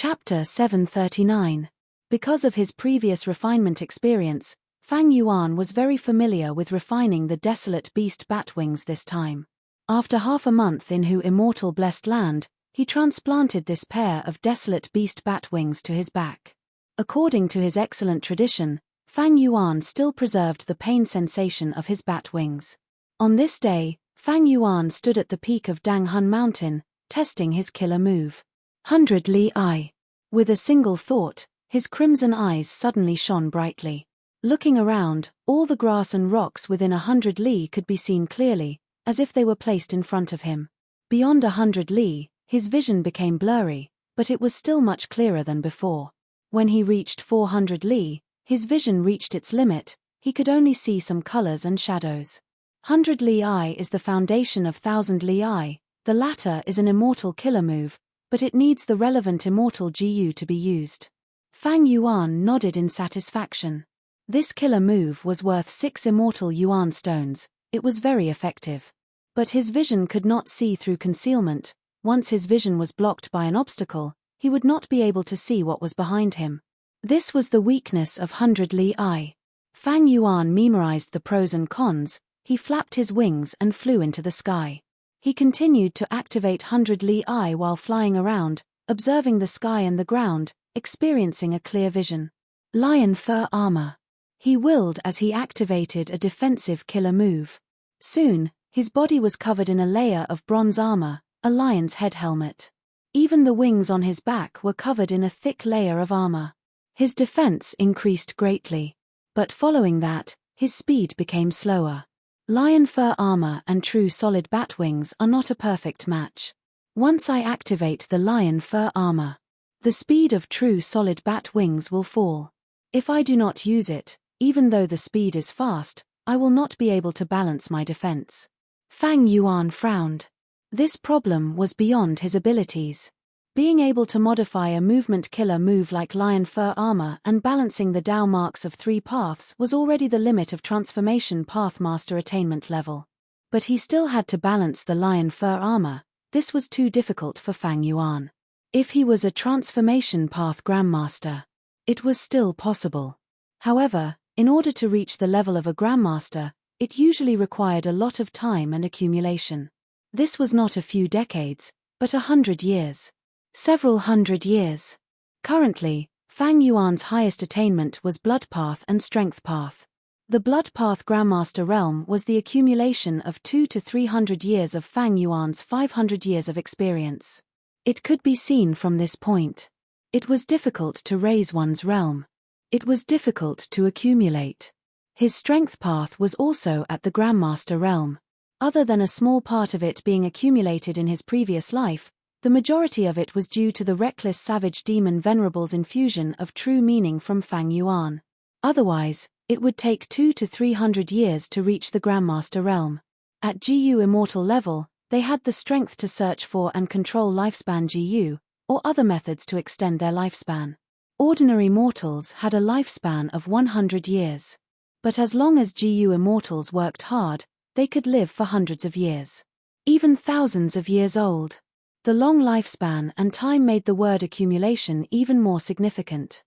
Chapter 739. Because of his previous refinement experience, Fang Yuan was very familiar with refining the desolate beast batwings this time. After half a month in Hu immortal blessed land, he transplanted this pair of desolate beast batwings to his back. According to his excellent tradition, Fang Yuan still preserved the pain sensation of his bat wings. On this day, Fang Yuan stood at the peak of Danghun Mountain, testing his killer move. 100 Li Eye. With a single thought, his crimson eyes suddenly shone brightly. Looking around, all the grass and rocks within 100 li could be seen clearly, as if they were placed in front of him. Beyond 100 li, his vision became blurry, but it was still much clearer than before. When he reached 400 li, his vision reached its limit, he could only see some colors and shadows. 100 li Eye is the foundation of 1000 li Eye. The latter is an immortal killer move, but it needs the relevant immortal GU to be used. Fang Yuan nodded in satisfaction. This killer move was worth 6 immortal yuan stones. It was very effective. But his vision could not see through concealment. Once his vision was blocked by an obstacle, he would not be able to see what was behind him. This was the weakness of 100 li Eye. Fang Yuan memorized the pros and cons. He flapped his wings and flew into the sky. He continued to activate 100 li Eye while flying around, observing the sky and the ground, experiencing a clear vision. Lion fur armor. He willed as he activated a defensive killer move. Soon, his body was covered in a layer of bronze armor, a lion's head helmet. Even the wings on his back were covered in a thick layer of armor. His defense increased greatly. But following that, his speed became slower. Lion fur armor and true solid bat wings are not a perfect match. Once I activate the lion fur armor, the speed of true solid bat wings will fall. If I do not use it, even though the speed is fast, I will not be able to balance my defense. Fang Yuan frowned. This problem was beyond his abilities. Being able to modify a movement killer move like lion fur armor and balancing the Dao marks of 3 paths was already the limit of transformation path master attainment level. But he still had to balance the lion fur armor. This was too difficult for Fang Yuan. If he was a transformation path grandmaster, it was still possible. However, in order to reach the level of a grandmaster, it usually required a lot of time and accumulation. This was not a few decades, but 100 years. Several hundred years. Currently, Fang Yuan's highest attainment was Blood Path and Strength Path. The Blood Path Grandmaster realm was the accumulation of 200 to 300 years of Fang Yuan's 500 years of experience. It could be seen from this point. It was difficult to raise one's realm. It was difficult to accumulate. His Strength Path was also at the Grandmaster realm. Other than a small part of it being accumulated in his previous life, the majority of it was due to the reckless savage demon Venerable's infusion of true meaning from Fang Yuan. Otherwise, it would take 200 to 300 years to reach the Grandmaster realm. At GU Immortal level, they had the strength to search for and control lifespan GU, or other methods to extend their lifespan. Ordinary mortals had a lifespan of 100 years. But as long as GU Immortals worked hard, they could live for hundreds of years. Even thousands of years old. The long lifespan and time made the word accumulation even more significant.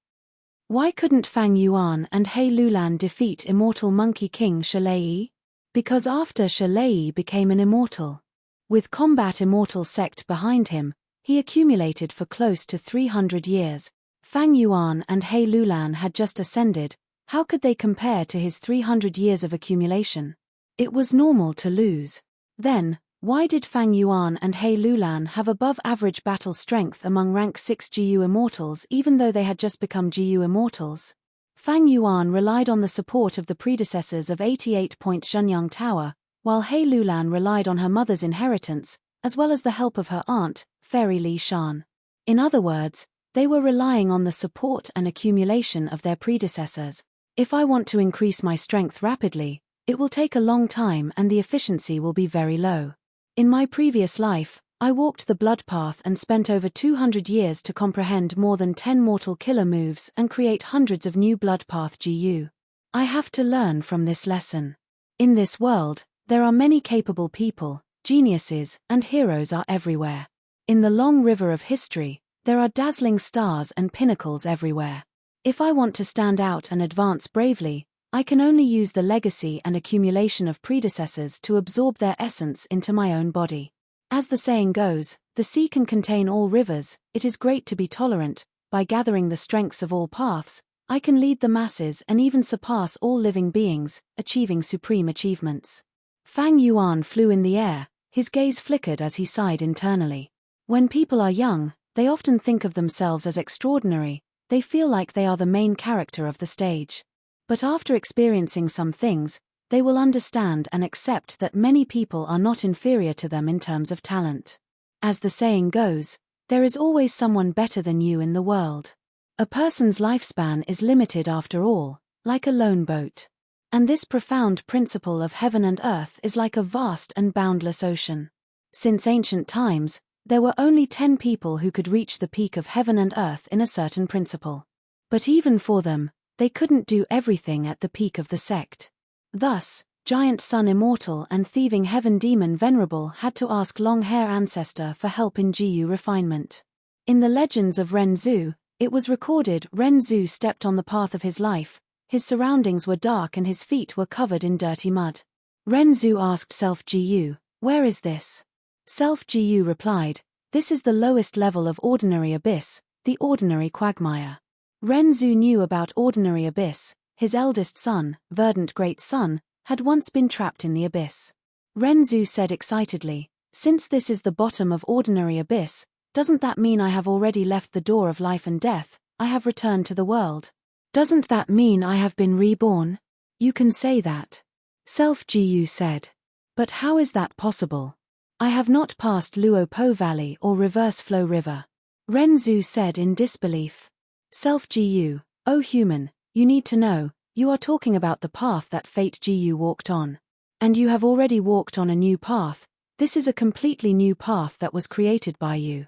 Why couldn't Fang Yuan and He Lulan defeat immortal Monkey King Shalei? Because after Shalei became an immortal, with Combat Immortal sect behind him, he accumulated for close to 300 years. Fang Yuan and He Lulan had just ascended. How could they compare to his 300 years of accumulation? It was normal to lose. Then, why did Fang Yuan and He Lulan have above-average battle strength among rank 6 GU Immortals even though they had just become GU Immortals? Fang Yuan relied on the support of the predecessors of 88-point Zhenyang Tower, while He Lulan relied on her mother's inheritance, as well as the help of her aunt, Fairy Li Shan. In other words, they were relying on the support and accumulation of their predecessors. If I want to increase my strength rapidly, it will take a long time and the efficiency will be very low. In my previous life, I walked the blood path and spent over 200 years to comprehend more than 10 mortal killer moves and create hundreds of new blood path GU. I have to learn from this lesson. In this world, there are many capable people, geniuses, and heroes are everywhere. In the long river of history, There are dazzling stars and pinnacles everywhere. If I want to stand out and advance bravely, I can only use the legacy and accumulation of predecessors to absorb their essence into my own body. As the saying goes, the sea can contain all rivers. It is great to be tolerant. By gathering the strengths of all paths, I can lead the masses and even surpass all living beings, achieving supreme achievements. Fang Yuan flew in the air, his gaze flickered as he sighed internally. When people are young, they often think of themselves as extraordinary. They feel like they are the main character of the stage. But after experiencing some things, they will understand and accept that many people are not inferior to them in terms of talent. As the saying goes, there is always someone better than you in the world. A person's lifespan is limited after all, like a lone boat. And this profound principle of heaven and earth is like a vast and boundless ocean. Since ancient times, there were only 10 people who could reach the peak of heaven and earth in a certain principle. But even for them, they couldn't do everything at the peak of the sect. Thus, giant sun immortal and thieving heaven demon Venerable had to ask long-hair ancestor for help in Jiyu refinement. In the legends of Ren Zhu, it was recorded Ren Zhu stepped on the path of his life, his surroundings were dark and his feet were covered in dirty mud. Ren Zhu asked Self Jiyu, "Where is this?" Self Jiyu replied, "This is the lowest level of ordinary abyss, the ordinary quagmire." Ren Zhu knew about ordinary abyss. His eldest son, verdant great son, had once been trapped in the abyss. Ren Zhu said excitedly, "Since this is the bottom of ordinary abyss, doesn't that mean I have already left the door of life and death? I have returned to the world. Doesn't that mean I have been reborn?" "You can say that," Self Jiyu said. "But how is that possible? I have not passed Luo Po Valley or Reverse Flow River." Ren Zhu said in disbelief. Self Jiyu, "Oh human, you need to know, you are talking about the path that Fate Jiyu walked on. And you have already walked on a new path. This is a completely new path that was created by you.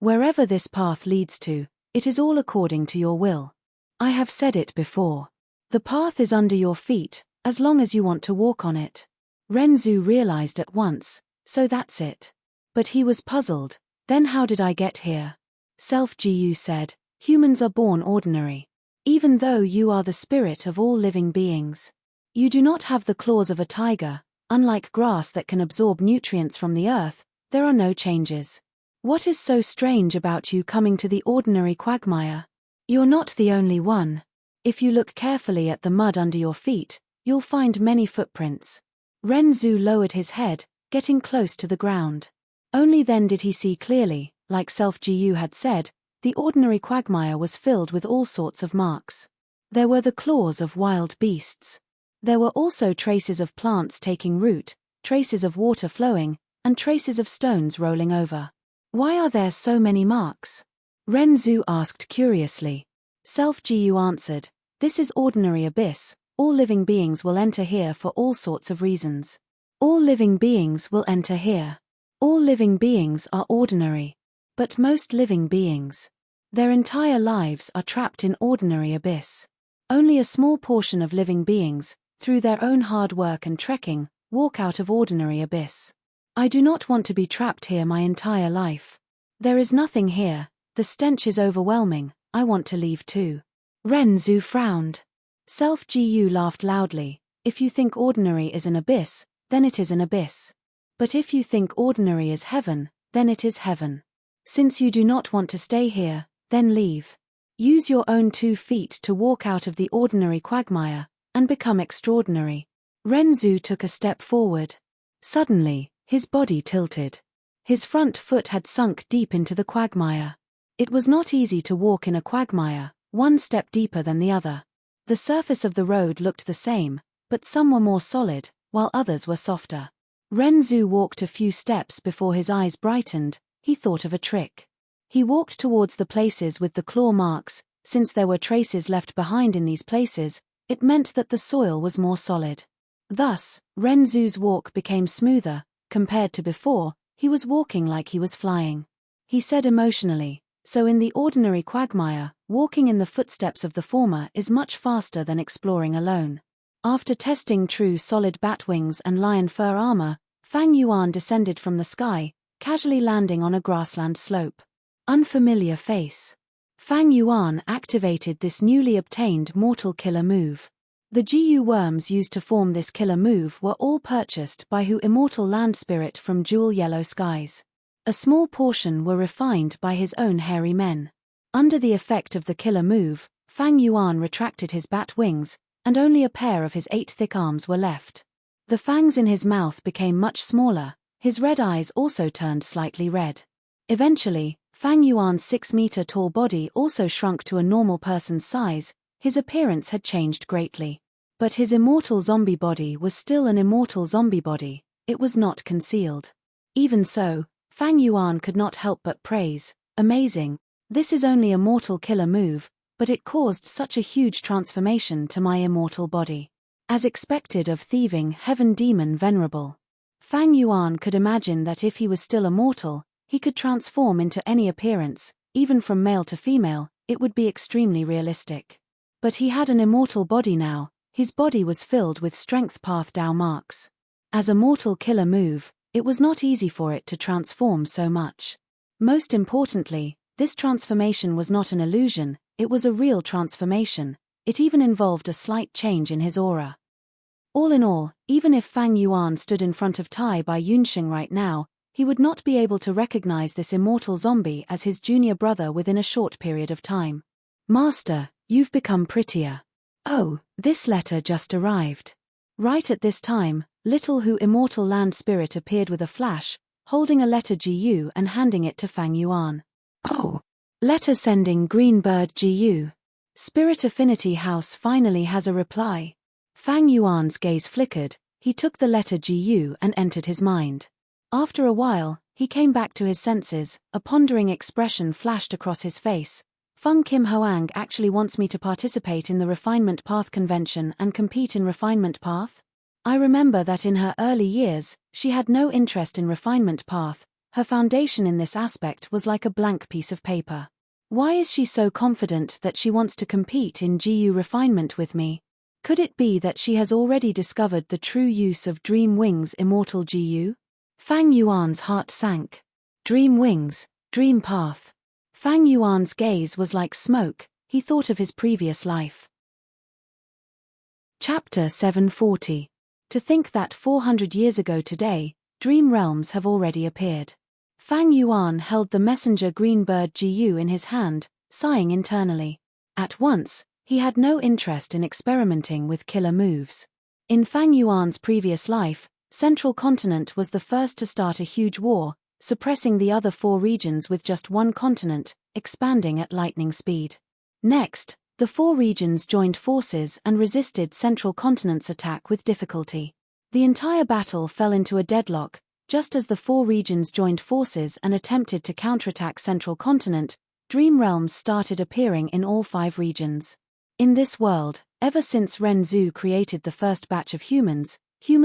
Wherever this path leads to, it is all according to your will. I have said it before. The path is under your feet, as long as you want to walk on it." Ren Zhu realized at once, so that's it. But he was puzzled. Then how did I get here? Self Jiyu said, "Humans are born ordinary. Even though you are the spirit of all living beings. You do not have the claws of a tiger. Unlike grass that can absorb nutrients from the earth, there are no changes. What is so strange about you coming to the ordinary quagmire? You're not the only one. If you look carefully at the mud under your feet, you'll find many footprints." Ren Zhu lowered his head, getting close to the ground. Only then did he see clearly, like Self Jiyu had said, the ordinary quagmire was filled with all sorts of marks. There were the claws of wild beasts. There were also traces of plants taking root, traces of water flowing, and traces of stones rolling over. "Why are there so many marks?" Ren Zhu asked curiously. Self Jiyu answered, "This is ordinary abyss. All living beings will enter here for all sorts of reasons. All living beings will enter here. All living beings are ordinary. But most living beings, their entire lives are trapped in ordinary abyss. Only a small portion of living beings, through their own hard work and trekking, walk out of ordinary abyss. I do not want to be trapped here my entire life. There is nothing here, the stench is overwhelming, I want to leave too." Ren Zhu frowned. Self Jiyu laughed loudly. "If you think ordinary is an abyss, then it is an abyss. But if you think ordinary is heaven, then it is heaven. Since you do not want to stay here, then leave. Use your own 2 feet to walk out of the ordinary quagmire, and become extraordinary." Ren Zhu took a step forward. Suddenly, his body tilted. His front foot had sunk deep into the quagmire. It was not easy to walk in a quagmire, one step deeper than the other. The surface of the road looked the same, but some were more solid, while others were softer. Ren Zhu walked a few steps before his eyes brightened. He thought of a trick. He walked towards the places with the claw marks. Since there were traces left behind in these places, it meant that the soil was more solid. Thus, Ren Zhu's walk became smoother. Compared to before, he was walking like he was flying. He said emotionally, "So in the ordinary quagmire, walking in the footsteps of the former is much faster than exploring alone." After testing true solid bat wings and lion fur armor, Fang Yuan descended from the sky, casually landing on a grassland slope. Unfamiliar face. Fang Yuan activated this newly obtained mortal killer move. The GU worms used to form this killer move were all purchased by Hu immortal land spirit from Jewel Yellow Skies. A small portion were refined by his own hairy men. Under the effect of the killer move, Fang Yuan retracted his bat wings, and only a pair of his 8 thick arms were left. The fangs in his mouth became much smaller, his red eyes also turned slightly red. Eventually, Fang Yuan's 6-meter-tall body also shrunk to a normal person's size. His appearance had changed greatly. But his immortal zombie body was still an immortal zombie body, it was not concealed. Even so, Fang Yuan could not help but praise, amazing, this is only a mortal killer move, but it caused such a huge transformation to my immortal body. As expected of thieving heaven demon Venerable. Fang Yuan could imagine that if he was still immortal, he could transform into any appearance, even from male to female, it would be extremely realistic. But he had an immortal body now, his body was filled with strength path Dao marks. As a mortal killer move, it was not easy for it to transform so much. Most importantly, this transformation was not an illusion, it was a real transformation, it even involved a slight change in his aura. All in all, even if Fang Yuan stood in front of Tai Bai Yunxing right now, he would not be able to recognize this immortal zombie as his junior brother within a short period of time. Master, you've become prettier. Oh, this letter just arrived. Right at this time, little Hu immortal land spirit appeared with a flash, holding a letter GU and handing it to Fang Yuan. Oh, letter sending Green Bird GU. Spirit Affinity House finally has a reply. Fang Yuan's gaze flickered, he took the letter GU and entered his mind. After a while, he came back to his senses, a pondering expression flashed across his face. Feng Kim Hoang actually wants me to participate in the Refinement Path Convention and compete in Refinement Path? I remember that in her early years, she had no interest in Refinement Path, her foundation in this aspect was like a blank piece of paper. Why is she so confident that she wants to compete in GU Refinement with me? Could it be that she has already discovered the true use of Dream Wings Immortal GU? Fang Yuan's heart sank. Dream Wings, Dream Path. Fang Yuan's gaze was like smoke, he thought of his previous life. Chapter 740. To think that 400 years ago today, dream realms have already appeared. Fang Yuan held the messenger Green Bird GU in his hand, sighing internally. At once, he had no interest in experimenting with killer moves. In Fang Yuan's previous life, Central Continent was the first to start a huge war, suppressing the other 4 regions with just one continent, expanding at lightning speed. Next, the 4 regions joined forces and resisted Central Continent's attack with difficulty. The entire battle fell into a deadlock, just as the 4 regions joined forces and attempted to counterattack Central Continent, dream realms started appearing in all 5 regions. In this world, ever since Ren Zhu created the first batch of humans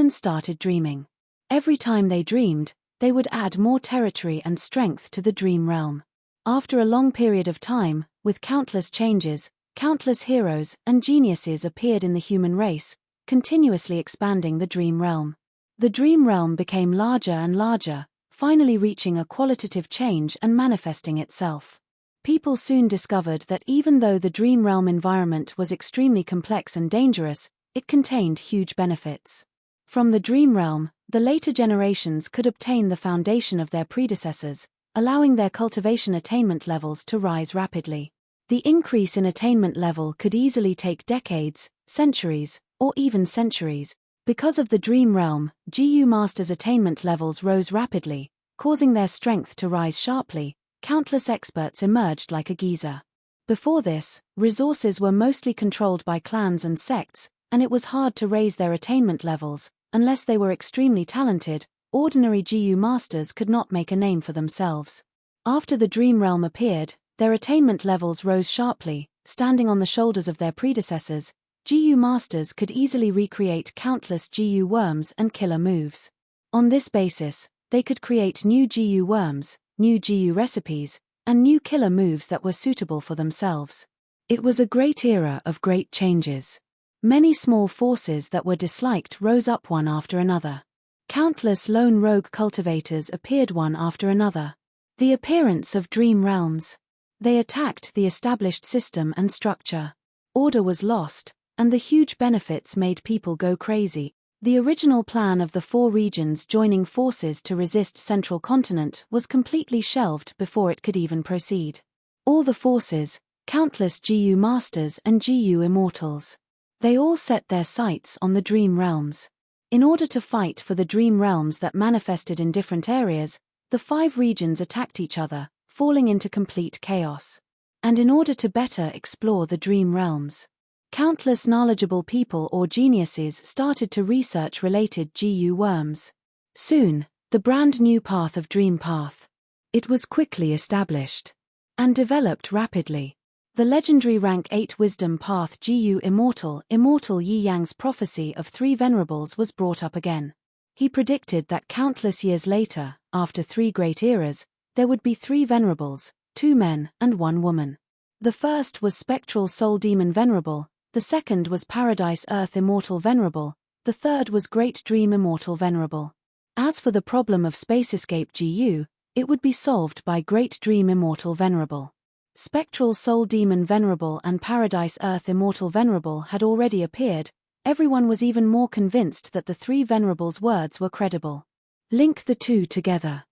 started dreaming. Every time they dreamed, they would add more territory and strength to the dream realm. After a long period of time, with countless changes, countless heroes and geniuses appeared in the human race, continuously expanding the dream realm. The dream realm became larger and larger, finally reaching a qualitative change and manifesting itself. People soon discovered that even though the dream realm environment was extremely complex and dangerous, it contained huge benefits. From the dream realm, the later generations could obtain the foundation of their predecessors, allowing their cultivation attainment levels to rise rapidly. The increase in attainment level could easily take decades, centuries, or even centuries. Because of the dream realm, GU masters' attainment levels rose rapidly, causing their strength to rise sharply. Countless experts emerged like a geyser. Before this, resources were mostly controlled by clans and sects, and it was hard to raise their attainment levels. Unless they were extremely talented, ordinary GU masters could not make a name for themselves. After the dream realm appeared, their attainment levels rose sharply, standing on the shoulders of their predecessors. GU masters could easily recreate countless GU worms and killer moves. On this basis, they could create new GU worms, new GU recipes, and new killer moves that were suitable for themselves. It was a great era of great changes. Many small forces that were disliked rose up one after another. Countless lone rogue cultivators appeared one after another. The appearance of dream realms. They attacked the established system and structure. Order was lost, and the huge benefits made people go crazy. The original plan of the 4 regions joining forces to resist Central Continent was completely shelved before it could even proceed. All the forces, countless GU masters and GU immortals. They all set their sights on the dream realms. In order to fight for the dream realms that manifested in different areas, the 5 regions attacked each other, falling into complete chaos. And in order to better explore the dream realms, countless knowledgeable people or geniuses started to research related GU worms. Soon, the brand new path of Dream Path. It was quickly established and developed rapidly. The legendary rank 8 Wisdom Path GU Immortal Yi Yang's prophecy of 3 Venerables was brought up again. He predicted that countless years later, after 3 great eras, there would be 3 Venerables, 2 men and 1 woman. The first was Spectral Soul Demon Venerable, the second was Paradise Earth Immortal Venerable, the third was Great Dream Immortal Venerable. As for the problem of space escape GU, it would be solved by Great Dream Immortal Venerable. Spectral Soul Demon Venerable and Paradise Earth Immortal Venerable had already appeared. Everyone was even more convinced that the 3 Venerables' words were credible. Link the 2 together.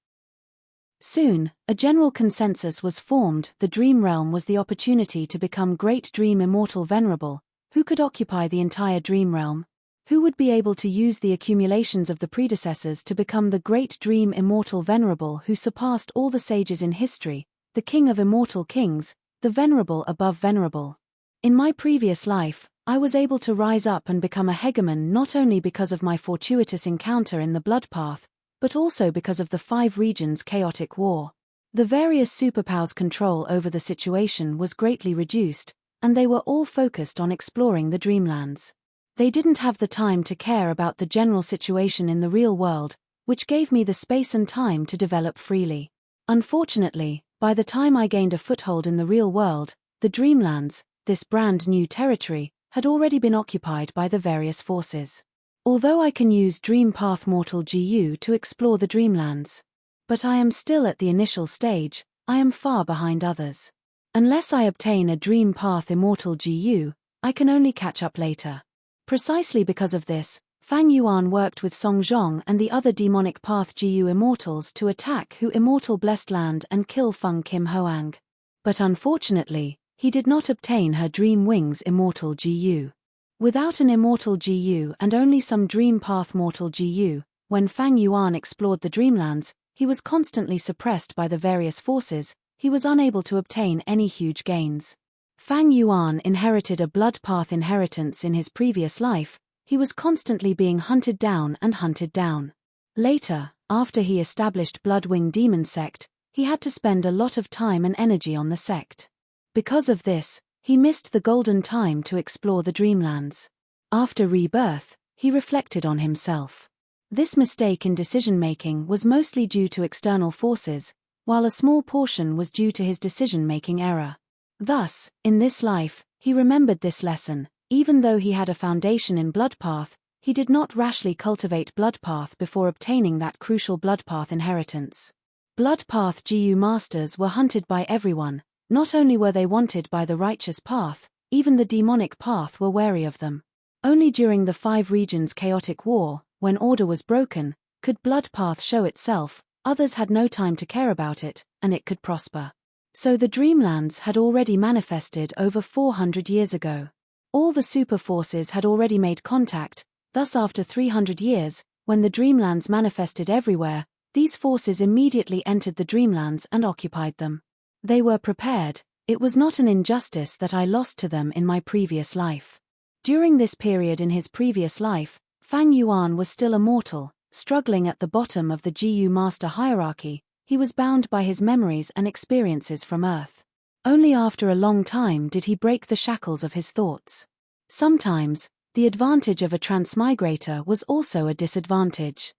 Soon, a general consensus was formed. The Dream Realm was the opportunity to become Great Dream Immortal Venerable. Who could occupy the entire Dream Realm? Who would be able to use the accumulations of the predecessors to become the Great Dream Immortal Venerable who surpassed all the sages in history, the King of Immortal Kings, the Venerable above Venerable? In my previous life, I was able to rise up and become a hegemon not only because of my fortuitous encounter in the Blood Path, but also because of the 5 regions' chaotic war. The various superpowers' control over the situation was greatly reduced, and they were all focused on exploring the Dreamlands. They didn't have the time to care about the general situation in the real world, which gave me the space and time to develop freely. Unfortunately, by the time I gained a foothold in the real world, the Dreamlands, this brand new territory, had already been occupied by the various forces. Although I can use Dream Path Mortal GU to explore the Dreamlands, but I am still at the initial stage. I am far behind others. Unless I obtain a Dream Path Immortal GU, I can only catch up later. Precisely because of this, Fang Yuan worked with Song Zhong and the other Demonic Path GU Immortals to attack Hu Immortal Blessed Land and kill Feng Kim Hoang. But unfortunately, he did not obtain her Dream Wings Immortal GU. Without an Immortal GU and only some Dream Path Mortal GU, when Fang Yuan explored the Dreamlands, he was constantly suppressed by the various forces. He was unable to obtain any huge gains. Fang Yuan inherited a Blood Path inheritance in his previous life. He was constantly being hunted down and hunted down. Later, after he established Bloodwing Demon Sect, he had to spend a lot of time and energy on the sect. Because of this, he missed the golden time to explore the Dreamlands. After rebirth, he reflected on himself. This mistake in decision-making was mostly due to external forces, while a small portion was due to his decision-making error. Thus, in this life, he remembered this lesson. Even though he had a foundation in Blood Path, he did not rashly cultivate Blood Path before obtaining that crucial Blood Path inheritance. Blood Path GU Masters were hunted by everyone. Not only were they wanted by the righteous path, even the demonic path were wary of them. Only during the 5 regions' chaotic war, when order was broken, could Blood Path show itself. Others had no time to care about it, and it could prosper. So the Dreamlands had already manifested over 400 years ago. All the super forces had already made contact. Thus after 300 years, when the Dreamlands manifested everywhere, these forces immediately entered the Dreamlands and occupied them. They were prepared. It was not an injustice that I lost to them in my previous life. During this period in his previous life, Fang Yuan was still a mortal, struggling at the bottom of the GU master hierarchy. He was bound by his memories and experiences from Earth. Only after a long time did he break the shackles of his thoughts. Sometimes, the advantage of a transmigrator was also a disadvantage.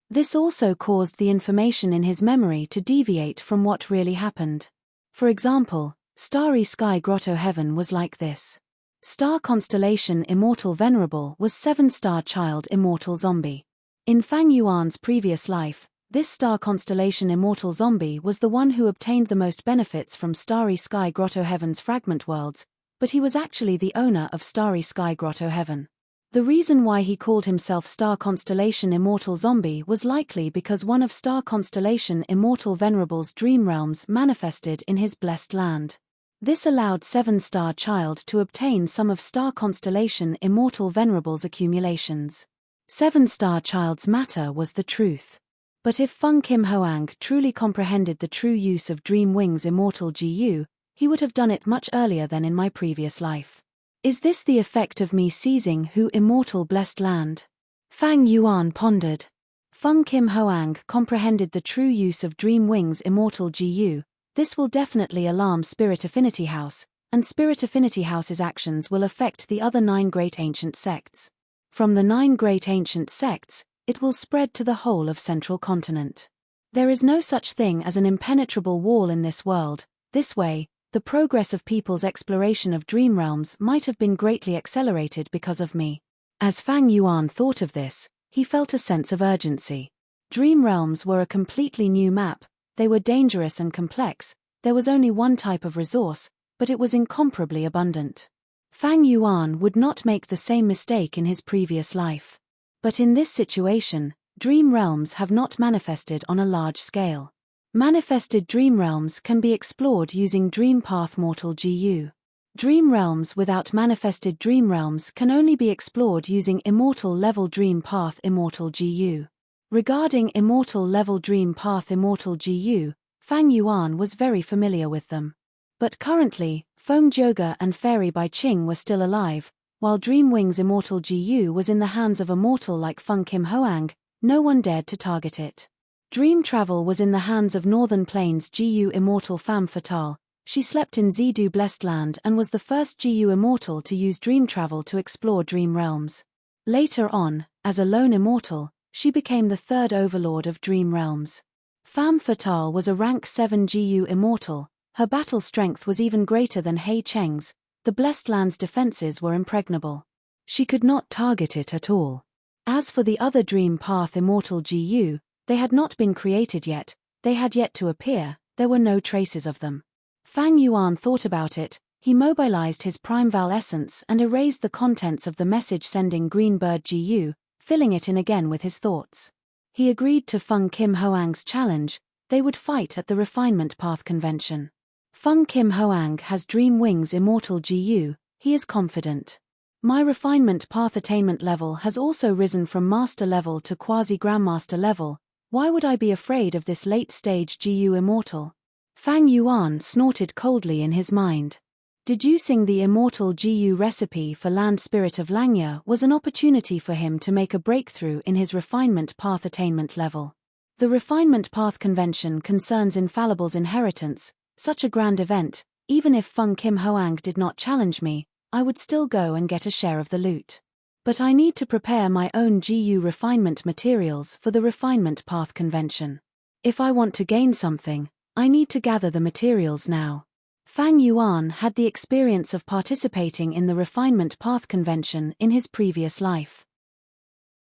This also caused the information in his memory to deviate from what really happened. For example, Starry Sky Grotto Heaven was like this. Star Constellation Immortal Venerable was 7-star Child Immortal Zombie. In Fang Yuan's previous life, This star constellation Immortal Zombie was the one who obtained the most benefits from Starry Sky Grotto Heaven's fragment worlds, but he was actually the owner of Starry Sky Grotto Heaven. The reason why he called himself Star Constellation Immortal Zombie was likely because one of Star Constellation Immortal Venerable's dream realms manifested in his blessed land. This allowed Seven-Star Child to obtain some of Star Constellation Immortal Venerable's accumulations. Seven-Star Child's matter was the truth. But if Feng Kim Hoang truly comprehended the true use of Dream Wings Immortal GU, he would have done it much earlier than in my previous life. Is this the effect of me seizing Hu Immortal Blessed Land? Fang Yuan pondered. Feng Kim Hoang comprehended the true use of Dream Wings Immortal GU. This will definitely alarm Spirit Affinity House, and Spirit Affinity House's actions will affect the other 9 great ancient sects. From the 9 great ancient sects, it will spread to the whole of Central Continent. There is no such thing as an impenetrable wall in this world. This way, the progress of people's exploration of dream realms might have been greatly accelerated because of me. As Fang Yuan thought of this, he felt a sense of urgency. Dream realms were a completely new map, they were dangerous and complex, there was only one type of resource, but it was incomparably abundant. Fang Yuan would not make the same mistake in his previous life. But in this situation, dream realms have not manifested on a large scale. Manifested dream realms can be explored using Dream Path Mortal GU. Dream realms without manifested dream realms can only be explored using Immortal Level Dream Path Immortal GU. Regarding Immortal Level Dream Path Immortal GU, Fang Yuan was very familiar with them. But currently, Feng Joga and Fairy Bai Ching were still alive, while Dream Wings Immortal GU was in the hands of a mortal like Feng Kim Hoang. No one dared to target it. Dream Travel was in the hands of Northern Plains GU Immortal Femme Fatale. She slept in Zidu Blessed Land and was the first GU Immortal to use Dream Travel to explore dream realms. Later on, as a lone immortal, she became the 3rd overlord of dream realms. Femme Fatale was a rank 7 GU Immortal. Her battle strength was even greater than Hei Cheng's. The Blessed Land's defenses were impregnable. She could not target it at all. As for the other Dream Path Immortal GU, they had not been created yet, they had yet to appear, there were no traces of them. Fang Yuan thought about it, he mobilized his Prime Val Essence and erased the contents of the message-sending Green Bird GU, filling it in again with his thoughts. He agreed to Feng Kim Hoang's challenge, they would fight at the Refinement Path Convention. Feng Kim Hoang has Dream Wings Immortal GU, he is confident. My Refinement Path attainment level has also risen from Master level to Quasi-Grandmaster level. Why would I be afraid of this late-stage GU Immortal? Fang Yuan snorted coldly in his mind. Deducing the Immortal GU recipe for Land Spirit of Langya was an opportunity for him to make a breakthrough in his Refinement Path attainment level. The Refinement Path Convention concerns Infallible's inheritance. Such a grand event, even if Feng Kim Hoang did not challenge me, I would still go and get a share of the loot. But I need to prepare my own GU refinement materials for the Refinement Path Convention. If I want to gain something, I need to gather the materials now. Fang Yuan had the experience of participating in the Refinement Path Convention in his previous life.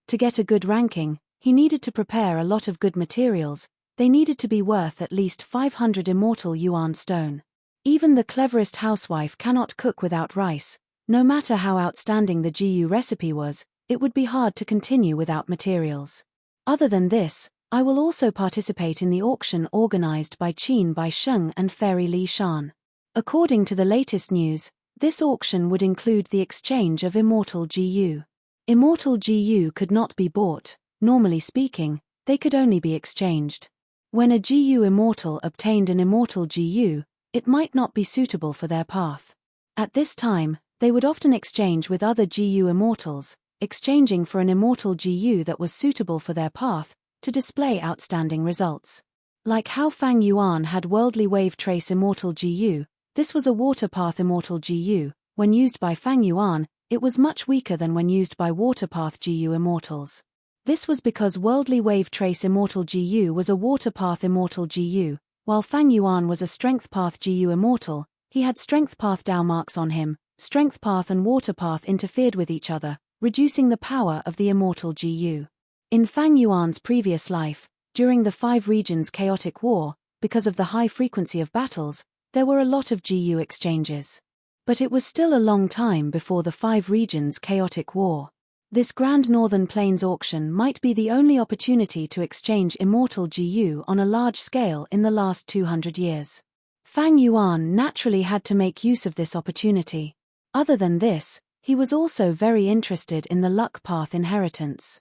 To get a good ranking, he needed to prepare a lot of good materials. They needed to be worth at least 500 Immortal Yuan stone. Even the cleverest housewife cannot cook without rice. No matter how outstanding the GU recipe was, it would be hard to continue without materials. Other than this, I will also participate in the auction organized by Qin Bai Sheng and Fairy Li Shan. According to the latest news, this auction would include the exchange of Immortal GU. Immortal GU could not be bought, normally speaking, they could only be exchanged. When a GU Immortal obtained an Immortal GU, it might not be suitable for their path. At this time, they would often exchange with other GU Immortals, exchanging for an Immortal GU that was suitable for their path, to display outstanding results. Like how Fang Yuan had Worldly Wave Trace Immortal GU, this was a Water Path Immortal GU. When used by Fang Yuan, it was much weaker than when used by Water Path GU Immortals. This was because Worldly Wave Trace Immortal GU was a Water Path Immortal GU, while Fang Yuan was a Strength Path GU Immortal. He had Strength Path Dao marks on him. Strength Path and Water Path interfered with each other, reducing the power of the Immortal GU. In Fang Yuan's previous life, During the Five Regions' chaotic war, because of the high frequency of battles, there were a lot of GU exchanges. But it was still a long time before the Five Regions' chaotic war. This Grand Northern Plains auction might be the only opportunity to exchange immortal GU on a large scale in the last 200 years. Fang Yuan naturally had to make use of this opportunity. Other than this, he was also very interested in the luck path inheritance.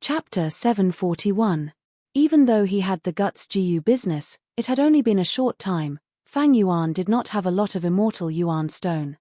Chapter 741. Even though he had the guts GU business, it had only been a short time. Fang Yuan did not have a lot of immortal Yuan stone.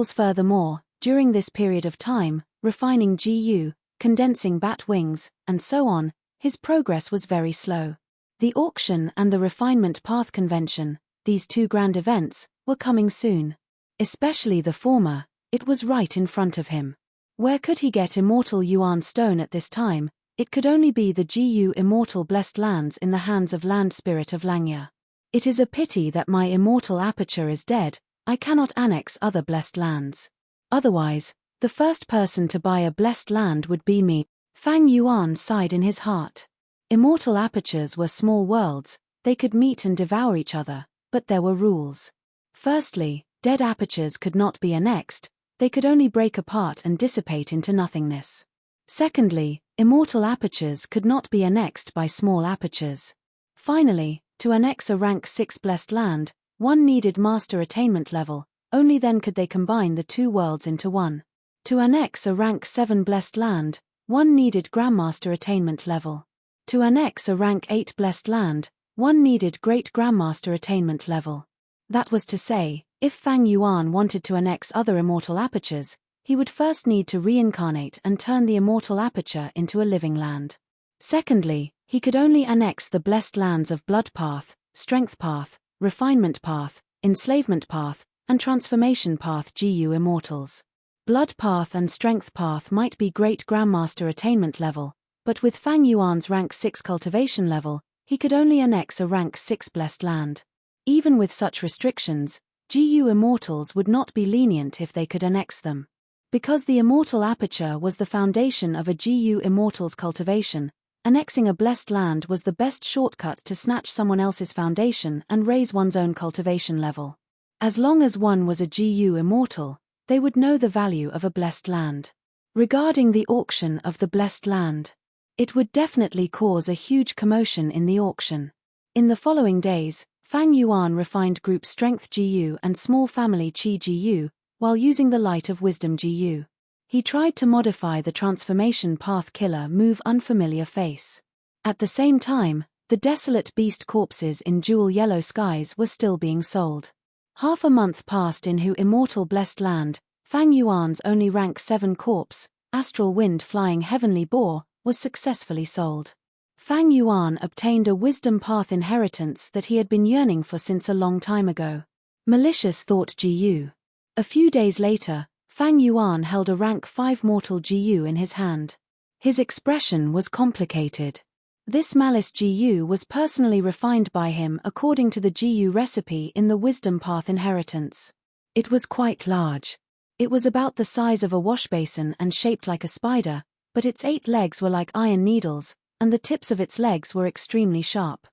Furthermore, during this period of time, refining GU, condensing bat wings, and so on, his progress was very slow. The auction and the refinement path convention, these two grand events, were coming soon. Especially the former, it was right in front of him. Where could he get immortal Yuan stone at this time? It could only be the GU immortal blessed lands in the hands of Land Spirit of Langya. It is a pity that my immortal aperture is dead, I cannot annex other blessed lands. Otherwise, the first person to buy a blessed land would be me. Fang Yuan sighed in his heart. Immortal apertures were small worlds, they could meet and devour each other, but there were rules. Firstly, dead apertures could not be annexed, they could only break apart and dissipate into nothingness. Secondly, immortal apertures could not be annexed by small apertures. Finally, to annex a rank 6 blessed land, one needed master attainment level, only then could they combine the two worlds into one. To annex a rank 7 blessed land, one needed grandmaster attainment level. To annex a rank 8 blessed land, one needed great grandmaster attainment level. That was to say, if Fang Yuan wanted to annex other immortal apertures, he would first need to reincarnate and turn the immortal aperture into a living land. Secondly, he could only annex the blessed lands of Blood Path, Strength Path, Refinement Path, Enslavement Path, and Transformation Path GU immortals. Blood Path and Strength Path might be great grandmaster attainment level, but with Fang Yuan's rank 6 cultivation level, he could only annex a rank 6 blessed land. Even with such restrictions, GU immortals would not be lenient if they could annex them. Because the immortal aperture was the foundation of a GU immortal's cultivation, annexing a blessed land was the best shortcut to snatch someone else's foundation and raise one's own cultivation level. As long as one was a GU immortal, they would know the value of a blessed land. Regarding the auction of the blessed land, it would definitely cause a huge commotion in the auction. In the following days, Fang Yuan refined group strength GU and small family Qi GU, while using the light of wisdom GU. He tried to modify the transformation path killer move unfamiliar face. At the same time, the desolate beast corpses in jewel yellow skies were still being sold. Half a month passed in Hu immortal blessed land, Fang Yuan's only rank 7 corpse, astral wind flying heavenly boar, was successfully sold. Fang Yuan obtained a wisdom path inheritance that he had been yearning for since a long time ago. Malicious thought GU. A few days later, Fang Yuan held a rank 5 mortal GU in his hand. His expression was complicated. This malice GU was personally refined by him according to the GU recipe in the wisdom path inheritance. It was quite large. It was about the size of a wash basin and shaped like a spider, but its 8 legs were like iron needles, and the tips of its legs were extremely sharp.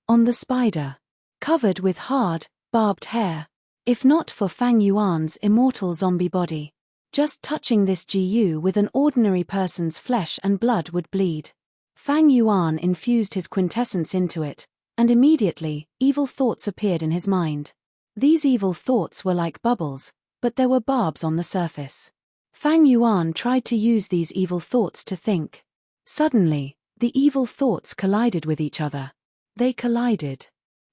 On the spider, covered with hard, barbed hair. If not for Fang Yuan's immortal zombie body, just touching this GU with an ordinary person's flesh and blood would bleed. Fang Yuan infused his quintessence into it, and immediately, evil thoughts appeared in his mind. These evil thoughts were like bubbles, but there were barbs on the surface. Fang Yuan tried to use these evil thoughts to think. Suddenly, the evil thoughts collided with each other. They collided.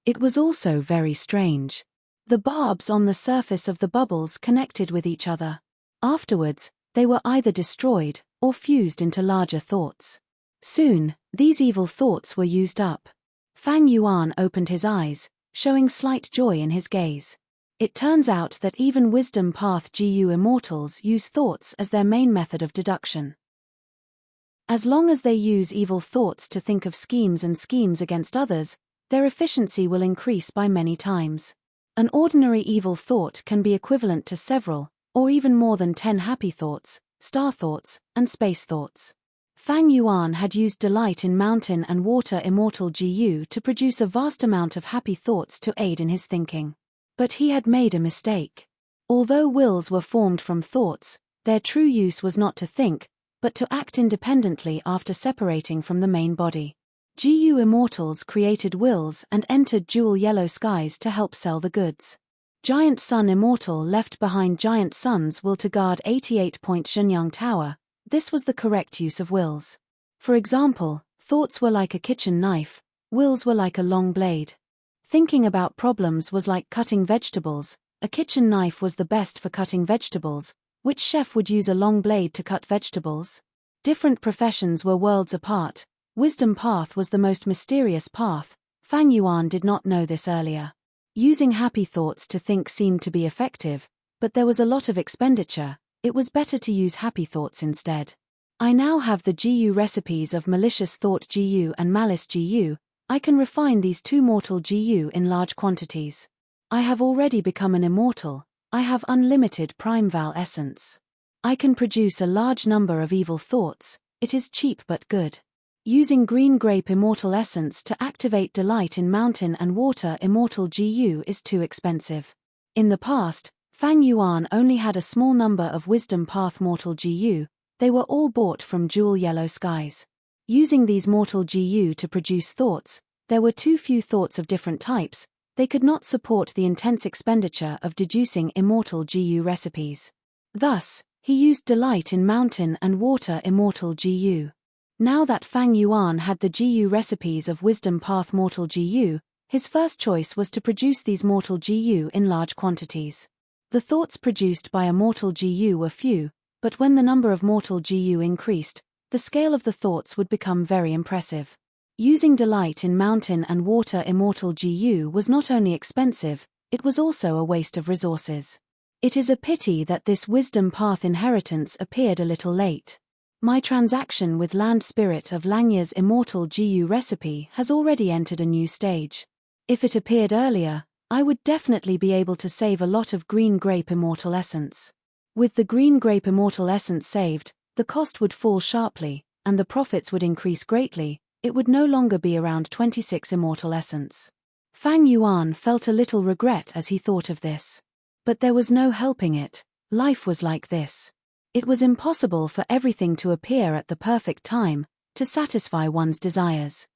It was also very strange. The barbs on the surface of the bubbles connected with each other. Afterwards, they were either destroyed or fused into larger thoughts. Soon, these evil thoughts were used up. Fang Yuan opened his eyes, showing slight joy in his gaze. It turns out that even wisdom path GU immortals use thoughts as their main method of deduction. As long as they use evil thoughts to think of schemes and schemes against others, their efficiency will increase by many times. An ordinary evil thought can be equivalent to several, or even more than 10 happy thoughts, star thoughts, and space thoughts. Fang Yuan had used delight in mountain and water immortal GU to produce a vast amount of happy thoughts to aid in his thinking. But he had made a mistake. Although wills were formed from thoughts, their true use was not to think, but to act independently after separating from the main body. GU immortals created wills and entered jewel yellow skies to help sell the goods. Giant Sun immortal left behind Giant Sun's will to guard 88-point Shenyang Tower. This was the correct use of wills. For example, thoughts were like a kitchen knife, wills were like a long blade. Thinking about problems was like cutting vegetables, a kitchen knife was the best for cutting vegetables. Which chef would use a long blade to cut vegetables? Different professions were worlds apart. Wisdom path was the most mysterious path. Fang Yuan did not know this earlier. Using happy thoughts to think seemed to be effective, but there was a lot of expenditure. It was better to use happy thoughts instead. I now have the GU recipes of malicious thought GU and malice GU. I can refine these two mortal GU in large quantities. I have already become an immortal. I have unlimited primeval essence. I can produce a large number of evil thoughts. It is cheap but good. Using green grape immortal essence to activate delight in mountain and water immortal GU is too expensive. In the past, Fang Yuan only had a small number of wisdom path mortal GU, they were all bought from jewel yellow skies. Using these mortal GU to produce thoughts, there were too few thoughts of different types, they could not support the intense expenditure of deducing immortal GU recipes. Thus, he used delight in mountain and water immortal GU. Now that Fang Yuan had the GU recipes of wisdom path mortal GU, his first choice was to produce these mortal GU in large quantities. The thoughts produced by a mortal GU were few, but when the number of mortal GU increased, the scale of the thoughts would become very impressive. Using delight in mountain and water immortal GU was not only expensive, it was also a waste of resources. It is a pity that this wisdom path inheritance appeared a little late. My transaction with Land Spirit of Langya's immortal GU recipe has already entered a new stage. If it appeared earlier, I would definitely be able to save a lot of green grape immortal essence. With the green grape immortal essence saved, the cost would fall sharply, and the profits would increase greatly. It would no longer be around 26 immortal essence. Fang Yuan felt a little regret as he thought of this. But there was no helping it, life was like this. It was impossible for everything to appear at the perfect time, to satisfy one's desires.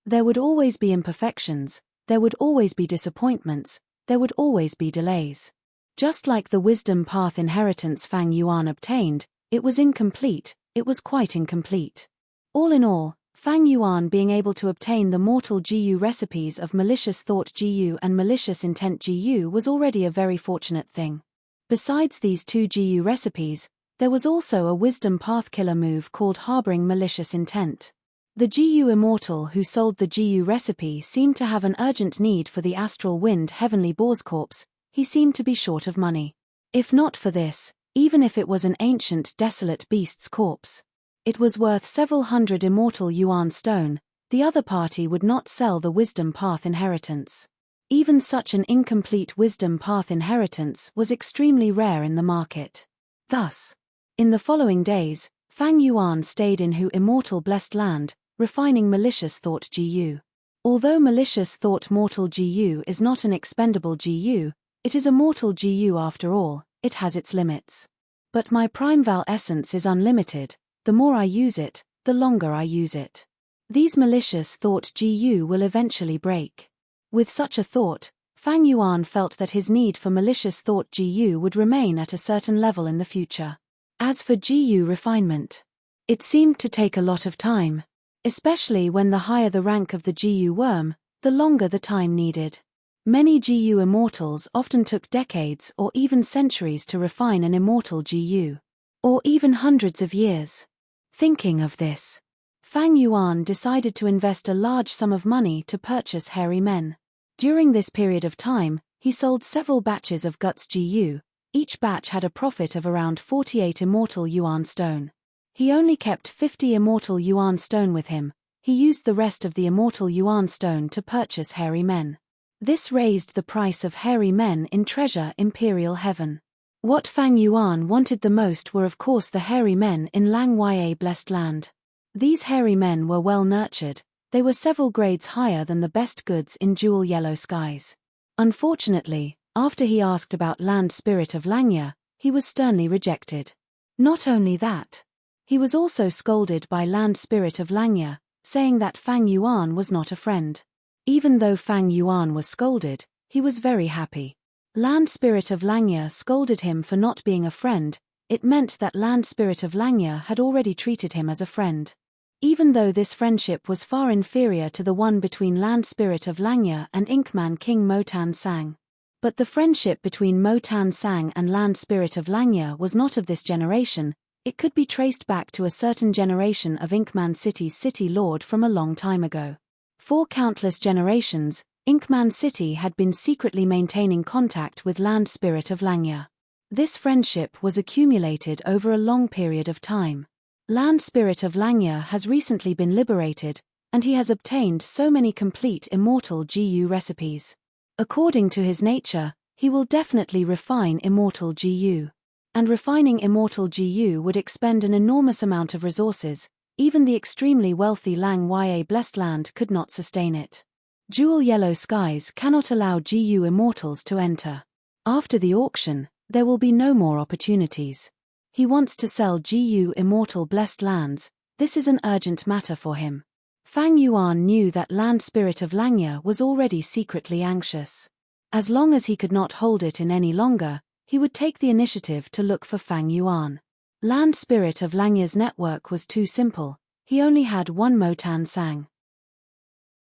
There would always be imperfections, there would always be disappointments, there would always be delays. Just like the wisdom path inheritance Fang Yuan obtained, it was incomplete, it was quite incomplete. All in all, Fang Yuan being able to obtain the mortal GU recipes of malicious thought GU and malicious intent GU was already a very fortunate thing. Besides these two GU recipes, there was also a wisdom path killer move called harboring malicious intent. The GU immortal who sold the GU recipe seemed to have an urgent need for the astral wind heavenly boar's corpse, he seemed to be short of money. If not for this, even if it was an ancient desolate beast's corpse, it was worth several hundred immortal yuan stone, the other party would not sell the wisdom path inheritance. Even such an incomplete wisdom path inheritance was extremely rare in the market. Thus, in the following days, Fang Yuan stayed in Hu immortal blessed land, refining malicious thought GU. Although malicious thought mortal GU is not an expendable GU, it is a mortal GU after all, it has its limits. But my primeval essence is unlimited, the more I use it, the longer I use it. These malicious thought GU will eventually break. With such a thought, Fang Yuan felt that his need for malicious thought GU would remain at a certain level in the future. As for GU refinement, it seemed to take a lot of time. Especially when the higher the rank of the GU worm, the longer the time needed. Many GU immortals often took decades or even centuries to refine an immortal GU. Or even hundreds of years. Thinking of this, Fang Yuan decided to invest a large sum of money to purchase hairy men. During this period of time, he sold several batches of Guts GU, each batch had a profit of around 48 immortal yuan stone. He only kept 50 immortal yuan stone with him, he used the rest of the immortal yuan stone to purchase hairy men. This raised the price of hairy men in treasure imperial heaven. What Fang Yuan wanted the most were of course the hairy men in Lang Ya Blessed Land. These hairy men were well nurtured, they were several grades higher than the best goods in jewel yellow skies. Unfortunately, after he asked about Land Spirit of Langya, he was sternly rejected. Not only that, he was also scolded by Land Spirit of Langya, saying that Fang Yuan was not a friend. Even though Fang Yuan was scolded, he was very happy. Land Spirit of Langya scolded him for not being a friend. It meant that Land Spirit of Langya had already treated him as a friend. Even though this friendship was far inferior to the one between Land Spirit of Langya and Inkman King Motan Sang. But the friendship between Motan Sang and Land Spirit of Langya was not of this generation. It could be traced back to a certain generation of Inkman City's city lord from a long time ago. For countless generations, Inkman City had been secretly maintaining contact with Land Spirit of Langya. This friendship was accumulated over a long period of time. Land Spirit of Langya has recently been liberated, and he has obtained so many complete immortal GU recipes. According to his nature, he will definitely refine immortal GU. And refining immortal GU would expend an enormous amount of resources. Even the extremely wealthy Lang Ya Blessed Land could not sustain it. Jewel yellow skies cannot allow GU immortals to enter. After the auction, there will be no more opportunities. He wants to sell GU immortal blessed lands. This is an urgent matter for him. Fang Yuan knew that Land Spirit of Langya was already secretly anxious. As long as he could not hold it in any longer, he would take the initiative to look for Fang Yuan. Land Spirit of Langya's network was too simple. He only had one Motan Sang.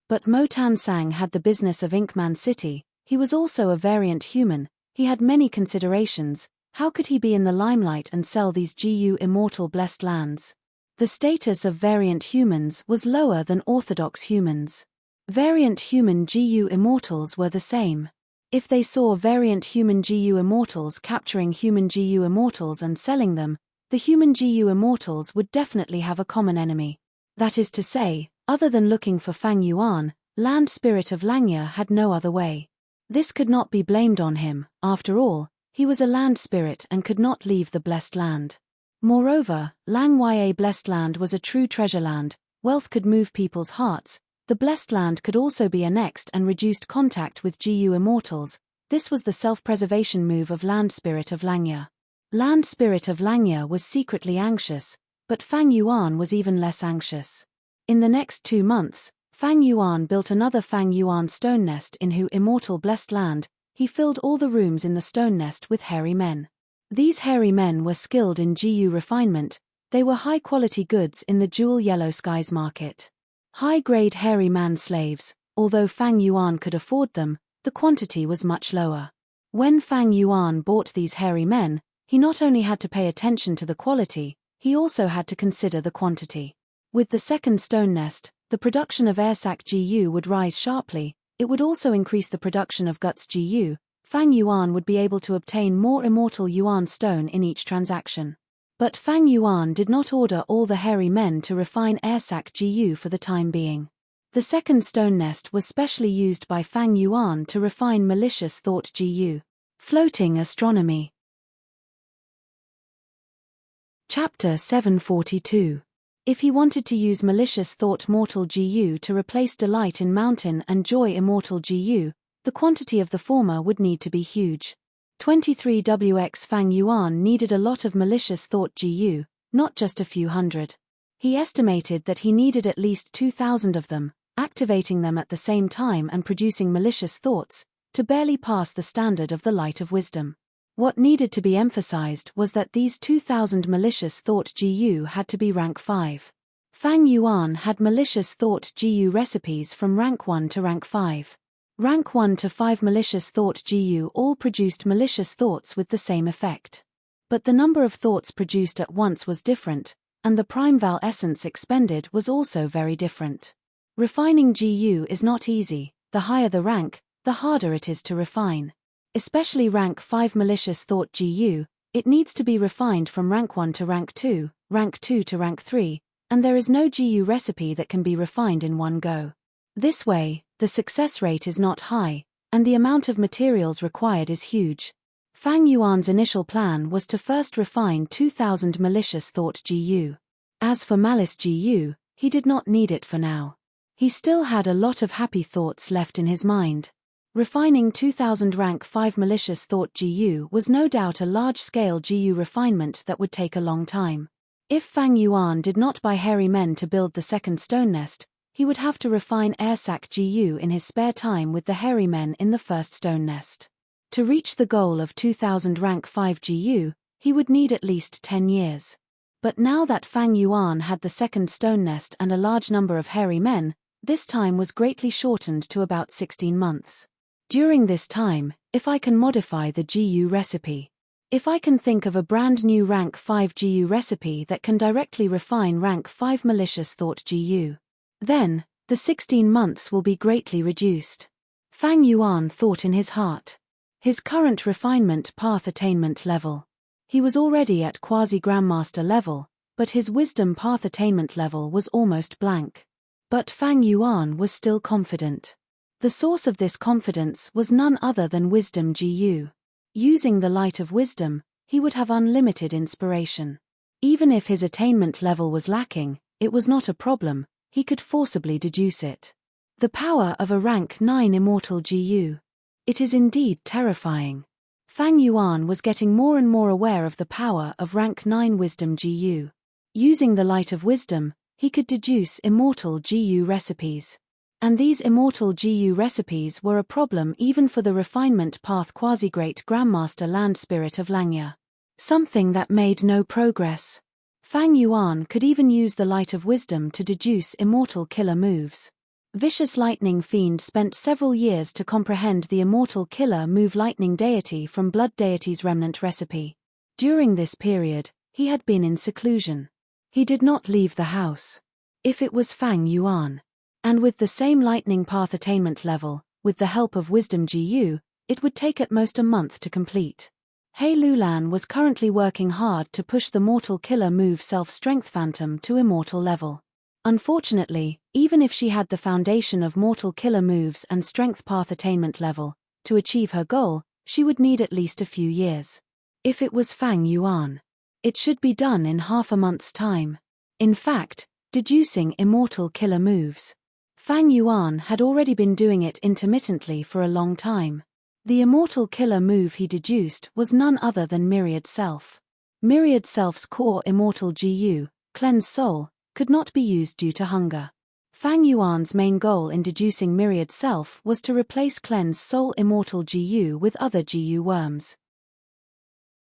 But Motan Sang had the business of Inkman City. He was also a variant human. He had many considerations. How could he be in the limelight and sell these GU immortal blessed lands? The status of variant humans was lower than orthodox humans. Variant human GU immortals were the same. If they saw variant human GU immortals capturing human GU immortals and selling them, the human GU immortals would definitely have a common enemy. That is to say, other than looking for Fang Yuan, Land Spirit of Langya had no other way. This could not be blamed on him. After all, he was a land spirit and could not leave the blessed land. Moreover, Lang Ya Blessed Land was a true treasure land. Wealth could move people's hearts. The blessed land could also be annexed and reduced contact with GU immortals. This was the self-preservation move of Land Spirit of Langya. Land Spirit of Langya was secretly anxious, but Fang Yuan was even less anxious. In the next 2 months, Fang Yuan built another Fang Yuan stone nest in Hu Immortal Blessed Land. He filled all the rooms in the stone nest with hairy men. These hairy men were skilled in GU refinement. They were high-quality goods in the jewel yellow skies market. High-grade hairy man slaves. Although Fang Yuan could afford them, the quantity was much lower. When Fang Yuan bought these hairy men, he not only had to pay attention to the quality, he also had to consider the quantity. With the second stone nest, the production of airsac GU would rise sharply. It would also increase the production of guts GU. Fang Yuan would be able to obtain more immortal Yuan stone in each transaction. But Fang Yuan did not order all the hairy men to refine airsac GU for the time being. The second stone nest was specially used by Fang Yuan to refine malicious thought GU. Floating astronomy. Chapter 742. If he wanted to use malicious thought mortal GU to replace delight in mountain and joy immortal GU, the quantity of the former would need to be huge. 23WX Fang Yuan needed a lot of malicious thought GU, not just a few hundred. He estimated that he needed at least 2,000 of them, activating them at the same time and producing malicious thoughts, to barely pass the standard of the light of wisdom. What needed to be emphasized was that these 2,000 malicious thought GU had to be rank 5. Fang Yuan had malicious thought GU recipes from rank 1 to rank 5. Rank 1 to 5 malicious thought GU all produced malicious thoughts with the same effect. But the number of thoughts produced at once was different, and the prime val essence expended was also very different. Refining GU is not easy. The higher the rank, the harder it is to refine. Especially rank 5 malicious thought GU, it needs to be refined from rank 1 to rank 2 to rank 3, and there is no GU recipe that can be refined in one go. This way, the success rate is not high, and the amount of materials required is huge. Fang Yuan's initial plan was to first refine 2,000 malicious thought GU. As for malice GU, he did not need it for now. He still had a lot of happy thoughts left in his mind. Refining 2,000 rank 5 malicious thought GU was no doubt a large-scale GU refinement that would take a long time. If Fang Yuan did not buy hairy men to build the second stone nest, he would have to refine airsac GU in his spare time with the hairy men in the first stone nest. To reach the goal of 2,000 rank 5 GU, he would need at least 10 years. But now that Fang Yuan had the second stone nest and a large number of hairy men, this time was greatly shortened to about 16 months. During this time, if I can modify the GU recipe. If I can think of a brand new rank 5 GU recipe that can directly refine rank 5 malicious thought GU, then, the 16 months will be greatly reduced. Fang Yuan thought in his heart. His current refinement path attainment level. He was already at quasi-grandmaster level, but his wisdom path attainment level was almost blank. But Fang Yuan was still confident. The source of this confidence was none other than wisdom GU. Using the light of wisdom, he would have unlimited inspiration. Even if his attainment level was lacking, it was not a problem, he could forcibly deduce it. The power of a rank 9 immortal GU. It is indeed terrifying. Fang Yuan was getting more and more aware of the power of rank 9 wisdom GU. Using the light of wisdom, he could deduce immortal GU recipes. And these immortal GU recipes were a problem even for the refinement path quasi-great Grandmaster Land Spirit of Langya. Something that made no progress. Fang Yuan could even use the light of wisdom to deduce immortal killer moves. Vicious Lightning Fiend spent several years to comprehend the immortal killer move Lightning Deity from Blood Deity's remnant recipe. During this period, he had been in seclusion. He did not leave the house. If it was Fang Yuan, and with the same lightning path attainment level, with the help of Wisdom GU, it would take at most a month to complete. Hei Lulan was currently working hard to push the mortal killer move Self-Strength Phantom to immortal level. Unfortunately, even if she had the foundation of mortal killer moves and strength path attainment level, to achieve her goal, she would need at least a few years. If it was Fang Yuan, it should be done in half a month's time. In fact, deducing immortal killer moves. Fang Yuan had already been doing it intermittently for a long time. The immortal killer move he deduced was none other than Myriad Self. Myriad Self's core immortal GU, Cleanse Soul, could not be used due to hunger. Fang Yuan's main goal in deducing Myriad Self was to replace Cleanse Soul immortal GU with other GU worms.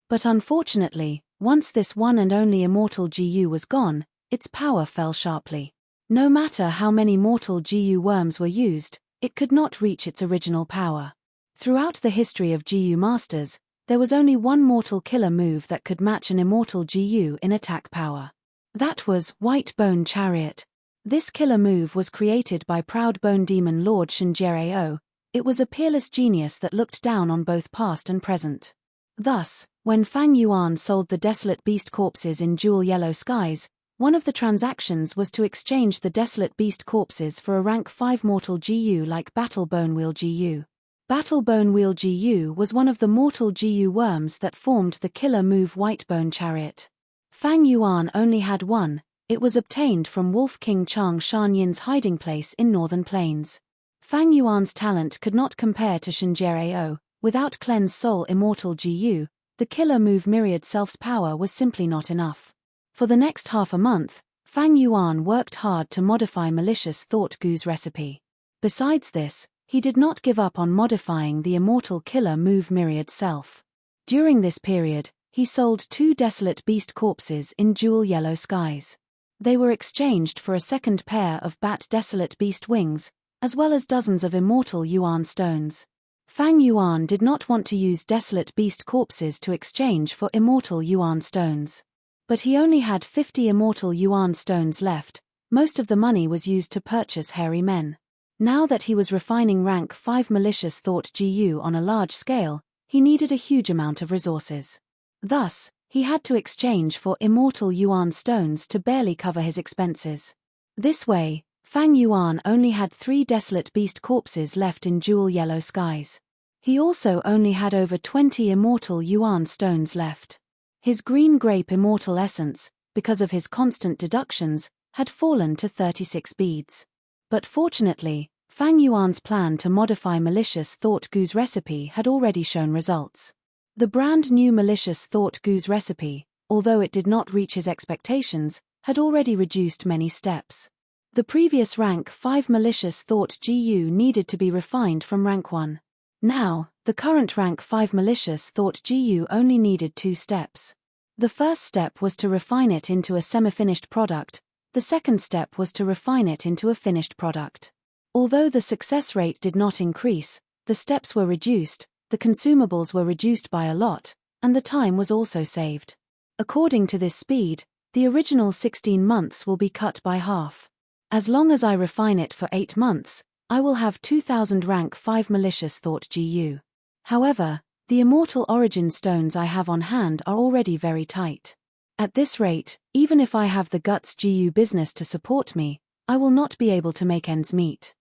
But unfortunately, once this one and only immortal GU was gone, its power fell sharply. No matter how many mortal GU worms were used, it could not reach its original power. Throughout the history of GU Masters, there was only one mortal killer move that could match an immortal GU in attack power. That was White Bone Chariot. This killer move was created by Proud Bone Demon Lord Shinjireo. It was a peerless genius that looked down on both past and present. Thus, when Fang Yuan sold the Desolate Beast corpses in Jewel Yellow Skies, one of the transactions was to exchange the Desolate Beast corpses for a rank 5 mortal GU like Battle Bone Wheel GU. Battle Bone Wheel GU was one of the mortal GU worms that formed the killer move White Bone Chariot. Fang Yuan only had one. It was obtained from Wolf King Chang Shanyin's hiding place in Northern Plains. Fang Yuan's talent could not compare to Shinjireo. Without Cleanse Soul immortal GU, the killer move Myriad Self's power was simply not enough. For the next half a month, Fang Yuan worked hard to modify Malicious Thought Gu's recipe. Besides this, he did not give up on modifying the immortal killer move Myriad Self. During this period, he sold 2 Desolate Beast corpses in Jewel Yellow Skies. They were exchanged for a second pair of Bat Desolate Beast wings, as well as dozens of immortal Yuan stones. Fang Yuan did not want to use Desolate Beast corpses to exchange for immortal Yuan stones. But he only had 50 immortal Yuan stones left. Most of the money was used to purchase hairy men. Now that he was refining rank 5 Malicious Thought GU on a large scale, he needed a huge amount of resources. Thus, he had to exchange for immortal Yuan stones to barely cover his expenses. This way, Fang Yuan only had 3 Desolate Beast corpses left in Jewel Yellow Skies. He also only had over 20 immortal yuan stones left. His green grape immortal essence, because of his constant deductions, had fallen to 36 beads. But fortunately, Fang Yuan's plan to modify malicious thought goo's recipe had already shown results. The brand new malicious thought goo's recipe, although it did not reach his expectations, had already reduced many steps. The previous rank 5 malicious thought GU needed to be refined from rank 1. Now, the current rank 5 malicious thought GU only needed 2 steps. The first step was to refine it into a semi-finished product, the second step was to refine it into a finished product. Although the success rate did not increase, the steps were reduced, the consumables were reduced by a lot, and the time was also saved. According to this speed, the original 16 months will be cut by half. As long as I refine it for 8 months, I will have 2000 rank 5 malicious thought GU. However, the immortal origin stones I have on hand are already very tight. At this rate, even if I have the guts GU business to support me, I will not be able to make ends meet.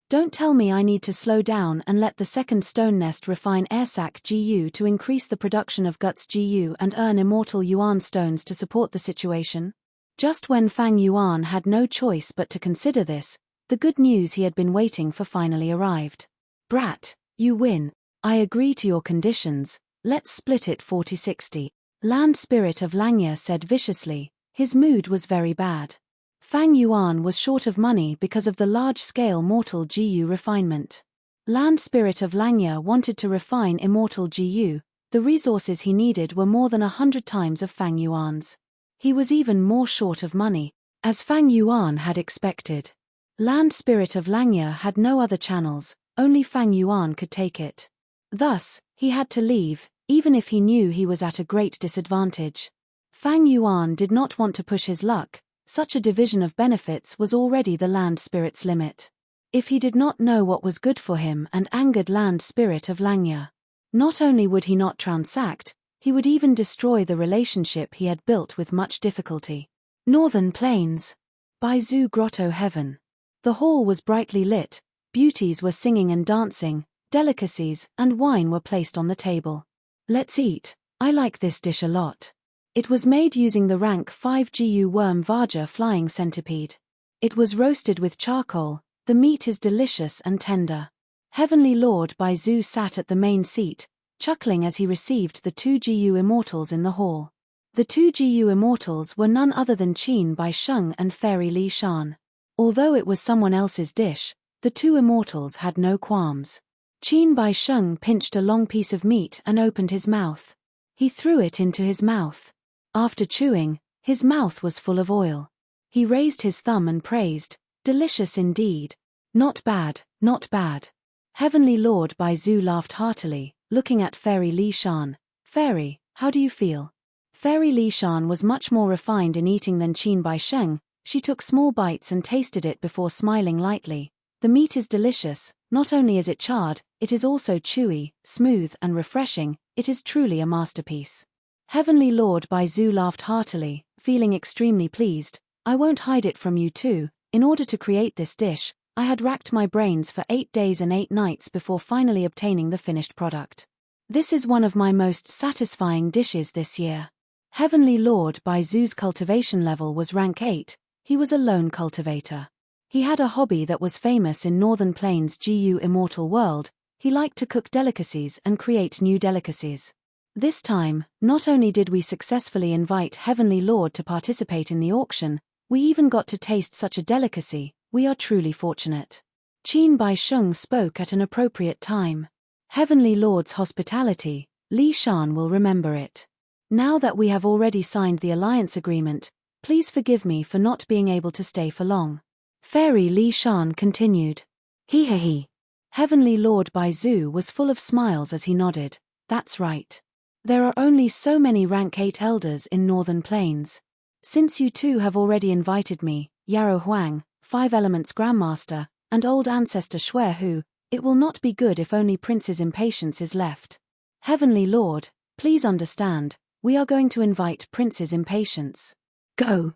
Don't tell me I need to slow down and let the second stone nest refine airsac GU to increase the production of guts GU and earn immortal yuan stones to support the situation. Just when Fang Yuan had no choice but to consider this, the good news he had been waiting for finally arrived. Brat, you win. I agree to your conditions, let's split it 40-60. Land Spirit of Langya said viciously, his mood was very bad. Fang Yuan was short of money because of the large-scale mortal GU refinement. Land Spirit of Langya wanted to refine immortal GU, the resources he needed were more than 100 times of Fang Yuan's. He was even more short of money, as Fang Yuan had expected. Land Spirit of Langya had no other channels, only Fang Yuan could take it. Thus, he had to leave, even if he knew he was at a great disadvantage. Fang Yuan did not want to push his luck, such a division of benefits was already the Land Spirit's limit. If he did not know what was good for him and angered Land Spirit of Langya, not only would he not transact, he would even destroy the relationship he had built with much difficulty. Northern Plains. Baizu Grotto Heaven. The hall was brightly lit, beauties were singing and dancing, delicacies and wine were placed on the table. Let's eat, I like this dish a lot. It was made using the rank 5 GU worm Vaja flying centipede. It was roasted with charcoal, the meat is delicious and tender. Heavenly Lord Baizu sat at the main seat, chuckling as he received the 2 GU immortals in the hall. The 2 GU immortals were none other than Qin Bai Sheng and Fairy Li Shan. Although it was someone else's dish, the 2 immortals had no qualms. Qin Bai Sheng pinched a long piece of meat and opened his mouth. He threw it into his mouth. After chewing, his mouth was full of oil. He raised his thumb and praised, delicious indeed. Not bad, not bad. Heavenly Lord Baizu laughed heartily, looking at Fairy Li Shan. Fairy, how do you feel? Fairy Li Shan was much more refined in eating than Qin Bai Sheng. She took small bites and tasted it before smiling lightly. The meat is delicious, not only is it charred, it is also chewy, smooth and refreshing, it is truly a masterpiece. Heavenly Lord Baizu laughed heartily, feeling extremely pleased. I won't hide it from you too, in order to create this dish, I had racked my brains for 8 days and 8 nights before finally obtaining the finished product. This is one of my most satisfying dishes this year. Heavenly Lord Baizu's cultivation level was rank 8, he was a lone cultivator. He had a hobby that was famous in Northern Plains GU Immortal World, he liked to cook delicacies and create new delicacies. This time, not only did we successfully invite Heavenly Lord to participate in the auction, we even got to taste such a delicacy, we are truly fortunate. Qin Bai Sheng spoke at an appropriate time. Heavenly Lord's hospitality, Li Shan will remember it. Now that we have already signed the alliance agreement, please forgive me for not being able to stay for long. Fairy Li Shan continued. He. Heavenly Lord Baizu was full of smiles as he nodded. That's right. There are only so many rank 8 elders in Northern Plains. Since you two have already invited me, Yarrow Huang, 5 Elements Grandmaster, and old ancestor Shui Hu, it will not be good if only Prince's Impatience is left. Heavenly Lord, please understand, we are going to invite Prince's Impatience. Go.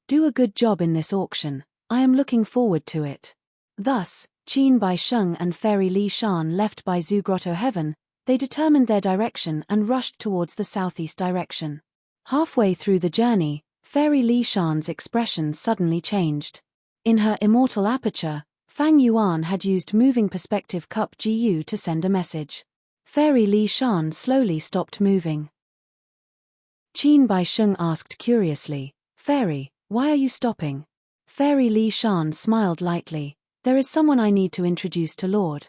Do a good job in this auction, I am looking forward to it. Thus, Qin Baisheng and Fairy Li Shan left by Zhu Grotto Heaven, they determined their direction and rushed towards the southeast direction. Halfway through the journey, Fairy Li Shan's expression suddenly changed. In her immortal aperture, Fang Yuan had used moving perspective cup GU to send a message. Fairy Li Shan slowly stopped moving. Qin Baisheng asked curiously, "Fairy, why are you stopping?" Fairy Li Shan smiled lightly. "There is someone I need to introduce to Lord."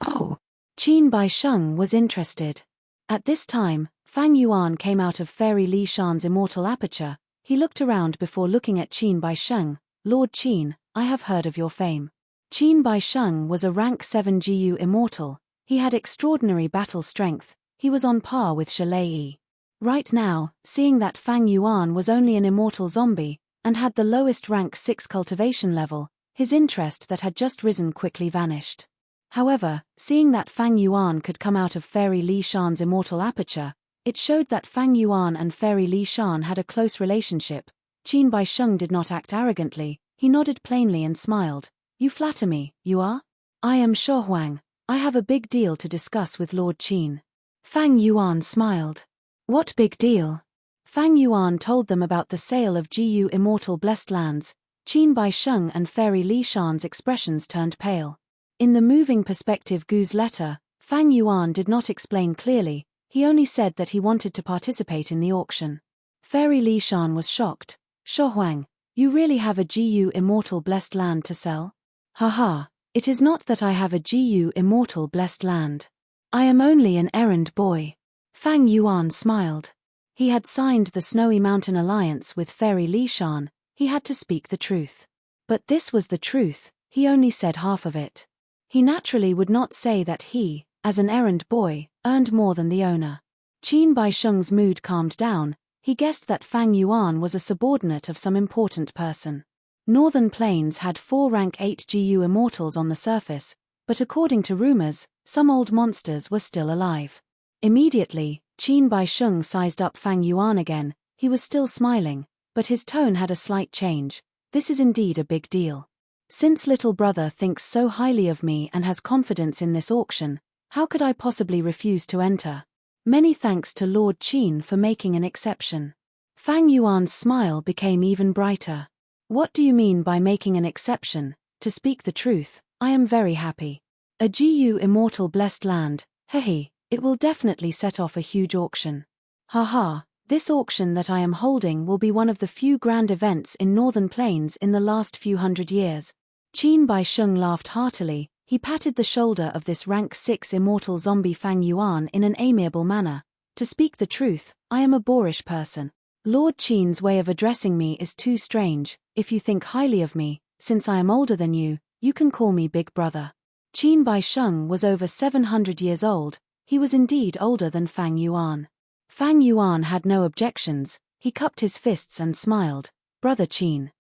"Oh." Qin Baisheng was interested. At this time, Fang Yuan came out of Fairy Li Shan's immortal aperture. He looked around before looking at Qin Baisheng. "Lord Qin, I have heard of your fame." Qin Baisheng was a rank 7 GU immortal. He had extraordinary battle strength. He was on par with Shalei. Right now, seeing that Fang Yuan was only an immortal zombie, and had the lowest rank 6 cultivation level, his interest that had just risen quickly vanished. However, seeing that Fang Yuan could come out of Fairy Li Shan's immortal aperture, it showed that Fang Yuan and Fairy Li Shan had a close relationship. Qin Baisheng did not act arrogantly, he nodded plainly and smiled. "You flatter me, you are? I am Shuhuang. I have a big deal to discuss with Lord Qin." Fang Yuan smiled. "What big deal?" Fang Yuan told them about the sale of GU Immortal Blessed Lands. Qin Baisheng and Fairy Li Shan's expressions turned pale. In the moving perspective Gu's letter, Fang Yuan did not explain clearly, he only said that he wanted to participate in the auction. Fairy Li Shan was shocked. "Shuhuang, you really have a GU Immortal Blessed Land to sell?" "Haha, it is not that I have a GU Immortal Blessed Land. I am only an errand boy." Fang Yuan smiled. He had signed the Snowy Mountain Alliance with Fairy Li Shan. He had to speak the truth. But this was the truth, he only said half of it. He naturally would not say that he, as an errand boy, earned more than the owner. Qin Baisheng's mood calmed down. He guessed that Fang Yuan was a subordinate of some important person. Northern Plains had 4 rank 8 GU immortals on the surface, but according to rumors, some old monsters were still alive. Immediately, Qin Baisheng sized up Fang Yuan again. He was still smiling, but his tone had a slight change. "This is indeed a big deal. Since little brother thinks so highly of me and has confidence in this auction, how could I possibly refuse to enter? Many thanks to Lord Qin for making an exception." Fang Yuan's smile became even brighter. "What do you mean by making an exception? To speak the truth, I am very happy. A GU Immortal Blessed Land, hehe, it will definitely set off a huge auction. Haha. This auction that I am holding will be one of the few grand events in Northern Plains in the last few hundred years." Qin Baisheng laughed heartily. He patted the shoulder of this rank 6 immortal zombie Fang Yuan in an amiable manner. "To speak the truth, I am a boorish person. Lord Qin's way of addressing me is too strange. If you think highly of me, since I am older than you can call me Big Brother." Qin Baisheng was over 700 years old. He was indeed older than Fang Yuan. Fang Yuan had no objections. He cupped his fists and smiled. "Brother Qin."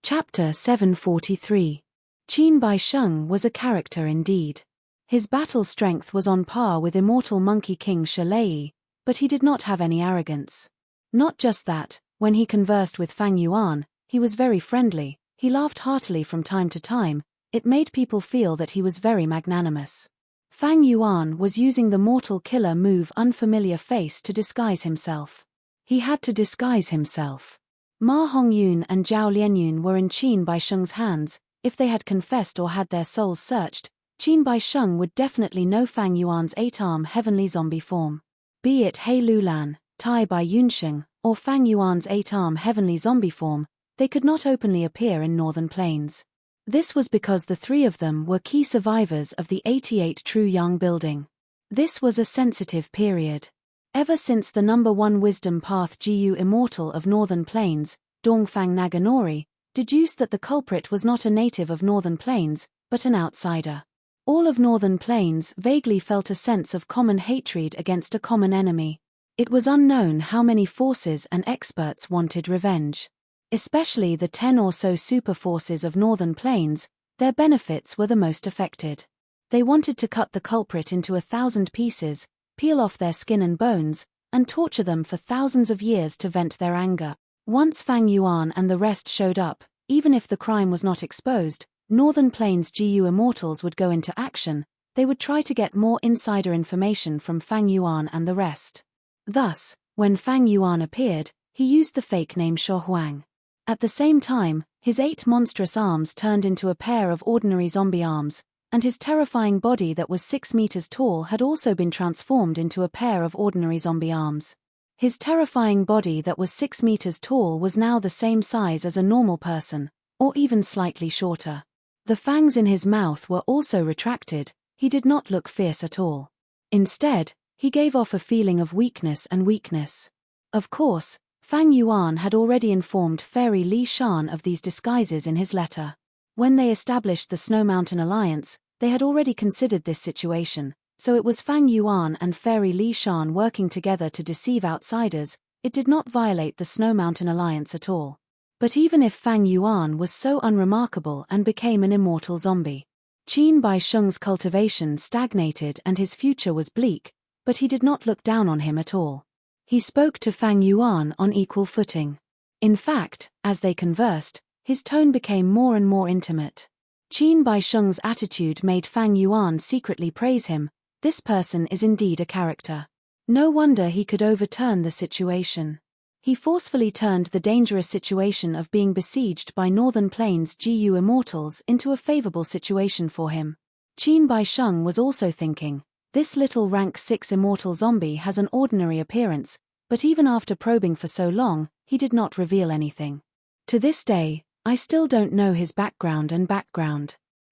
Chapter 743. Qin Baisheng was a character indeed. His battle strength was on par with immortal Monkey King Shalei, but he did not have any arrogance. Not just that, when he conversed with Fang Yuan, he was very friendly. He laughed heartily from time to time. It made people feel that he was very magnanimous. Fang Yuan was using the mortal killer move Unfamiliar Face to disguise himself. He had to disguise himself. Ma Hongyun and Zhao Lianyun were in Qin Baisheng's hands. If they had confessed or had their souls searched, Qin Baisheng would definitely know Fang Yuan's 8-arm heavenly zombie form. Be it He Lulan, Tai Bai Yunsheng, or Fang Yuan's 8-arm heavenly zombie form, they could not openly appear in Northern Plains. This was because the 3 of them were key survivors of the 88 True Yang building. This was a sensitive period. Ever since the number 1 Wisdom Path GU Immortal of Northern Plains, Dongfang Naganori, deduced that the culprit was not a native of Northern Plains, but an outsider. All of Northern Plains vaguely felt a sense of common hatred against a common enemy. It was unknown how many forces and experts wanted revenge. Especially the 10 or so super forces of Northern Plains, their benefits were the most affected. They wanted to cut the culprit into 1,000 pieces, peel off their skin and bones, and torture them for thousands of years to vent their anger. Once Fang Yuan and the rest showed up, Even if the crime was not exposed, Northern Plains GU Immortals would go into action. They would try to get more insider information from Fang Yuan and the rest. Thus, when Fang Yuan appeared, he used the fake name Shuo Huang. At the same time, his 8 monstrous arms turned into a pair of ordinary zombie arms, and his terrifying body that was 6 meters tall had also been transformed into a pair of ordinary zombie arms. His terrifying body that was 6 meters tall was now the same size as a normal person, or even slightly shorter. The fangs in his mouth were also retracted. He did not look fierce at all. Instead, he gave off a feeling of weakness and weakness. Of course, Fang Yuan had already informed Fairy Li Shan of these disguises in his letter. When they established the Snow Mountain Alliance, they had already considered this situation, so it was Fang Yuan and Fairy Li Shan working together to deceive outsiders. It did not violate the Snow Mountain Alliance at all. But even if Fang Yuan was so unremarkable and became an immortal zombie, Qin Baisheng's cultivation stagnated and his future was bleak, but he did not look down on him at all. He spoke to Fang Yuan on equal footing. In fact, as they conversed, his tone became more and more intimate. Qin Baisheng's attitude made Fang Yuan secretly praise him. This person is indeed a character. No wonder he could overturn the situation. He forcefully turned the dangerous situation of being besieged by Northern Plains GU Immortals into a favorable situation for him. Qin Baisheng was also thinking, this little rank 6 immortal zombie has an ordinary appearance, but even after probing for so long, he did not reveal anything. To this day, I still don't know his background.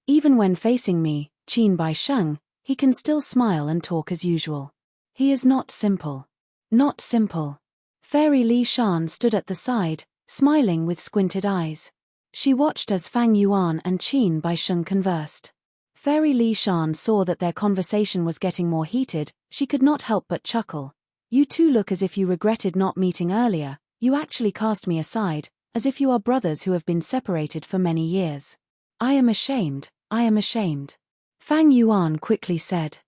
Even when facing me, Qin Baisheng, he can still smile and talk as usual. He is not simple. Not simple. Fairy Li Shan stood at the side, smiling with squinted eyes. She watched as Fang Yuan and Qin Baisheng conversed. Fairy Li Shan saw that their conversation was getting more heated. She could not help but chuckle. You two look as if you regretted not meeting earlier. You actually cast me aside, as if you are brothers who have been separated for many years. I am ashamed. Fang Yuan quickly said.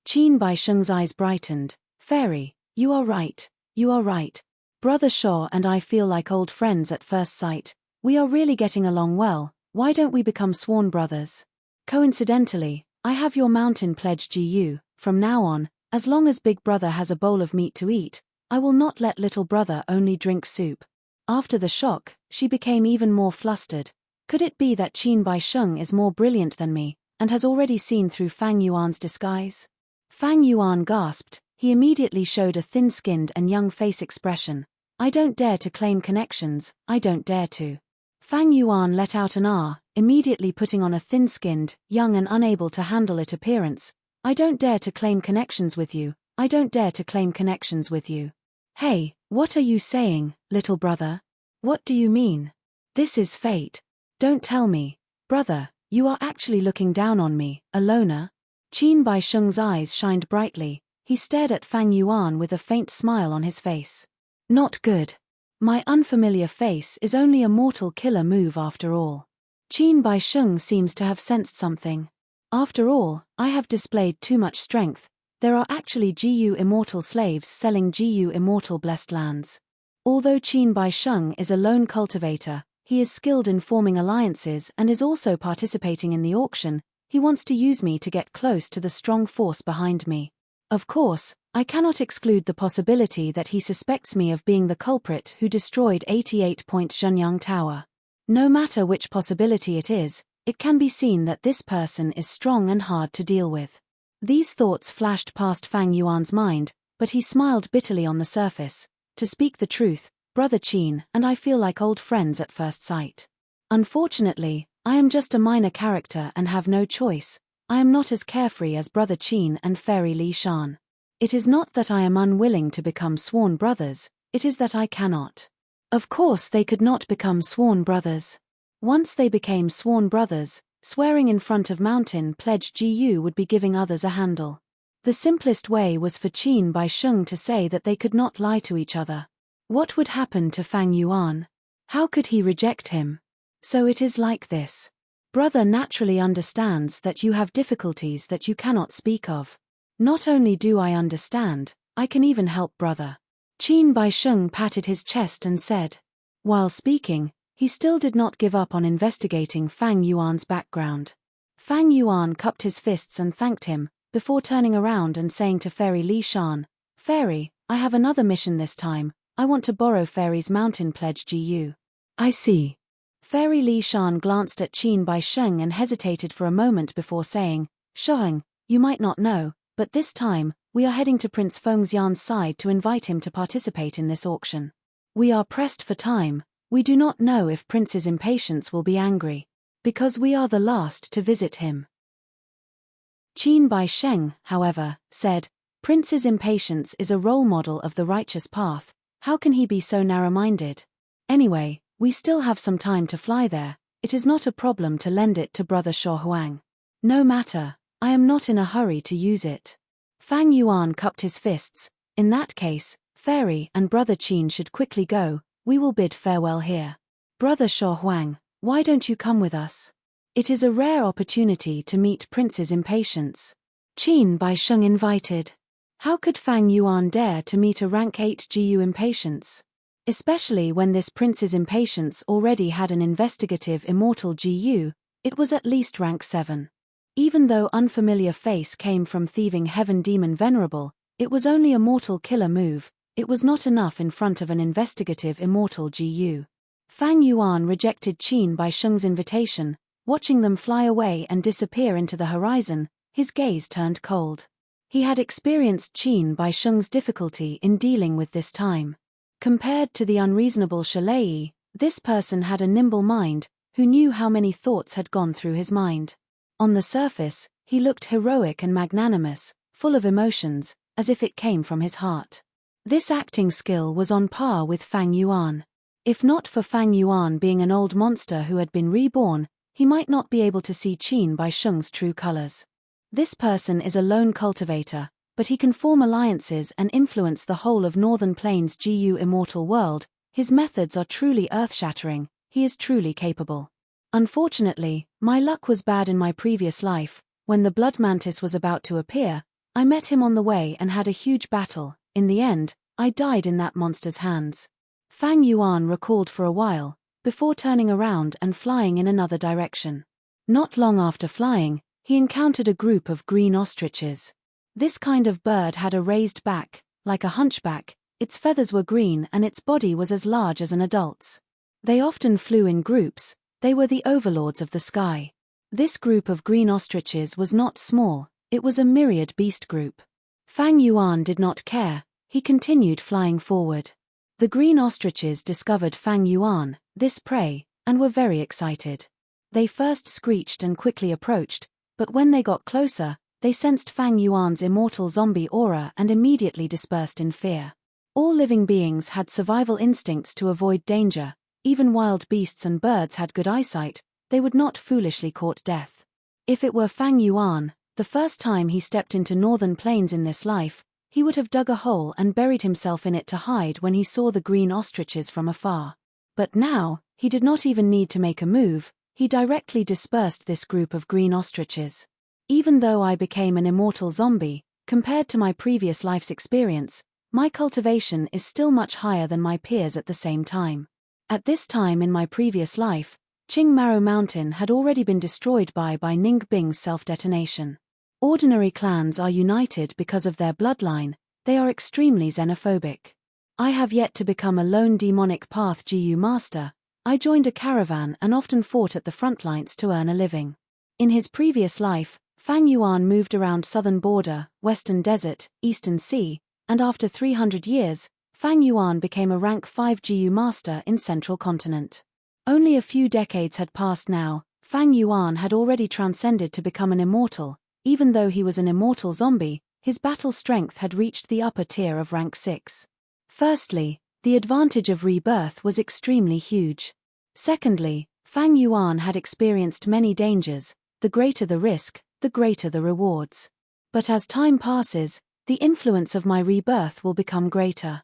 Qin Baisheng's eyes brightened. Fairy, you are right. Brother Shaw and I feel like old friends at first sight. We are really getting along well. Why don't we become sworn brothers? Coincidentally, I have your mountain pledge GU. From now on, as long as big brother has a bowl of meat to eat, I will not let little brother only drink soup. After the shock, she became even more flustered. Could it be that Qin Baisheng is more brilliant than me, and has already seen through Fang Yuan's disguise? Fang Yuan gasped. He immediately showed a thin-skinned and young face expression. I don't dare to claim connections, I don't dare to. Fang Yuan let out an ah, immediately putting on a thin-skinned, young and unable to handle it appearance. I don't dare to claim connections with you, Hey, what are you saying, little brother? What do you mean? This is fate. Don't tell me. Brother, you are actually looking down on me, a loner? Qin Baisheng's eyes shined brightly. He stared at Fang Yuan with a faint smile on his face. Not good. My unfamiliar face is only a mortal killer move after all. Qin Baisheng seems to have sensed something. After all, I have displayed too much strength. There are actually GU Immortal slaves selling GU Immortal blessed lands. Although Qin Baisheng is a lone cultivator, he is skilled in forming alliances and is also participating in the auction. He wants to use me to get close to the strong force behind me. Of course, I cannot exclude the possibility that he suspects me of being the culprit who destroyed 88 Point Shenyang Tower. No matter which possibility it is, it can be seen that this person is strong and hard to deal with. These thoughts flashed past Fang Yuan's mind, but he smiled bitterly on the surface. To speak the truth, Brother Qin and I feel like old friends at first sight. Unfortunately, I am just a minor character and have no choice. I am not as carefree as Brother Qin and Fairy Li Shan. It is not that I am unwilling to become sworn brothers, it is that I cannot. Of course they could not become sworn brothers. Once they became sworn brothers, swearing in front of Mountain Pledge GU would be giving others a handle. The simplest way was for Qin Baisheng to say that they could not lie to each other. What would happen to Fang Yuan? How could he reject him? So it is like this. Brother naturally understands that you have difficulties that you cannot speak of. Not only do I understand, I can even help brother. Qin Baisheng patted his chest and said. While speaking, He still did not give up on investigating Fang Yuan's background. Fang Yuan cupped his fists and thanked him, before turning around and saying to Fairy Li Shan, "Fairy, I have another mission this time. I want to borrow Fairy's mountain pledge GU. I see." Fairy Li Shan glanced at Qin Bai Sheng and hesitated for a moment before saying, "Sheng, you might not know, but this time, we are heading to Prince Fengxian's side to invite him to participate in this auction. We are pressed for time. We do not know if Prince's impatience will be angry, because we are the last to visit him." Qin Bai Sheng, however, said, "Prince's impatience is a role model of the righteous path. How can he be so narrow-minded? Anyway, we still have some time to fly there. It is not a problem to lend it to Brother Shuo Huang. No matter, I am not in a hurry to use it." Fang Yuan cupped his fists. "In that case, Fairy and Brother Qin should quickly go. We will bid farewell here. Brother Shuo Huang, why don't you come with us? It is a rare opportunity to meet Prince's impatience." Qin Bai Sheng invited. How could Fang Yuan dare to meet a rank 8 GU impatience? Especially when this Prince's impatience already had an investigative immortal GU, it was at least rank 7. Even though unfamiliar face came from thieving heaven demon Venerable, it was only a mortal killer move. It was not enough in front of an investigative immortal GU. Fang Yuan rejected Qin Bai Sheng's invitation. Watching them fly away and disappear into the horizon, his gaze turned cold. He had experienced Qin Bai Sheng's difficulty in dealing with this time. Compared to the unreasonable Shalei, this person had a nimble mind, who knew how many thoughts had gone through his mind. On the surface, he looked heroic and magnanimous, full of emotions, as if it came from his heart. This acting skill was on par with Fang Yuan. If not for Fang Yuan being an old monster who had been reborn, he might not be able to see Qin Bai Sheng's true colors. This person is a lone cultivator, but he can form alliances and influence the whole of Northern Plains GU immortal world. His methods are truly earth-shattering. He is truly capable. Unfortunately, my luck was bad in my previous life. When the blood mantis was about to appear, I met him on the way and had a huge battle. In the end, I died in that monster's hands. Fang Yuan recalled for a while, before turning around and flying in another direction. Not long after flying, he encountered a group of green ostriches. This kind of bird had a raised back, like a hunchback, its feathers were green and its body was as large as an adult's. They often flew in groups. They were the overlords of the sky. This group of green ostriches was not small, it was a myriad beast group. Fang Yuan did not care, he continued flying forward. The green ostriches discovered Fang Yuan, this prey, and were very excited. They first screeched and quickly approached, but when they got closer, they sensed Fang Yuan's immortal zombie aura and immediately dispersed in fear. All living beings had survival instincts to avoid danger. Even wild beasts and birds had good eyesight, they would not foolishly court death. If it were Fang Yuan, the first time he stepped into Northern Plains in this life, he would have dug a hole and buried himself in it to hide when he saw the green ostriches from afar. But now, he did not even need to make a move, he directly dispersed this group of green ostriches. Even though I became an immortal zombie, compared to my previous life's experience, my cultivation is still much higher than my peers at the same time. At this time in my previous life, Qingmaro Mountain had already been destroyed by Ning Bing's self-detonation. Ordinary clans are united because of their bloodline, they are extremely xenophobic. I have yet to become a lone demonic path GU master. I joined a caravan and often fought at the front lines to earn a living. In his previous life, Fang Yuan moved around southern border, western desert, eastern sea, and after 300 years, Fang Yuan became a rank 5 GU master in central continent. Only a few decades had passed now, Fang Yuan had already transcended to become an immortal. Even though he was an immortal zombie, his battle strength had reached the upper tier of rank 6. Firstly, the advantage of rebirth was extremely huge. Secondly, Fang Yuan had experienced many dangers. The greater the risk, the greater the rewards. But as time passes, the influence of my rebirth will become greater.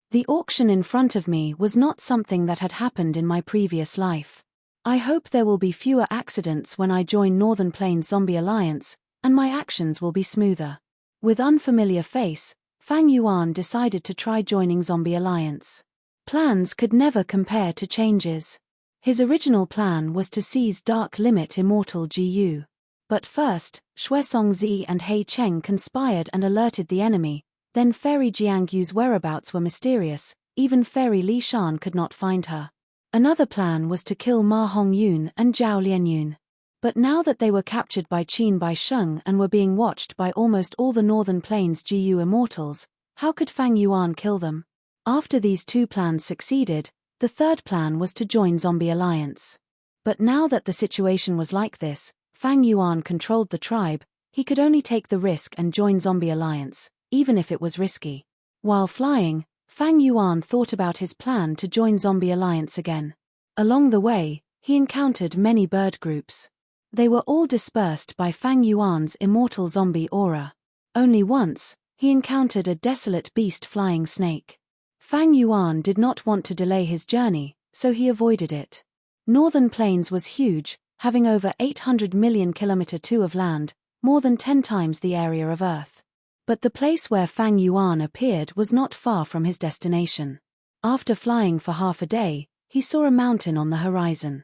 The auction in front of me was not something that had happened in my previous life. I hope there will be fewer accidents when I join Northern Plains Zombie Alliance, and my actions will be smoother. With unfamiliar face, Fang Yuan decided to try joining Zombie Alliance. Plans could never compare to changes. His original plan was to seize Dark Limit Immortal Gu. But first, Shuesongzi and He Cheng conspired and alerted the enemy, then Fairy Jiangyu's whereabouts were mysterious, even Fairy Li Shan could not find her. Another plan was to kill Ma Hongyun and Zhao Lianyun. But now that they were captured by Qin Baisheng and were being watched by almost all the Northern Plains Gu immortals, how could Fang Yuan kill them? After these two plans succeeded, the third plan was to join Zombie Alliance. But now that the situation was like this, Fang Yuan controlled the tribe, he could only take the risk and join Zombie Alliance, even if it was risky. While flying, Fang Yuan thought about his plan to join Zombie Alliance again. Along the way, he encountered many bird groups. They were all dispersed by Fang Yuan's immortal zombie aura. Only once, he encountered a desolate beast flying snake. Fang Yuan did not want to delay his journey, so he avoided it. Northern Plains was huge, having over 800 million km2 of land, more than 10 times the area of Earth. But the place where Fang Yuan appeared was not far from his destination. After flying for half a day, he saw a mountain on the horizon.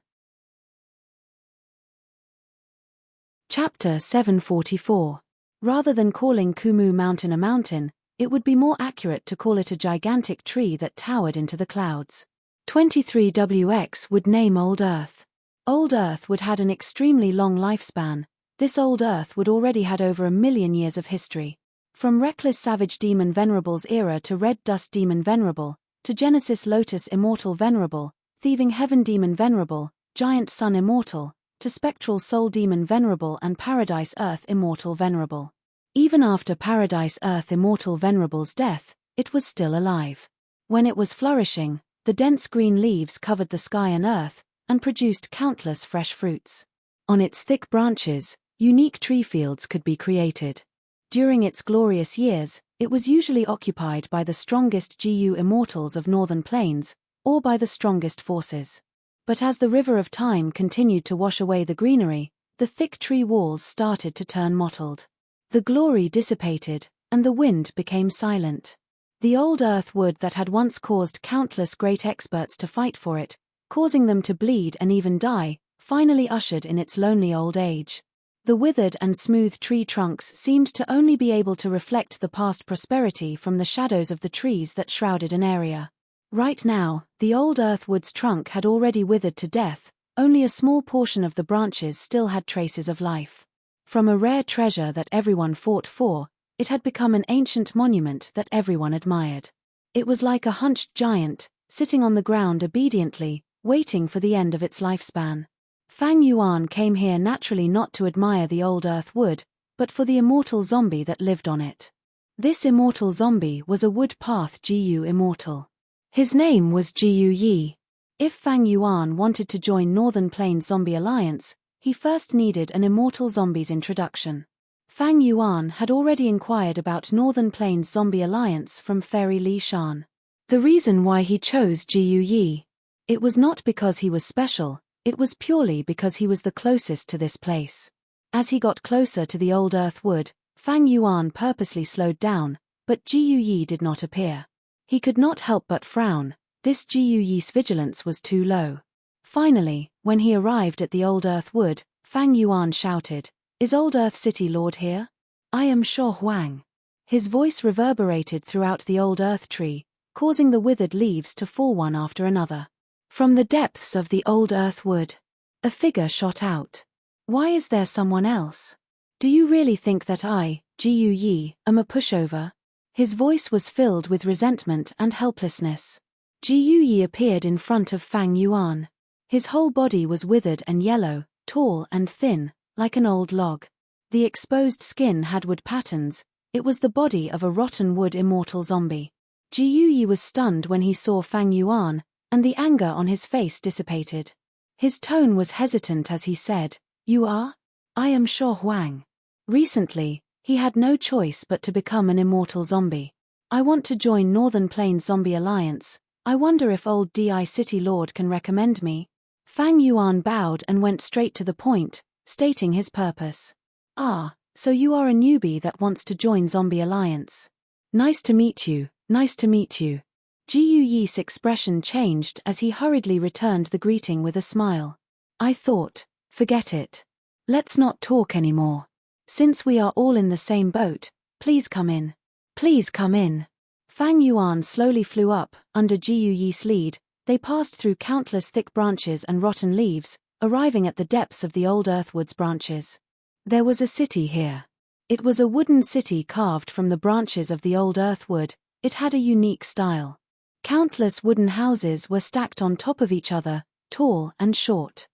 Chapter 744. Rather than calling Kumu Mountain a mountain, it would be more accurate to call it a gigantic tree that towered into the clouds. 23WX would name Old Earth. Old Earth would had an extremely long lifespan. This Old Earth would already had over 1 million years of history. From Reckless Savage Demon Venerable's era to Red Dust Demon Venerable, to Genesis Lotus Immortal Venerable, Thieving Heaven Demon Venerable, Giant Sun Immortal, to Spectral Soul Demon Venerable and Paradise Earth Immortal Venerable. Even after Paradise Earth Immortal Venerable's death, it was still alive. When it was flourishing, the dense green leaves covered the sky and earth, and produced countless fresh fruits. On its thick branches, unique tree fields could be created. During its glorious years, it was usually occupied by the strongest Gu immortals of Northern Plains, or by the strongest forces. But as the river of time continued to wash away the greenery, the thick tree walls started to turn mottled. The glory dissipated, and the wind became silent. The old earth wood that had once caused countless great experts to fight for it, causing them to bleed and even die, finally ushered in its lonely old age. The withered and smooth tree trunks seemed to only be able to reflect the past prosperity from the shadows of the trees that shrouded an area. Right now, the old earth wood's trunk had already withered to death, only a small portion of the branches still had traces of life. From a rare treasure that everyone fought for, it had become an ancient monument that everyone admired. It was like a hunched giant, sitting on the ground obediently, waiting for the end of its lifespan. Fang Yuan came here naturally not to admire the old earth wood, but for the immortal zombie that lived on it. This immortal zombie was a wood path Gu immortal. His name was Gu Yi. If Fang Yuan wanted to join Northern Plains Zombie Alliance, he first needed an immortal zombie's introduction. Fang Yuan had already inquired about Northern Plains Zombie Alliance from Fairy Li Shan. The reason why he chose Gu Yi, it was not because he was special, it was purely because he was the closest to this place. As he got closer to the old earth wood, Fang Yuan purposely slowed down, but Gu Yi did not appear. He could not help but frown. This Gu Yi's vigilance was too low. Finally, when he arrived at the old earth wood, Fang Yuan shouted, "Is Old Earth City Lord here? I am Shuo Huang." His voice reverberated throughout the old earth tree, causing the withered leaves to fall one after another. From the depths of the old earth wood, a figure shot out. "Why is there someone else? Do you really think that I, Gu Yi, am a pushover?" His voice was filled with resentment and helplessness. Gu Yi appeared in front of Fang Yuan. His whole body was withered and yellow, tall and thin, like an old log. The exposed skin had wood patterns. It was the body of a rotten wood immortal zombie. Gu Yi was stunned when he saw Fang Yuan, and the anger on his face dissipated. His tone was hesitant as he said, "You are? I am Shuo Huang." Recently, he had no choice but to become an immortal zombie. "I want to join Northern Plains Zombie Alliance. I wonder if old Di City Lord can recommend me." Fang Yuan bowed and went straight to the point, stating his purpose. "Ah, so you are a newbie that wants to join Zombie Alliance. Nice to meet you, nice to meet you." Ji Yuyi's expression changed as he hurriedly returned the greeting with a smile. I thought, forget it. Let's not talk anymore. Since we are all in the same boat, please come in. Please come in. Fang Yuan slowly flew up, under Ji Yuyi's lead. They passed through countless thick branches and rotten leaves, arriving at the depths of the old earthwood's branches. There was a city here. It was a wooden city carved from the branches of the old earthwood. It had a unique style. Countless wooden houses were stacked on top of each other, tall and short.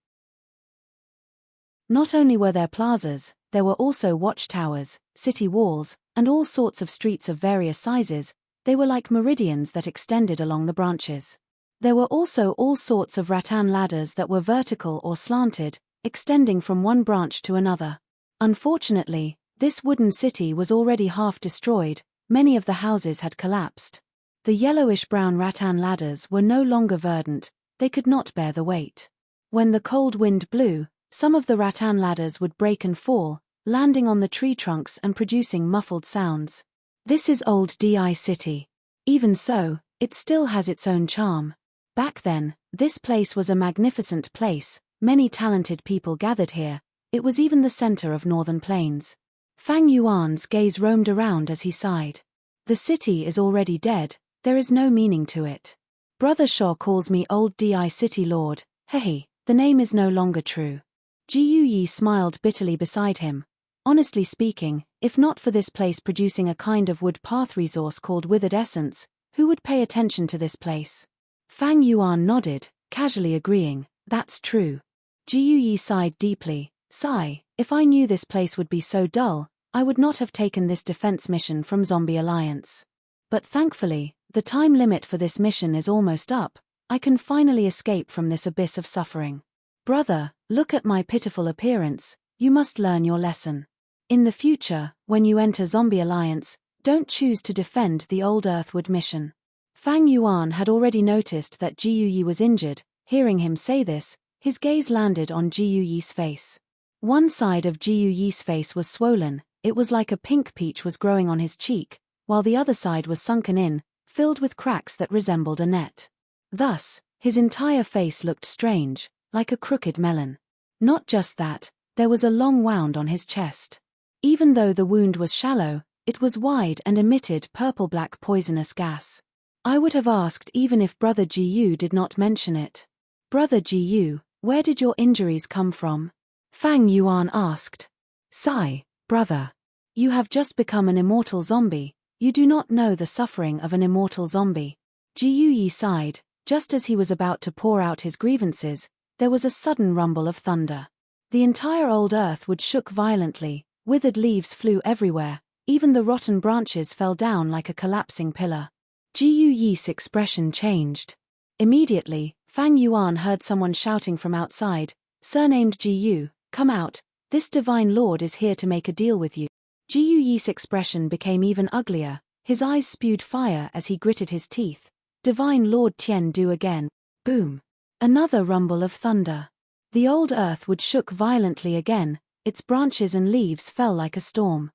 Not only were there plazas, there were also watchtowers, city walls, and all sorts of streets of various sizes. They were like meridians that extended along the branches. There were also all sorts of rattan ladders that were vertical or slanted, extending from one branch to another. Unfortunately, this wooden city was already half destroyed. Many of the houses had collapsed. The yellowish-brown rattan ladders were no longer verdant. They could not bear the weight. When the cold wind blew, some of the rattan ladders would break and fall, landing on the tree trunks and producing muffled sounds. This is old Di City. Even so, it still has its own charm. Back then, this place was a magnificent place. Many talented people gathered here. It was even the center of northern plains. Fang Yuan's gaze roamed around as he sighed. The city is already dead. There is no meaning to it. Brother Shaw calls me Old Di City Lord. Hehe, the name is no longer true. Ji Yuyi smiled bitterly beside him. Honestly speaking, if not for this place producing a kind of wood path resource called withered essence, who would pay attention to this place? Fang Yuan nodded, casually agreeing, that's true. Ji Yuyi sighed deeply. Sigh, if I knew this place would be so dull, I would not have taken this defense mission from Zombie Alliance. But thankfully, the time limit for this mission is almost up. I can finally escape from this abyss of suffering. Brother, look at my pitiful appearance. You must learn your lesson. In the future, when you enter Zombie Alliance, don't choose to defend the old Earthwood mission. Fang Yuan had already noticed that Ji Yuyi was injured. Hearing him say this, his gaze landed on Ji Yuyi's face. One side of Ji Yuyi's face was swollen. It was like a pink peach was growing on his cheek, while the other side was sunken in, filled with cracks that resembled a net. Thus, his entire face looked strange, like a crooked melon. Not just that, there was a long wound on his chest. Even though the wound was shallow, it was wide and emitted purple-black poisonous gas. I would have asked even if Brother Ji Yu did not mention it. Brother Ji Yu, where did your injuries come from? Fang Yuan asked. Sigh, brother. You have just become an immortal zombie. You do not know the suffering of an immortal zombie. Ji Yuyi sighed. Just as he was about to pour out his grievances, there was a sudden rumble of thunder. The entire old earth shook violently. Withered leaves flew everywhere, even the rotten branches fell down like a collapsing pillar. Ji Yuyi's expression changed. Immediately, Fang Yuan heard someone shouting from outside, surnamed Ji Yu, come out, this divine lord is here to make a deal with you. Ji Yuyi's expression became even uglier, his eyes spewed fire as he gritted his teeth. Divine Lord Tian Du again. Boom. Another rumble of thunder. The old earth shook violently again. Its branches and leaves fell like a storm.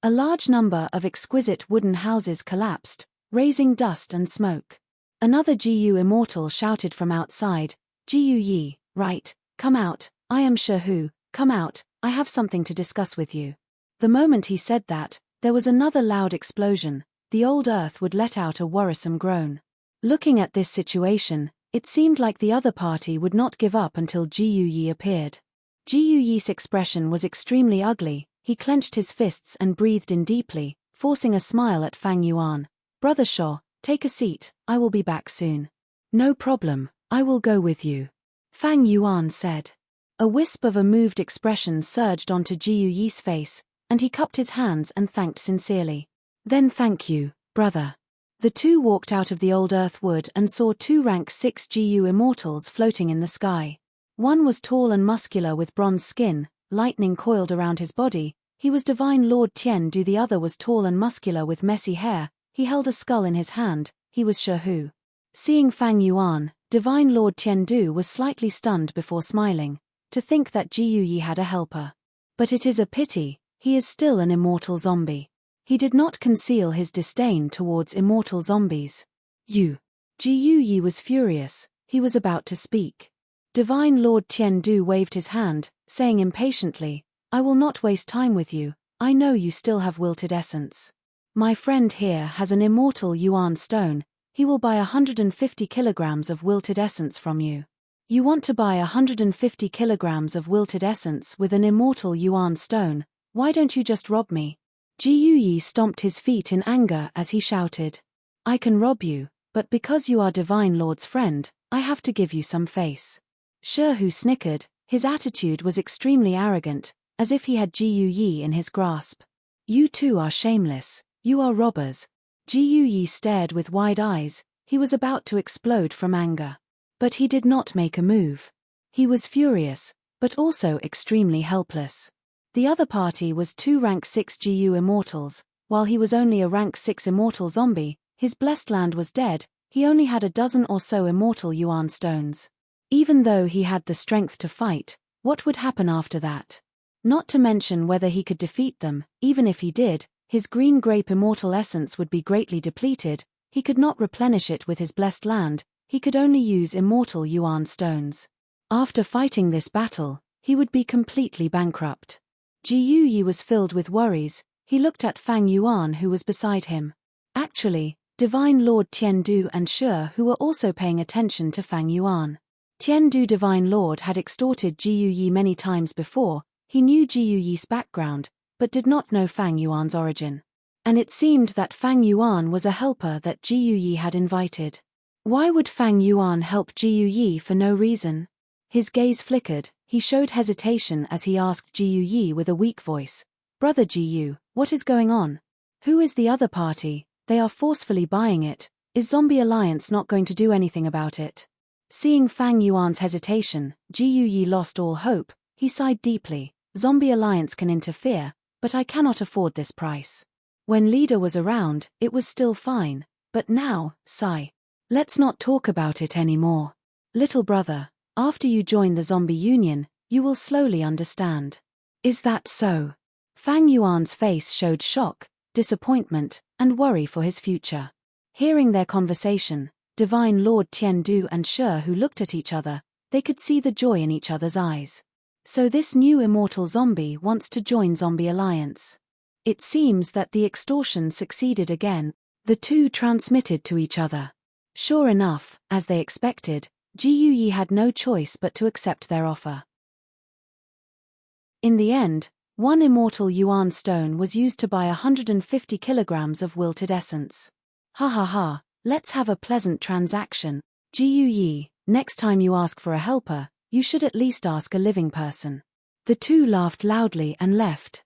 A large number of exquisite wooden houses collapsed, raising dust and smoke. Another Ji Yu immortal shouted from outside, Ji Yuyi, right, come out, I am Shehu, come out, I have something to discuss with you. The moment he said that, there was another loud explosion. The old earth let out a worrisome groan. Looking at this situation, it seemed like the other party would not give up until Ji Yuyi appeared. Ji Yuyi's expression was extremely ugly. He clenched his fists and breathed in deeply, forcing a smile at Fang Yuan. Brother Shaw, take a seat, I will be back soon. No problem, I will go with you. Fang Yuan said. A wisp of a moved expression surged onto Ji Yuyi's face, and he cupped his hands and thanked sincerely. Then thank you, brother. The two walked out of the old earthwood and saw two rank 6 Ji Yu immortals floating in the sky. One was tall and muscular with bronze skin, lightning coiled around his body. He was Divine Lord Tian Du. The other was tall and muscular with messy hair. He held a skull in his hand. He was Shehu. Seeing Fang Yuan, Divine Lord Tian Du was slightly stunned before smiling. To think that Ji Yuyi had a helper. But it is a pity, he is still an immortal zombie. He did not conceal his disdain towards immortal zombies. You. Ji Yi was furious, he was about to speak. Divine Lord Tiandu waved his hand, saying impatiently, I will not waste time with you, I know you still have wilted essence. My friend here has an immortal yuan stone, he will buy 150 kilograms of wilted essence from you. You want to buy 150 kilograms of wilted essence with an immortal yuan stone, why don't you just rob me? Ji Yi stomped his feet in anger as he shouted. I can rob you, but because you are Divine Lord's friend, I have to give you some face. Shehu snickered, his attitude was extremely arrogant, as if he had Ji Yi in his grasp. You two are shameless, you are robbers. Ji Yi stared with wide eyes, he was about to explode from anger. But he did not make a move. He was furious, but also extremely helpless. The other party was 2 rank 6 GU immortals, while he was only a rank 6 immortal zombie, his blessed land was dead, he only had a dozen or so immortal yuan stones. Even though he had the strength to fight, what would happen after that? Not to mention whether he could defeat them, even if he did, his green grape immortal essence would be greatly depleted, he could not replenish it with his blessed land, he could only use immortal yuan stones. After fighting this battle, he would be completely bankrupt. Ji Yi was filled with worries, he looked at Fang Yuan who was beside him. Actually, Divine Lord Tiandu and Shi who were also paying attention to Fang Yuan. Tiandu Divine Lord had extorted Ji Yi many times before, he knew Ji Yi's background, but did not know Fang Yuan's origin. And it seemed that Fang Yuan was a helper that Ji Yi had invited. Why would Fang Yuan help Ji Yi for no reason? His gaze flickered, he showed hesitation as he asked Ji Yi with a weak voice. Brother Ji, what is going on? Who is the other party? They are forcefully buying it. Is Zombie Alliance not going to do anything about it? Seeing Fang Yuan's hesitation, Ji Yi lost all hope, he sighed deeply. Zombie Alliance can interfere, but I cannot afford this price. When leader was around, it was still fine, but now, sigh. Let's not talk about it anymore. Little brother, after you join the Zombie Union, you will slowly understand. Is that so? Fang Yuan's face showed shock, disappointment, and worry for his future. Hearing their conversation, Divine Lord Tiandu and Shi who looked at each other, they could see the joy in each other's eyes. So this new immortal zombie wants to join Zombie Alliance. It seems that the extortion succeeded again, the two transmitted to each other. Sure enough, as they expected, Ji Yi had no choice but to accept their offer. In the end, 1 immortal yuan stone was used to buy 150 kilograms of wilted essence. Ha ha ha, let's have a pleasant transaction. Ji Yi, next time you ask for a helper, you should at least ask a living person. The two laughed loudly and left.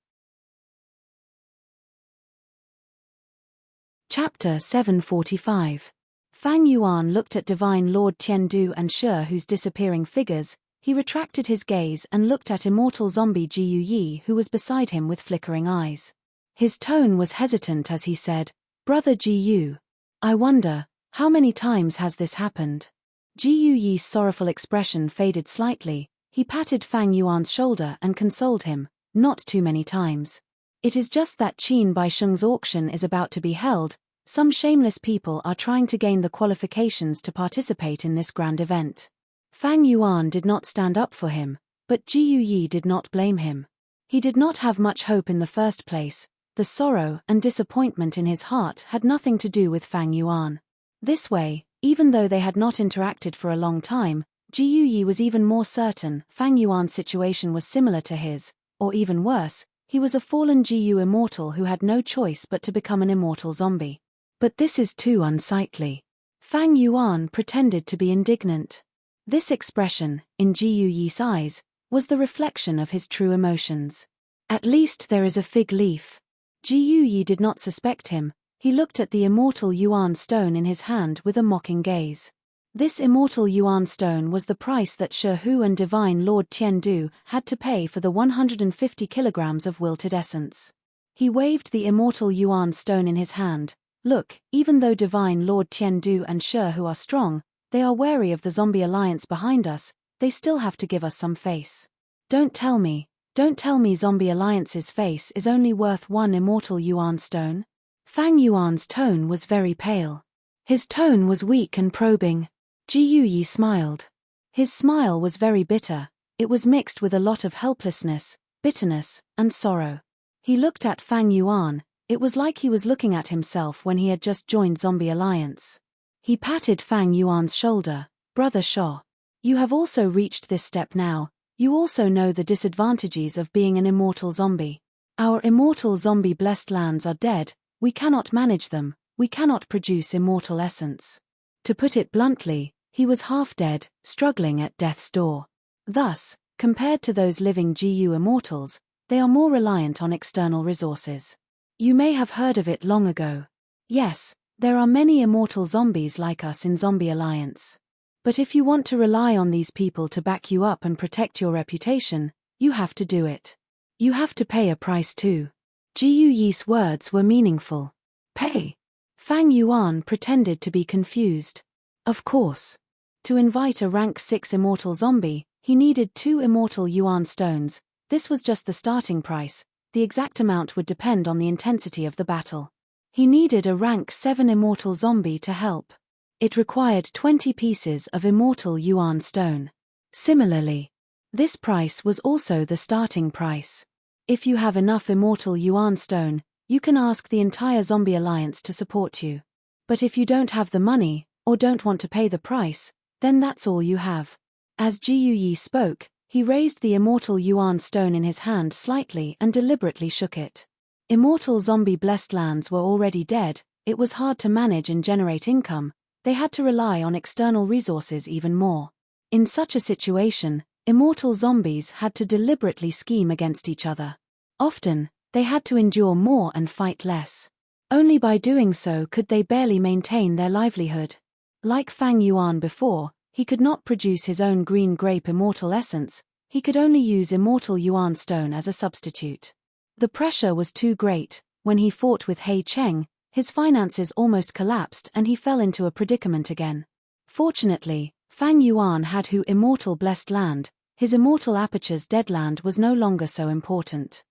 Chapter 745. Fang Yuan looked at Divine Lord Tiandu and Shi whose disappearing figures, he retracted his gaze and looked at immortal zombie Ji Yi who was beside him with flickering eyes. His tone was hesitant as he said, Brother Ji Yu, I wonder, how many times has this happened? Ji Yi's sorrowful expression faded slightly, he patted Fang Yuan's shoulder and consoled him, not too many times. It is just that Qin Baisheng's auction is about to be held, some shameless people are trying to gain the qualifications to participate in this grand event. Fang Yuan did not stand up for him, but Ji Yi did not blame him. He did not have much hope in the first place, the sorrow and disappointment in his heart had nothing to do with Fang Yuan. This way, even though they had not interacted for a long time, Ji Yi was even more certain Fang Yuan's situation was similar to his, or even worse, he was a fallen Ji immortal who had no choice but to become an immortal zombie. But this is too unsightly. Fang Yuan pretended to be indignant. This expression, in Ji Yi's eyes, was the reflection of his true emotions. At least there is a fig leaf. Ji Yi did not suspect him, he looked at the immortal yuan stone in his hand with a mocking gaze. This immortal yuan stone was the price that Shehu and Divine Lord Tiandu had to pay for the 150 kilograms of wilted essence. He waved the immortal yuan stone in his hand. Look, even though Divine Lord Tiandu and Shehu are strong, they are wary of the Zombie Alliance behind us, they still have to give us some face. Don't tell me Don't tell me Zombie Alliance's face is only worth one immortal Yuan stone? Fang Yuan's tone was very pale. His tone was weak and probing. Ji Yi smiled. His smile was very bitter. It was mixed with a lot of helplessness, bitterness, and sorrow. He looked at Fang Yuan. It was like he was looking at himself when he had just joined Zombie Alliance. He patted Fang Yuan's shoulder. Brother Shaw. You have also reached this step now. You also know the disadvantages of being an immortal zombie. Our immortal zombie blessed lands are dead. We cannot manage them. We cannot produce immortal essence. To put it bluntly, he was half dead, struggling at death's door. Thus, compared to those living GU immortals, they are more reliant on external resources. You may have heard of it long ago. Yes, there are many immortal zombies like us in Zombie Alliance. But if you want to rely on these people to back you up and protect your reputation, you have to do it. You have to pay a price too. Ji Yi's words were meaningful. Pay? Fang Yuan pretended to be confused. Of course. To invite a rank 6 immortal zombie, he needed 2 immortal Yuan stones. This was just the starting price. The exact amount would depend on the intensity of the battle. He needed a rank 7 immortal zombie to help. It required 20 pieces of immortal Yuan stone. Similarly, this price was also the starting price. If you have enough immortal Yuan stone, you can ask the entire Zombie Alliance to support you. But if you don't have the money, or don't want to pay the price, then that's all you have. As Ji Yi spoke, he raised the immortal Yuan stone in his hand slightly and deliberately shook it. Immortal zombie blessed lands were already dead. It was hard to manage and generate income. They had to rely on external resources even more. In such a situation, immortal zombies had to deliberately scheme against each other. Often, they had to endure more and fight less. Only by doing so could they barely maintain their livelihood. Like Fang Yuan before, he could not produce his own green grape immortal essence. He could only use immortal Yuan stone as a substitute. The pressure was too great. When he fought with He Cheng, his finances almost collapsed and he fell into a predicament again. Fortunately, Fang Yuan had Hu immortal blessed land. His immortal aperture's dead land was no longer so important.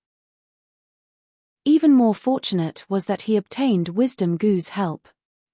Even more fortunate was that he obtained Wisdom Gu's help.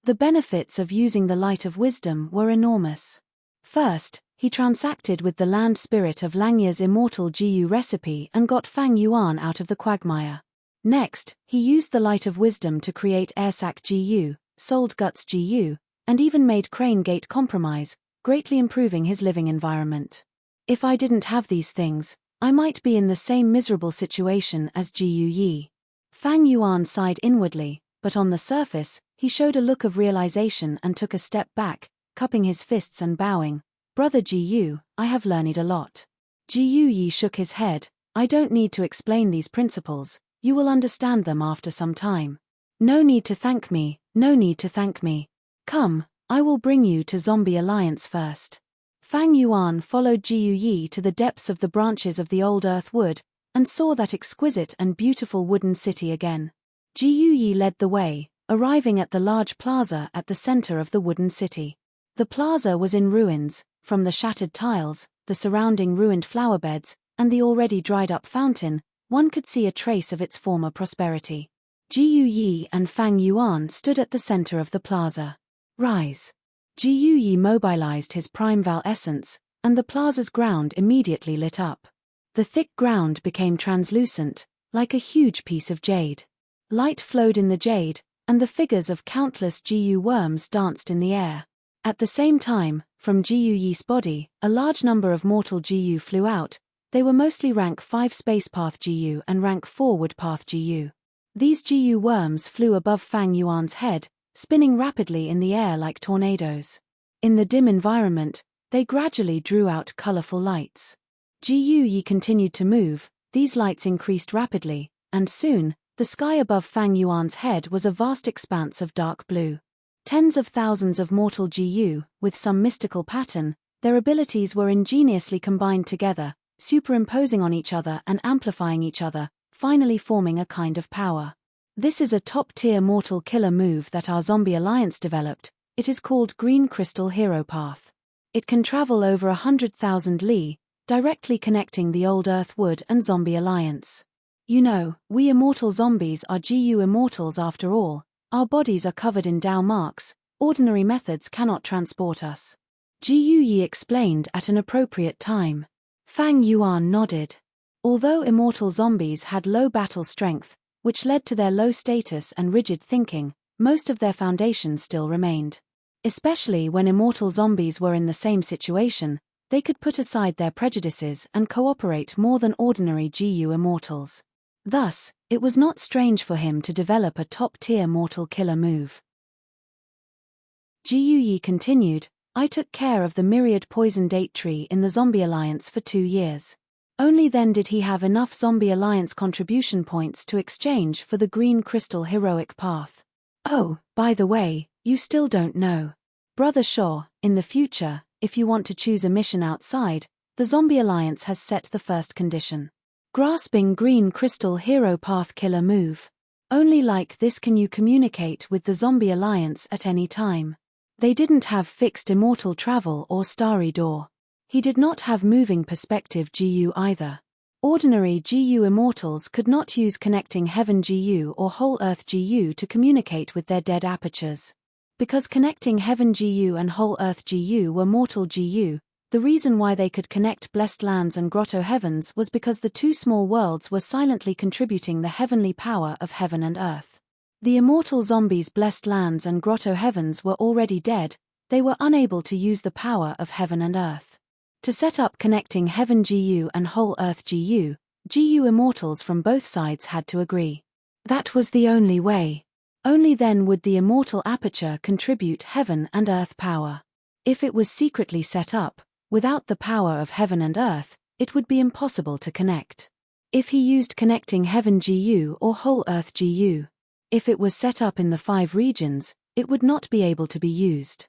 The benefits of using the light of wisdom were enormous. First, he transacted with the land spirit of Langya's immortal GU recipe and got Fang Yuan out of the quagmire. Next, he used the light of wisdom to create Airsac GU, sold Guts GU, and even made Crane Gate Compromise, greatly improving his living environment. If I didn't have these things, I might be in the same miserable situation as Ji Yi. Fang Yuan sighed inwardly, but on the surface, he showed a look of realization and took a step back, cupping his fists and bowing. Brother Ji Yu, I have learned a lot. Ji Yi shook his head. I don't need to explain these principles. You will understand them after some time. No need to thank me, no need to thank me. Come, I will bring you to Zombie Alliance first. Fang Yuan followed Ji Yi to the depths of the branches of the old earth wood, and saw that exquisite and beautiful wooden city again. Ji Yi led the way, arriving at the large plaza at the center of the wooden city. The plaza was in ruins. From the shattered tiles, the surrounding ruined flower beds, and the already dried-up fountain, one could see a trace of its former prosperity. Ji Yi and Fang Yuan stood at the center of the plaza. Rise. Ji Yi mobilized his Primeval essence, and the plaza's ground immediately lit up. The thick ground became translucent, like a huge piece of jade. Light flowed in the jade, and the figures of countless GU worms danced in the air. At the same time, from GU Yi's body, a large number of mortal GU flew out. They were mostly rank 5 space path GU and rank 4 wood path GU. These GU worms flew above Fang Yuan's head, spinning rapidly in the air like tornadoes. In the dim environment, they gradually drew out colorful lights. GU Yi continued to move. These lights increased rapidly, and soon, the sky above Fang Yuan's head was a vast expanse of dark blue. Tens of thousands of mortal GU, with some mystical pattern, their abilities were ingeniously combined together, superimposing on each other and amplifying each other, finally forming a kind of power. This is a top-tier mortal killer move that our Zombie Alliance developed. It is called Green Crystal Hero Path. It can travel over 100,000 li, directly connecting the old Earthwood and Zombie Alliance. You know, we immortal zombies are GU immortals after all, our bodies are covered in Dao marks, ordinary methods cannot transport us. GU Yi explained at an appropriate time. Fang Yuan nodded. Although immortal zombies had low battle strength, which led to their low status and rigid thinking, most of their foundations still remained. Especially when immortal zombies were in the same situation, they could put aside their prejudices and cooperate more than ordinary GU immortals. Thus, it was not strange for him to develop a top-tier mortal killer move. GU Yi continued, I took care of the myriad poison date tree in the Zombie Alliance for 2 years. Only then did he have enough Zombie Alliance contribution points to exchange for the green crystal heroic path. Oh, by the way, you still don't know. Brother Shaw, in the future, if you want to choose a mission outside, the Zombie Alliance has set the first condition. Grasping green crystal hero path killer move. Only like this can you communicate with the Zombie Alliance at any time. They didn't have fixed immortal travel or starry door. He did not have moving perspective GU either. Ordinary GU immortals could not use connecting heaven GU or whole earth GU to communicate with their dead apertures. Because connecting heaven GU and whole earth GU were mortal GU, the reason why they could connect blessed lands and grotto heavens was because the two small worlds were silently contributing the heavenly power of heaven and earth. The immortal zombies' blessed lands and grotto heavens were already dead, they were unable to use the power of heaven and earth. To set up connecting heaven GU and whole earth GU, GU immortals from both sides had to agree. That was the only way. Only then would the immortal aperture contribute heaven and earth power. If it was secretly set up, without the power of heaven and earth, it would be impossible to connect. If he used connecting heaven GU or whole earth GU, if it was set up in the 5 regions, it would not be able to be used.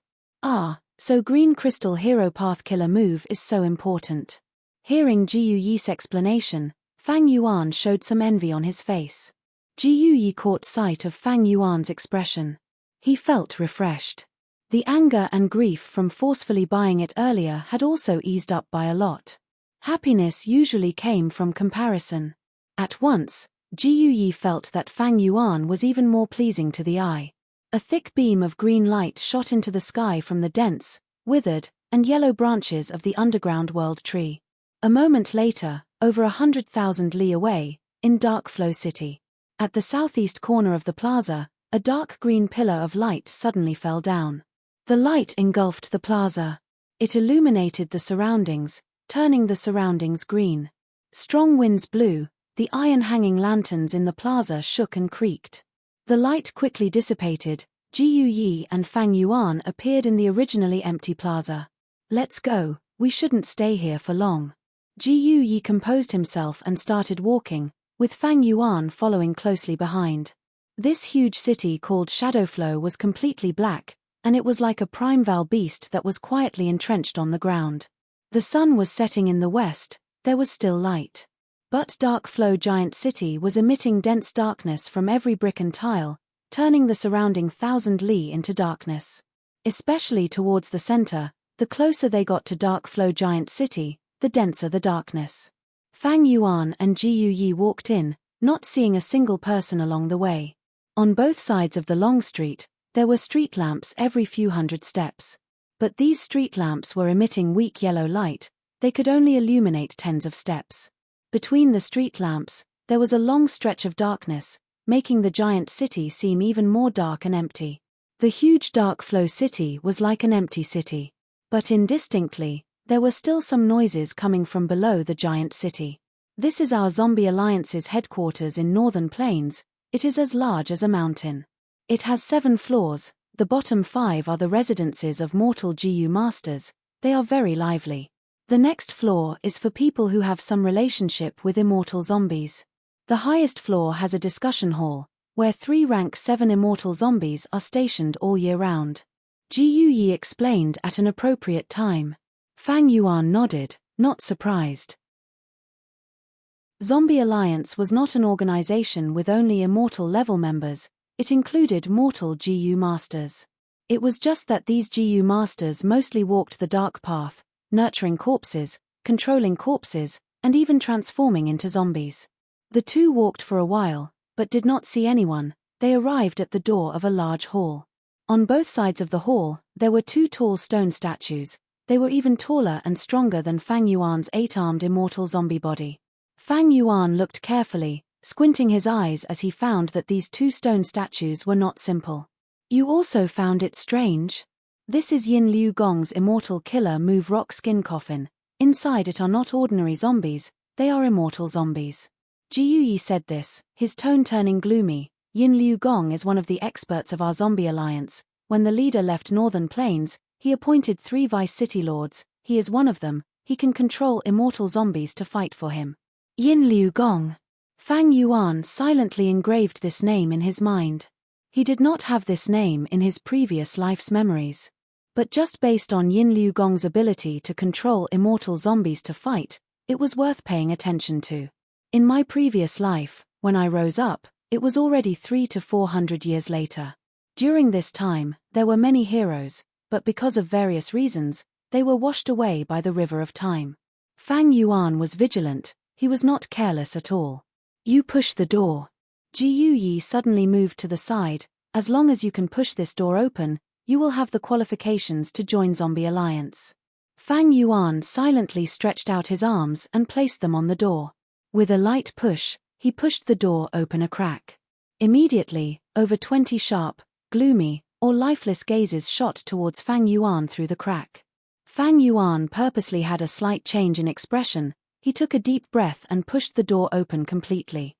So green crystal hero path killer move is so important. Hearing GU Yi's explanation, Fang Yuan showed some envy on his face. GU Yi caught sight of Fang Yuan's expression. He felt refreshed. The anger and grief from forcefully buying it earlier had also eased up by a lot. Happiness usually came from comparison. At once, GU Yi felt that Fang Yuan was even more pleasing to the eye. A thick beam of green light shot into the sky from the dense, withered, and yellow branches of the underground world tree. A moment later, over 100,000 li away, in Dark Flow City. At the southeast corner of the plaza, a dark green pillar of light suddenly fell down. The light engulfed the plaza. It illuminated the surroundings, turning the surroundings green. Strong winds blew, the iron hanging lanterns in the plaza shook and creaked. The light quickly dissipated, GU Yi and Fang Yuan appeared in the originally empty plaza. Let's go, we shouldn't stay here for long. GU Yi composed himself and started walking, with Fang Yuan following closely behind. This huge city called Shadowflow was completely black, and it was like a primeval beast that was quietly entrenched on the ground. The sun was setting in the west, there was still light. But Dark Flow Giant City was emitting dense darkness from every brick and tile, turning the surrounding 1,000 li into darkness. Especially towards the center, the closer they got to Dark Flow Giant City, the denser the darkness. Fang Yuan and GU Yi walked in, not seeing a single person along the way. On both sides of the long street, there were street lamps every few hundred steps. But these street lamps were emitting weak yellow light, they could only illuminate tens of steps. Between the street lamps, there was a long stretch of darkness, making the giant city seem even more dark and empty. The huge Dark Flow City was like an empty city. But indistinctly, there were still some noises coming from below the giant city. This is our Zombie Alliance's headquarters in Northern Plains, it is as large as a mountain. It has 7 floors, the bottom 5 are the residences of mortal GU masters, they are very lively. The next floor is for people who have some relationship with immortal zombies. The highest floor has a discussion hall, where 3 rank 7 immortal zombies are stationed all year round. GU Yi explained at an appropriate time. Fang Yuan nodded, not surprised. Zombie Alliance was not an organization with only immortal level members, it included mortal GU masters. It was just that these GU masters mostly walked the dark path, nurturing corpses, controlling corpses, and even transforming into zombies. The two walked for a while, but did not see anyone. They arrived at the door of a large hall. On both sides of the hall, there were two tall stone statues. They were even taller and stronger than Fang Yuan's 8-armed immortal zombie body. Fang Yuan looked carefully, squinting his eyes as he found that these two stone statues were not simple. You also found it strange? This is Yin Liu Gong's immortal killer move rock skin coffin. Inside it are not ordinary zombies, they are immortal zombies. Ji Yi said this, his tone turning gloomy. Yin Liu Gong is one of the experts of our zombie alliance. When the leader left Northern Plains, he appointed 3 vice city lords. He is one of them. He can control immortal zombies to fight for him. Yin Liu Gong. Fang Yuan silently engraved this name in his mind. He did not have this name in his previous life's memories. But just based on Yin Liu Gong's ability to control immortal zombies to fight, it was worth paying attention to. In my previous life, when I rose up, it was already 300 to 400 years later. During this time, there were many heroes, but because of various reasons, they were washed away by the river of time. Fang Yuan was vigilant, he was not careless at all. You push the door. Ji Yi suddenly moved to the side. As long as you can push this door open, you will have the qualifications to join Zombie Alliance. Fang Yuan silently stretched out his arms and placed them on the door. With a light push, he pushed the door open a crack. Immediately, over 20 sharp, gloomy, or lifeless gazes shot towards Fang Yuan through the crack. Fang Yuan purposely had a slight change in expression. He took a deep breath and pushed the door open completely.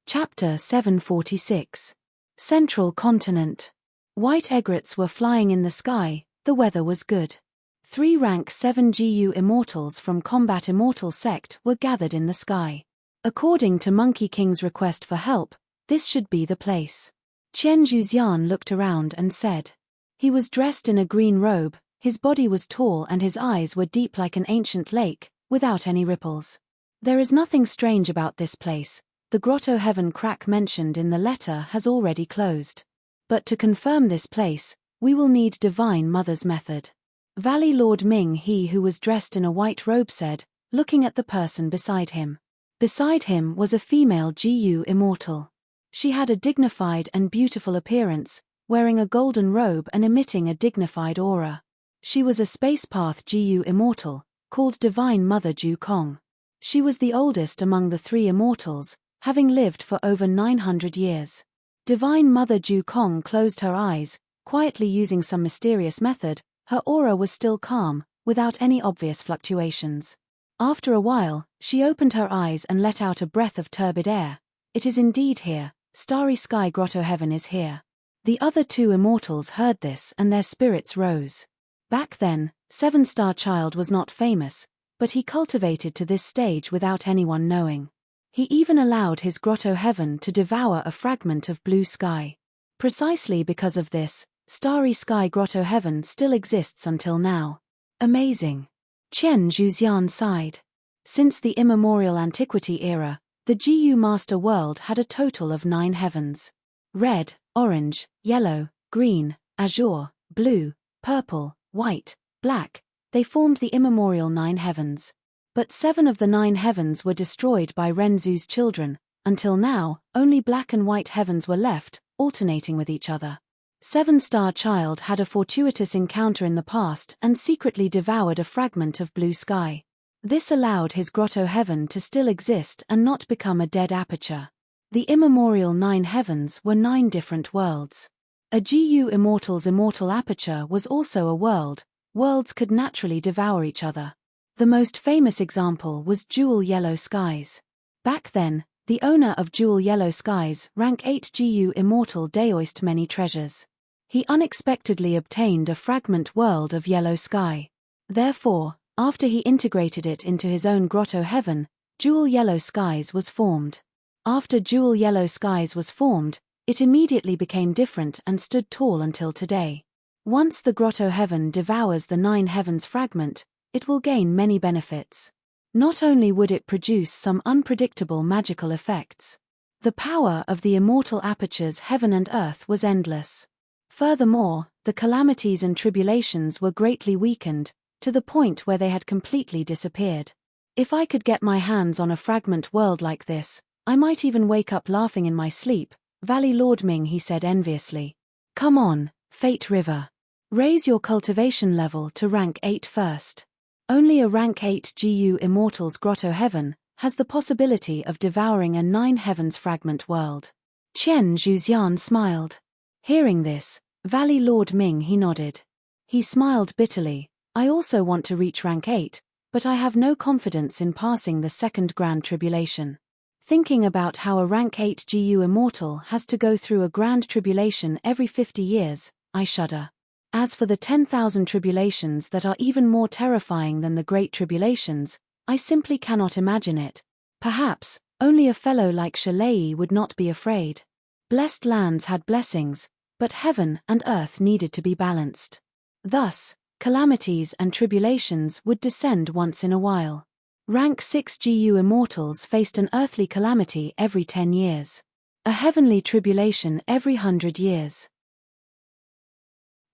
Chapter 746. Central Continent. White egrets were flying in the sky, the weather was good. 3 rank 7 GU immortals from Combat Immortal sect were gathered in the sky. According to Monkey King's request for help, this should be the place. Qian Zhuxian looked around and said. He was dressed in a green robe, his body was tall and his eyes were deep like an ancient lake, without any ripples. There is nothing strange about this place. The Grotto Heaven crack mentioned in the letter has already closed. But to confirm this place, we will need Divine Mother's method. Valley Lord Ming, he who was dressed in a white robe, said, looking at the person beside him. Beside him was a female GU immortal. She had a dignified and beautiful appearance, wearing a golden robe and emitting a dignified aura. She was a Spacepath GU immortal, called Divine Mother Ju Kong. She was the oldest among the 3 immortals, having lived for over 900 years. Divine Mother Ju Kong closed her eyes, quietly using some mysterious method. Her aura was still calm, without any obvious fluctuations. After a while, she opened her eyes and let out a breath of turbid air. It is indeed here, Starry Sky Grotto Heaven is here. The other 2 immortals heard this and their spirits rose. Back then, 7-Star Child was not famous, but he cultivated to this stage without anyone knowing. He even allowed his Grotto Heaven to devour a fragment of blue sky. Precisely because of this, Starry Sky Grotto Heaven still exists until now. Amazing. Qian Zhuxian sighed. Since the immemorial antiquity era, the GU Master World had a total of 9 heavens. Red, orange, yellow, green, azure, blue, purple, white, black, they formed the immemorial 9 heavens. But 7 of the 9 heavens were destroyed by Renzu's children. Until now, only black and white heavens were left, alternating with each other. 7-Star Child had a fortuitous encounter in the past and secretly devoured a fragment of blue sky. This allowed his Grotto Heaven to still exist and not become a dead aperture. The immemorial 9 heavens were 9 different worlds. A GU Immortal's immortal aperture was also a world. Worlds could naturally devour each other. The most famous example was Jewel Yellow Skies. Back then, the owner of Jewel Yellow Skies, rank 8 GU Immortal, deoised many treasures. He unexpectedly obtained a fragment world of yellow sky. Therefore, after he integrated it into his own Grotto Heaven, Jewel Yellow Skies was formed. After Jewel Yellow Skies was formed, it immediately became different and stood tall until today. Once the Grotto Heaven devours the 9 heavens fragment, it will gain many benefits. Not only would it produce some unpredictable magical effects. The power of the immortal apertures heaven and earth was endless. Furthermore, the calamities and tribulations were greatly weakened, to the point where they had completely disappeared. If I could get my hands on a fragment world like this, I might even wake up laughing in my sleep, Valley Lord Ming, he said enviously. Come on, Fate River. Raise your cultivation level to rank 8 first. Only a rank 8 GU Immortals Grotto Heaven has the possibility of devouring a 9 heavens fragment world. Chen Zhuxian smiled. Hearing this, Valley Lord Ming, he nodded. He smiled bitterly. I also want to reach rank 8, but I have no confidence in passing the second Grand Tribulation. Thinking about how a rank 8 GU Immortal has to go through a Grand Tribulation every 50 years, I shudder. As for the 10,000 tribulations that are even more terrifying than the Great Tribulations, I simply cannot imagine it. Perhaps, only a fellow like Shalei would not be afraid. Blessed lands had blessings, but heaven and earth needed to be balanced. Thus, calamities and tribulations would descend once in a while. Rank 6 GU Immortals faced an earthly calamity every 10 years. A heavenly tribulation every 100 years.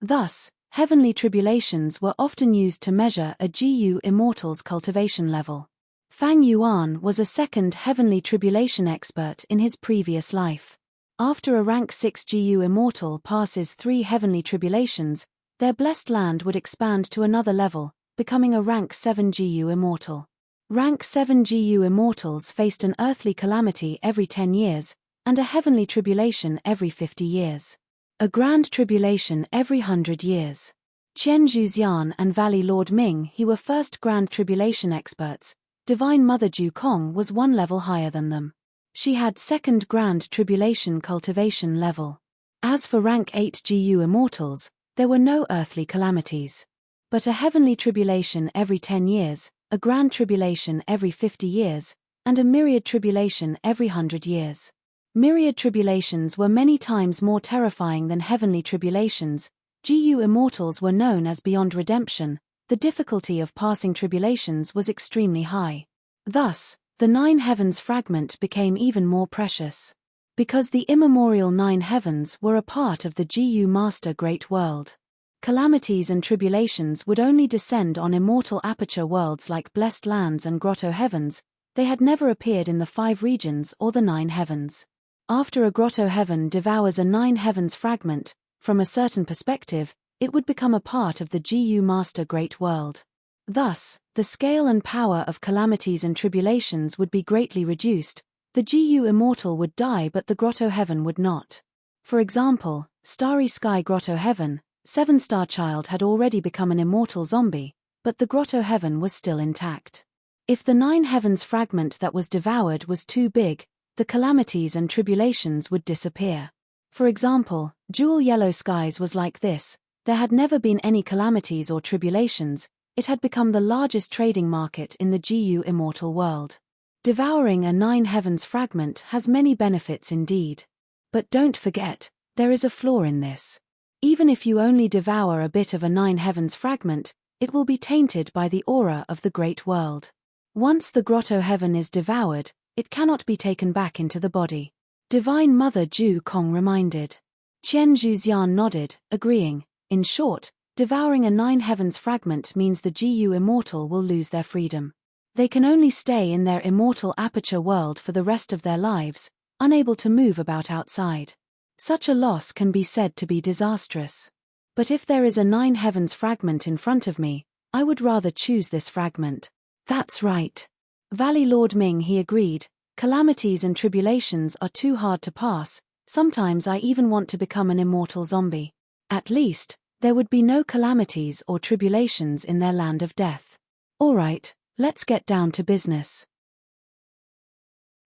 Thus, heavenly tribulations were often used to measure a GU Immortal's cultivation level. Fang Yuan was a second heavenly tribulation expert in his previous life. After a rank 6 GU Immortal passes 3 heavenly tribulations, their blessed land would expand to another level, becoming a rank 7 GU Immortal. Rank 7 GU Immortals faced an earthly calamity every 10 years, and a heavenly tribulation every 50 years. A grand tribulation every 100 years. Chen Zhuxian and Valley Lord Ming, he were first grand tribulation experts. Divine Mother Ju Kong was 1 level higher than them. She had second grand tribulation cultivation level. As for rank 8 GU Immortals, there were no earthly calamities. But a heavenly tribulation every 10 years, a grand tribulation every 50 years, and a myriad tribulation every 100 years. Myriad tribulations were many times more terrifying than heavenly tribulations. GU Immortals were known as beyond redemption. The difficulty of passing tribulations was extremely high. Thus, the 9 heavens fragment became even more precious. Because the immemorial 9 heavens were a part of the GU Master Great World. Calamities and tribulations would only descend on immortal aperture worlds like Blessed Lands and Grotto Heavens. They had never appeared in the 5 regions or the 9 heavens. After a Grotto Heaven devours a 9 heavens fragment, from a certain perspective, it would become a part of the GU Master Great World. Thus, the scale and power of calamities and tribulations would be greatly reduced. The GU Immortal would die but the Grotto Heaven would not. For example, Starry Sky Grotto Heaven, 7-star child had already become an immortal zombie, but the Grotto Heaven was still intact. If the 9 heavens fragment that was devoured was too big, the calamities and tribulations would disappear. For example, Jewel Yellow Skies was like this. There had never been any calamities or tribulations. It had become the largest trading market in the GU Immortal world. Devouring a 9 heavens fragment has many benefits indeed. But don't forget, there is a flaw in this. Even if you only devour a bit of a 9 heavens fragment, it will be tainted by the aura of the great world. Once the Grotto Heaven is devoured, it cannot be taken back into the body. Divine Mother Ju Kong reminded. Chen Zhuxian nodded, agreeing. In short, devouring a 9 heavens fragment means the GU Immortal will lose their freedom. They can only stay in their immortal aperture world for the rest of their lives, unable to move about outside. Such a loss can be said to be disastrous. But if there is a 9 heavens fragment in front of me, I would rather choose this fragment. That's right. Valley Lord Ming, he agreed. Calamities and tribulations are too hard to pass. Sometimes I even want to become an immortal zombie. At least, there would be no calamities or tribulations in their land of death. Alright, let's get down to business.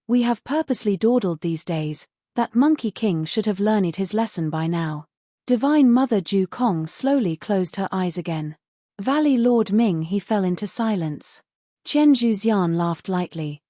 We have purposely dawdled these days. That Monkey King should have learned his lesson by now. Divine Mother Ju Kong slowly closed her eyes again. Valley Lord Ming, he fell into silence. Chen Zhuxian laughed lightly.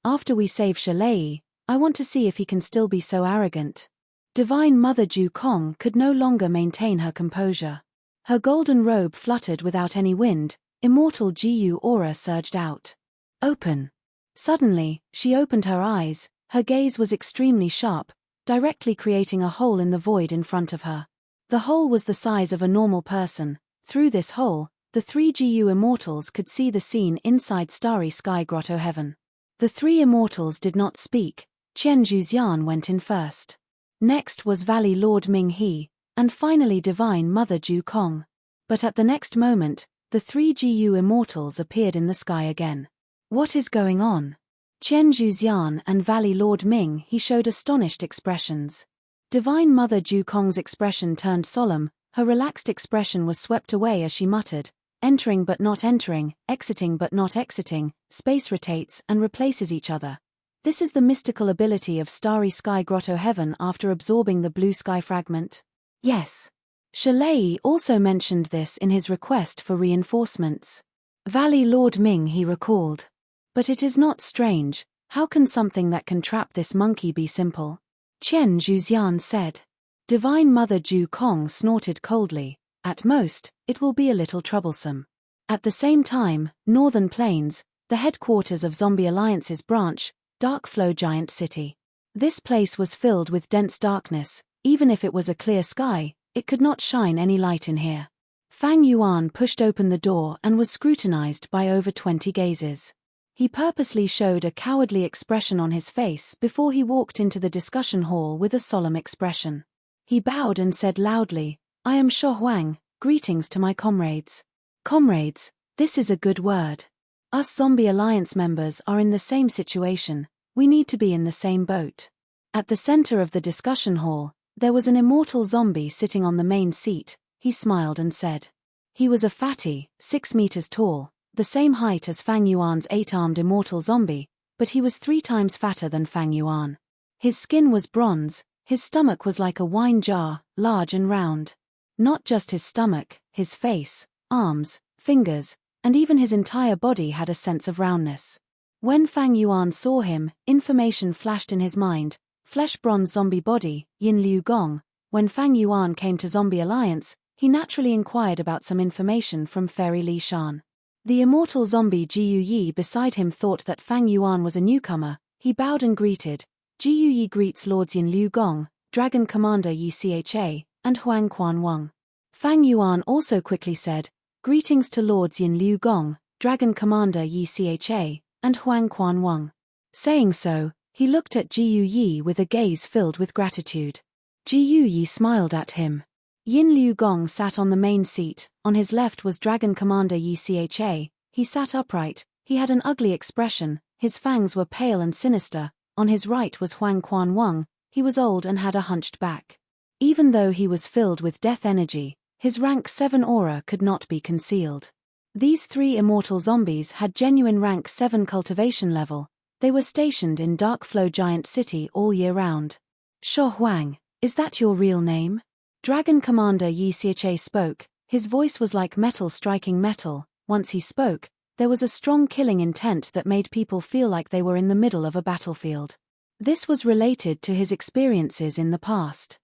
After we save Shalei, I want to see if he can still be so arrogant. Divine Mother Ju Kong could no longer maintain her composure. Her golden robe fluttered without any wind, immortal GU aura surged out. Open. Suddenly, she opened her eyes, her gaze was extremely sharp, directly creating a hole in the void in front of her. The hole was the size of a normal person. Through this hole, the three GU immortals could see the scene inside Starry Sky Grotto Heaven. The three immortals did not speak. Qian Zhuxian went in first. Next was Valley Lord Ming He, and finally Divine Mother Ju Kong. But at the next moment, the three GU immortals appeared in the sky again. What is going on? Qian Zhuxian and Valley Lord Ming He showed astonished expressions. Divine Mother Ju Kong's expression turned solemn, her relaxed expression was swept away as she muttered, "Entering but not entering, exiting but not exiting, space rotates and replaces each other. This is the mystical ability of Starry Sky Grotto Heaven after absorbing the blue sky fragment." Yes. Shalei also mentioned this in his request for reinforcements. Valley Lord Ming He recalled. But it is not strange, how can something that can trap this monkey be simple? Qian Zhuxian said. Divine Mother Ju Kong snorted coldly. At most, it will be a little troublesome. At the same time, Northern Plains, the headquarters of Zombie Alliance's branch, Dark Flow Giant City. This place was filled with dense darkness. Even if it was a clear sky, it could not shine any light in here. Fang Yuan pushed open the door and was scrutinized by over 20 gazes. He purposely showed a cowardly expression on his face before he walked into the discussion hall with a solemn expression. He bowed and said loudly, "I am Sho Huang, greetings to my comrades." Comrades, this is a good word. Us Zombie Alliance members are in the same situation, we need to be in the same boat. At the center of the discussion hall, there was an immortal zombie sitting on the main seat. He smiled and said. He was a fatty, 6 meters tall, the same height as Fang Yuan's 8-armed immortal zombie, but he was 3 times fatter than Fang Yuan. His skin was bronze, his stomach was like a wine jar, large and round. Not just his stomach, his face, arms, fingers, and even his entire body had a sense of roundness. When Fang Yuan saw him, information flashed in his mind. Flesh bronze zombie body, Yin Liu Gong. When Fang Yuan came to Zombie Alliance, he naturally inquired about some information from Fairy Li Shan. The immortal zombie Jiu Yi beside him thought that Fang Yuan was a newcomer. He bowed and greeted. Jiu Yi greets Lords Yin Liu Gong, Dragon Commander Yi Cha, and Huang Quan Wang. Fang Yuan also quickly said, "Greetings to Lords Yin Liu Gong, Dragon Commander Yi Cha, and Huang Quan Wang." Saying so, he looked at Jiu Yi with a gaze filled with gratitude. Jiu Yi smiled at him. Yin Liu Gong sat on the main seat. On his left was Dragon Commander Yi Cha. He sat upright, he had an ugly expression, his fangs were pale and sinister. On his right was Huang Quan Wang. He was old and had a hunched back. Even though he was filled with death energy, his rank 7 aura could not be concealed. These 3 immortal zombies had genuine rank 7 cultivation level. They were stationed in Dark Flow Giant City all year round. Sho Huang, is that your real name? Dragon Commander Yi Cha spoke. His voice was like metal striking metal. Once he spoke, there was a strong killing intent that made people feel like they were in the middle of a battlefield. This was related to his experiences in the past.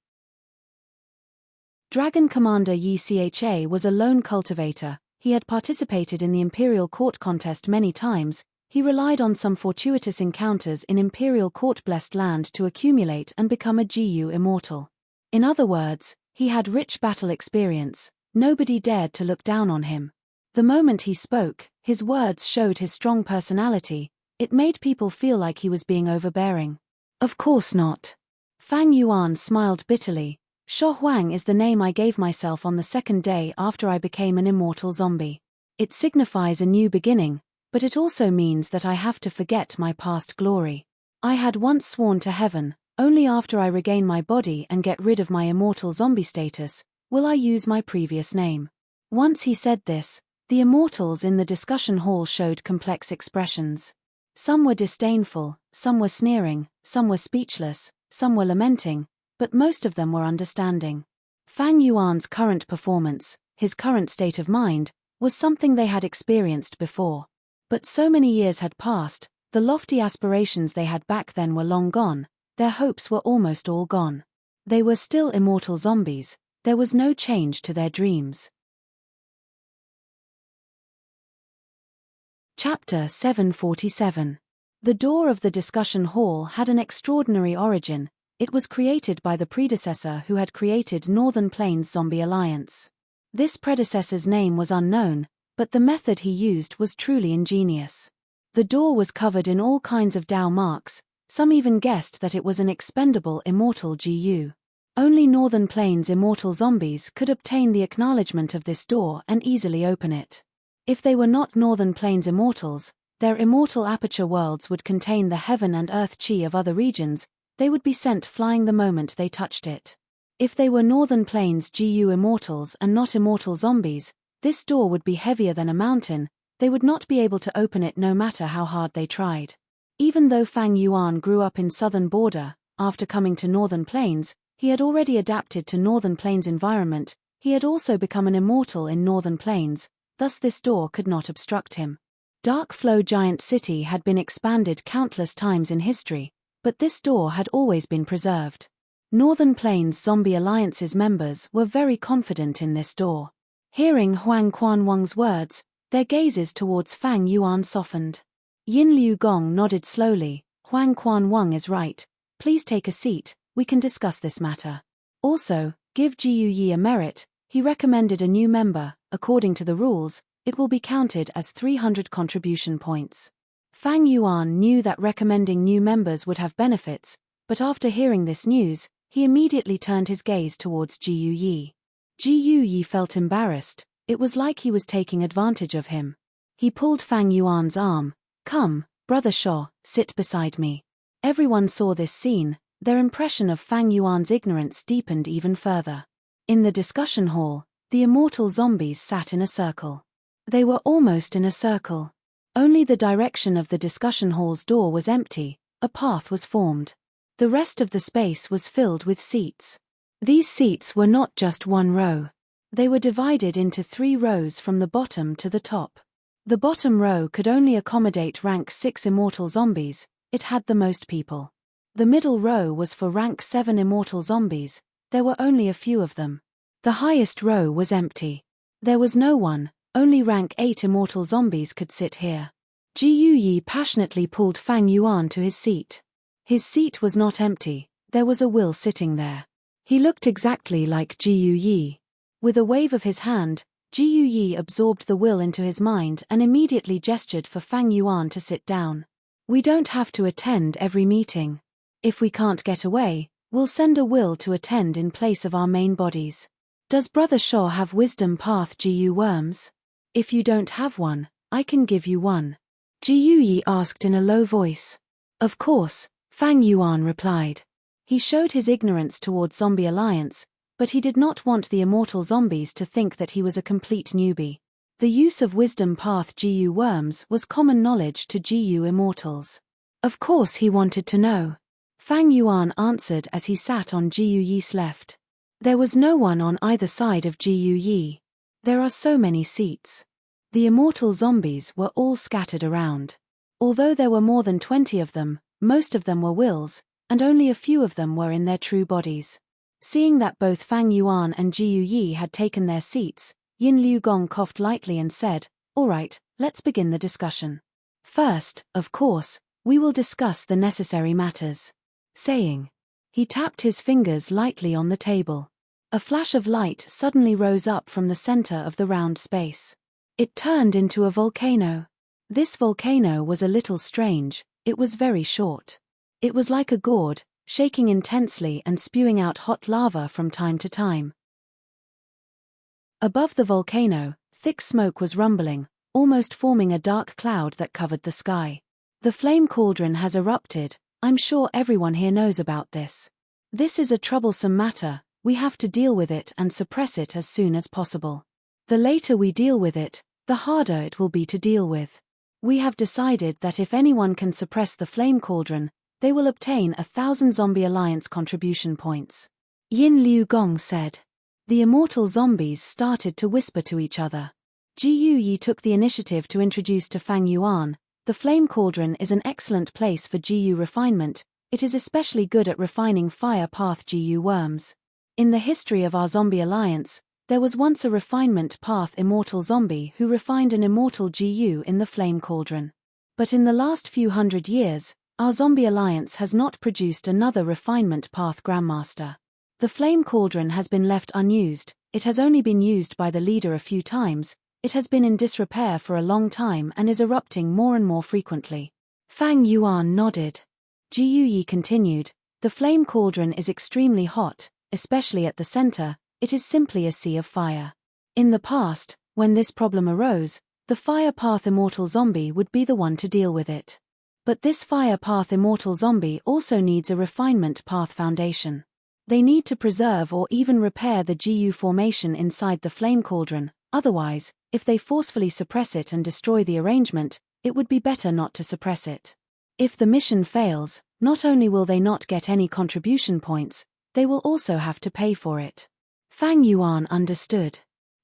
Dragon Commander Yi Cha was a lone cultivator. He had participated in the Imperial Court contest many times. He relied on some fortuitous encounters in Imperial Court-blessed land to accumulate and become a GU immortal. In other words, he had rich battle experience. Nobody dared to look down on him. The moment he spoke, his words showed his strong personality. It made people feel like he was being overbearing. Of course not. Fang Yuan smiled bitterly. Sho Huang is the name I gave myself on the 2nd day after I became an immortal zombie. It signifies a new beginning, but it also means that I have to forget my past glory. I had once sworn to heaven, only after I regain my body and get rid of my immortal zombie status, will I use my previous name. Once he said this, the immortals in the discussion hall showed complex expressions. Some were disdainful, some were sneering, some were speechless, some were lamenting, but most of them were understanding. Fang Yuan's current performance, his current state of mind, was something they had experienced before. But so many years had passed, the lofty aspirations they had back then were long gone, their hopes were almost all gone. They were still immortal zombies, there was no change to their dreams. Chapter 747. The door of the discussion hall had an extraordinary origin. It was created by the predecessor who had created Northern Plains Zombie Alliance. This predecessor's name was unknown, but the method he used was truly ingenious. The door was covered in all kinds of Dao marks, some even guessed that it was an expendable immortal GU. Only Northern Plains immortal zombies could obtain the acknowledgement of this door and easily open it. If they were not Northern Plains immortals, their immortal aperture worlds would contain the heaven and earth chi of other regions. They would be sent flying the moment they touched it. If they were Northern Plains GU immortals and not immortal zombies, this door would be heavier than a mountain. They would not be able to open it no matter how hard they tried. Even though Fang Yuan grew up in southern border, after coming to Northern Plains, he had already adapted to Northern Plains environment. He had also become an immortal in Northern Plains, thus this door could not obstruct him. Dark Flow Giant City had been expanded countless times in history, but this door had always been preserved. Northern Plains Zombie Alliance's members were very confident in this door. Hearing Huang Quanwang's words, their gazes towards Fang Yuan softened. Yin Liu Gong nodded slowly. Huang Quanwang is right. Please take a seat, we can discuss this matter. Also, give Jiu Yi a merit. He recommended a new member. According to the rules, it will be counted as 300 contribution points. Fang Yuan knew that recommending new members would have benefits, but after hearing this news, he immediately turned his gaze towards Jiu Yi. Jiu Yi felt embarrassed. It was like he was taking advantage of him. He pulled Fang Yuan's arm. Come, Brother Shaw, sit beside me. Everyone saw this scene. Their impression of Fang Yuan's ignorance deepened even further. In the discussion hall, the immortal zombies sat in a circle. They were almost in a circle. Only the direction of the discussion hall's door was empty. A path was formed. The rest of the space was filled with seats. These seats were not just one row. They were divided into 3 rows from the bottom to the top. The bottom row could only accommodate rank 6 immortal zombies. It had the most people. The middle row was for rank 7 immortal zombies. There were only a few of them. The highest row was empty. There was no one. Only rank 8 immortal zombies could sit here. Jiu Yi passionately pulled Fang Yuan to his seat. His seat was not empty. There was a will sitting there. He looked exactly like Jiu Yi. With a wave of his hand, Jiu Yi absorbed the will into his mind and immediately gestured for Fang Yuan to sit down. We don't have to attend every meeting. If we can't get away, we'll send a will to attend in place of our main bodies. Does Brother Shaw have wisdom path GU worms? If you don't have one, I can give you one. Jiu Yi asked in a low voice. Of course, Fang Yuan replied. He showed his ignorance towards Zombie Alliance, but he did not want the immortal zombies to think that he was a complete newbie. The use of wisdom path GU worms was common knowledge to GU immortals. Of course he wanted to know. Fang Yuan answered as he sat on Jiu Yi's left. There was no one on either side of Jiu Yi. There are so many seats. The immortal zombies were all scattered around. Although there were more than 20 of them, most of them were wills, and only a few of them were in their true bodies. Seeing that both Fang Yuan and Jiu Yi had taken their seats, Yin Liu Gong coughed lightly and said, "All right, let's begin the discussion. First, of course, we will discuss the necessary matters." Saying, he tapped his fingers lightly on the table. A flash of light suddenly rose up from the center of the round space. It turned into a volcano. This volcano was a little strange. It was very short. It was like a gourd, shaking intensely and spewing out hot lava from time to time. Above the volcano, thick smoke was rumbling, almost forming a dark cloud that covered the sky. The flame cauldron has erupted. I'm sure everyone here knows about this. This is a troublesome matter. We have to deal with it and suppress it as soon as possible. The later we deal with it, the harder it will be to deal with. We have decided that if anyone can suppress the flame cauldron, they will obtain 1,000 Zombie Alliance contribution points. Yin Liu Gong said. The immortal zombies started to whisper to each other. Jiu Yi took the initiative to introduce to Fang Yuan. The flame cauldron is an excellent place for GU refinement. It is especially good at refining fire path GU worms. In the history of our Zombie Alliance, there was once a refinement path immortal zombie who refined an immortal GU in the flame cauldron. But in the last few hundred years, Our zombie alliance has not produced another refinement path Grandmaster. The flame cauldron has been left unused, it has only been used by the leader a few times, it has been in disrepair for a long time and is erupting more and more frequently. Fang Yuan nodded. Ji Yi continued, the flame cauldron is extremely hot, especially at the center, it is simply a sea of fire. In the past, when this problem arose, the fire path immortal zombie would be the one to deal with it. But this fire path immortal zombie also needs a refinement path foundation. They need to preserve or even repair the GU formation inside the flame cauldron, otherwise, if they forcefully suppress it and destroy the arrangement, it would be better not to suppress it. If the mission fails, not only will they not get any contribution points, they will also have to pay for it. Fang Yuan understood.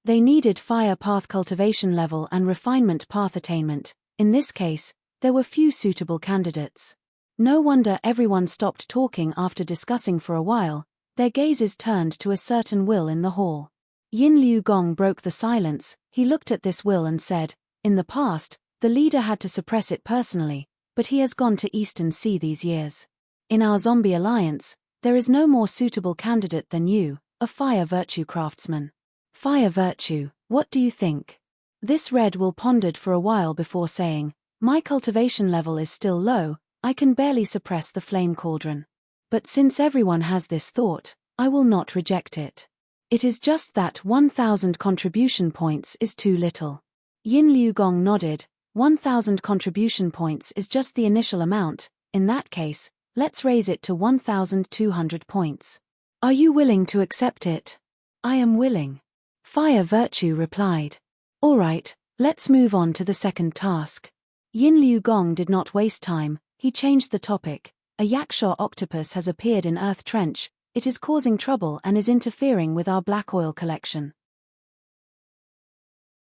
They needed fire path cultivation level and refinement path attainment. In this case, there were few suitable candidates. No wonder everyone stopped talking after discussing for a while, their gazes turned to a certain will in the hall. Yin Liu Gong broke the silence, he looked at this will and said, in the past, the leader had to suppress it personally, but he has gone to Eastern Sea these years. In our zombie alliance, there is no more suitable candidate than you, a fire virtue craftsman. Fire virtue, what do you think? This red will pondered for a while before saying, my cultivation level is still low, I can barely suppress the flame cauldron. But since everyone has this thought, I will not reject it. It is just that 1,000 contribution points is too little. Yin Liu Gong nodded, 1,000 contribution points is just the initial amount, in that case, let's raise it to 1,200 points. Are you willing to accept it? I am willing. Fire Virtue replied. Alright, let's move on to the second task. Yin Liu Gong did not waste time, he changed the topic. A yakshaw octopus has appeared in Earth Trench, it is causing trouble and is interfering with our black oil collection.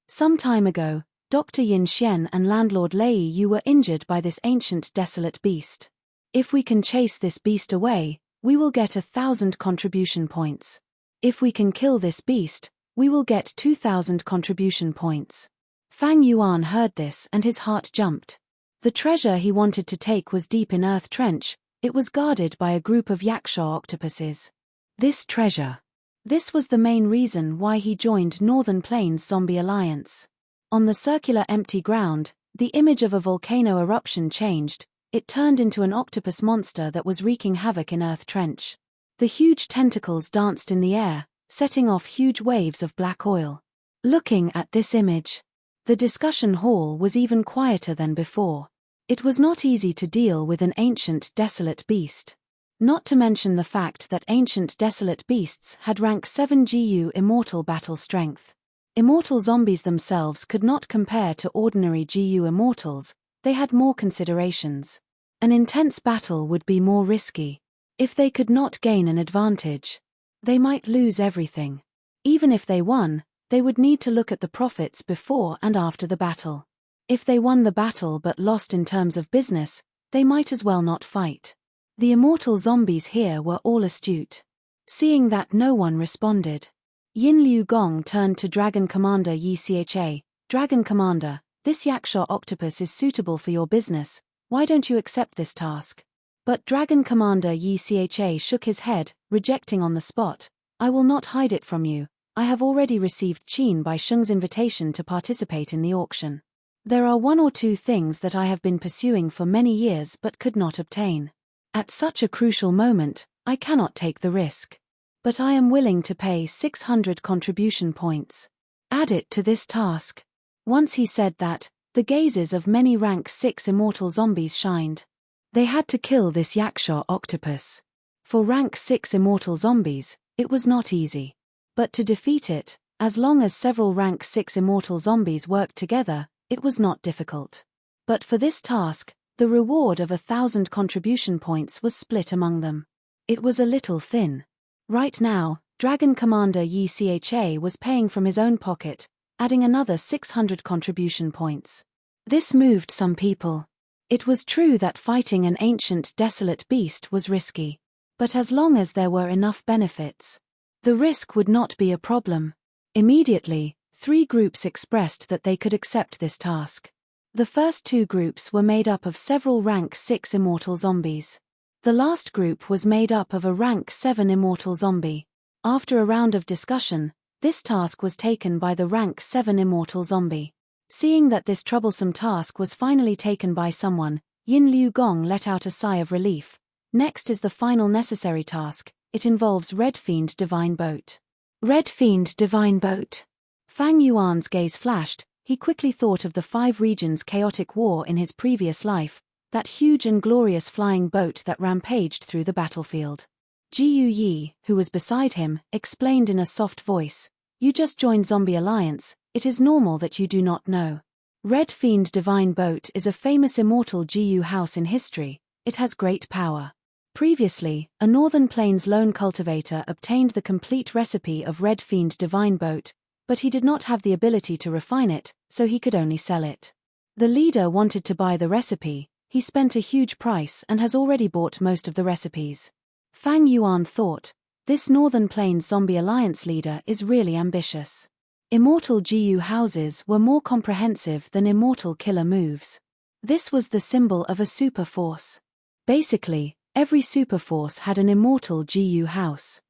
Some time ago, Dr. Yin Xian and landlord Lei Yu were injured by this ancient desolate beast. If we can chase this beast away, we will get 1,000 contribution points. If we can kill this beast, we will get 2,000 contribution points. Fang Yuan heard this and his heart jumped. The treasure he wanted to take was deep in Earth Trench, it was guarded by a group of yakshaw octopuses. This treasure. This was the main reason why he joined Northern Plains Zombie Alliance. On the circular empty ground, the image of a volcano eruption changed, it turned into an octopus monster that was wreaking havoc in Earth Trench. The huge tentacles danced in the air, setting off huge waves of black oil. Looking at this image, the discussion hall was even quieter than before. It was not easy to deal with an ancient desolate beast. Not to mention the fact that ancient desolate beasts had rank 7 GU immortal battle strength. Immortal zombies themselves could not compare to ordinary GU immortals, they had more considerations. An intense battle would be more risky. If they could not gain an advantage, they might lose everything. Even if they won, they would need to look at the profits before and after the battle. If they won the battle but lost in terms of business, they might as well not fight. The immortal zombies here were all astute. Seeing that no one responded, Yin Liu Gong turned to Dragon Commander Yi Cha. Dragon Commander, this yakshaw octopus is suitable for your business, why don't you accept this task? But Dragon Commander Yi Cha shook his head, rejecting on the spot. I will not hide it from you, I have already received Qin Bai Sheng's invitation to participate in the auction. There are one or two things that I have been pursuing for many years but could not obtain. At such a crucial moment, I cannot take the risk. But I am willing to pay 600 contribution points. Add it to this task. Once he said that, the gazes of many rank 6 immortal zombies shined. They had to kill this yakshaw octopus. For rank 6 immortal zombies, it was not easy. But to defeat it, as long as several rank 6 immortal zombies worked together, it was not difficult. But for this task, the reward of 1,000 contribution points was split among them. It was a little thin. Right now, Dragon Commander Yi Cha was paying from his own pocket, adding another 600 contribution points. This moved some people. It was true that fighting an ancient desolate beast was risky. But as long as there were enough benefits, the risk would not be a problem. Immediately, 3 groups expressed that they could accept this task. The first two groups were made up of several rank 6 immortal zombies. The last group was made up of a rank 7 immortal zombie. After a round of discussion, this task was taken by the rank 7 immortal zombie. Seeing that this troublesome task was finally taken by someone, Yin Liu Gong let out a sigh of relief. Next is the final necessary task. It involves Red Fiend Divine Boat. Red Fiend Divine Boat. Fang Yuan's gaze flashed. He quickly thought of the 5 regions' chaotic war in his previous life, that huge and glorious flying boat that rampaged through the battlefield. Jiu Yi, who was beside him, explained in a soft voice, "You just joined Zombie Alliance, it is normal that you do not know. Red Fiend Divine Boat is a famous immortal Jiu house in history. It has great power. Previously, a Northern Plains lone cultivator obtained the complete recipe of Red Fiend Divine Boat, but he did not have the ability to refine it, so he could only sell it. The leader wanted to buy the recipe. He spent a huge price and has already bought most of the recipes." Fang Yuan thought, this Northern Plains Zombie Alliance leader is really ambitious. Immortal Jiu houses were more comprehensive than immortal killer moves. This was the symbol of a super force. Basically, every super force had an immortal Jiu house.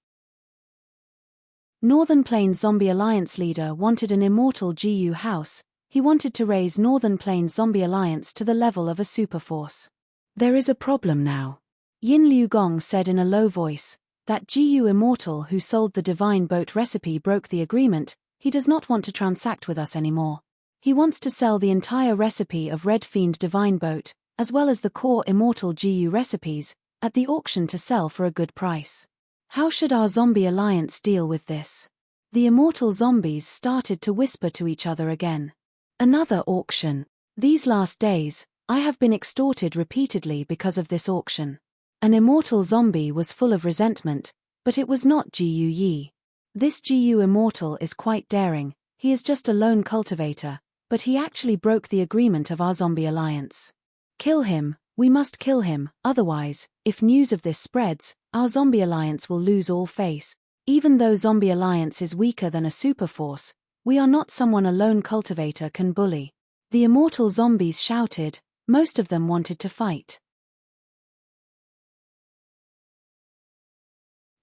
Northern Plains Zombie Alliance leader wanted an immortal Jiu house. He wanted to raise Northern Plains Zombie Alliance to the level of a superforce. "There is a problem now," Yin Liu Gong said in a low voice. "That Jiu immortal who sold the divine boat recipe broke the agreement. He does not want to transact with us anymore. He wants to sell the entire recipe of Red Fiend Divine Boat, as well as the core immortal Jiu recipes, at the auction to sell for a good price. How should our Zombie Alliance deal with this?" The immortal zombies started to whisper to each other again. "Another auction. These last days, I have been extorted repeatedly because of this auction." An immortal zombie was full of resentment, but it was not Jiu Yi. "This Jiu immortal is quite daring. He is just a lone cultivator, but he actually broke the agreement of our Zombie Alliance. Kill him, we must kill him, otherwise, if news of this spreads, our Zombie Alliance will lose all face. Even though Zombie Alliance is weaker than a superforce, we are not someone a lone cultivator can bully." The immortal zombies shouted. Most of them wanted to fight.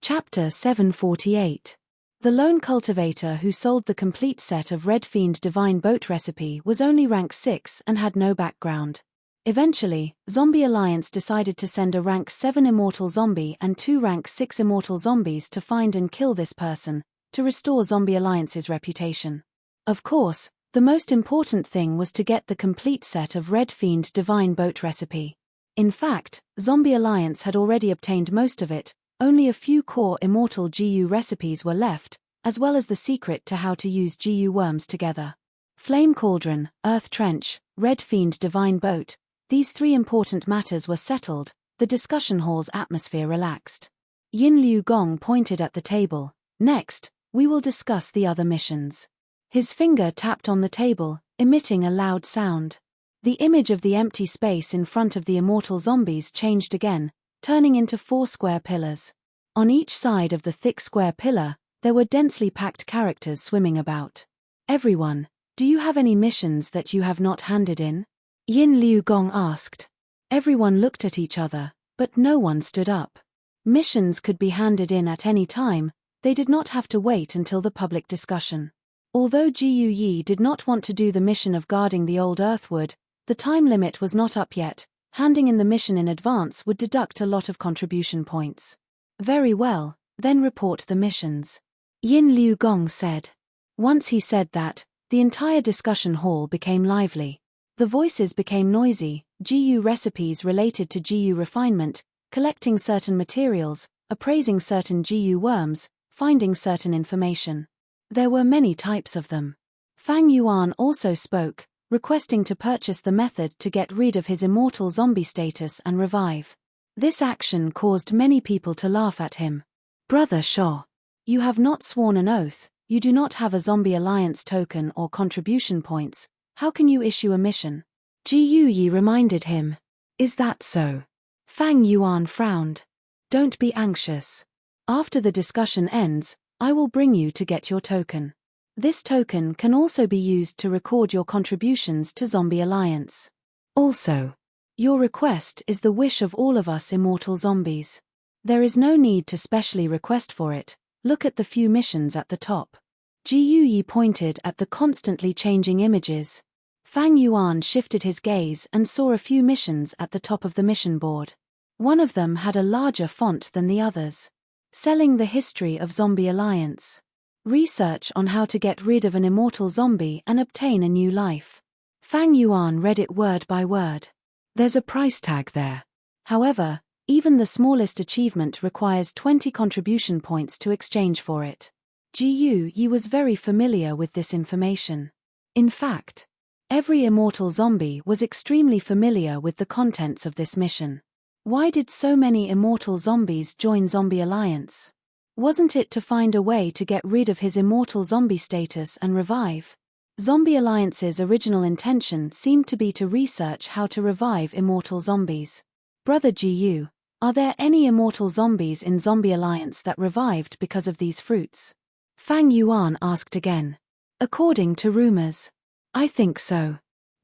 Chapter 748. The lone cultivator who sold the complete set of Red Fiend Divine Boat recipe was only rank 6 and had no background. Eventually, Zombie Alliance decided to send a rank 7 immortal zombie and 2 rank 6 immortal zombies to find and kill this person, to restore Zombie Alliance's reputation. Of course, the most important thing was to get the complete set of Red Fiend Divine Boat recipe. In fact, Zombie Alliance had already obtained most of it. Only a few core immortal Jiu recipes were left, as well as the secret to how to use Jiu worms together. Flame Cauldron, Earth Trench, Red Fiend Divine Boat. These 3 important matters were settled. The discussion hall's atmosphere relaxed. Yin Liu Gong pointed at the table. "Next, we will discuss the other missions." His finger tapped on the table, emitting a loud sound. The image of the empty space in front of the immortal zombies changed again, turning into 4 square pillars. On each side of the thick square pillar, there were densely packed characters swimming about. "Everyone, do you have any missions that you have not handed in?" Yin Liu Gong asked. Everyone looked at each other, but no one stood up. Missions could be handed in at any time. They did not have to wait until the public discussion. Although Jiu Yi did not want to do the mission of guarding the old Earthwood, the time limit was not up yet. Handing in the mission in advance would deduct a lot of contribution points. "Very well, then report the missions," Yin Liu Gong said. Once he said that, the entire discussion hall became lively. The voices became noisy. Jiu recipes related to Jiu refinement, collecting certain materials, appraising certain Jiu worms, finding certain information. There were many types of them. Fang Yuan also spoke, requesting to purchase the method to get rid of his immortal zombie status and revive. This action caused many people to laugh at him. "Brother Shaw, you have not sworn an oath, you do not have a Zombie Alliance token or contribution points. How can you issue a mission?" Jiu Yi reminded him. "Is that so?" Fang Yuan frowned. "Don't be anxious. After the discussion ends, I will bring you to get your token." This token can also be used to record your contributions to Zombie Alliance. Also, your request is the wish of all of us immortal zombies. There is no need to specially request for it. Look at the few missions at the top. Gu Yi pointed at the constantly changing images. Fang Yuan shifted his gaze and saw a few missions at the top of the mission board. One of them had a larger font than the others. Selling the history of Zombie Alliance. Research on how to get rid of an immortal zombie and obtain a new life. Fang Yuan read it word by word. There's a price tag there. However, even the smallest achievement requires 20 contribution points to exchange for it. Gu Yi was very familiar with this information. In fact, every immortal zombie was extremely familiar with the contents of this mission. Why did so many immortal zombies join Zombie Alliance? Wasn't it to find a way to get rid of his immortal zombie status and revive? Zombie Alliance's original intention seemed to be to research how to revive immortal zombies. Brother Gu, are there any immortal zombies in Zombie Alliance that revived because of these fruits? Fang Yuan asked again. According to rumors. I think so.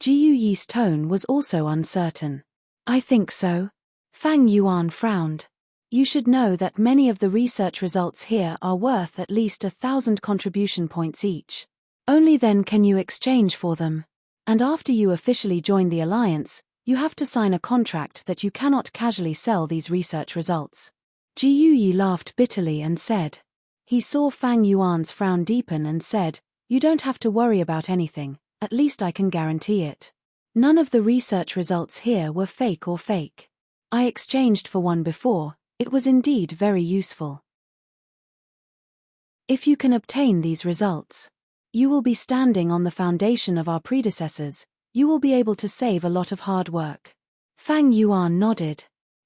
Gu Yi's tone was also uncertain. I think so. Fang Yuan frowned. You should know that many of the research results here are worth at least 1,000 contribution points each. Only then can you exchange for them. And after you officially join the Alliance, you have to sign a contract that you cannot casually sell these research results. Gu Yi laughed bitterly and said. He saw Fang Yuan's frown deepen and said, You don't have to worry about anything, at least I can guarantee it. None of the research results here were fake or fake. I exchanged for one before. It was indeed very useful. If you can obtain these results, you will be standing on the foundation of our predecessors. You will be able to save a lot of hard work. Fang Yuan nodded.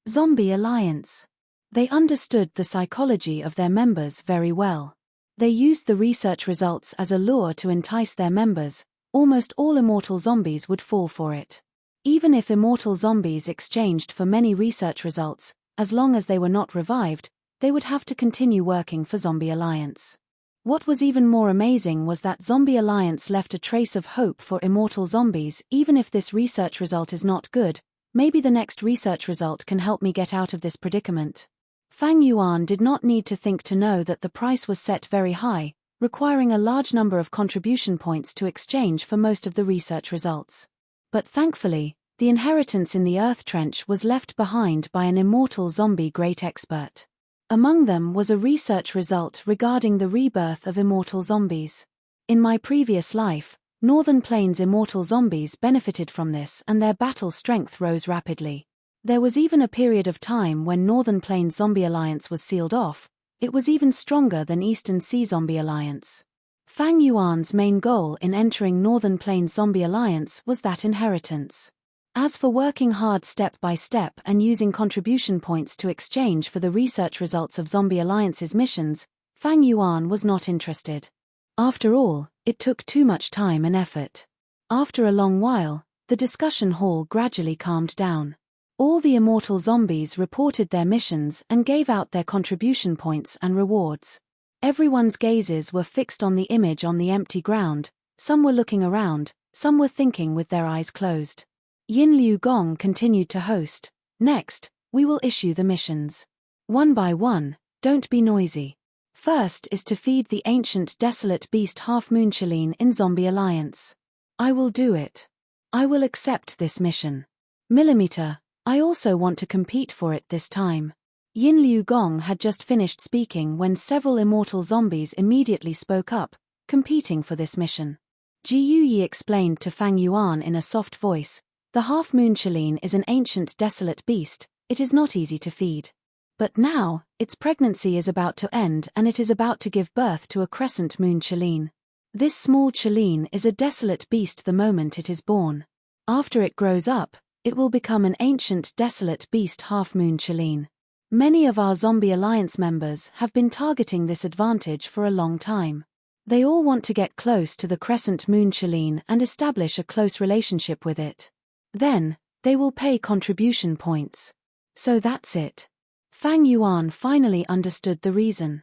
Zombie Alliance. They understood the psychology of their members very well. They used the research results as a lure to entice their members. Almost all immortal zombies would fall for it. Even if immortal zombies exchanged for many research results, as long as they were not revived, they would have to continue working for Zombie Alliance. What was even more amazing was that Zombie Alliance left a trace of hope for immortal zombies. Even if this research result is not good, maybe the next research result can help me get out of this predicament. Fang Yuan did not need to think to know that the price was set very high, requiring a large number of contribution points to exchange for most of the research results. But thankfully, the inheritance in the Earth Trench was left behind by an immortal zombie great expert. Among them was a research result regarding the rebirth of immortal zombies. In my previous life, Northern Plains immortal zombies benefited from this and their battle strength rose rapidly. There was even a period of time when Northern Plains Zombie Alliance was sealed off. It was even stronger than Eastern Sea Zombie Alliance. Fang Yuan's main goal in entering Northern Plains Zombie Alliance was that inheritance. As for working hard step by step and using contribution points to exchange for the research results of Zombie Alliance's missions, Fang Yuan was not interested. After all, it took too much time and effort. After a long while, the discussion hall gradually calmed down. All the immortal zombies reported their missions and gave out their contribution points and rewards. Everyone's gazes were fixed on the image on the empty ground. Some were looking around, some were thinking with their eyes closed. Yin Liu Gong continued to host. Next, we will issue the missions. One by one, don't be noisy. First is to feed the ancient desolate beast Half-Moon Chelene in Zombie Alliance. I will do it. I will accept this mission. Millimeter, I also want to compete for it this time. Yin Liu Gong had just finished speaking when several immortal zombies immediately spoke up, competing for this mission. Ji Yi explained to Fang Yuan in a soft voice, the Half-Moon Chelene is an ancient desolate beast. It is not easy to feed. But now, its pregnancy is about to end and it is about to give birth to a crescent moon Chelene. This small Chelene is a desolate beast the moment it is born. After it grows up, it will become an ancient desolate beast Half-Moon Chelene. Many of our Zombie Alliance members have been targeting this advantage for a long time. They all want to get close to the crescent moon Chelene and establish a close relationship with it. Then, they will pay contribution points. So that's it. Fang Yuan finally understood the reason.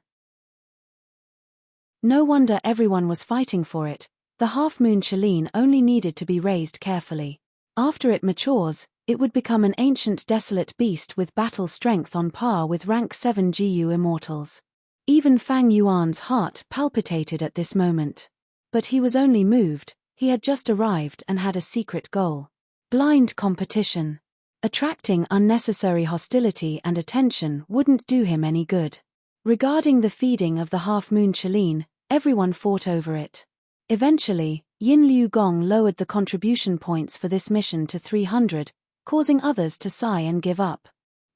No wonder everyone was fighting for it. The half-moon Chelene only needed to be raised carefully. After it matures, it would become an ancient desolate beast with battle strength on par with rank 7 GU immortals. Even Fang Yuan's heart palpitated at this moment. But he was only moved. He had just arrived and had a secret goal. Blind competition. Attracting unnecessary hostility and attention wouldn't do him any good. Regarding the feeding of the half-moon Chelene, everyone fought over it. Eventually, Yin Liu Gong lowered the contribution points for this mission to 300, causing others to sigh and give up.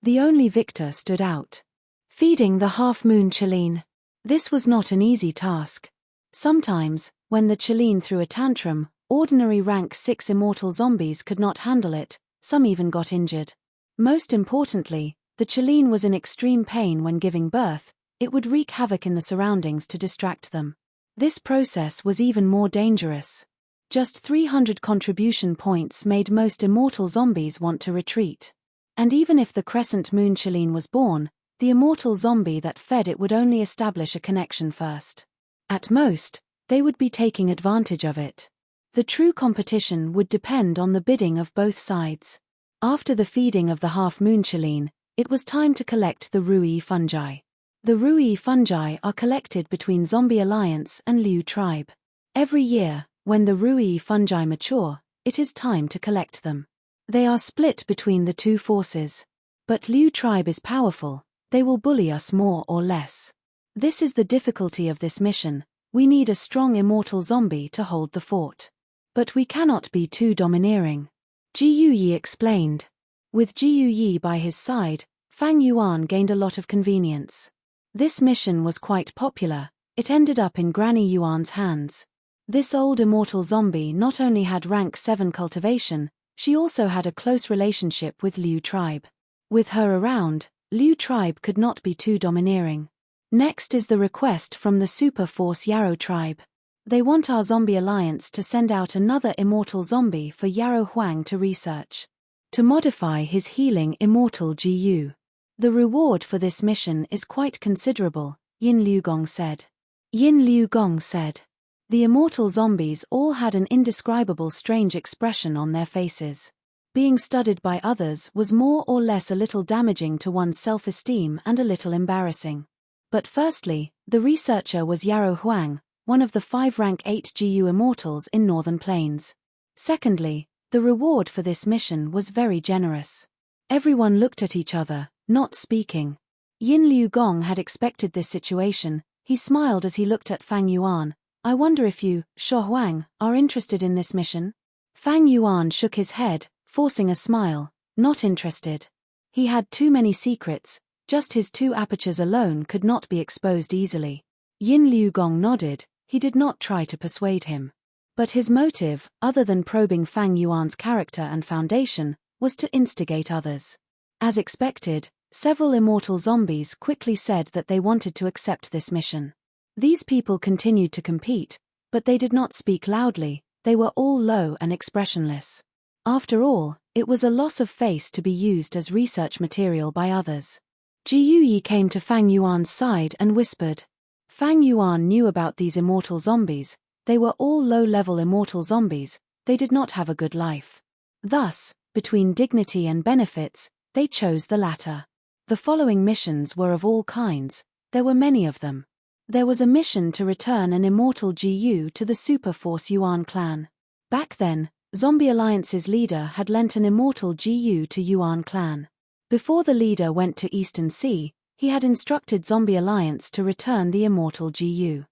The only victor stood out. Feeding the half-moon Chelene. This was not an easy task. Sometimes, when the Chelene threw a tantrum, ordinary rank 6 immortal zombies could not handle it, some even got injured. Most importantly, the Chelene was in extreme pain when giving birth. It would wreak havoc in the surroundings to distract them. This process was even more dangerous. Just 300 contribution points made most immortal zombies want to retreat. And even if the crescent moon Chelene was born, the immortal zombie that fed it would only establish a connection first. At most, they would be taking advantage of it. The true competition would depend on the bidding of both sides. After the feeding of the half-moon Chelene, it was time to collect the Rui fungi. The Rui fungi are collected between Zombie Alliance and Liu tribe. Every year, when the Rui fungi mature, it is time to collect them. They are split between the two forces. But Liu tribe is powerful, they will bully us more or less. This is the difficulty of this mission. We need a strong immortal zombie to hold the fort. But we cannot be too domineering. Ji Yi explained. With Ji Yi by his side, Fang Yuan gained a lot of convenience. This mission was quite popular. It ended up in Granny Yuan's hands. This old immortal zombie not only had rank 7 cultivation, she also had a close relationship with Liu tribe. With her around, Liu tribe could not be too domineering. Next is the request from the Super Force Yarrow tribe. They want our Zombie Alliance to send out another immortal zombie for Yarrow Huang to research. To modify his healing immortal GU. The reward for this mission is quite considerable, Yin Liu Gong said. Yin Liu Gong said. The immortal zombies all had an indescribable strange expression on their faces. Being studied by others was more or less a little damaging to one's self-esteem and a little embarrassing. But firstly, the researcher was Yarrow Huang, one of the 5 rank 8 GU immortals in Northern Plains. Secondly, the reward for this mission was very generous. Everyone looked at each other, not speaking. Yin Liu Gong had expected this situation. He smiled as he looked at Fang Yuan. I wonder if you, Shuo Huang, are interested in this mission? Fang Yuan shook his head, forcing a smile. Not interested. He had too many secrets, just his 2 apertures alone could not be exposed easily. Yin Liu Gong nodded. He did not try to persuade him. But his motive, other than probing Fang Yuan's character and foundation, was to instigate others. As expected, several immortal zombies quickly said that they wanted to accept this mission. These people continued to compete, but they did not speak loudly. They were all low and expressionless. After all, it was a loss of face to be used as research material by others. Ji Yi came to Fang Yuan's side and whispered. Fang Yuan knew about these immortal zombies. They were all low-level immortal zombies. They did not have a good life. Thus, between dignity and benefits, they chose the latter. The following missions were of all kinds. There were many of them. There was a mission to return an immortal GU to the Super Force Yuan clan. Back then, Zombie Alliance's leader had lent an immortal GU to Yuan clan. Before the leader went to Eastern Sea, he had instructed Zombie Alliance to return the immortal GU.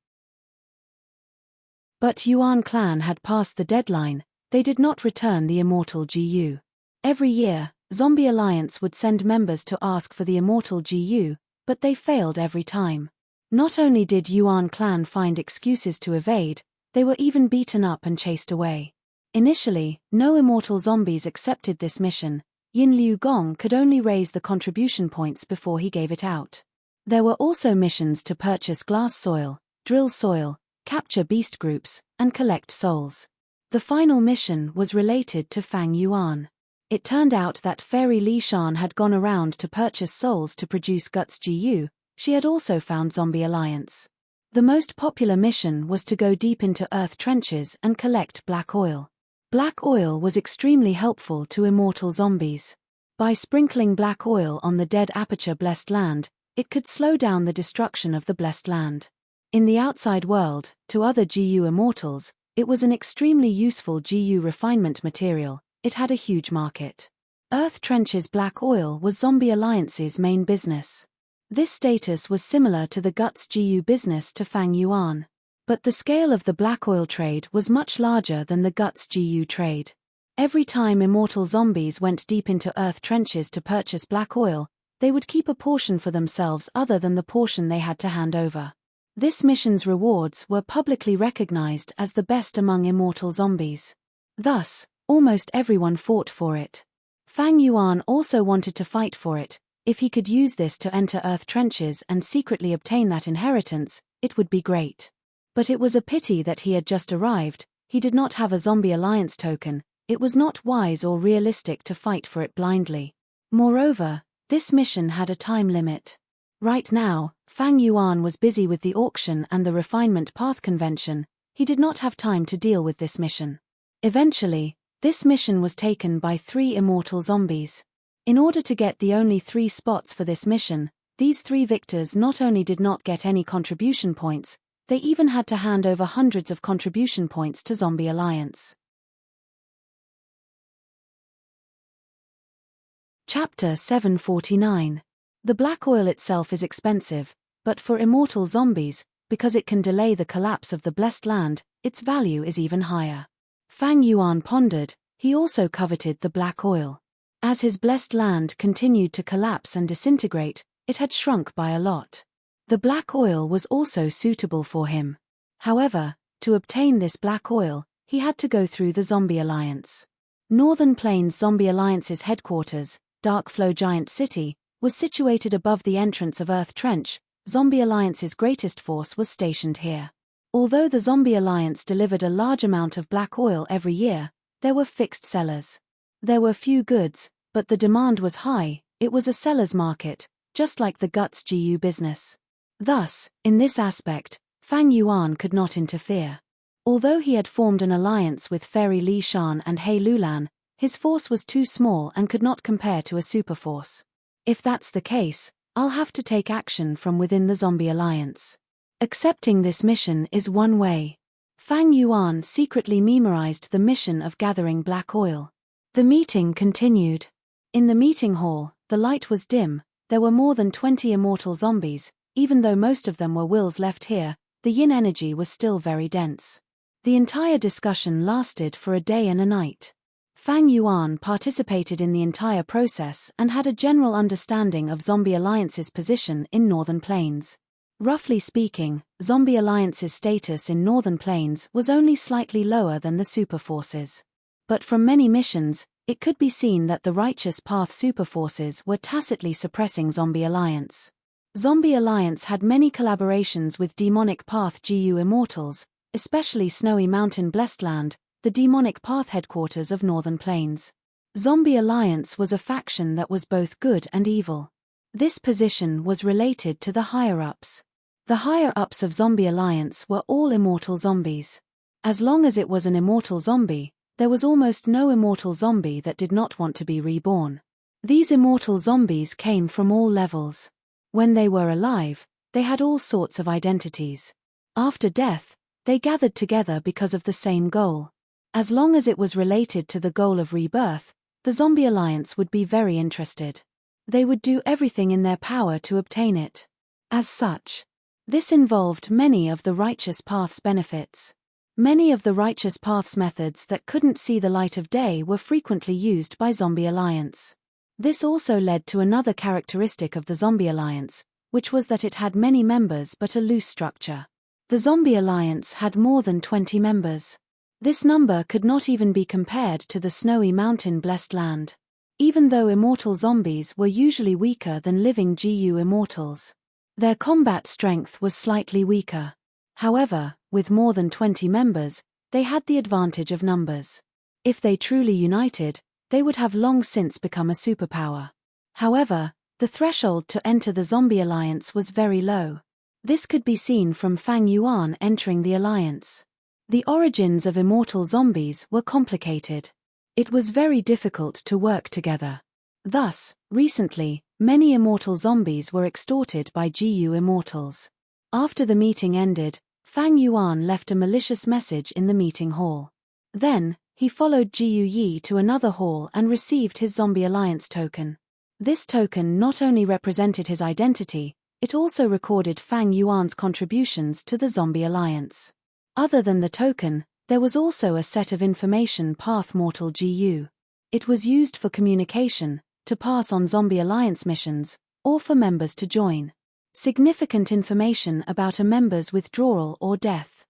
But Yuan clan had passed the deadline. They did not return the immortal GU. Every year, Zombie Alliance would send members to ask for the immortal GU, but they failed every time. Not only did Yuan clan find excuses to evade, they were even beaten up and chased away. Initially, no immortal zombies accepted this mission. Yin Liu Gong could only raise the contribution points before he gave it out. There were also missions to purchase glass soil, drill soil, capture beast groups, and collect souls. The final mission was related to Fang Yuan. It turned out that Fairy Li Shan had gone around to purchase souls to produce Guts GU. She had also found Zombie Alliance. The most popular mission was to go deep into earth trenches and collect black oil. Black oil was extremely helpful to immortal zombies. By sprinkling black oil on the dead aperture blessed land, it could slow down the destruction of the blessed land. In the outside world, to other GU immortals, it was an extremely useful GU refinement material. It had a huge market. Earth trenches black oil was Zombie Alliance's main business. This status was similar to the Guts GU business to Fang Yuan. But the scale of the black oil trade was much larger than the Guts GU trade. Every time immortal zombies went deep into earth trenches to purchase black oil, they would keep a portion for themselves other than the portion they had to hand over. This mission's rewards were publicly recognized as the best among immortal zombies. Thus, almost everyone fought for it. Fang Yuan also wanted to fight for it. If he could use this to enter earth trenches and secretly obtain that inheritance, it would be great. But it was a pity that he had just arrived. He did not have a Zombie Alliance token. It was not wise or realistic to fight for it blindly. Moreover, this mission had a time limit. Right now, Fang Yuan was busy with the auction and the Refinement Path Convention. He did not have time to deal with this mission. Eventually, this mission was taken by 3 immortal zombies. In order to get the only 3 spots for this mission, these 3 victors not only did not get any contribution points, they even had to hand over hundreds of contribution points to Zombie Alliance. Chapter 749. The black oil itself is expensive, but for immortal zombies, because it can delay the collapse of the blessed land, its value is even higher. Fang Yuan pondered. He also coveted the black oil. As his blessed land continued to collapse and disintegrate, it had shrunk by a lot. The black oil was also suitable for him. However, to obtain this black oil, he had to go through the Zombie Alliance. Northern Plains Zombie Alliance's headquarters, Darkflow Giant City, was situated above the entrance of Earth Trench. Zombie Alliance's greatest force was stationed here. Although the Zombie Alliance delivered a large amount of black oil every year, there were fixed sellers. There were few goods, but the demand was high. It was a seller's market, just like the Guts GU business. Thus, in this aspect, Fang Yuan could not interfere. Although he had formed an alliance with Fairy Li Shan and He Lulan, his force was too small and could not compare to a superforce. If that's the case, I'll have to take action from within the Zombie Alliance. Accepting this mission is one way. Fang Yuan secretly memorized the mission of gathering black oil. The meeting continued. In the meeting hall, the light was dim. There were more than 20 immortal zombies. Even though most of them were wills left here, the yin energy was still very dense. The entire discussion lasted for a day and a night. Fang Yuan participated in the entire process and had a general understanding of Zombie Alliance's position in Northern Plains. Roughly speaking, Zombie Alliance's status in Northern Plains was only slightly lower than the superforces. But from many missions, it could be seen that the Righteous Path superforces were tacitly suppressing Zombie Alliance. Zombie Alliance had many collaborations with Demonic Path GU Immortals, especially Snowy Mountain Blessed Land, the Demonic Path headquarters of Northern Plains. Zombie Alliance was a faction that was both good and evil. This position was related to the higher-ups. The higher-ups of Zombie Alliance were all immortal zombies. As long as it was an immortal zombie, there was almost no immortal zombie that did not want to be reborn. These immortal zombies came from all levels. When they were alive, they had all sorts of identities. After death, they gathered together because of the same goal. As long as it was related to the goal of rebirth, the Zombie Alliance would be very interested. They would do everything in their power to obtain it. As such, this involved many of the Righteous Path's benefits. Many of the Righteous Path's methods that couldn't see the light of day were frequently used by Zombie Alliance. This also led to another characteristic of the Zombie Alliance, which was that it had many members but a loose structure. The Zombie Alliance had more than 20 members. This number could not even be compared to the Snowy Mountain Blessed Land. Even though immortal zombies were usually weaker than living GU immortals, their combat strength was slightly weaker. However, with more than 20 members, they had the advantage of numbers. If they truly united, they would have long since become a superpower. However, the threshold to enter the Zombie Alliance was very low. This could be seen from Fang Yuan entering the alliance. The origins of immortal zombies were complicated. It was very difficult to work together. Thus, recently, many immortal zombies were extorted by GU immortals. After the meeting ended, Fang Yuan left a malicious message in the meeting hall. Then, he followed GU Yi to another hall and received his Zombie Alliance token. This token not only represented his identity, it also recorded Fang Yuan's contributions to the Zombie Alliance. Other than the token, there was also a set of information path mortal GU. It was used for communication, to pass on Zombie Alliance missions, or for members to join. Significant information about a member's withdrawal or death.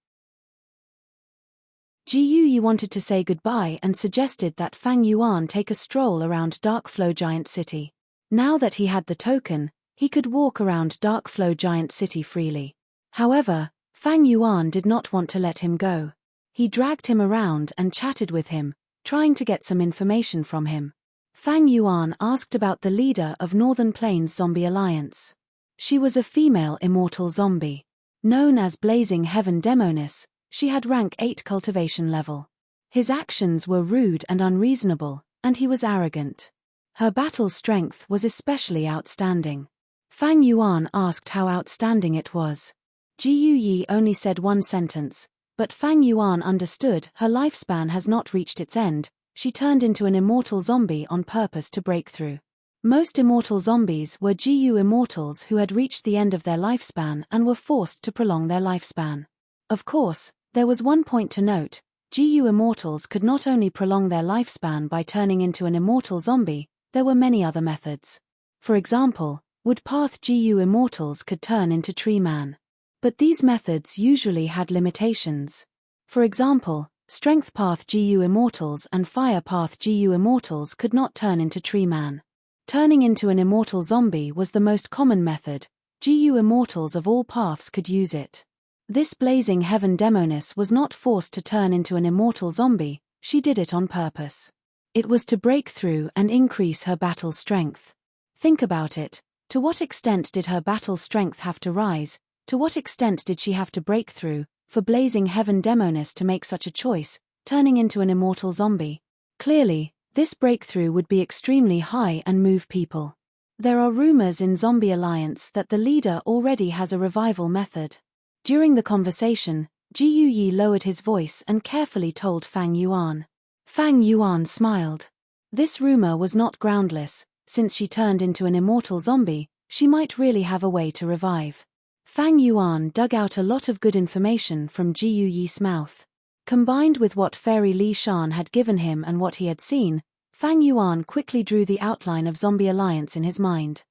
GU Yi wanted to say goodbye and suggested that Fang Yuan take a stroll around Dark Flow Giant City. Now that he had the token, he could walk around Dark Flow Giant City freely. However, Fang Yuan did not want to let him go. He dragged him around and chatted with him, trying to get some information from him. Fang Yuan asked about the leader of Northern Plains Zombie Alliance. She was a female immortal zombie. Known as Blazing Heaven Demoness, she had rank 8 cultivation level. His actions were rude and unreasonable, and he was arrogant. Her battle strength was especially outstanding. Fang Yuan asked how outstanding it was. GU Yi only said one sentence, but Fang Yuan understood her lifespan has not reached its end. She turned into an immortal zombie on purpose to break through. Most immortal zombies were GU immortals who had reached the end of their lifespan and were forced to prolong their lifespan. Of course, there was one point to note: GU immortals could not only prolong their lifespan by turning into an immortal zombie, there were many other methods. For example, Woodpath GU immortals could turn into Tree Man. But these methods usually had limitations. For example, Strength Path GU immortals and Fire Path GU immortals could not turn into Tree Man. Turning into an immortal zombie was the most common method. GU immortals of all paths could use it. This Blazing Heaven Demoness was not forced to turn into an immortal zombie, she did it on purpose. It was to break through and increase her battle strength. Think about it. To what extent did her battle strength have to rise? To what extent did she have to break through for Blazing Heaven Demoness to make such a choice, turning into an immortal zombie? Clearly, this breakthrough would be extremely high and move people. There are rumors in Zombie Alliance that the leader already has a revival method. During the conversation, GU Yi lowered his voice and carefully told Fang Yuan. Fang Yuan smiled. This rumor was not groundless. Since she turned into an immortal zombie, she might really have a way to revive. Fang Yuan dug out a lot of good information from GU Yi's mouth. Combined with what Fairy Li Shan had given him and what he had seen, Fang Yuan quickly drew the outline of Zombie Alliance in his mind.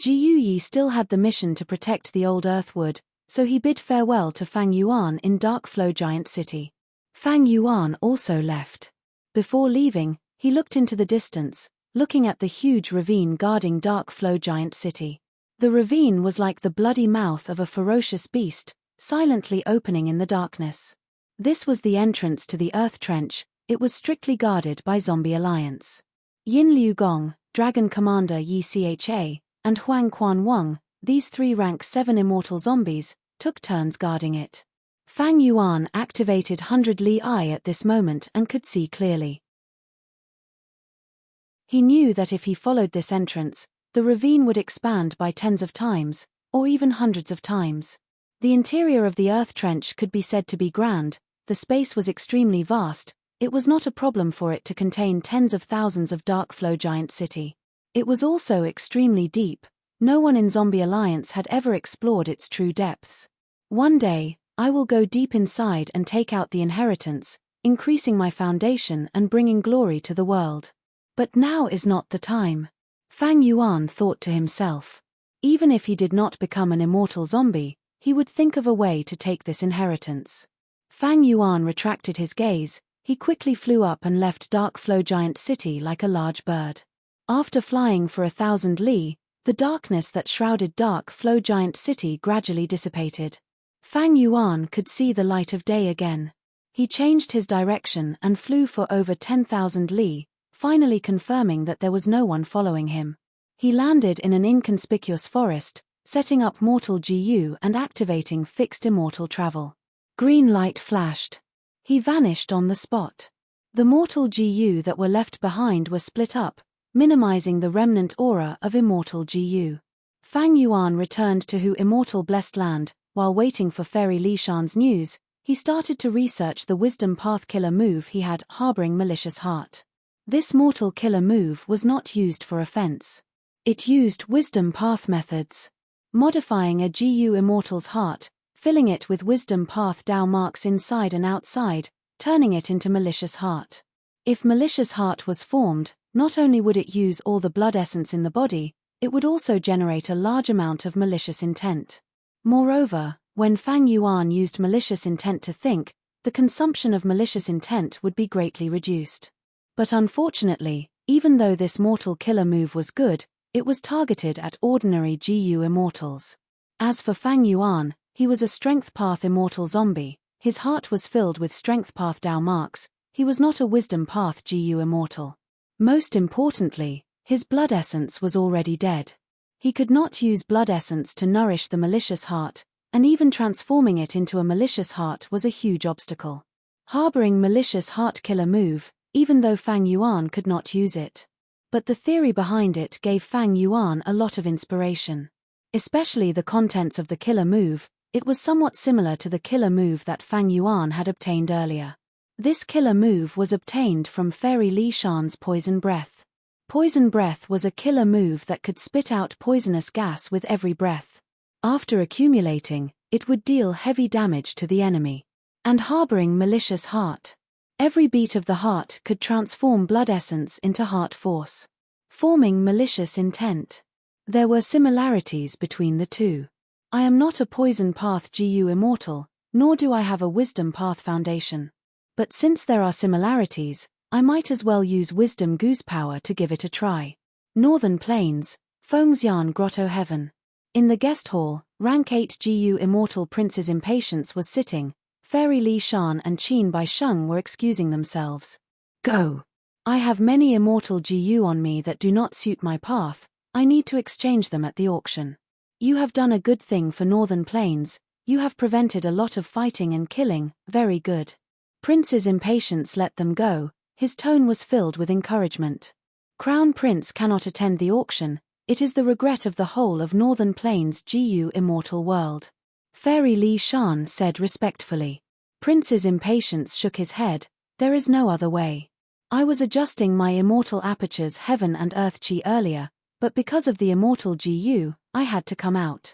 GU Yi still had the mission to protect the old Earthwood, so he bid farewell to Fang Yuan in Dark Flow Giant City. Fang Yuan also left. Before leaving, he looked into the distance, looking at the huge ravine guarding Dark Flow Giant City. The ravine was like the bloody mouth of a ferocious beast, silently opening in the darkness. This was the entrance to the Earth Trench. It was strictly guarded by Zombie Alliance. Yin Liu Gong, Dragon Commander Yi Cha, and Huang Quan Wang, these 3 rank 7 immortal zombies, took turns guarding it. Fang Yuan activated 100 Li Eye at this moment and could see clearly. He knew that if he followed this entrance, the ravine would expand by tens of times, or even hundreds of times. The interior of the Earth Trench could be said to be grand. The space was extremely vast. It was not a problem for it to contain tens of thousands of Dark Flow Giant City. It was also extremely deep. No one in Zombie Alliance had ever explored its true depths. One day, I will go deep inside and take out the inheritance, increasing my foundation and bringing glory to the world. But now is not the time. Fang Yuan thought to himself. Even if he did not become an immortal zombie, he would think of a way to take this inheritance. Fang Yuan retracted his gaze. He quickly flew up and left Dark Flow Giant City like a large bird. After flying for 1,000 li, the darkness that shrouded Dark Flow Giant City gradually dissipated. Fang Yuan could see the light of day again. He changed his direction and flew for over 10,000 li, finally confirming that there was no one following him. He landed in an inconspicuous forest. setting up mortal GU and activating fixed immortal travel. Green light flashed. He vanished on the spot. The mortal GU that were left behind were split up, minimizing the remnant aura of immortal GU. Fang Yuan returned to Hu Immortal Blessed Land. While waiting for Fairy Li Shan's news, he started to research the Wisdom Path killer move he had, harboring malicious heart. This mortal killer move was not used for offense. It used Wisdom Path methods. Modifying a GU Immortal's heart, filling it with Wisdom Path Dao marks inside and outside, turning it into malicious heart. If malicious heart was formed, not only would it use all the blood essence in the body, it would also generate a large amount of malicious intent. Moreover, when Fang Yuan used malicious intent to think, the consumption of malicious intent would be greatly reduced. But unfortunately, even though this mortal killer move was good, it was targeted at ordinary GU Immortals. As for Fang Yuan, he was a Strength Path Immortal zombie. His heart was filled with Strength Path Dao marks. He was not a Wisdom Path GU Immortal. Most importantly, his blood essence was already dead. He could not use blood essence to nourish the malicious heart, and even transforming it into a malicious heart was a huge obstacle. Harboring malicious heart killer move, even though Fang Yuan could not use it. But the theory behind it gave Fang Yuan a lot of inspiration. Especially the contents of the killer move. It was somewhat similar to the killer move that Fang Yuan had obtained earlier. This killer move was obtained from Fairy Li Shan's Poison Breath. Poison Breath was a killer move that could spit out poisonous gas with every breath. After accumulating, it would deal heavy damage to the enemy. And harboring malicious heart. Every beat of the heart could transform blood essence into heart force, forming malicious intent. There were similarities between the two. I am not a Poison Path GU Immortal, nor do I have a Wisdom Path Foundation. But since there are similarities, I might as well use Wisdom Goose power to give it a try. Northern Plains, Fengxian Grotto Heaven. In the guest hall, Rank 8 GU Immortal Prince's Impatience was sitting. Fairy Li Shan and Qin Bai Sheng were excusing themselves. Go! I have many immortal GU on me that do not suit my path. I need to exchange them at the auction. You have done a good thing for Northern Plains. You have prevented a lot of fighting and killing. Very good. Prince's Impatience let them go. His tone was filled with encouragement. Crown Prince cannot attend the auction. It is the regret of the whole of Northern Plains GU Immortal world. Fairy Li Shan said respectfully. Prince's Impatience shook his head. There is no other way. I was adjusting my immortal apertures Heaven and Earth Chi earlier, but because of the immortal GU, I had to come out.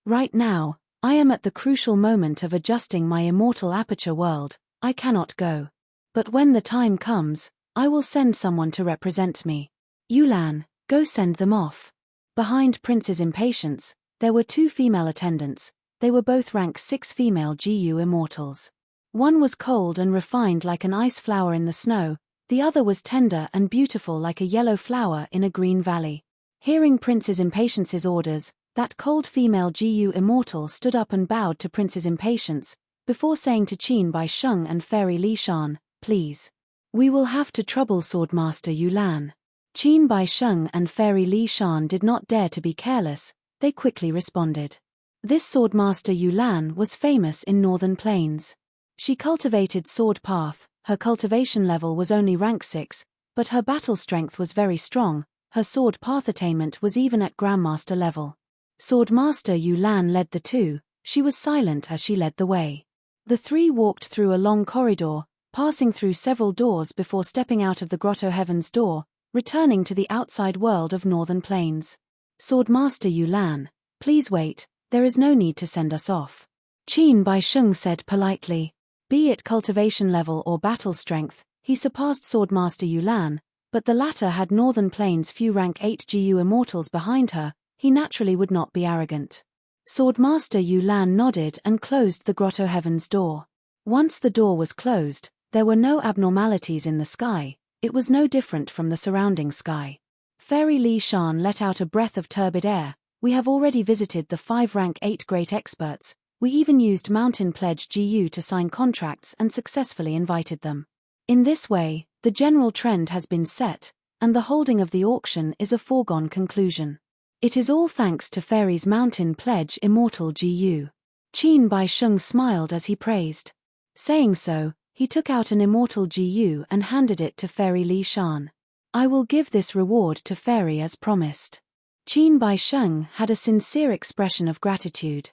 Right now, I am at the crucial moment of adjusting my immortal aperture world. I cannot go. But when the time comes, I will send someone to represent me. Yulan, go send them off. Behind Prince's Impatience, there were two female attendants. They were both rank 6 female GU Immortals. One was cold and refined like an ice flower in the snow, the other was tender and beautiful like a yellow flower in a green valley. Hearing Prince's Impatience's orders, that cold female GU Immortal stood up and bowed to Prince's Impatience, before saying to Qin Bai Sheng and Fairy Li Shan, please. We will have to trouble Swordmaster Yulan. Qin Bai Sheng and Fairy Li Shan did not dare to be careless, they quickly responded. This Swordmaster Yulan was famous in Northern Plains. She cultivated Sword Path, her cultivation level was only rank 6, but her battle strength was very strong, her Sword Path attainment was even at Grandmaster level. Swordmaster Yulan led the two, she was silent as she led the way. The three walked through a long corridor, passing through several doors before stepping out of the Grotto Heaven's door, returning to the outside world of Northern Plains. Swordmaster Yulan, please wait, there is no need to send us off. Qin Bai Sheng said politely. Be it cultivation level or battle strength, he surpassed Swordmaster Yulan, but the latter had Northern Plains few rank 8 GU Immortals behind her, he naturally would not be arrogant. Swordmaster Yulan nodded and closed the Grotto Heaven's door. Once the door was closed, there were no abnormalities in the sky, it was no different from the surrounding sky. Fairy Li Shan let out a breath of turbid air. We have already visited the 5 rank 8 great experts. We even used Mountain Pledge GU to sign contracts and successfully invited them. In this way, the general trend has been set, and the holding of the auction is a foregone conclusion. It is all thanks to Fairy's Mountain pledge immortal GU. Qin Bai Sheng smiled as he praised. Saying so, he took out an immortal GU and handed it to Fairy Li Shan. I will give this reward to Fairy as promised. Qin Bai Sheng had a sincere expression of gratitude.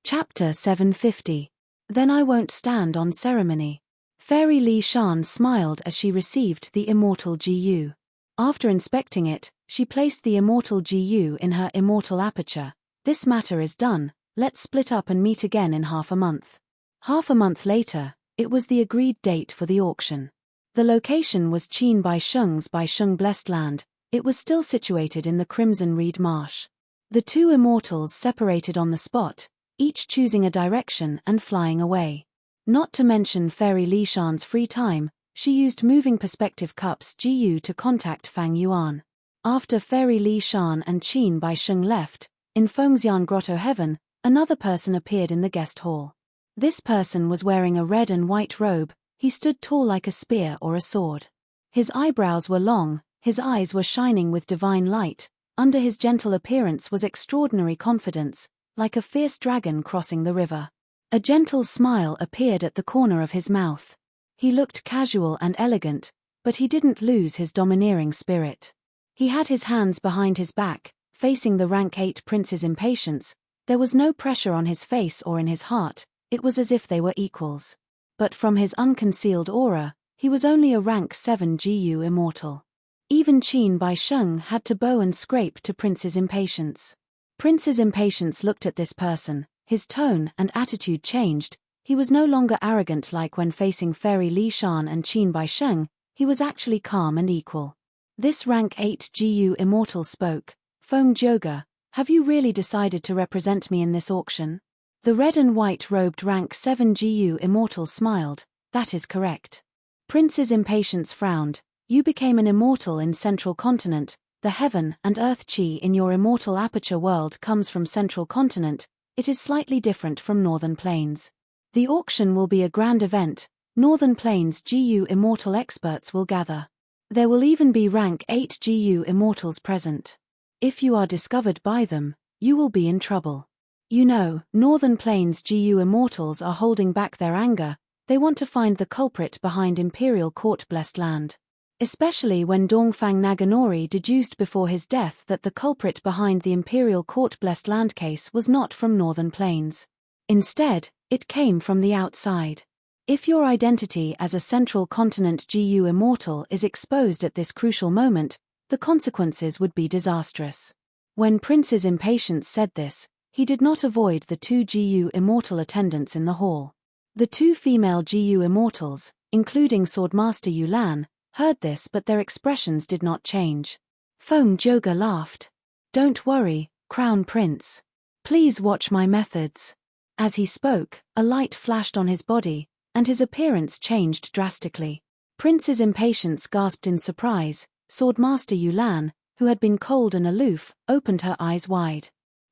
Chapter 750. Then I won't stand on ceremony. Fairy Li Shan smiled as she received the immortal GU. After inspecting it, she placed the immortal GU in her immortal aperture. This matter is done, let's split up and meet again in half a month. Half a month later, it was the agreed date for the auction. The location was Qin Bai Sheng's Bai Sheng Blessed Land. It was still situated in the Crimson Reed Marsh. The two immortals separated on the spot, each choosing a direction and flying away. Not to mention Fairy Li Shan's free time, she used moving perspective cups GU to contact Fang Yuan. After Fairy Li Shan and Qin Bai Sheng left, in Fengxian Grotto Heaven, another person appeared in the guest hall. This person was wearing a red and white robe. He stood tall like a spear or a sword. His eyebrows were long, his eyes were shining with divine light. Under his gentle appearance was extraordinary confidence, like a fierce dragon crossing the river. A gentle smile appeared at the corner of his mouth. He looked casual and elegant, but he didn't lose his domineering spirit. He had his hands behind his back, facing the rank 8 prince's impatience. There was no pressure on his face or in his heart, it was as if they were equals. But from his unconcealed aura, he was only a rank 7 GU immortal. Even Qin Bai Sheng had to bow and scrape to Prince's impatience. Prince's impatience looked at this person, his tone and attitude changed. He was no longer arrogant like when facing Fairy Li Shan and Qin Bai Sheng, he was actually calm and equal. This rank 8 GU immortal spoke. Feng Joga, have you really decided to represent me in this auction? The red and white robed rank 7 GU immortal smiled. That is correct. Prince's impatience frowned. You became an immortal in Central Continent. The heaven and earth chi in your immortal aperture world comes from Central Continent. It is slightly different from Northern Plains. The auction will be a grand event. Northern Plains GU immortal experts will gather. There will even be rank 8 GU immortals present. If you are discovered by them, you will be in trouble. You know, Northern Plains GU immortals are holding back their anger. They want to find the culprit behind Imperial Court Blessed Land. Especially when Dongfang Naganori deduced before his death that the culprit behind the Imperial Court Blessed Land case was not from Northern Plains. Instead, it came from the outside. If your identity as a Central Continent GU immortal is exposed at this crucial moment, the consequences would be disastrous. When Prince's impatience said this, he did not avoid the two GU immortal attendants in the hall. The two female GU immortals, including Swordmaster Yulan, heard this but their expressions did not change. Feng Joga laughed. Don't worry, Crown Prince. Please watch my methods. As he spoke, a light flashed on his body, and his appearance changed drastically. Prince's impatience gasped in surprise. Swordmaster Yulan, who had been cold and aloof, opened her eyes wide.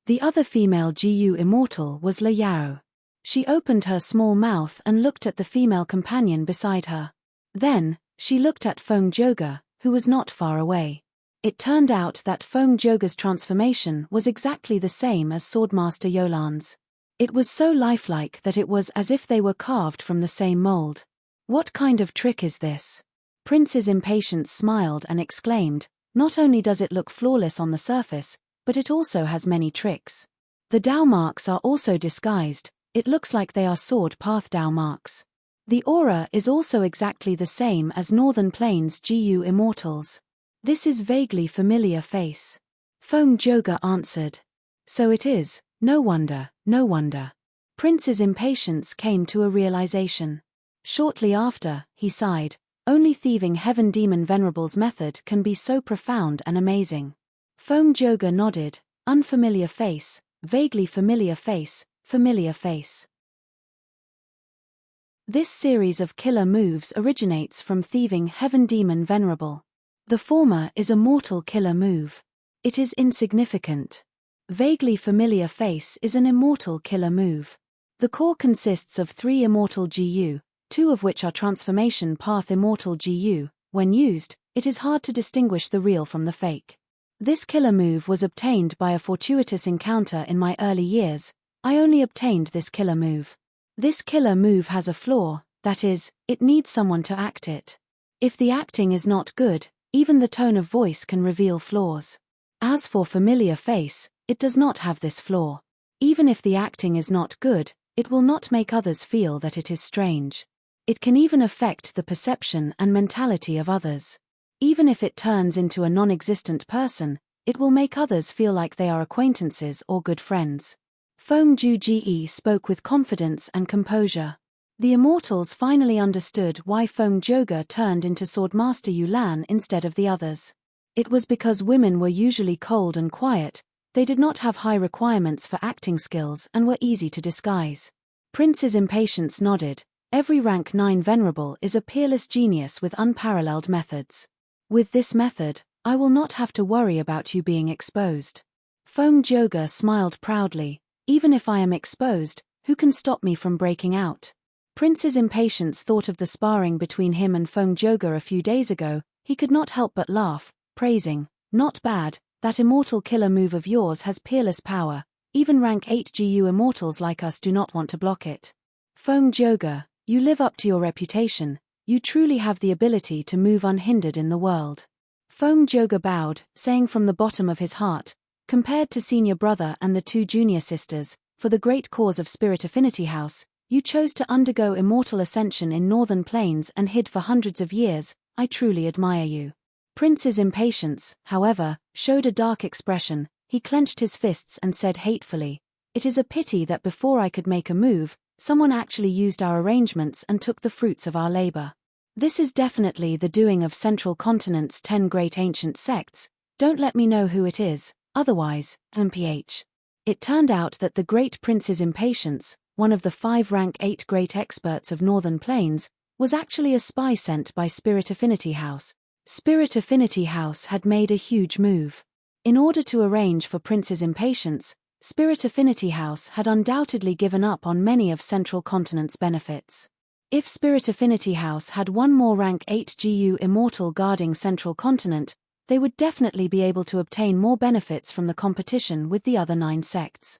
The other female GU immortal was Le Yao. She opened her small mouth and looked at the female companion beside her. Then, she looked at Feng Joga, who was not far away. It turned out that Feng Joga's transformation was exactly the same as Swordmaster Yulan's. It was so lifelike that it was as if they were carved from the same mold. What kind of trick is this? Prince's impatience smiled and exclaimed, not only does it look flawless on the surface, but it also has many tricks. The Dao marks are also disguised. It looks like they are sword path Dao marks. The aura is also exactly the same as Northern Plains GU immortals. This is vaguely familiar face. Feng Joga answered. So it is, no wonder, no wonder. Prince's impatience came to a realization. Shortly after, he sighed, only thieving heaven demon Venerable's method can be so profound and amazing. Feng Joga nodded, unfamiliar face, vaguely familiar face, familiar face. This series of killer moves originates from thieving heaven demon Venerable. The former is a mortal killer move. It is insignificant. Vaguely familiar face is an immortal killer move. The core consists of 3 immortal GU, 2 of which are transformation path immortal GU. When used, it is hard to distinguish the real from the fake. This killer move was obtained by a fortuitous encounter in my early years. I only obtained this killer move. This killer move has a flaw, that is, it needs someone to act it. If the acting is not good, even the tone of voice can reveal flaws. As for familiar face, it does not have this flaw. Even if the acting is not good, it will not make others feel that it is strange. It can even affect the perception and mentality of others. Even if it turns into a non-existent person, it will make others feel like they are acquaintances or good friends. Feng Juji spoke with confidence and composure. The immortals finally understood why Feng Joga turned into Swordmaster Yulan instead of the others. It was because women were usually cold and quiet, they did not have high requirements for acting skills and were easy to disguise. Prince's Impatience nodded. Every rank 9 Venerable is a peerless genius with unparalleled methods. With this method, I will not have to worry about you being exposed. Feng Joga smiled proudly. Even if I am exposed, who can stop me from breaking out? Prince's Impatience thought of the sparring between him and Feng Joga a few days ago. He could not help but laugh, praising, "Not bad, that immortal killer move of yours has peerless power. Even rank 8 GU immortals like us do not want to block it. Feng Joga, you live up to your reputation. You truly have the ability to move unhindered in the world." Feng Joga bowed, saying from the bottom of his heart, "Compared to senior brother and the 2 junior sisters, for the great cause of Spirit Affinity House, you chose to undergo immortal ascension in northern plains and hid for hundreds of years. I truly admire you." Prince's Impatience, however, showed a dark expression. He clenched his fists and said hatefully, "It is a pity that before I could make a move, someone actually used our arrangements and took the fruits of our labor. This is definitely the doing of Central Continent's 10 great ancient sects. Don't let me know who it is, otherwise, MPH." It turned out that the Great Prince's Impatience, one of the 5 rank 8 great experts of Northern Plains, was actually a spy sent by Spirit Affinity House. Spirit Affinity House had made a huge move. In order to arrange for Prince's Impatience, Spirit Affinity House had undoubtedly given up on many of Central Continent's benefits. If Spirit Affinity House had one more rank 8 GU immortal guarding Central Continent, they would definitely be able to obtain more benefits from the competition with the other 9 sects.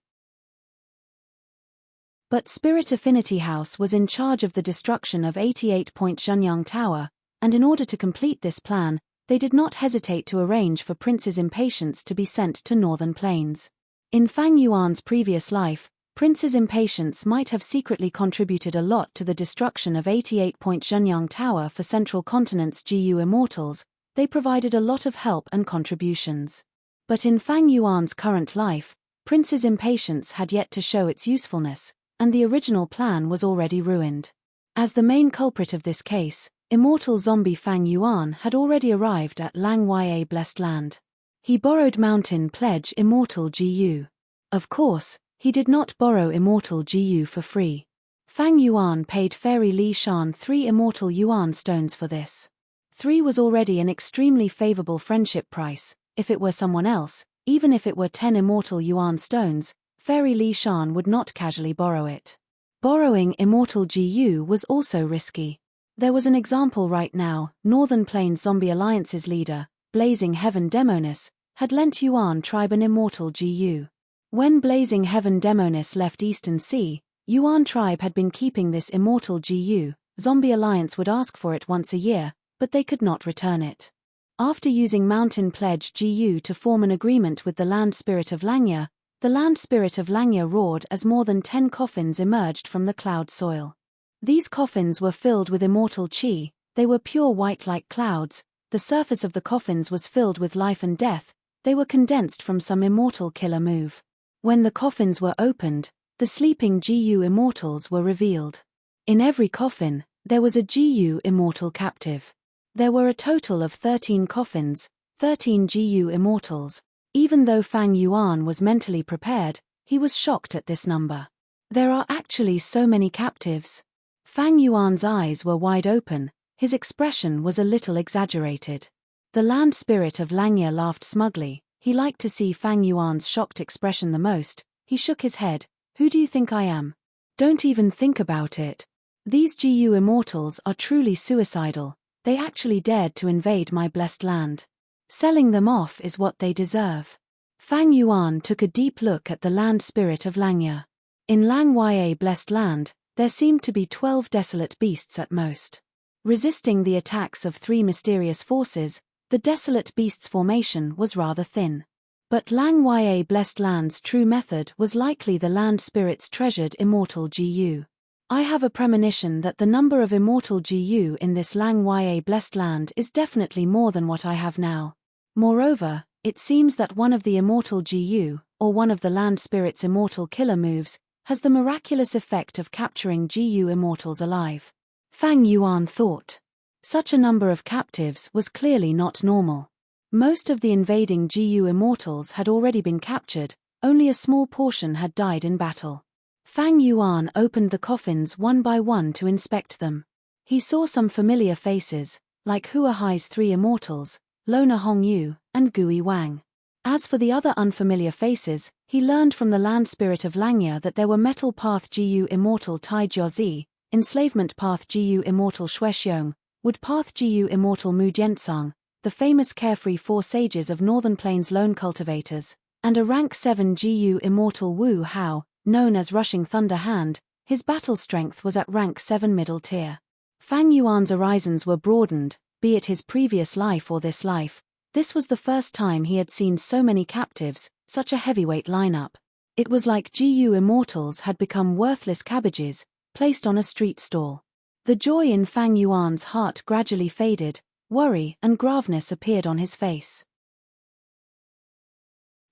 But Spirit Affinity House was in charge of the destruction of 88-point Zhenyang Tower, and in order to complete this plan, they did not hesitate to arrange for Prince's Impatience to be sent to Northern Plains. In Fang Yuan's previous life, Prince's Impatience might have secretly contributed a lot to the destruction of 88-point Zhenyang Tower for Central Continent's GU immortals. They provided a lot of help and contributions. But in Fang Yuan's current life, Prince's Impatience had yet to show its usefulness, and the original plan was already ruined. As the main culprit of this case, immortal zombie Fang Yuan had already arrived at Lang Ya Blessed Land. He borrowed Mountain Pledge Immortal GU. Of course, he did not borrow Immortal GU for free. Fang Yuan paid Fairy Li Shan 3 Immortal Yuan stones for this. 3 was already an extremely favorable friendship price. If it were someone else, even if it were 10 Immortal Yuan stones, Fairy Li Shan would not casually borrow it. Borrowing Immortal GU was also risky. There was an example right now. Northern Plains Zombie Alliance's leader, Blazing Heaven Demonis, had lent Yuan tribe an Immortal GU. When Blazing Heaven Demonis left Eastern Sea, Yuan tribe had been keeping this Immortal GU. Zombie Alliance would ask for it once a year, but they could not return it. After using Mountain Pledge GU to form an agreement with the Land Spirit of Langya, the Land Spirit of Langya roared as more than 10 coffins emerged from the cloud soil. These coffins were filled with immortal chi. They were pure white like clouds. The surface of the coffins was filled with life and death. They were condensed from some immortal killer move. When the coffins were opened, the sleeping GU immortals were revealed. In every coffin, there was a GU immortal captive. There were a total of 13 coffins, 13 GU immortals. Even though Fang Yuan was mentally prepared, he was shocked at this number. There are actually so many captives. Fang Yuan's eyes were wide open, his expression was a little exaggerated. The Land Spirit of Langya laughed smugly. He liked to see Fang Yuan's shocked expression the most. He shook his head. "Who do you think I am? Don't even think about it. These GU immortals are truly suicidal. They actually dared to invade my blessed land. Selling them off is what they deserve. Fang Yuan took a deep look at the land spirit of Langya. In Lang Ya blessed land, there seemed to be 12 desolate beasts at most. Resisting the attacks of 3 mysterious forces, the desolate beasts formation was rather thin. But Lang Ya blessed land's true method was likely the land spirit's treasured immortal GU. I have a premonition that the number of immortal GU in this Lang Ya blessed land is definitely more than what I have now. Moreover, it seems that one of the immortal GU, or one of the land spirit's immortal killer moves, has the miraculous effect of capturing GU immortals alive. Fang Yuan thought. Such a number of captives was clearly not normal. Most of the invading GU immortals had already been captured, only a small portion had died in battle. Fang Yuan opened the coffins one by one to inspect them. He saw some familiar faces, like Hua Hai's 3 immortals, Lona Hongyu, and Gui Wang. As for the other unfamiliar faces, he learned from the land spirit of Langya that there were Metal Path GU immortal Tai Jiaozi, Enslavement Path GU immortal Shuexiong, Wood Path GU immortal Mu Jiantsang, the famous carefree 4 sages of Northern Plains lone cultivators, and a rank 7 GU immortal Wu Hao, known as Rushing Thunder Hand. His battle strength was at rank 7 middle tier. Fang Yuan's horizons were broadened, be it his previous life or this life. This was the first time he had seen so many captives, such a heavyweight lineup. It was like GU immortals had become worthless cabbages, placed on a street stall. The joy in Fang Yuan's heart gradually faded, worry and graveness appeared on his face.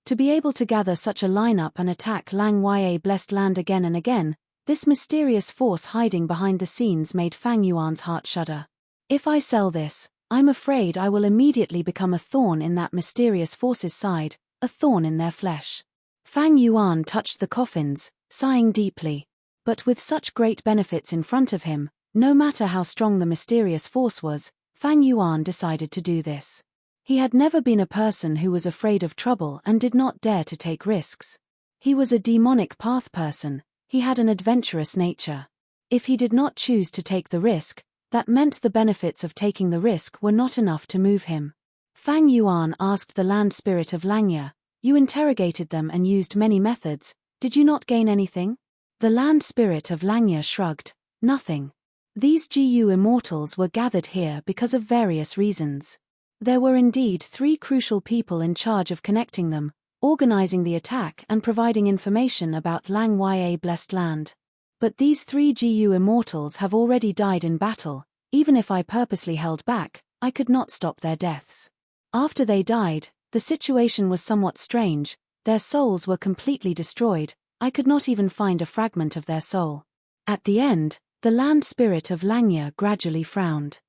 To be able to gather such a lineup and attack Lang Ya blessed land again and again, this mysterious force hiding behind the scenes made Fang Yuan's heart shudder. If I sell this, I'm afraid I will immediately become a thorn in that mysterious force's side, a thorn in their flesh. Fang Yuan touched the coffins, sighing deeply. But with such great benefits in front of him, no matter how strong the mysterious force was, Fang Yuan decided to do this. He had never been a person who was afraid of trouble and did not dare to take risks. He was a demonic path person, he had an adventurous nature. If he did not choose to take the risk, that meant the benefits of taking the risk were not enough to move him. Fang Yuan asked the land spirit of Langya, "You interrogated them and used many methods, did you not gain anything?" The land spirit of Langya shrugged, "Nothing. These GU immortals were gathered here because of various reasons. There were indeed 3 crucial people in charge of connecting them, organizing the attack and providing information about Lang Ya blessed land. But these 3 GU immortals have already died in battle. Even if I purposely held back, I could not stop their deaths. After they died, the situation was somewhat strange, their souls were completely destroyed, I could not even find a fragment of their soul. At the end, the land spirit of Langya gradually frowned.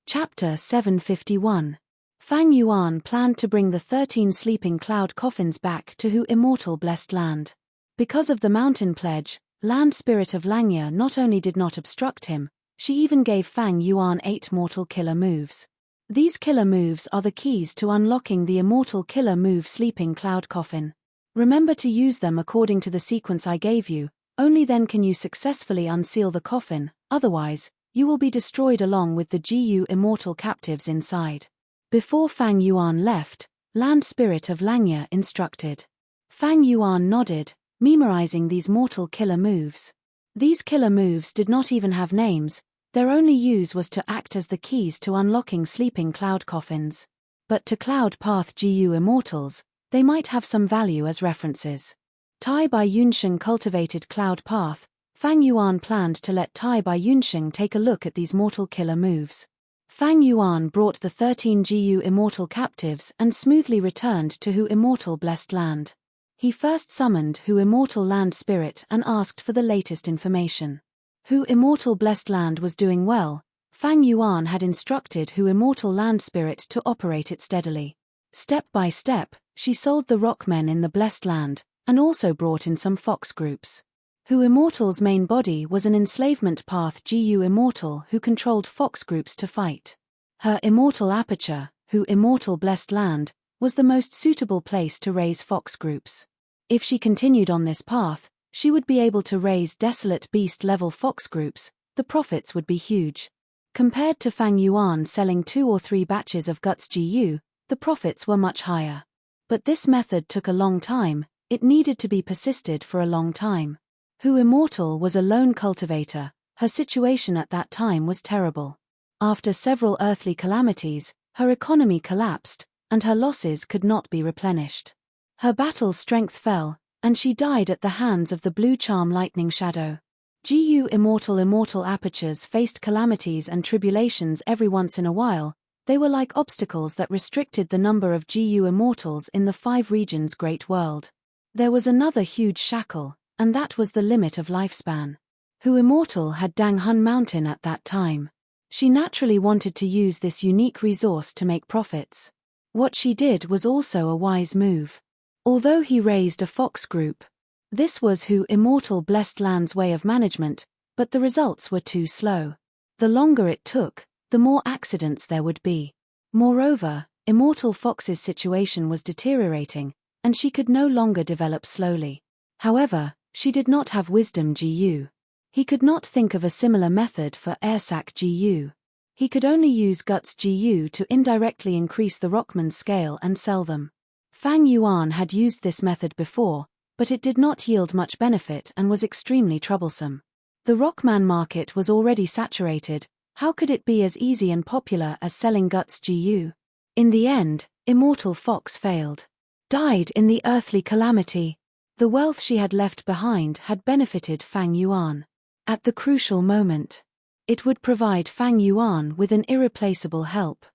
Chapter 751. Fang Yuan planned to bring the 13 sleeping cloud coffins back to Hu immortal blessed land. Because of the mountain pledge, land spirit of Langya not only did not obstruct him, she even gave Fang Yuan 8 mortal killer moves. These killer moves are the keys to unlocking the immortal killer move sleeping cloud coffin. Remember to use them according to the sequence I gave you, only then can you successfully unseal the coffin, otherwise, you will be destroyed along with the GU immortal captives inside. Before Fang Yuan left, land spirit of Langya instructed. Fang Yuan nodded, memorizing these mortal killer moves. These killer moves did not even have names, their only use was to act as the keys to unlocking sleeping cloud coffins. But to Cloud Path GU immortals, they might have some value as references. Tai Bai Yunsheng cultivated Cloud Path. Fang Yuan planned to let Tai Bai Yunsheng take a look at these mortal killer moves. Fang Yuan brought the 13 GU immortal captives and smoothly returned to Hu immortal blessed land. He first summoned Hu immortal land spirit and asked for the latest information. Hu immortal blessed land was doing well. Fang Yuan had instructed Hu immortal land spirit to operate it steadily. Step by step, she sold the rockmen in the blessed land, and also brought in some fox groups. Hu immortal's main body was an enslavement path GU immortal who controlled fox groups to fight. Her immortal aperture, Hu immortal blessed land, was the most suitable place to raise fox groups. If she continued on this path, She would be able to raise desolate beast-level fox groups. The profits would be huge. Compared to Fang Yuan selling 2 or 3 batches of Guts GU, the profits were much higher. But this method took a long time, it needed to be persisted for a long time. Hu Immortal was a lone cultivator, her situation at that time was terrible. After several earthly calamities, her economy collapsed, and her losses could not be replenished. Her battle strength fell, and she died at the hands of the blue charm lightning shadow. GU Immortal apertures faced calamities and tribulations every once in a while. They were like obstacles that restricted the number of GU Immortals in the 5 regions' great world. There was another huge shackle, and that was the limit of lifespan. Hu Immortal had Dang Hun Mountain at that time. She naturally wanted to use this unique resource to make profits. What she did was also a wise move. Although he raised a fox group, this was Hu Immortal Blessed Land's way of management, but the results were too slow. The longer it took, the more accidents there would be. Moreover, Immortal Fox's situation was deteriorating, and she could no longer develop slowly. However, she did not have Wisdom GU. He could not think of a similar method for Airsac GU. He could only use Guts GU to indirectly increase the Rockman's scale and sell them. Fang Yuan had used this method before, but it did not yield much benefit and was extremely troublesome. The Rockman market was already saturated. How could it be as easy and popular as selling Guts GU? In the end, Immortal Fox failed. Died in the earthly calamity. The wealth she had left behind had benefited Fang Yuan. At the crucial moment, it would provide Fang Yuan with an irreplaceable help.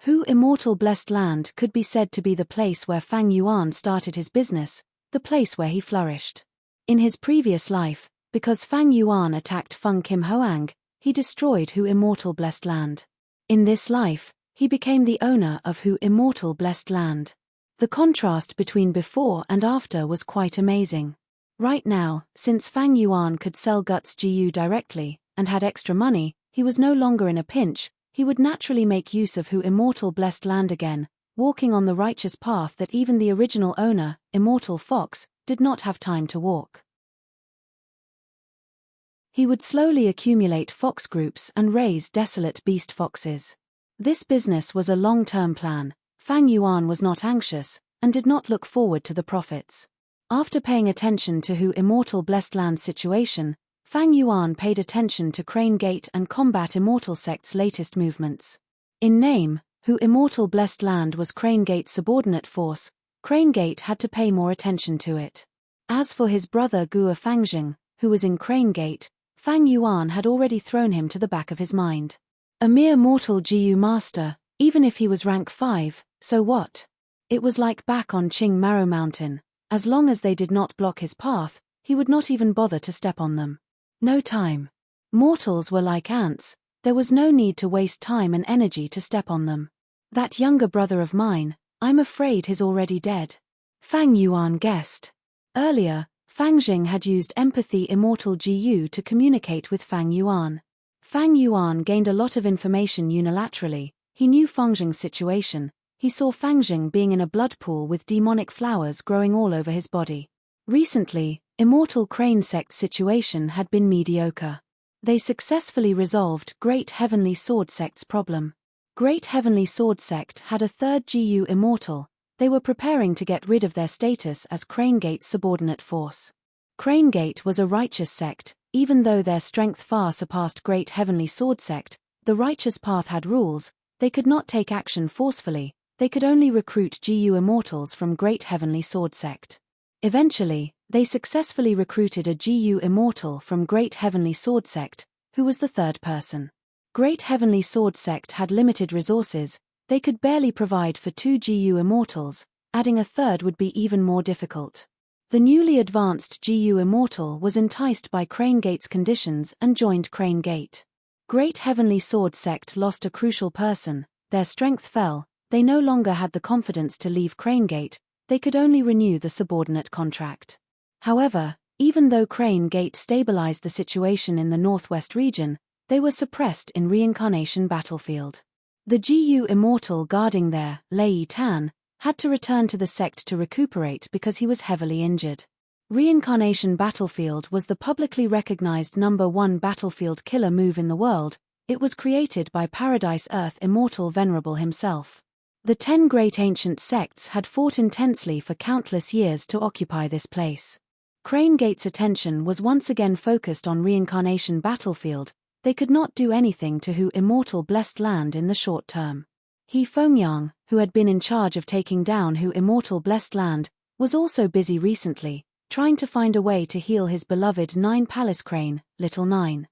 Hu Immortal Blessed Land could be said to be the place where Fang Yuan started his business, the place where he flourished. In his previous life, because Fang Yuan attacked Feng Kim Hoang, he destroyed Hu Immortal Blessed Land. In this life, he became the owner of Hu Immortal Blessed Land. The contrast between before and after was quite amazing. Right now, since Fang Yuan could sell Guts GU directly, and had extra money, he was no longer in a pinch. He would naturally make use of Hu Immortal Blessed Land again, walking on the righteous path that even the original owner, Immortal Fox, did not have time to walk. He would slowly accumulate fox groups and raise desolate beast foxes. This business was a long-term plan. Fang Yuan was not anxious, and did not look forward to the profits. After paying attention to Hu Immortal Blessed Land's situation, Fang Yuan paid attention to Crane Gate and Combat Immortal Sect's latest movements. In name, Hu Immortal Blessed Land was Crane Gate's subordinate force. Crane Gate had to pay more attention to it. As for his brother Gua Fangjing, who was in Crane Gate, Fang Yuan had already thrown him to the back of his mind. A mere mortal GU master, even if he was rank 5, so what? It was like back on Qing Maro Mountain. As long as they did not block his path, he would not even bother to step on them. No time. Mortals were like ants, there was no need to waste time and energy to step on them. That younger brother of mine, I'm afraid he's already dead. Fang Yuan guessed. Earlier, Fang Jing had used Empathy Immortal GU to communicate with Fang Yuan. Fang Yuan gained a lot of information unilaterally. He knew Fang Jing's situation. He saw Fang Jing being in a blood pool with demonic flowers growing all over his body. Recently, Immortal Crane Sect's situation had been mediocre. They successfully resolved Great Heavenly Sword Sect's problem. Great Heavenly Sword Sect had a third GU Immortal. They were preparing to get rid of their status as Crane Gate's subordinate force. Crane Gate was a righteous sect. Even though their strength far surpassed Great Heavenly Sword Sect, the righteous path had rules. They could not take action forcefully. They could only recruit GU Immortals from Great Heavenly Sword Sect. Eventually, they successfully recruited a GU Immortal from Great Heavenly Sword Sect, who was the third person. Great Heavenly Sword Sect had limited resources. They could barely provide for 2 GU Immortals. Adding a third would be even more difficult. The newly advanced GU Immortal was enticed by Crane Gate's conditions and joined Crane Gate. Great Heavenly Sword Sect lost a crucial person. Their strength fell. They no longer had the confidence to leave Crane Gate. They could only renew the subordinate contract. However, even though Crane Gate stabilized the situation in the Northwest region, they were suppressed in Reincarnation Battlefield. The GU Immortal guarding there, Lei Tan, had to return to the sect to recuperate because he was heavily injured. Reincarnation Battlefield was the publicly recognized #1 battlefield killer move in the world. It was created by Paradise Earth immortal Venerable himself. The 10 great ancient sects had fought intensely for countless years to occupy this place. Crane Gate's attention was once again focused on Reincarnation Battlefield. They could not do anything to Hu immortal blessed land in the short term. He Fengyang, who had been in charge of taking down Hu immortal blessed land, was also busy recently, trying to find a way to heal his beloved 9 Palace Crane, Little 9.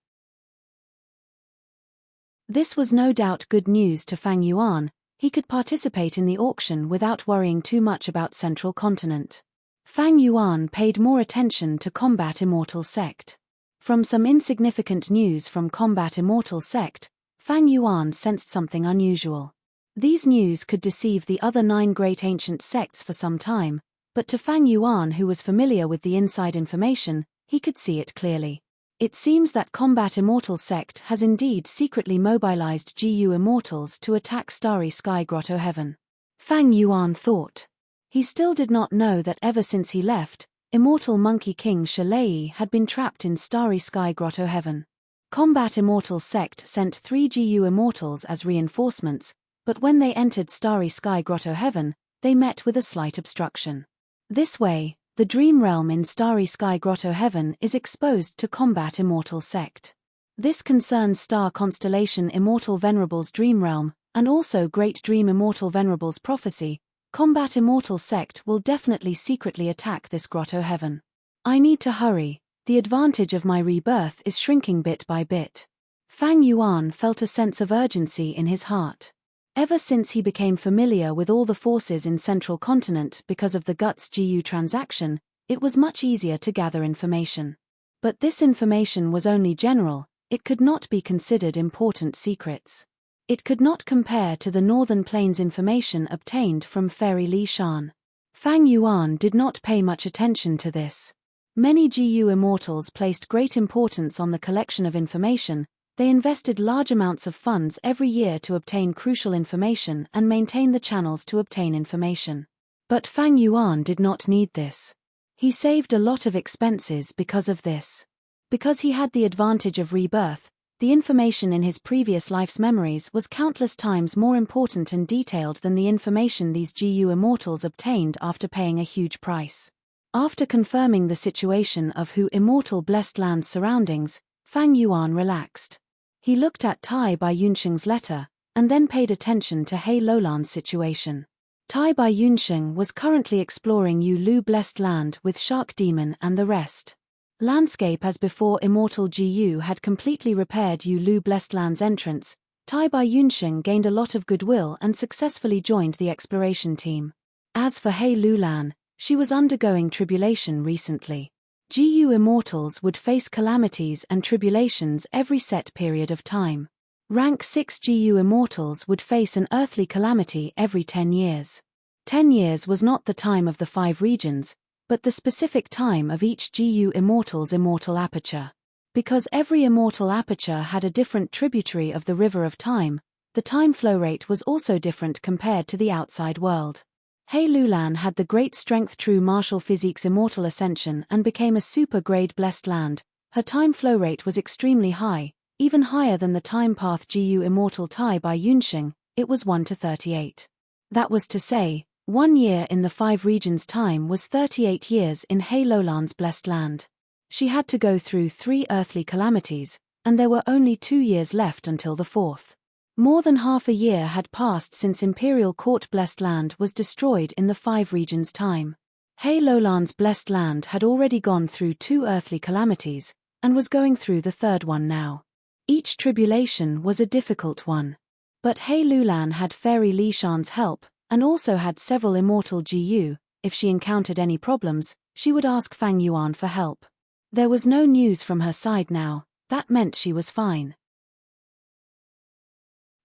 This was no doubt good news to Fang Yuan. He could participate in the auction without worrying too much about Central Continent. Fang Yuan paid more attention to Combat Immortal Sect. From some insignificant news from Combat Immortal Sect, Fang Yuan sensed something unusual. These news could deceive the other 9 great ancient sects for some time, but to Fang Yuan, who was familiar with the inside information, he could see it clearly. It seems that Combat Immortal Sect has indeed secretly mobilized GU Immortals to attack Starry Sky Grotto Heaven. Fang Yuan thought. He still did not know that ever since he left, Immortal Monkey King Shalei had been trapped in Starry Sky Grotto Heaven. Combat Immortal Sect sent 3 GU Immortals as reinforcements, but when they entered Starry Sky Grotto Heaven, they met with a slight obstruction. This way, the Dream Realm in Starry Sky Grotto Heaven is exposed to Combat Immortal Sect. This concerns Star Constellation Immortal Venerable's Dream Realm, and also Great Dream Immortal Venerable's prophecy. Combat Immortal Sect will definitely secretly attack this Grotto Heaven. I need to hurry. The advantage of my rebirth is shrinking bit by bit. Fang Yuan felt a sense of urgency in his heart. Ever since he became familiar with all the forces in Central Continent because of the Guts GU transaction, it was much easier to gather information. But this information was only general, it could not be considered important secrets. It could not compare to the Northern Plains information obtained from Fairy Li Shan. Fang Yuan did not pay much attention to this. Many GU Immortals placed great importance on the collection of information. They invested large amounts of funds every year to obtain crucial information and maintain the channels to obtain information. But Fang Yuan did not need this. He saved a lot of expenses because of this. Because he had the advantage of rebirth, the information in his previous life's memories was countless times more important and detailed than the information these GU Immortals obtained after paying a huge price. After confirming the situation of Hu immortal blessed land's surroundings, Fang Yuan relaxed. He looked at Tai Bai Yunsheng's letter, and then paid attention to He Lolan's situation. Tai Bai Yunsheng was currently exploring Yu Lu blessed land with Shark Demon and the rest. Landscape as before Immortal GU had completely repaired Yu Lu blessed land's entrance. Tai Bai Yunsheng gained a lot of goodwill and successfully joined the exploration team. As for He Lulan, she was undergoing tribulation recently. GU Immortals would face calamities and tribulations every set period of time. Rank 6 GU Immortals would face an earthly calamity every 10 years. 10 years was not the time of the 5 regions, but the specific time of each GU Immortal's immortal aperture. Because every immortal aperture had a different tributary of the river of time, the time flow rate was also different compared to the outside world. He Lulan had the great strength true martial physique's immortal ascension and became a super-grade blessed land. Her time flow rate was extremely high, even higher than the time path GU immortal Tai Bai Yunsheng. It was 1 to 38. That was to say, 1 year in the 5 regions' time was 38 years in He Lolan's blessed land. She had to go through 3 earthly calamities, and there were only 2 years left until the 4th. More than half a year had passed since Imperial Court blessed land was destroyed in the 5 regions' time. He Lolan's blessed land had already gone through 2 earthly calamities, and was going through the 3rd one now. Each tribulation was a difficult one. But He Lulan had Fairy Li Shan's help, and also had several immortal GU. If she encountered any problems, she would ask Fang Yuan for help. There was no news from her side now, that meant she was fine.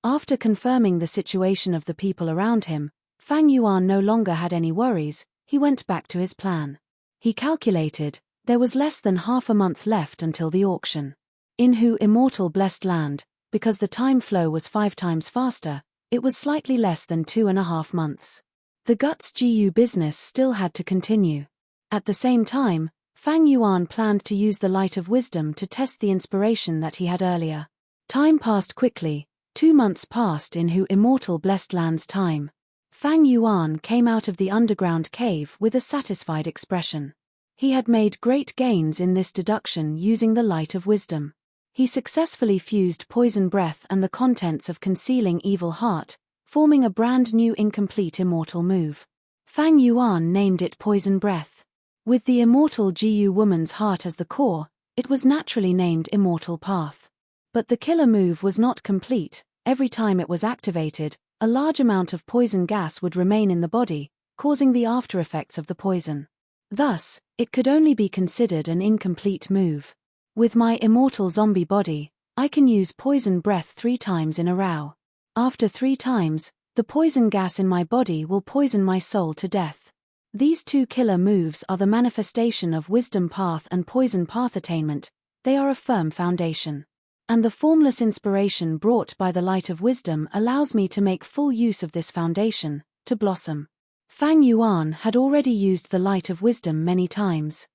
After confirming the situation of the people around him, Fang Yuan no longer had any worries. He went back to his plan. He calculated, there was less than half a month left until the auction. In Hu immortal blessed land, because the time flow was 5 times faster, it was slightly less than 2.5 months. The Guts GU business still had to continue. At the same time, Fang Yuan planned to use the light of wisdom to test the inspiration that he had earlier. Time passed quickly. 2 months passed in Hu Immortal Blessed Land's time. Fang Yuan came out of the underground cave with a satisfied expression. He had made great gains in this deduction using the light of wisdom. He successfully fused poison breath and the contents of concealing evil heart, forming a brand new incomplete immortal move. Fang Yuan named it poison breath. With the immortal Jiyu woman's heart as the core, it was naturally named Immortal Path. But the killer move was not complete. Every time it was activated, a large amount of poison gas would remain in the body, causing the aftereffects of the poison. Thus, it could only be considered an incomplete move. With my immortal zombie body, I can use poison breath 3 times in a row. After 3 times, the poison gas in my body will poison my soul to death. These 2 killer moves are the manifestation of wisdom path and poison path attainment. They are a firm foundation. And the formless inspiration brought by the light of wisdom allows me to make full use of this foundation, to blossom. Fang Yuan had already used the light of wisdom many times.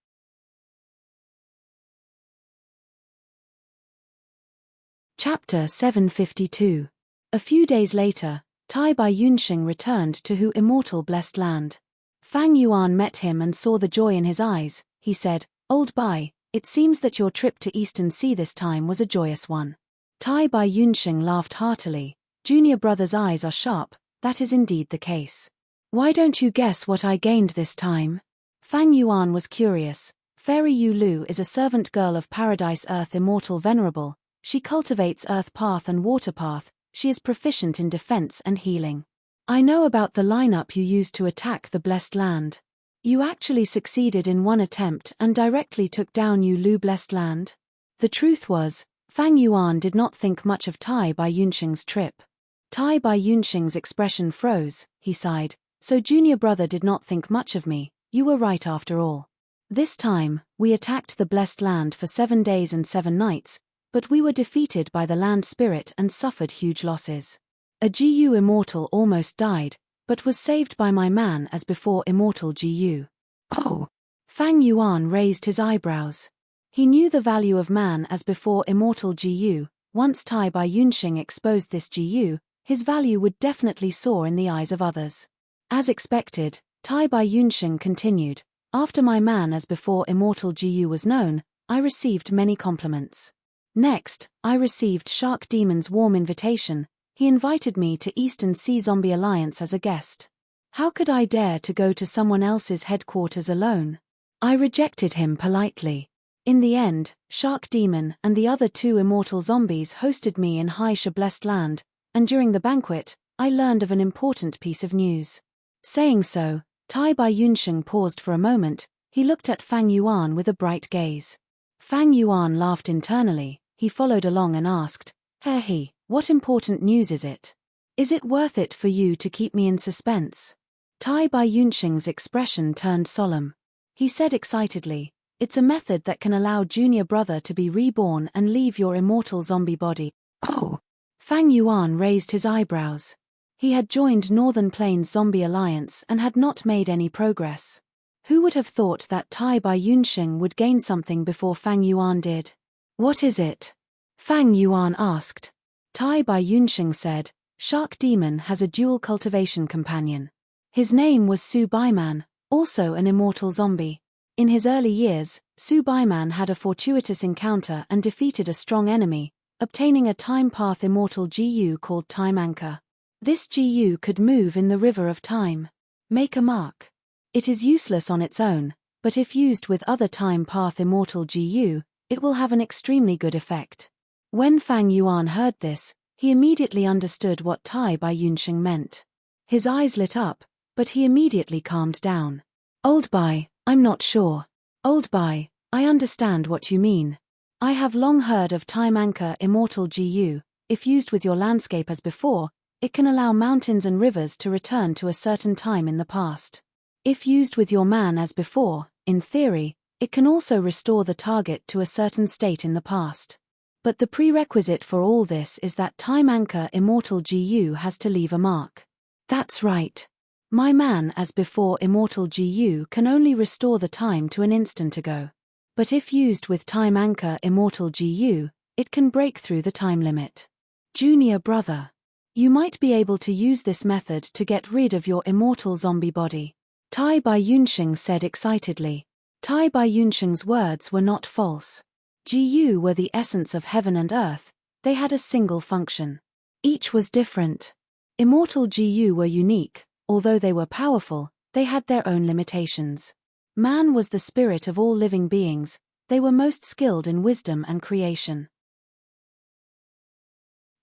Chapter 752. A few days later, Tai Bai Yunxing returned to Hu Immortal Blessed Land. Fang Yuan met him and saw the joy in his eyes. He said, "Old Bai, it seems that your trip to Eastern Sea this time was a joyous one." Tai Bai Yunxing laughed heartily. "Junior brother's eyes are sharp, that is indeed the case. Why don't you guess what I gained this time?" Fang Yuan was curious. Fairy Yu Lu is a servant girl of Paradise Earth Immortal Venerable. She cultivates Earth Path and Water Path. She is proficient in defense and healing. I know about the lineup you used to attack the Blessed Land. You actually succeeded in one attempt and directly took down Yu Lu Blessed Land? The truth was, Fang Yuan did not think much of Tai Bai Yunxing's trip. Tai Bai Yunxing's expression froze. He sighed. "So junior brother did not think much of me. You were right after all. This time, we attacked the Blessed Land for 7 days and 7 nights, but we were defeated by the land spirit and suffered huge losses. A Jiyu immortal almost died, but was saved by my man as before immortal Jiyu." "Oh!" Fang Yuan raised his eyebrows. He knew the value of man as before immortal Jiyu. Once Tai Bai Yunxing exposed this Jiyu, his value would definitely soar in the eyes of others. As expected, Tai Bai Yunxing continued, "After my man as before immortal Jiyu was known, I received many compliments. Next, I received Shark Demon's warm invitation. He invited me to Eastern Sea Zombie Alliance as a guest. How could I dare to go to someone else's headquarters alone? I rejected him politely. In the end, Shark Demon and the other 2 immortal zombies hosted me in Haisha Blessed Land, and during the banquet, I learned of an important piece of news." Saying so, Tai Bai Yunxing paused for a moment. He looked at Fang Yuan with a bright gaze. Fang Yuan laughed internally. He followed along and asked, "He, what important news is it? Is it worth it for you to keep me in suspense?" Tai Bai Yunxing's expression turned solemn. He said excitedly, "It's a method that can allow junior brother to be reborn and leave your immortal zombie body." "Oh!" Fang Yuan raised his eyebrows. He had joined Northern Plains Zombie Alliance and had not made any progress. Who would have thought that Tai Bai Yunxing would gain something before Fang Yuan did? "What is it?" Fang Yuan asked. Tai Bai Yunxing said, "Shark Demon has a dual cultivation companion. His name was Su Baiman, also an immortal zombie. In his early years, Su Baiman had a fortuitous encounter and defeated a strong enemy, obtaining a time path immortal Jiyu called Time Anchor. This Jiyu could move in the river of time. Make a mark. It is useless on its own, but if used with other time path immortal Jiyu, it will have an extremely good effect." When Fang Yuan heard this, he immediately understood what Tai Bai Yunxing meant. His eyes lit up, but he immediately calmed down. "Old Bai, I'm not sure. Old Bai, I understand what you mean. I have long heard of Time Anchor Immortal Jiyu. If used with your landscape as before, it can allow mountains and rivers to return to a certain time in the past. If used with your man as before, in theory, it can also restore the target to a certain state in the past. But the prerequisite for all this is that Time Anchor Immortal Jiyu has to leave a mark." "That's right. My man as before immortal GU can only restore the time to an instant ago. But if used with time anchor immortal GU, it can break through the time limit. Junior brother. You might be able to use this method to get rid of your immortal zombie body. Tai Bai Yunsheng said excitedly. Tai Bai Yunsheng's words were not false. GU were the essence of heaven and earth, they had a single function. Each was different. Immortal GU were unique, although they were powerful, they had their own limitations. Man was the spirit of all living beings, they were most skilled in wisdom and creation.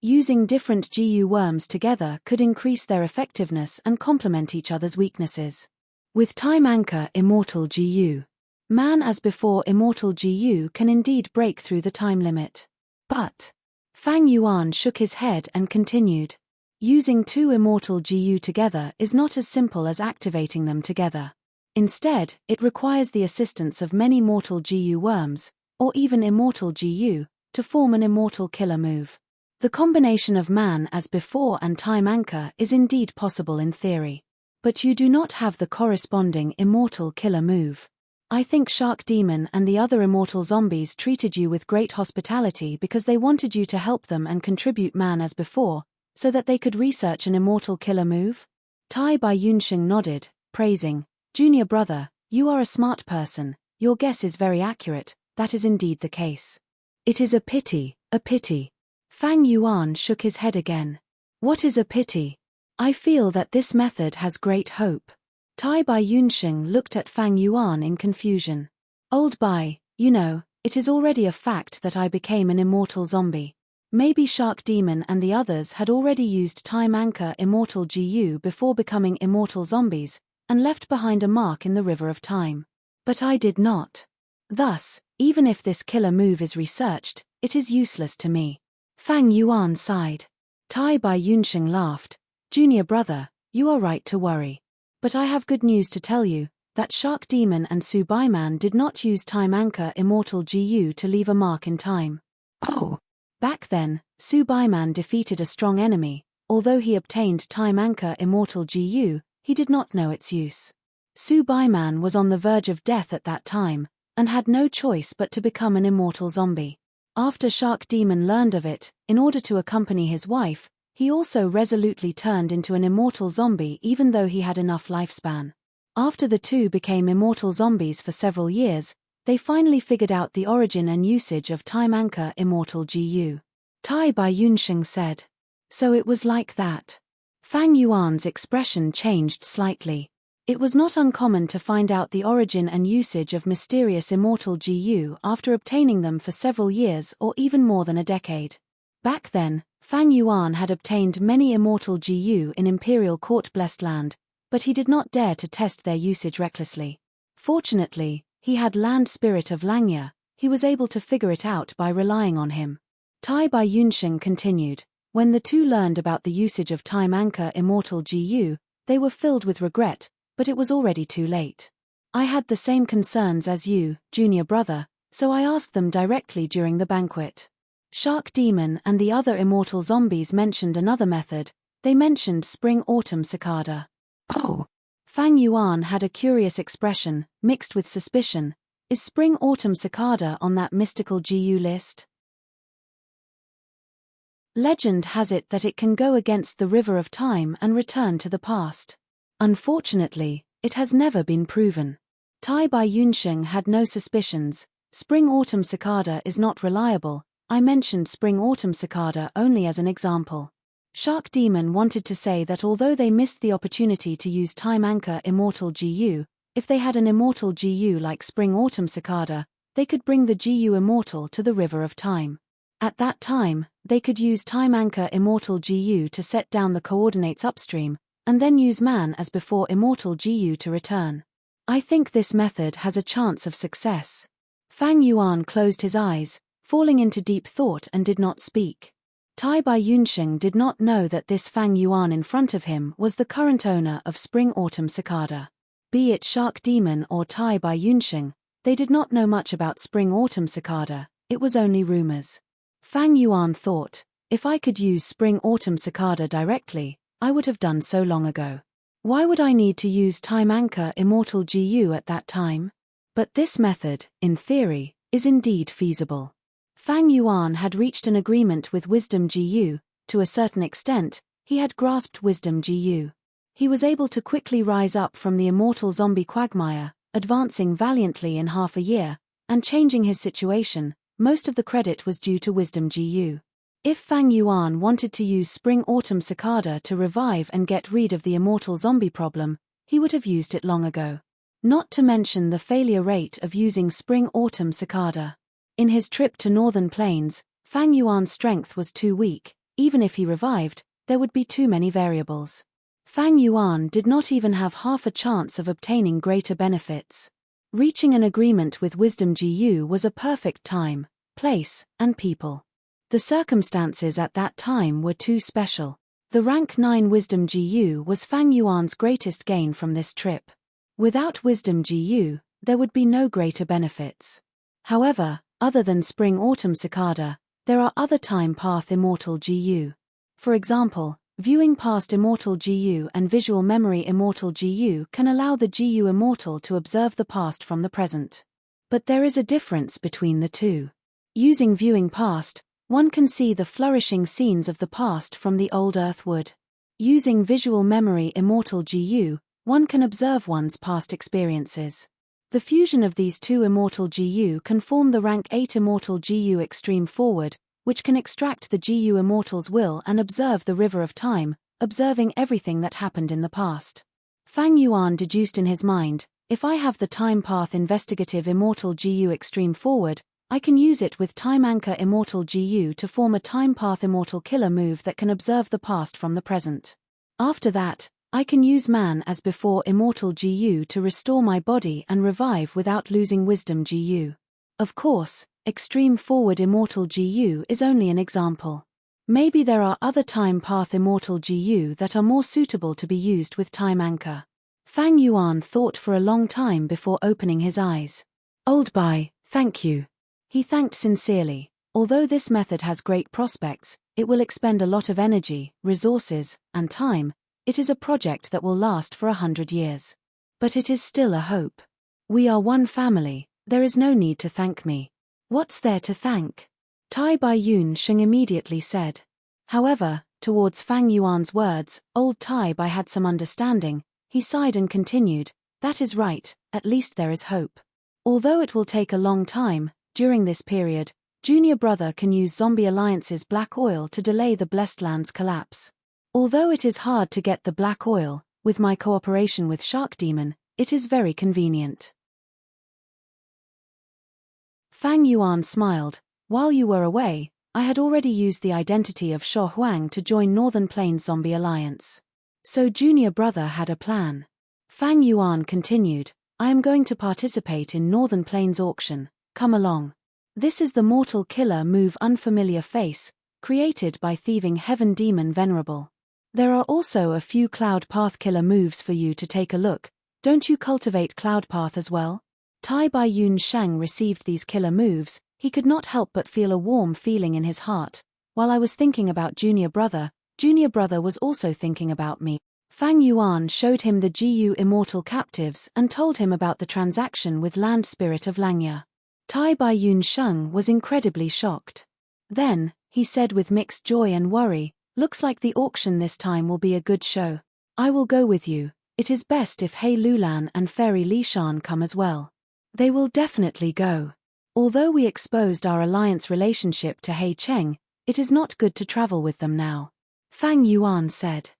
Using different GU worms together could increase their effectiveness and complement each other's weaknesses. With time anchor immortal GU, man as before immortal GU can indeed break through the time limit. But Fang Yuan shook his head and continued. Using two immortal GU together is not as simple as activating them together. Instead, it requires the assistance of many mortal GU worms, or even immortal GU, to form an immortal killer move. The combination of man as before and time anchor is indeed possible in theory. But you do not have the corresponding immortal killer move. I think Shark Demon and the other immortal zombies treated you with great hospitality because they wanted you to help them and contribute man as before, so that they could research an immortal killer move? Tai Bai Yunsheng nodded, praising, Junior brother, you are a smart person, your guess is very accurate, that is indeed the case. It is a pity, a pity. Fang Yuan shook his head again. What is a pity? I feel that this method has great hope. Tai Bai Yunsheng looked at Fang Yuan in confusion. Old Bai, you know, it is already a fact that I became an immortal zombie. Maybe Shark Demon and the others had already used time anchor immortal GU before becoming immortal zombies, and left behind a mark in the river of time. But I did not. Thus, even if this killer move is researched, it is useless to me. Fang Yuan sighed. Tai Bai Yunsheng laughed. Junior brother, you are right to worry. But I have good news to tell you, that Shark Demon and Su Baiman did not use time anchor immortal GU to leave a mark in time. Oh! Back then, Su Baiman defeated a strong enemy, although he obtained time anchor immortal GU, he did not know its use. Su Baiman was on the verge of death at that time, and had no choice but to become an immortal zombie. After Shark Demon learned of it, in order to accompany his wife, he also resolutely turned into an immortal zombie even though he had enough lifespan. After the two became immortal zombies for several years, they finally figured out the origin and usage of time anchor immortal GU. Tai Bai Yunsheng said. So it was like that. Fang Yuan's expression changed slightly. It was not uncommon to find out the origin and usage of mysterious immortal GU after obtaining them for several years or even more than a decade. Back then, Fang Yuan had obtained many immortal GU in Imperial Court Blessed Land, but he did not dare to test their usage recklessly. Fortunately, he had Land Spirit of Langya, he was able to figure it out by relying on him. Tai Bai Yunsheng continued, when the two learned about the usage of time anchor immortal GU, they were filled with regret, but it was already too late. I had the same concerns as you, junior brother, so I asked them directly during the banquet. Shark Demon and the other immortal zombies mentioned another method, they mentioned spring-autumn cicada. Oh! Fang Yuan had a curious expression, mixed with suspicion. Is spring-autumn cicada on that mystical GU list? Legend has it that it can go against the river of time and return to the past. Unfortunately, it has never been proven. Tai Bai Yunsheng had no suspicions. Spring-autumn cicada is not reliable. I mentioned spring-autumn cicada only as an example. Shark Demon wanted to say that although they missed the opportunity to use time anchor immortal GU, if they had an immortal GU like spring-autumn cicada, they could bring the GU immortal to the river of time. At that time, they could use time anchor immortal GU to set down the coordinates upstream, and then use man as before immortal GU to return. I think this method has a chance of success. Fang Yuan closed his eyes, falling into deep thought and did not speak. Tai Bai Yunsheng did not know that this Fang Yuan in front of him was the current owner of spring-autumn cicada. Be it Shark Demon or Tai Bai Yunsheng, they did not know much about spring-autumn cicada, it was only rumors. Fang Yuan thought, if I could use spring-autumn cicada directly, I would have done so long ago. Why would I need to use time anchor immortal GU at that time? But this method, in theory, is indeed feasible. Fang Yuan had reached an agreement with Wisdom GU. To a certain extent, he had grasped Wisdom GU. He was able to quickly rise up from the immortal zombie quagmire, advancing valiantly in half a year, and changing his situation. Most of the credit was due to Wisdom GU. If Fang Yuan wanted to use Spring-Autumn Cicada to revive and get rid of the immortal zombie problem, he would have used it long ago. Not to mention the failure rate of using Spring-Autumn Cicada. In his trip to Northern Plains, Fang Yuan's strength was too weak. Even if he revived, there would be too many variables. Fang Yuan did not even have half a chance of obtaining greater benefits. Reaching an agreement with Wisdom GU was a perfect time, place, and people. The circumstances at that time were too special. The rank 9 Wisdom GU was Fang Yuan's greatest gain from this trip. Without Wisdom GU, there would be no greater benefits. However, other than Spring-Autumn Cicada, there are other time path immortal GU. For example, viewing past immortal GU and visual memory immortal GU can allow the GU immortal to observe the past from the present. But there is a difference between the two. Using viewing past, one can see the flourishing scenes of the past from the old earth wood. Using visual memory immortal GU, one can observe one's past experiences. The fusion of these two immortal GU can form the rank 8 immortal GU extreme forward, which can extract the GU immortal's will and observe the river of time, observing everything that happened in the past. Fang Yuan deduced in his mind, if I have the time path investigative immortal GU extreme forward, I can use it with time anchor immortal GU to form a time path immortal killer move that can observe the past from the present. After that, I can use man as before immortal GU to restore my body and revive without losing Wisdom GU. Of course, extreme forward immortal GU is only an example. Maybe there are other time path immortal GU that are more suitable to be used with time anchor. Fang Yuan thought for a long time before opening his eyes. Old Bai, thank you. He thanked sincerely. Although this method has great prospects, it will expend a lot of energy, resources, and time. It is a project that will last for 100 years. But it is still a hope. We are one family, there is no need to thank me. What's there to thank? Tai Bai Yun Sheng immediately said. However, towards Fang Yuan's words, old Tai Bai had some understanding. He sighed and continued, that is right, at least there is hope. Although it will take a long time, during this period, Junior Brother can use Zombie Alliance's black oil to delay the Blessed Land's collapse. Although it is hard to get the black oil, with my cooperation with Shark Demon, it is very convenient. Fang Yuan smiled. While you were away, I had already used the identity of Shuo Huang to join Northern Plains Zombie Alliance. So Junior Brother had a plan. Fang Yuan continued, I am going to participate in Northern Plains auction. Come along. This is the Mortal Killer move Unfamiliar Face, created by Thieving Heaven Demon Venerable. There are also a few Cloud Path Killer moves for you to take a look. Don't you cultivate Cloud Path as well? Tai Bai Yun Shang received these killer moves. He could not help but feel a warm feeling in his heart. While I was thinking about Junior Brother was also thinking about me. Fang Yuan showed him the GU Immortal Captives and told him about the transaction with Land Spirit of Langya. Tai Bai Yun Sheng was incredibly shocked. Then, he said with mixed joy and worry, looks like the auction this time will be a good show. I will go with you. It is best if He Lulan and Fairy Li Shan come as well. They will definitely go. Although we exposed our alliance relationship to He Cheng, it is not good to travel with them now. Fang Yuan said.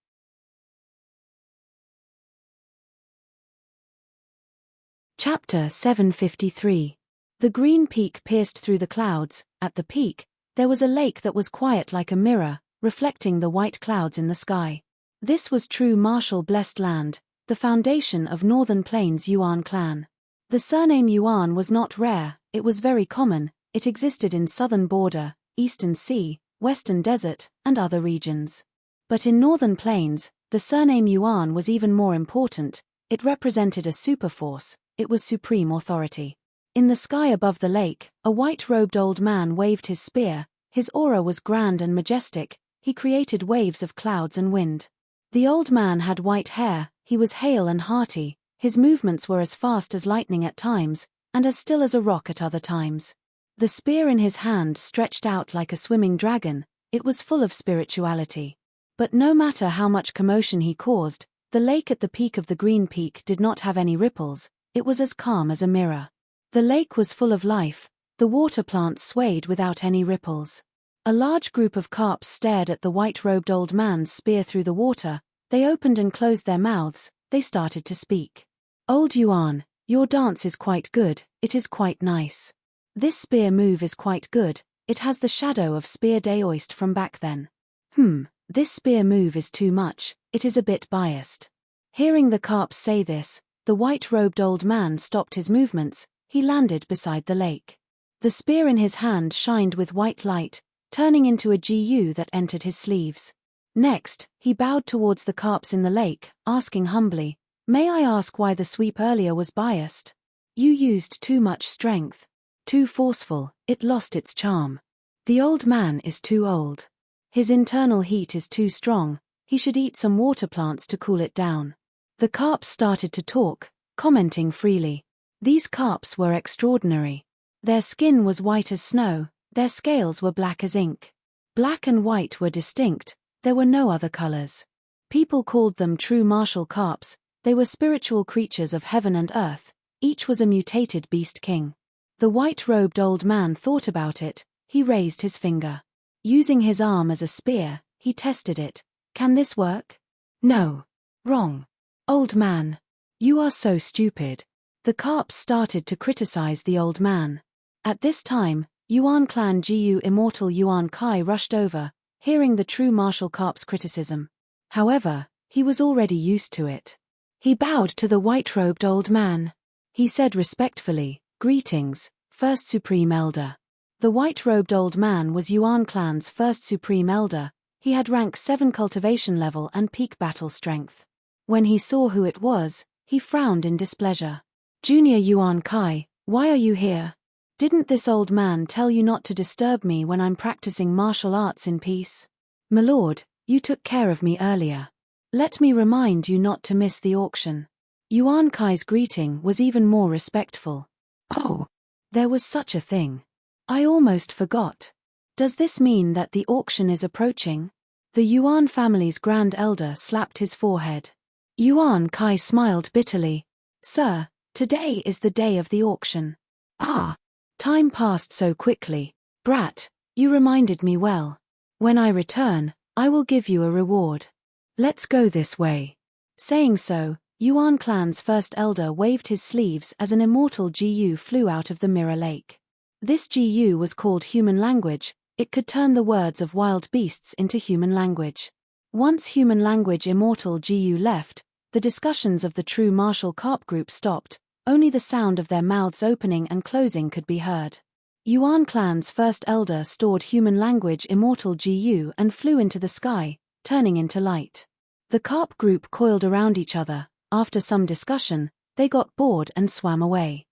Chapter 753. The green peak pierced through the clouds. At the peak, there was a lake that was quiet like a mirror, reflecting the white clouds in the sky. This was true martial blessed land, the foundation of Northern Plains Yuan clan. The surname Yuan was not rare, it was very common. It existed in southern border, eastern sea, western desert, and other regions. But in Northern Plains, the surname Yuan was even more important. It represented a superforce, it was supreme authority. In the sky above the lake, a white-robed old man waved his spear. His aura was grand and majestic. He created waves of clouds and wind. The old man had white hair, he was hale and hearty, his movements were as fast as lightning at times, and as still as a rock at other times. The spear in his hand stretched out like a swimming dragon, it was full of spirituality. But no matter how much commotion he caused, the lake at the peak of the green peak did not have any ripples, it was as calm as a mirror. The lake was full of life, the water plants swayed without any ripples. A large group of carps stared at the white-robed old man's spear through the water, they opened and closed their mouths, they started to speak. "Old Yuan, your dance is quite good, it is quite nice. This spear move is quite good, it has the shadow of spear daoist from back then. This spear move is too much, it is a bit biased." Hearing the carps say this, the white-robed old man stopped his movements, he landed beside the lake. The spear in his hand shined with white light, turning into a GU that entered his sleeves. Next, he bowed towards the carps in the lake, asking humbly, "May I ask why the sweep earlier was biased? You used too much strength. Too forceful, it lost its charm. The old man is too old. His internal heat is too strong, he should eat some water plants to cool it down." The carps started to talk, commenting freely. These carps were extraordinary. Their skin was white as snow, their scales were black as ink. Black and white were distinct, there were no other colors. People called them true martial carps, they were spiritual creatures of heaven and earth, each was a mutated beast king. The white-robed old man thought about it, he raised his finger. Using his arm as a spear, he tested it. "Can this work?" "No. Wrong. Old man. You are so stupid." The carps started to criticize the old man. At this time, Yuan clan Gu immortal Yuan Kai rushed over, hearing the true martial carp's criticism. However, he was already used to it. He bowed to the white-robed old man. He said respectfully, "Greetings, First Supreme Elder." The white-robed old man was Yuan clan's first Supreme Elder, he had rank 7 cultivation level and peak battle strength. When he saw who it was, he frowned in displeasure. "Junior Yuan Kai, why are you here? Didn't this old man tell you not to disturb me when I'm practicing martial arts in peace?" "My lord, you took care of me earlier. Let me remind you not to miss the auction." Yuan Kai's greeting was even more respectful. "Oh, there was such a thing. I almost forgot. Does this mean that the auction is approaching?" The Yuan family's grand elder slapped his forehead. Yuan Kai smiled bitterly. "Sir, today is the day of the auction." "Ah, time passed so quickly. Brat, you reminded me well. When I return, I will give you a reward. Let's go this way." Saying so, Yuan clan's first elder waved his sleeves as an immortal GU flew out of the mirror lake. This GU was called human language, it could turn the words of wild beasts into human language. Once human language immortal GU left, the discussions of the true martial carp group stopped, only the sound of their mouths opening and closing could be heard. Yuan clan's first elder stored human language immortal GU and flew into the sky, turning into light. The carp group coiled around each other, after some discussion, they got bored and swam away.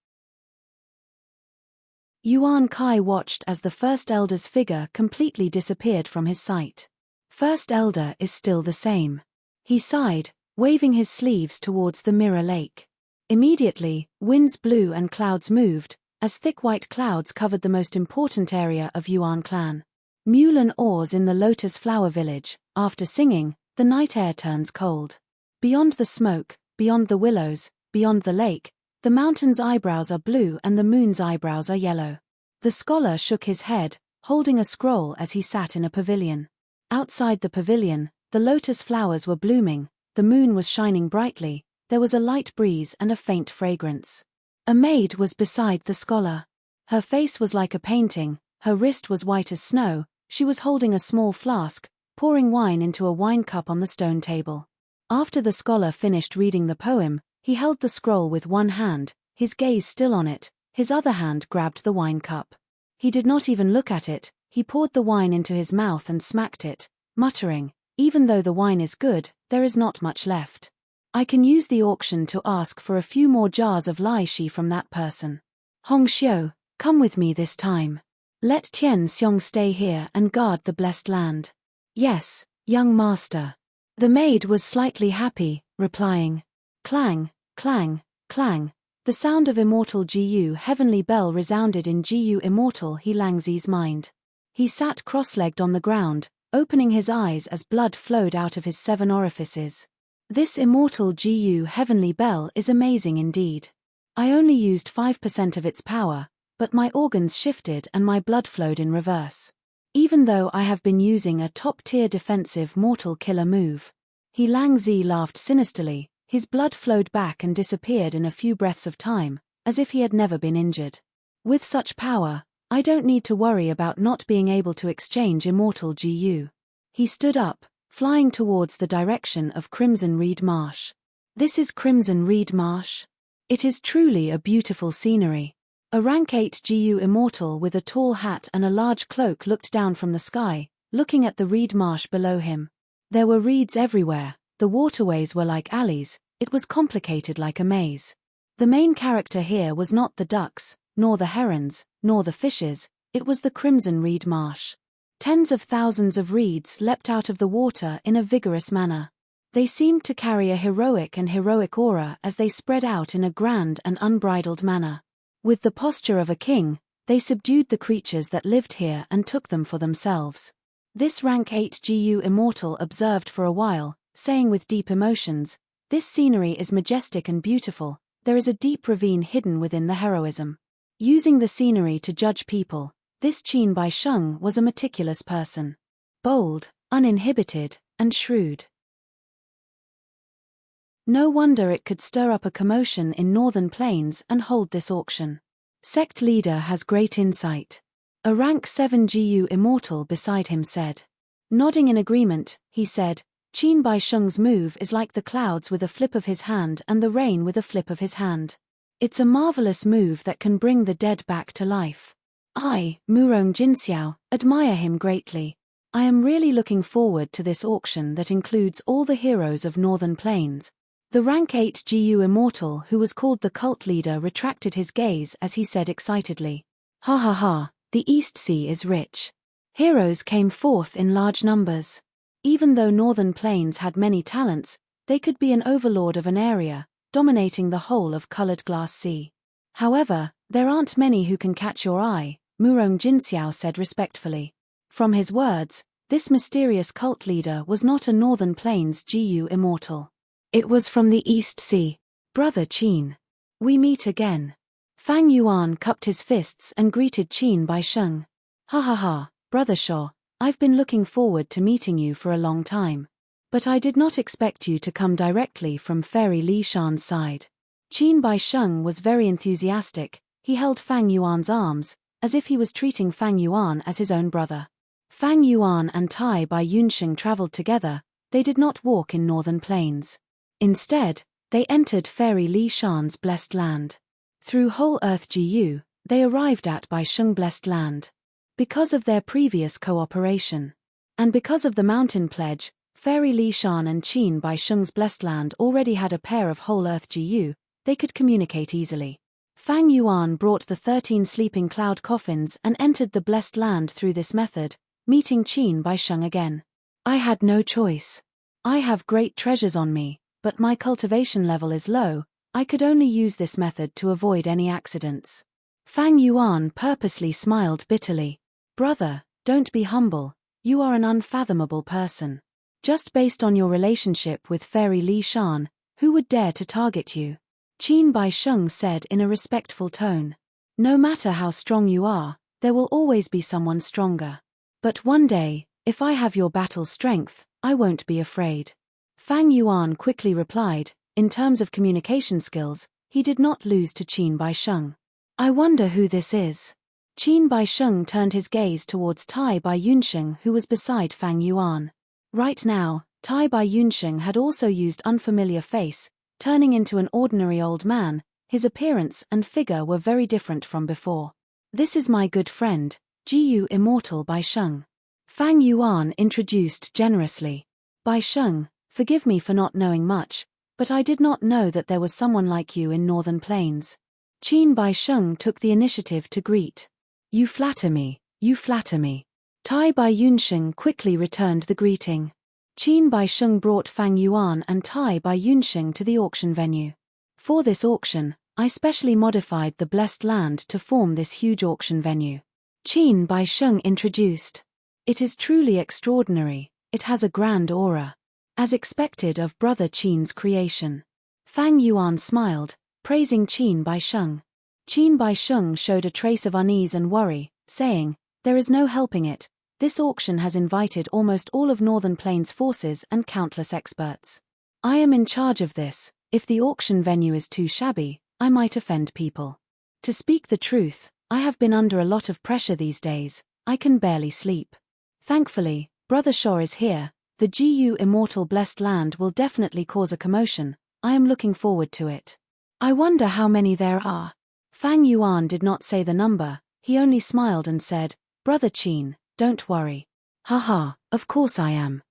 Yuan Kai watched as the first elder's figure completely disappeared from his sight. First elder is still the same. He sighed, waving his sleeves towards the mirror lake. Immediately, winds blew and clouds moved, as thick white clouds covered the most important area of Yuan clan. Mulan oars in the lotus flower village, after singing, the night air turns cold. Beyond the smoke, beyond the willows, beyond the lake, the mountain's eyebrows are blue and the moon's eyebrows are yellow. The scholar shook his head, holding a scroll as he sat in a pavilion. Outside the pavilion, the lotus flowers were blooming, the moon was shining brightly, there was a light breeze and a faint fragrance. A maid was beside the scholar. Her face was like a painting, her wrist was white as snow, she was holding a small flask, pouring wine into a wine cup on the stone table. After the scholar finished reading the poem, he held the scroll with one hand, his gaze still on it, his other hand grabbed the wine cup. He did not even look at it, he poured the wine into his mouth and smacked it, muttering, "Even though the wine is good, there is not much left. I can use the auction to ask for a few more jars of Lai Shi from that person. Hong Xiu, come with me this time. Let Tian Xiong stay here and guard the blessed land." "Yes, young master." The maid was slightly happy, replying, "Clang, clang, clang." The sound of immortal Gu heavenly bell resounded in Gu immortal He Langzi's mind. He sat cross-legged on the ground, opening his eyes as blood flowed out of his 7 orifices. This immortal Gu heavenly bell is amazing indeed. I only used 5% of its power, but my organs shifted and my blood flowed in reverse. Even though I have been using a top-tier defensive mortal killer move. He Langzi laughed sinisterly, his blood flowed back and disappeared in a few breaths of time, as if he had never been injured. With such power, I don't need to worry about not being able to exchange immortal Gu. He stood up, flying towards the direction of Crimson Reed Marsh. This is Crimson Reed Marsh? It is truly a beautiful scenery. A rank 8 Gu immortal with a tall hat and a large cloak looked down from the sky, looking at the reed marsh below him. There were reeds everywhere, the waterways were like alleys, it was complicated like a maze. The main character here was not the ducks, nor the herons, nor the fishes, it was the Crimson Reed Marsh. Tens of thousands of reeds leapt out of the water in a vigorous manner. They seemed to carry a heroic aura as they spread out in a grand and unbridled manner. With the posture of a king, they subdued the creatures that lived here and took them for themselves. This rank 8 Gu immortal observed for a while, saying with deep emotions, "This scenery is majestic and beautiful, there is a deep ravine hidden within the heroism." Using the scenery to judge people, this Qin Bai Sheng was a meticulous person. Bold, uninhibited, and shrewd. No wonder it could stir up a commotion in northern plains and hold this auction. Sect leader has great insight. A rank 7 Gu immortal beside him said. Nodding in agreement, he said, "Qin Bai Sheng's move is like the clouds with a flip of his hand and the rain with a flip of his hand. It's a marvelous move that can bring the dead back to life. I, Murong Jinxiao, admire him greatly. I am really looking forward to this auction that includes all the heroes of Northern Plains." The rank 8 Gu immortal who was called the cult leader retracted his gaze as he said excitedly, "Ha ha ha, the East Sea is rich. Heroes came forth in large numbers. Even though Northern Plains had many talents, they could be an overlord of an area, dominating the whole of Colored Glass Sea. However, there aren't many who can catch your eye," Murong Jinxiao said respectfully. From his words, this mysterious cult leader was not a Northern Plains Gu immortal. It was from the East Sea. "Brother Qin. We meet again." Fang Yuan cupped his fists and greeted Qin Bai Sheng. "Ha ha ha, Brother Shaw, I've been looking forward to meeting you for a long time. But I did not expect you to come directly from Fairy Li Shan's side." Qin Bai Sheng was very enthusiastic, he held Fang Yuan's arms, as if he was treating Fang Yuan as his own brother. Fang Yuan and Tai Bai Yunsheng traveled together, they did not walk in Northern Plains. Instead, they entered Fairy Li Shan's blessed land. Through Whole Earth Gu, they arrived at Bai Sheng blessed land. Because of their previous cooperation, and because of the mountain pledge, Fairy Li Shan and Qin Bai Sheng's blessed land already had a pair of Whole Earth Gu, they could communicate easily. Fang Yuan brought the 13 sleeping cloud coffins and entered the blessed land through this method, meeting Qin Bai Sheng again. "I had no choice. I have great treasures on me, but my cultivation level is low, I could only use this method to avoid any accidents." Fang Yuan purposely smiled bitterly. "Brother, don't be humble, you are an unfathomable person. Just based on your relationship with Fairy Li Shan, who would dare to target you?" Qin Bai Sheng said in a respectful tone. "No matter how strong you are, there will always be someone stronger. But one day, if I have your battle strength, I won't be afraid." Fang Yuan quickly replied, in terms of communication skills, he did not lose to Qin Bai Sheng. "I wonder who this is." Qin Bai Sheng turned his gaze towards Tai Bai Yunsheng who was beside Fang Yuan. Right now, Tai Bai Yunsheng had also used unfamiliar face, turning into an ordinary old man, his appearance and figure were very different from before. "This is my good friend, Gu Immortal Bai Sheng." Fang Yuan introduced generously. "Bai Sheng, forgive me for not knowing much, but I did not know that there was someone like you in Northern Plains." Qin Bai Sheng took the initiative to greet. "You flatter me, you flatter me." Tai Bai Yunsheng quickly returned the greeting. Qin Bai Sheng brought Fang Yuan and Tai Bai Yunsheng to the auction venue. For this auction, I specially modified the blessed land to form this huge auction venue. Qin Bai Sheng introduced. It is truly extraordinary, it has a grand aura. As expected of Brother Qin's creation. Fang Yuan smiled, praising Qin Bai Sheng. Qin Bai Sheng showed a trace of unease and worry, saying, "There is no helping it. This auction has invited almost all of Northern Plains forces and countless experts. I am in charge of this. If the auction venue is too shabby, I might offend people. To speak the truth, I have been under a lot of pressure these days. I can barely sleep. Thankfully, Brother Shaw is here. The GU Immortal Blessed Land will definitely cause a commotion. I am looking forward to it. I wonder how many there are." Fang Yuan did not say the number, he only smiled and said, "Brother Qin, don't worry. Haha, of course I am."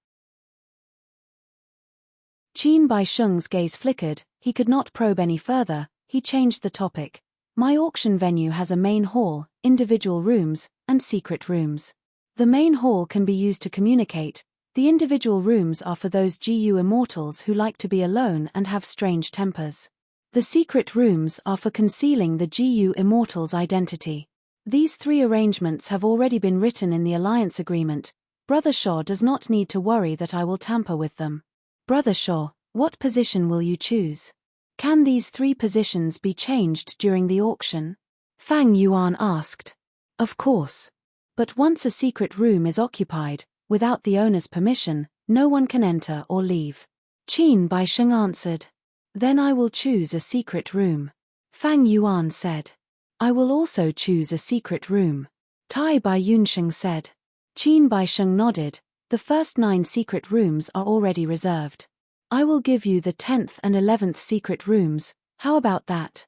Qin Bai Sheng's gaze flickered, he could not probe any further, he changed the topic. "My auction venue has a main hall, individual rooms, and secret rooms. The main hall can be used to communicate. The individual rooms are for those GU immortals who like to be alone and have strange tempers. The secret rooms are for concealing the GU immortal's identity. These three arrangements have already been written in the alliance agreement. Brother Shaw does not need to worry that I will tamper with them. Brother Shaw, what position will you choose? Can these three positions be changed during the auction?" Fang Yuan asked. "Of course. But once a secret room is occupied, without the owner's permission, no one can enter or leave." Qin Bai Sheng answered. "Then I will choose a secret room." Fang Yuan said. "I will also choose a secret room." Tai Bai Yunsheng said. Qin Bai Sheng nodded. "The first 9 secret rooms are already reserved. I will give you the 10th and 11th secret rooms, how about that?"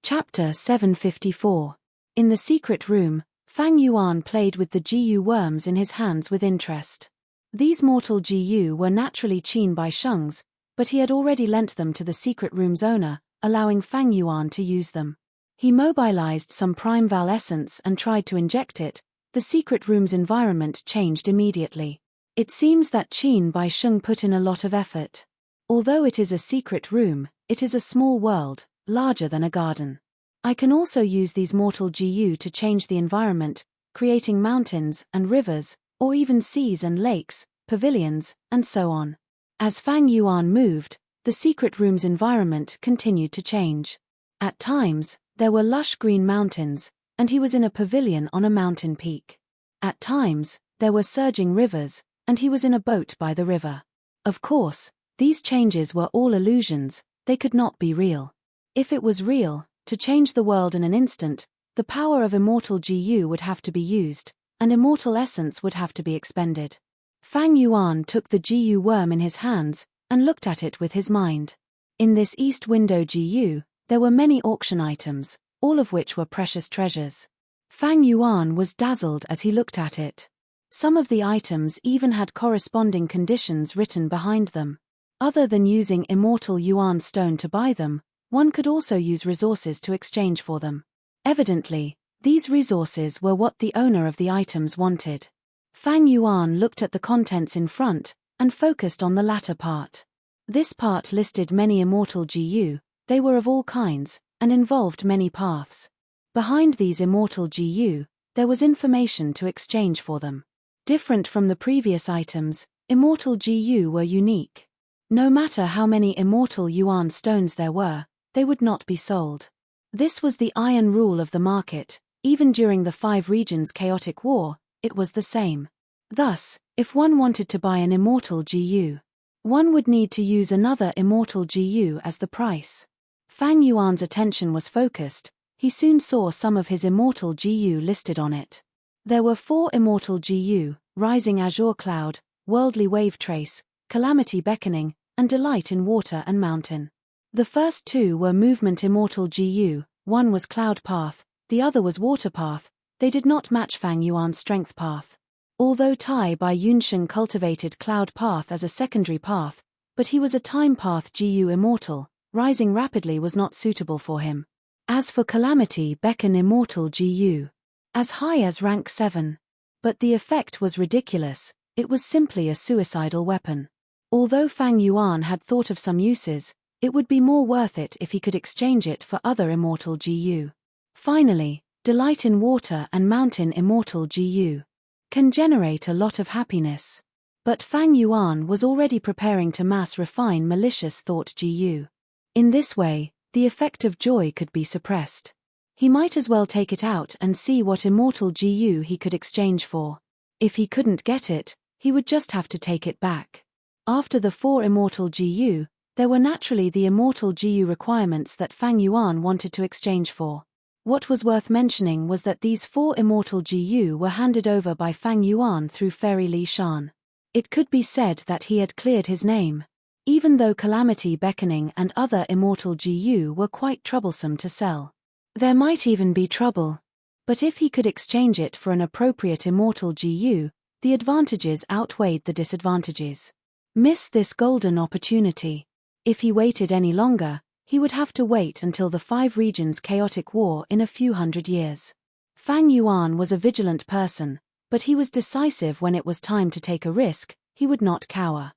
Chapter 754. In the secret room, Fang Yuan played with the GU worms in his hands with interest. These mortal GU were naturally Qin Bai Sheng's, but he had already lent them to the secret room's owner, allowing Fang Yuan to use them. He mobilized some prime val essence and tried to inject it. The secret room's environment changed immediately. It seems that Qin Bai Sheng put in a lot of effort. Although it is a secret room, it is a small world, larger than a garden. I can also use these mortal GU to change the environment, creating mountains and rivers, or even seas and lakes, pavilions, and so on. As Fang Yuan moved, the secret room's environment continued to change. At times, there were lush green mountains, and he was in a pavilion on a mountain peak. At times, there were surging rivers, and he was in a boat by the river. Of course, these changes were all illusions, they could not be real. If it was real, to change the world in an instant, the power of immortal GU would have to be used, and immortal essence would have to be expended. Fang Yuan took the GU worm in his hands, and looked at it with his mind. In this east window GU, there were many auction items, all of which were precious treasures. Fang Yuan was dazzled as he looked at it. Some of the items even had corresponding conditions written behind them. Other than using immortal Yuan stone to buy them, one could also use resources to exchange for them. Evidently, these resources were what the owner of the items wanted. Fang Yuan looked at the contents in front, and focused on the latter part. This part listed many immortal GU, they were of all kinds, and involved many paths. Behind these immortal GU, there was information to exchange for them. Different from the previous items, immortal GU were unique. No matter how many immortal Yuan stones there were, they would not be sold. This was the iron rule of the market, even during the 5 regions chaotic war, it was the same. Thus, if one wanted to buy an immortal GU, one would need to use another immortal GU as the price. Fang Yuan's attention was focused, he soon saw some of his immortal GU listed on it. There were 4 immortal GU, Rising Azure Cloud, Worldly Wave Trace, Calamity Beckoning, and Delight in Water and Mountain. The first 2 were Movement Immortal GU, one was Cloud Path, the other was Water Path. They did not match Fang Yuan's Strength Path. Although Tai Bai Yunsheng cultivated Cloud Path as a secondary path, but he was a Time Path GU Immortal, rising rapidly was not suitable for him. As for Calamity Beckon Immortal GU, as high as rank 7. But the effect was ridiculous, it was simply a suicidal weapon. Although Fang Yuan had thought of some uses, it would be more worth it if he could exchange it for other immortal GU. Finally, delight in water and mountain immortal GU can generate a lot of happiness. But Fang Yuan was already preparing to mass refine malicious thought GU. In this way, the effect of joy could be suppressed. He might as well take it out and see what immortal GU he could exchange for. If he couldn't get it, he would just have to take it back. After the 4 immortal GU, there were naturally the immortal GU requirements that Fang Yuan wanted to exchange for. What was worth mentioning was that these 4 immortal GU were handed over by Fang Yuan through Fairy Li Shan. It could be said that he had cleared his name. Even though Calamity Beckoning and other immortal GU were quite troublesome to sell. There might even be trouble. But if he could exchange it for an appropriate immortal GU, the advantages outweighed the disadvantages. Miss this golden opportunity. If he waited any longer, he would have to wait until the 5 regions' chaotic war in a few hundred years. Fang Yuan was a vigilant person, but he was decisive when it was time to take a risk, he would not cower.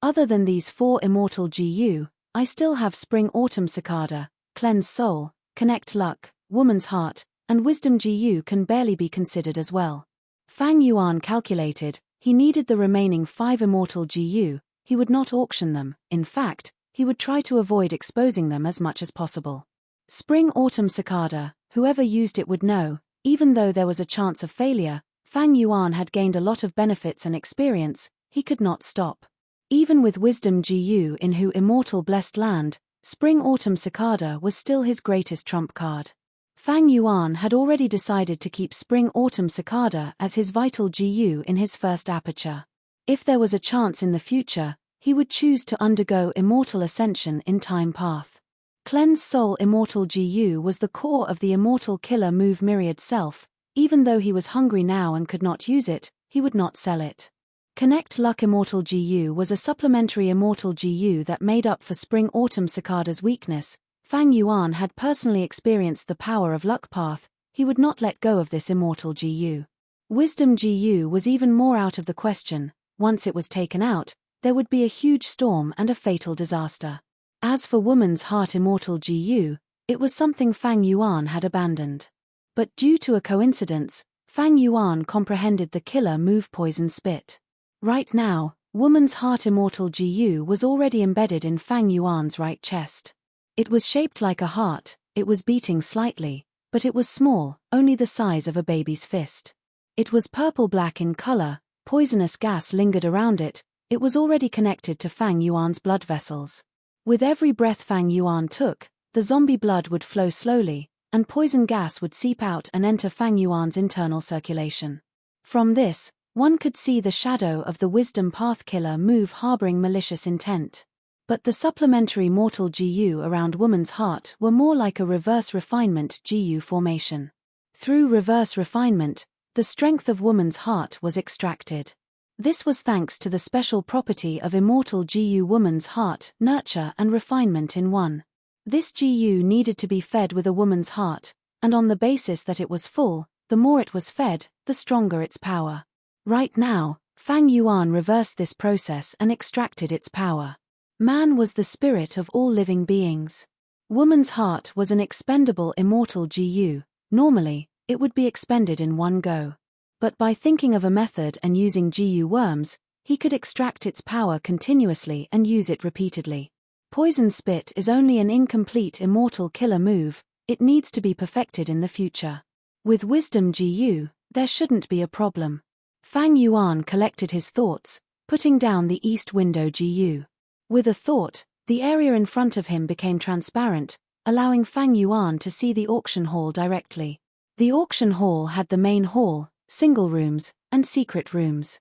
Other than these 4 immortal GU, I still have Spring Autumn Cicada, Cleanse Soul, Connect Luck, Woman's Heart, and Wisdom GU can barely be considered as well. Fang Yuan calculated, he needed the remaining 5 immortal GU, he would not auction them, in fact, he would try to avoid exposing them as much as possible. Spring Autumn Cicada, whoever used it would know, even though there was a chance of failure, Fang Yuan had gained a lot of benefits and experience, he could not stop. Even with Wisdom GU in Who Immortal Blessed Land, Spring Autumn Cicada was still his greatest trump card. Fang Yuan had already decided to keep Spring Autumn Cicada as his vital GU in his first aperture. If there was a chance in the future, he would choose to undergo immortal ascension in Time Path. Cleanse Soul Immortal GU was the core of the immortal killer move Myriad Self, even though he was hungry now and could not use it, he would not sell it. Connect Luck Immortal GU was a supplementary immortal GU that made up for Spring Autumn Cicada's weakness. Fang Yuan had personally experienced the power of Luck Path, he would not let go of this immortal GU. Wisdom GU was even more out of the question, once it was taken out, there would be a huge storm and a fatal disaster. As for Woman's Heart Immortal GU, it was something Fang Yuan had abandoned. But due to a coincidence, Fang Yuan comprehended the killer move Poison Spit. Right now, Woman's Heart Immortal GU was already embedded in Fang Yuan's right chest. It was shaped like a heart, it was beating slightly, but it was small, only the size of a baby's fist. It was purple-black in color, poisonous gas lingered around it, it was already connected to Fang Yuan's blood vessels. With every breath Fang Yuan took, the zombie blood would flow slowly, and poison gas would seep out and enter Fang Yuan's internal circulation. From this, one could see the shadow of the Wisdom Path killer move harboring malicious intent. But the supplementary mortal GU around Woman's Heart were more like a reverse refinement GU formation. Through reverse refinement, the strength of Woman's Heart was extracted. This was thanks to the special property of immortal GU Woman's Heart, nurture and refinement in one. This GU needed to be fed with a woman's heart, and on the basis that it was full, the more it was fed, the stronger its power. Right now, Fang Yuan reversed this process and extracted its power. Man was the spirit of all living beings. Woman's Heart was an expendable immortal GU. Normally, it would be expended in one go. But by thinking of a method and using GU worms, he could extract its power continuously and use it repeatedly. Poison Spit is only an incomplete immortal killer move, it needs to be perfected in the future. With Wisdom GU, there shouldn't be a problem. Fang Yuan collected his thoughts, putting down the East Window GU. With a thought, the area in front of him became transparent, allowing Fang Yuan to see the auction hall directly. The auction hall had the main hall, single rooms, and secret rooms.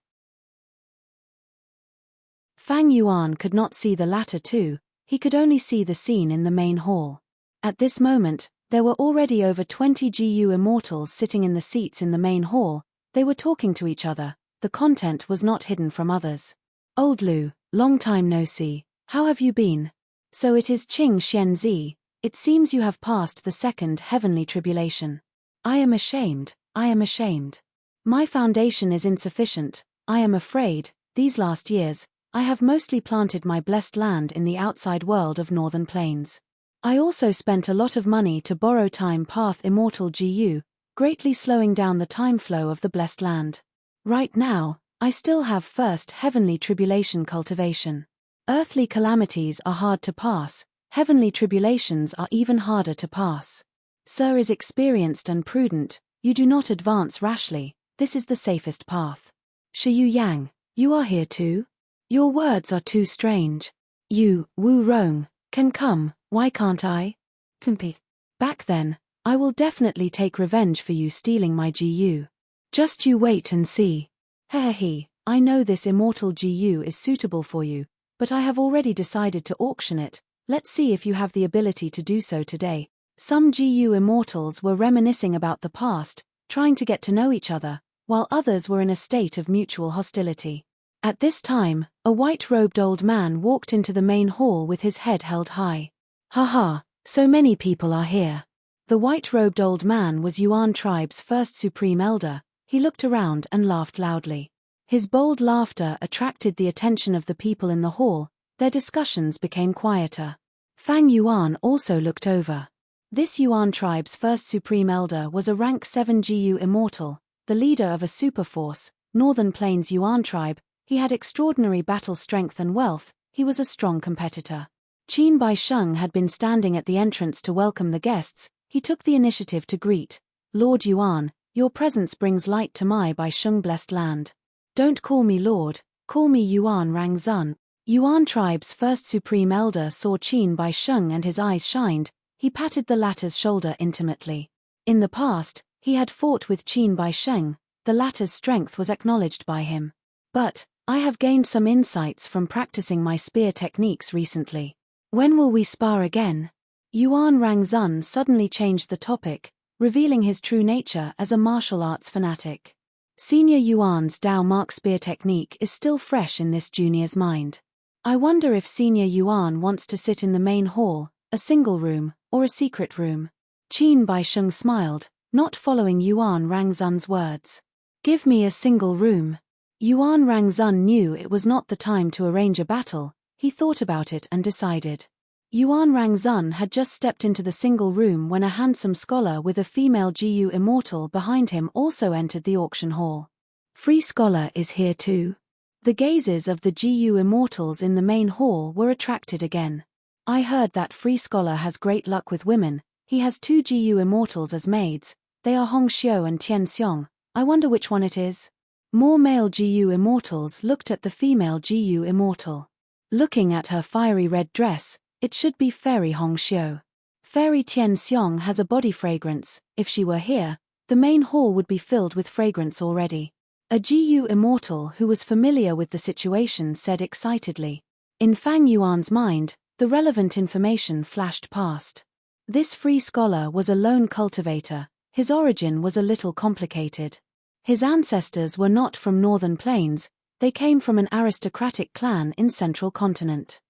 Fang Yuan could not see the latter two, he could only see the scene in the main hall. At this moment, there were already over 20 GU immortals sitting in the seats in the main hall, they were talking to each other, the content was not hidden from others. Old Lu, long time no see, how have you been? So it is Qing Xianzi, It seems you have passed the second heavenly tribulation. I am ashamed, I am ashamed. My foundation is insufficient, I am afraid. These last years, I have mostly planted my blessed land in the outside world of northern plains. I also spent a lot of money to borrow time path immortal GU, greatly slowing down the time flow of the blessed land. Right now, I still have first heavenly tribulation cultivation. Earthly calamities are hard to pass, heavenly tribulations are even harder to pass. Sir is experienced and prudent, you do not advance rashly, this is the safest path. Shiyu Yang, you are here too? Your words are too strange. You, Wu Rong, can come, why can't I? Timpi. Back then, I will definitely take revenge for you stealing my GU. Just you wait and see. Hehehe, I know this immortal GU is suitable for you, but I have already decided to auction it, let's see if you have the ability to do so today. Some GU immortals were reminiscing about the past, trying to get to know each other, while others were in a state of mutual hostility. At this time, a white-robed old man walked into the main hall with his head held high. Haha, so many people are here. The white-robed old man was Yuan tribe's first supreme elder. He looked around and laughed loudly. His bold laughter attracted the attention of the people in the hall, their discussions became quieter. Fang Yuan also looked over. This Yuan tribe's first supreme elder was a rank 7 GU immortal, the leader of a superforce, Northern Plains Yuan tribe. He had extraordinary battle strength and wealth, he was a strong competitor. Qin Baisheng had been standing at the entrance to welcome the guests, he took the initiative to greet. Lord Yuan, your presence brings light to my Baisheng blessed land. Don't call me Lord, call me Yuan Rangzun. Yuan tribe's first supreme elder saw Qin Baisheng and his eyes shined, he patted the latter's shoulder intimately. In the past, he had fought with Qin Baisheng, the latter's strength was acknowledged by him. But, I have gained some insights from practicing my spear techniques recently. When will we spar again? Yuan Rangzun suddenly changed the topic, revealing his true nature as a martial arts fanatic. Senior Yuan's Dao Mark spear technique is still fresh in this junior's mind. I wonder if Senior Yuan wants to sit in the main hall, a single room, or a secret room. Qin Baisheng smiled, not following Yuan Rangzun's words. Give me a single room. Yuan Rangzun knew it was not the time to arrange a battle, he thought about it and decided. Yuan Rangzun had just stepped into the single room when a handsome scholar with a female GU immortal behind him also entered the auction hall. Free Scholar is here too. The gazes of the GU immortals in the main hall were attracted again. I heard that Free Scholar has great luck with women, he has 2 GU immortals as maids, they are Hong Xiu and Tian Xiong, I wonder which one it is. More male GU immortals looked at the female GU immortal. Looking at her fiery red dress, it should be Fairy Hong Xiu. Fairy Tian Xiong has a body fragrance, if she were here, the main hall would be filled with fragrance already. A GU immortal who was familiar with the situation said excitedly. In Fang Yuan's mind, the relevant information flashed past. This Free Scholar was a lone cultivator, his origin was a little complicated. His ancestors were not from Northern Plains, they came from an aristocratic clan in Central Continent.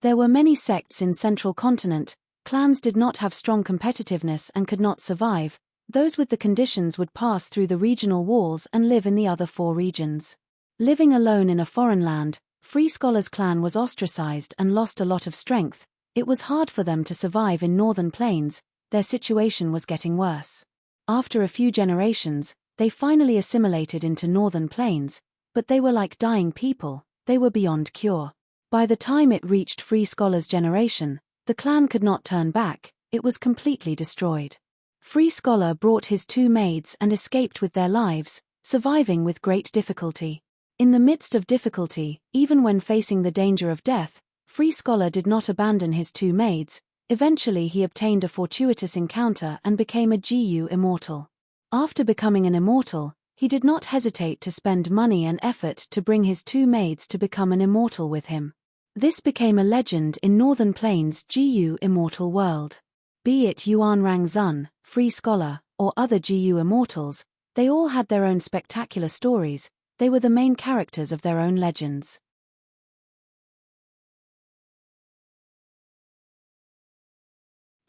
There were many sects in Central Continent, clans did not have strong competitiveness and could not survive, those with the conditions would pass through the regional walls and live in the other 4 regions. Living alone in a foreign land, Free Scholar's clan was ostracized and lost a lot of strength, it was hard for them to survive in Northern Plains, their situation was getting worse. After a few generations, they finally assimilated into Northern Plains, but they were like dying people, they were beyond cure. By the time it reached Free Scholar's generation, the clan could not turn back, it was completely destroyed. Free Scholar brought his 2 maids and escaped with their lives, surviving with great difficulty. In the midst of difficulty, even when facing the danger of death, Free Scholar did not abandon his 2 maids. Eventually he obtained a fortuitous encounter and became a GU immortal. After becoming an immortal, he did not hesitate to spend money and effort to bring his 2 maids to become an immortal with him. This became a legend in Northern Plains' GU immortal world. Be it Yuan Rangzun, Free Scholar, or other GU immortals, they all had their own spectacular stories, they were the main characters of their own legends.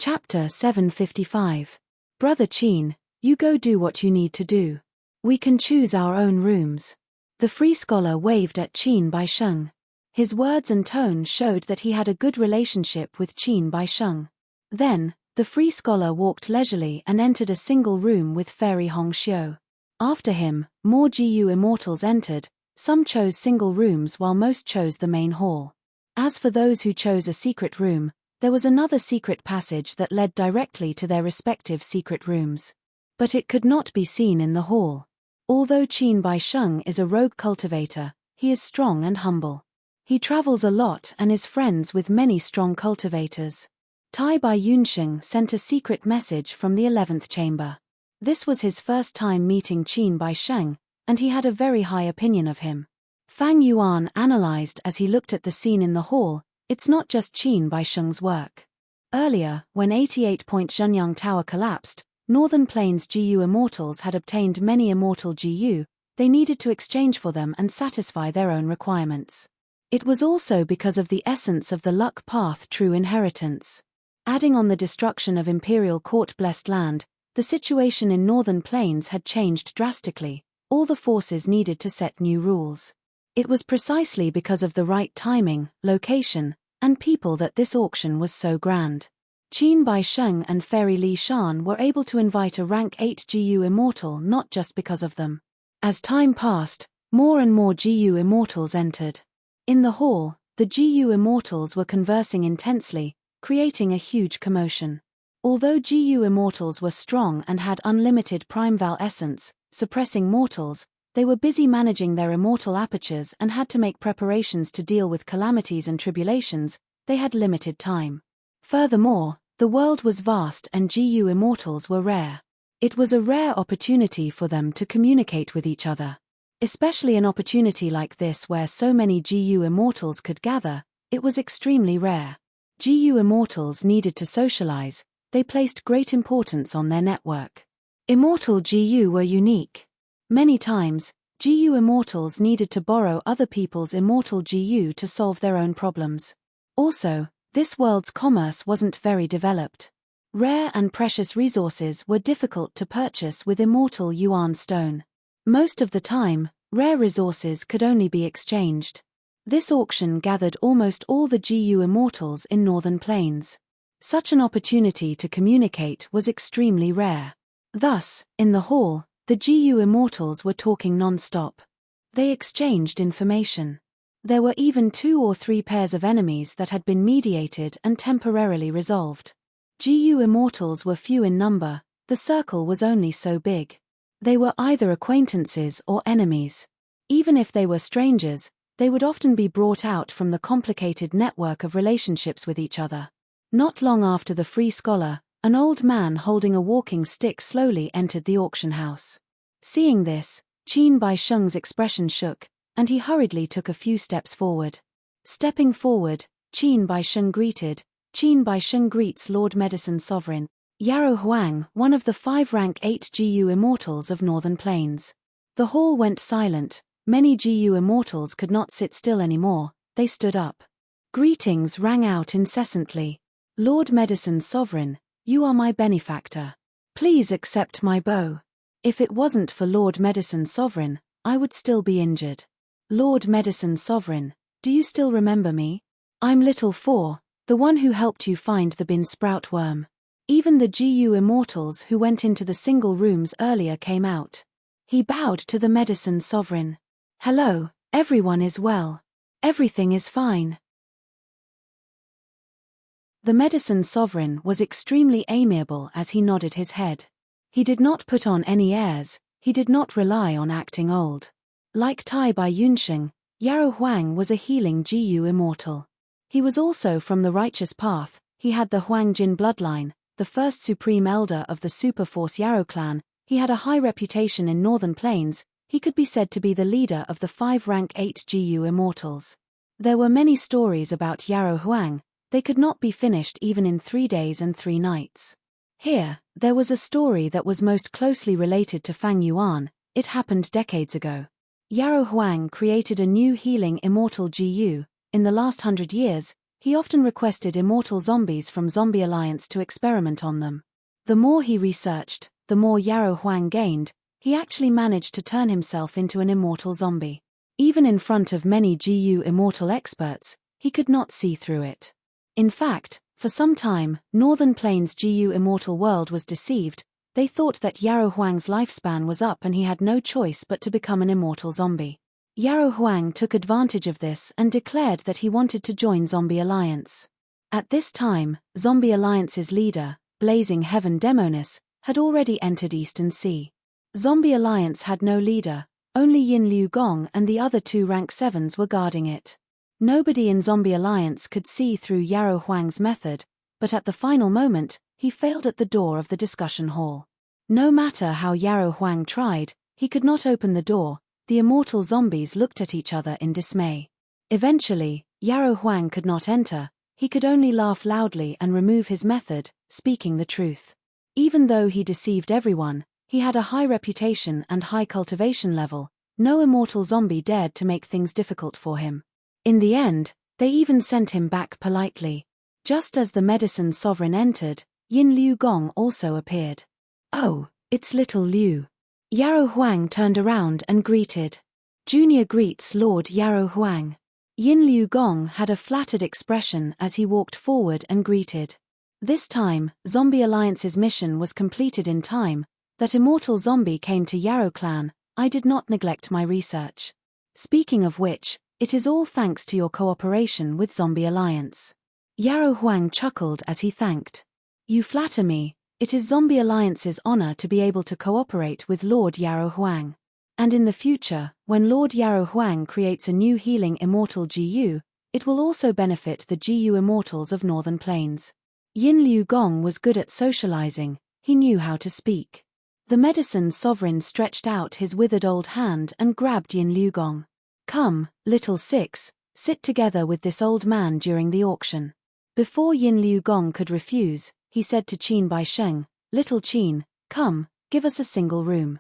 Chapter 755. Brother Qin, you go do what you need to do. We can choose our own rooms. The free scholar waved at Qin Baisheng. His words and tone showed that he had a good relationship with Qin Baisheng. Then, the free scholar walked leisurely and entered a single room with Fairy Hong Xiu. After him, more GU immortals entered. Some chose single rooms while most chose the main hall. As for those who chose a secret room, there was another secret passage that led directly to their respective secret rooms. But it could not be seen in the hall. Although Qin Baisheng is a rogue cultivator, he is strong and humble. He travels a lot and is friends with many strong cultivators. Tai Bai Yunxing sent a secret message from the 11th chamber. This was his first time meeting Qin Baisheng, and he had a very high opinion of him. Fang Yuan analyzed as he looked at the scene in the hall. It's not just Qin Baisheng's work. Earlier, when 88-point Zhenyang Tower collapsed, Northern Plains GU immortals had obtained many immortal GU. They needed to exchange for them and satisfy their own requirements. It was also because of the essence of the luck path true inheritance. Adding on the destruction of Imperial Court-blessed land, the situation in Northern Plains had changed drastically. All the forces needed to set new rules. It was precisely because of the right timing, location, and people that this auction was so grand. Qin Baisheng and Fairy Li Shan were able to invite a rank 8 GU immortal not just because of them. As time passed, more and more GU immortals entered. In the hall, the GU immortals were conversing intensely, creating a huge commotion. Although GU immortals were strong and had unlimited Primeval essence, suppressing mortals, they were busy managing their immortal apertures and had to make preparations to deal with calamities and tribulations. They had limited time. Furthermore, the world was vast and GU immortals were rare. It was a rare opportunity for them to communicate with each other. Especially an opportunity like this where so many GU immortals could gather, it was extremely rare. GU immortals needed to socialize. They placed great importance on their network. Immortal GU were unique. Many times, GU immortals needed to borrow other people's immortal GU to solve their own problems. Also, this world's commerce wasn't very developed. Rare and precious resources were difficult to purchase with immortal yuan stone. Most of the time, rare resources could only be exchanged. This auction gathered almost all the GU immortals in Northern Plains. Such an opportunity to communicate was extremely rare. Thus, in the hall, the GU immortals were talking non-stop. They exchanged information. There were even 2 or 3 pairs of enemies that had been mediated and temporarily resolved. GU immortals were few in number, the circle was only so big. They were either acquaintances or enemies. Even if they were strangers, they would often be brought out from the complicated network of relationships with each other. Not long after the free scholar, an old man holding a walking stick slowly entered the auction house. Seeing this, Qin Baisheng's expression shook, and he hurriedly took a few steps forward. Stepping forward, Qin Baisheng greeted. Qin Baisheng greets Lord Medicine Sovereign, Yarrow Huang, one of the 5 rank 8 GU immortals of Northern Plains. The hall went silent. Many GU immortals could not sit still anymore. They stood up. Greetings rang out incessantly. Lord Medicine Sovereign, you are my benefactor. Please accept my bow. If it wasn't for Lord Medicine Sovereign, I would still be injured. Lord Medicine Sovereign, do you still remember me? I'm Little Four, the one who helped you find the bin sprout worm. Even the GU immortals who went into the single rooms earlier came out. He bowed to the Medicine Sovereign. Hello, everyone is well. Everything is fine. The Medicine Sovereign was extremely amiable as he nodded his head. He did not put on any airs, he did not rely on acting old. Like Tai Bai Yunxing, Yarrow Huang was a healing GU immortal. He was also from the righteous path. He had the Huangjin bloodline, the first supreme elder of the Superforce Yarrow clan. He had a high reputation in Northern Plains. He could be said to be the leader of the 5 rank 8 GU immortals. There were many stories about Yarrow Huang. They could not be finished even in 3 days and 3 nights. Here, there was a story that was most closely related to Fang Yuan. It happened decades ago. Yarrow Huang created a new healing immortal GU. In the last 100 years, He often requested immortal zombies from Zombie Alliance to experiment on them. The more he researched, the more Yarrow Huang gained. He actually managed to turn himself into an immortal zombie. Even in front of many GU immortal experts, he could not see through it. In fact, for some time, Northern Plains GU immortal world was deceived. They thought that Yarrow Huang's lifespan was up and he had no choice but to become an immortal zombie. Yarrow Huang took advantage of this and declared that he wanted to join Zombie Alliance. At this time, Zombie Alliance's leader, Blazing Heaven Demonis, had already entered Eastern Sea. Zombie Alliance had no leader, only Yin Liu Gong and the other 2 rank 7s were guarding it. Nobody in Zombie Alliance could see through Yarrow Huang's method, but at the final moment, he failed at the door of the discussion hall. No matter how Yarrow Huang tried, he could not open the door. The immortal zombies looked at each other in dismay. Eventually, Yarrow Huang could not enter. He could only laugh loudly and remove his method, speaking the truth. Even though he deceived everyone, he had a high reputation and high cultivation level. No immortal zombie dared to make things difficult for him. In the end, they even sent him back politely. Just as the medicine sovereign entered, Yin Liu Gong also appeared. "Oh, it's little Liu." Yarrow Huang turned around and greeted. "Junior greets Lord Yarrow Huang." Yin Liu Gong had a flattered expression as he walked forward and greeted. This time, Zombie Alliance's mission was completed in time. That immortal zombie came to Yarrow Clan. "I did not neglect my research. Speaking of which, it is all thanks to your cooperation with Zombie Alliance." Yarrow Huang chuckled as he thanked. "You flatter me. It is Zombie Alliance's honor to be able to cooperate with Lord Yarrow Huang. And in the future, when Lord Yarrow Huang creates a new healing immortal GU, it will also benefit the GU immortals of Northern Plains." Yin Liu Gong was good at socializing. He knew how to speak. The medicine sovereign stretched out his withered old hand and grabbed Yin Liu Gong. "Come, little six, sit together with this old man during the auction." Before Yin Liu Gong could refuse, he said to Qin Bai Sheng, "Little Qin, come, give us a single room."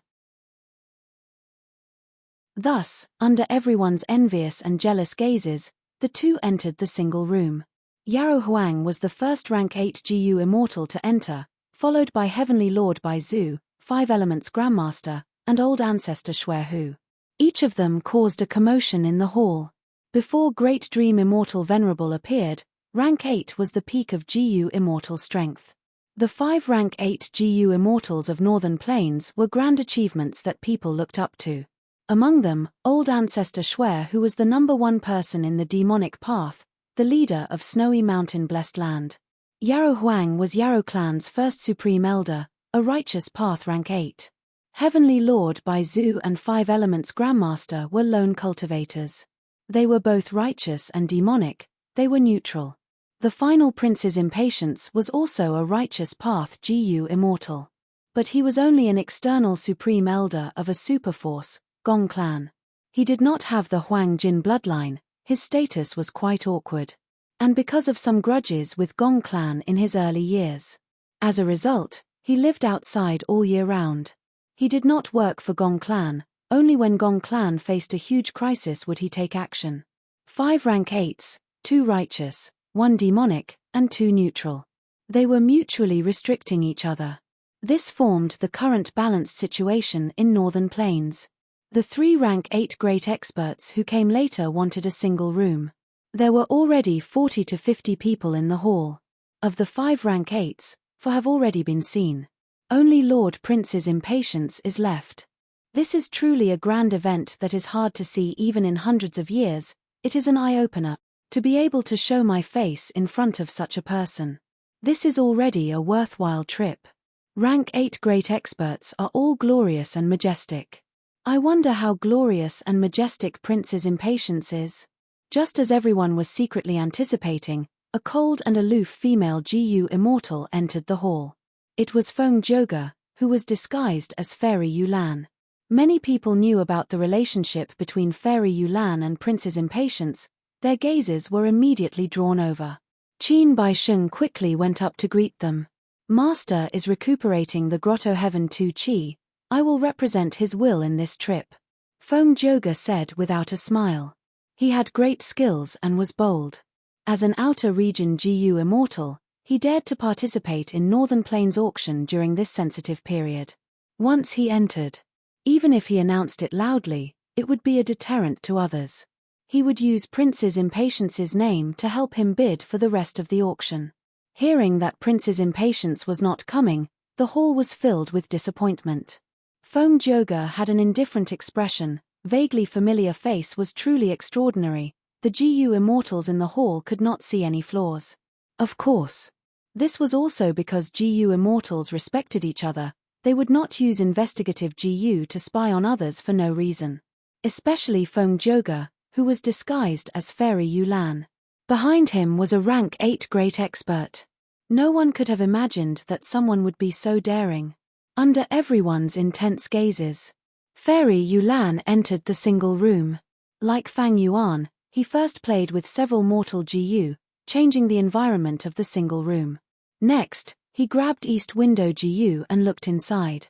Thus, under everyone's envious and jealous gazes, the two entered the single room. Yarrow Huang was the first rank 8 GU immortal to enter, followed by Heavenly Lord Bai Zhu, 5 Elements Grandmaster, and Old Ancestor Xue Hu. Each of them caused a commotion in the hall. Before Great Dream Immortal Venerable appeared, rank 8 was the peak of GU immortal strength. The 5 rank 8 GU immortals of Northern Plains were grand achievements that people looked up to. Among them, Old Ancestor Xue, who was the #1 person in the demonic path, the leader of Snowy Mountain Blessed Land. Yarrow Huang was Yarrow Clan's first Supreme Elder, a righteous path rank 8. Heavenly Lord Bai Zhu and 5 Elements Grandmaster were lone cultivators. They were both righteous and demonic. They were neutral. The final Prince's Impatience was also a righteous path GU immortal. But he was only an external Supreme Elder of a superforce, Gong Clan. He did not have the Huang Jin bloodline. His status was quite awkward. And because of some grudges with Gong Clan in his early years. As a result, he lived outside all year round. He did not work for Gong Clan. Only when Gong Clan faced a huge crisis would he take action. 5 rank 8s, 2 righteous, 1 demonic, and 2 neutral. They were mutually restricting each other. This formed the current balanced situation in Northern Plains. The 3 rank 8 great experts who came later wanted a single room. There were already 40 to 50 people in the hall. Of the 5 rank 8s, 4 have already been seen. Only Lord Prince's Impatience is left. This is truly a grand event that is hard to see even in hundreds of years. It is an eye-opener. To be able to show my face in front of such a person. This is already a worthwhile trip. Rank 8 great experts are all glorious and majestic. I wonder how glorious and majestic Prince's Impatience is. Just as everyone was secretly anticipating, a cold and aloof female GU immortal entered the hall. It was Feng Joga, who was disguised as Fairy Yulan. Many people knew about the relationship between Fairy Yulan and Prince's Impatience. Their gazes were immediately drawn over. Qin Bai Sheng quickly went up to greet them. "Master is recuperating the Grotto Heaven 2 Qi. I will represent his will in this trip," Feng Joga said without a smile. He had great skills and was bold. As an outer region GU immortal, he dared to participate in Northern Plains auction during this sensitive period. Once he entered, even if he announced it loudly, it would be a deterrent to others. He would use Prince's Impatience's name to help him bid for the rest of the auction. Hearing that Prince's Impatience was not coming, the hall was filled with disappointment. Feng Joga had an indifferent expression, vaguely familiar face was truly extraordinary. The GU immortals in the hall could not see any flaws. Of course. This was also because GU immortals respected each other. They would not use investigative GU to spy on others for no reason. Especially Feng Joga, who was disguised as Fairy Yulan. Behind him was a rank 8 great expert. No one could have imagined that someone would be so daring. Under everyone's intense gazes, Fairy Yulan entered the single room. Like Fang Yuan, he first played with several mortal GU, changing the environment of the single room. Next, he grabbed East Window GU and looked inside.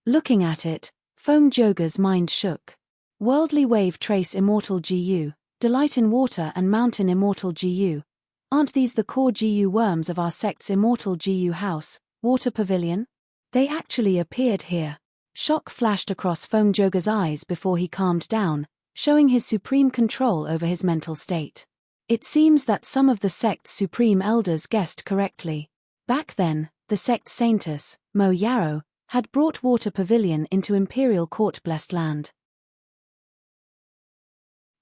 Looking at it, Feng Joga's mind shook. Worldly Wave Trace Immortal GU, Delight in Water and Mountain Immortal GU. Aren't these the core GU worms of our sect's Immortal GU house, Water Pavilion? They actually appeared here. Shock flashed across Feng Joga's eyes before he calmed down, showing his supreme control over his mental state. It seems that some of the sect's supreme elders guessed correctly. Back then, the sect's saintess, Mo Yarrow, had brought Water Pavilion into Imperial Court Blessed Land.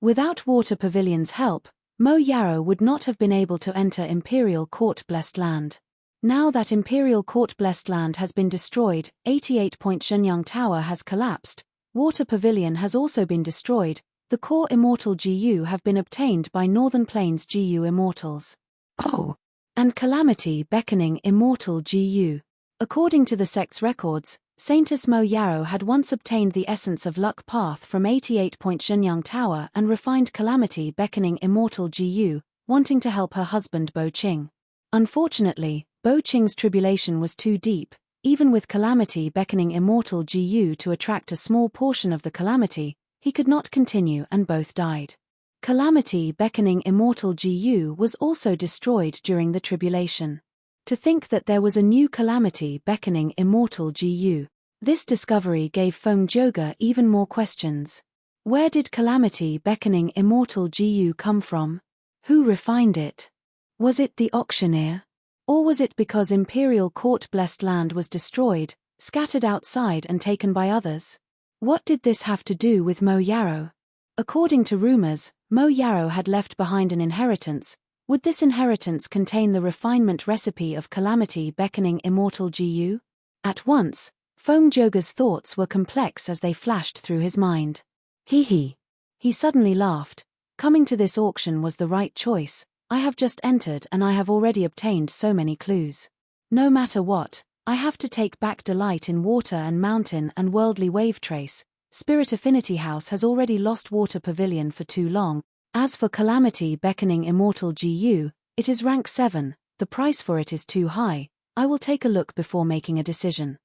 Without Water Pavilion's help, Mo Yarrow would not have been able to enter Imperial Court Blessed Land. Now that Imperial Court Blessed Land has been destroyed, 88-point Shenyang Tower has collapsed, Water Pavilion has also been destroyed, the core Immortal GU have been obtained by Northern Plains GU Immortals. Oh! And Calamity Beckoning Immortal GU. According to the sect's records, Saintess Mo Yarrow had once obtained the essence of Luck Path from 88-point Shenyang Tower and refined Calamity Beckoning Immortal GU, wanting to help her husband Bo Qing. Unfortunately, Bo Qing's tribulation was too deep, even with Calamity Beckoning Immortal GU to attract a small portion of the calamity, he could not continue and both died. Calamity Beckoning Immortal GU was also destroyed during the tribulation. To think that there was a new Calamity Beckoning Immortal GU. This discovery gave Feng Joga even more questions. Where did Calamity Beckoning Immortal GU come from? Who refined it? Was it the auctioneer? Or was it because Imperial Court Blessed Land was destroyed, scattered outside and taken by others? What did this have to do with Mo Yarrow? According to rumors, Mo Yarrow had left behind an inheritance. Would this inheritance contain the refinement recipe of Calamity Beckoning Immortal GU? At once, Feng Joga's thoughts were complex as they flashed through his mind. He suddenly laughed. Coming to this auction was the right choice. I have just entered and I have already obtained so many clues. No matter what, I have to take back Delight in Water and Mountain and Worldly Wave Trace. Spirit Affinity House has already lost Water Pavilion for too long. As for Calamity Beckoning Immortal GU, it is rank 7, the price for it is too high. I will take a look before making a decision.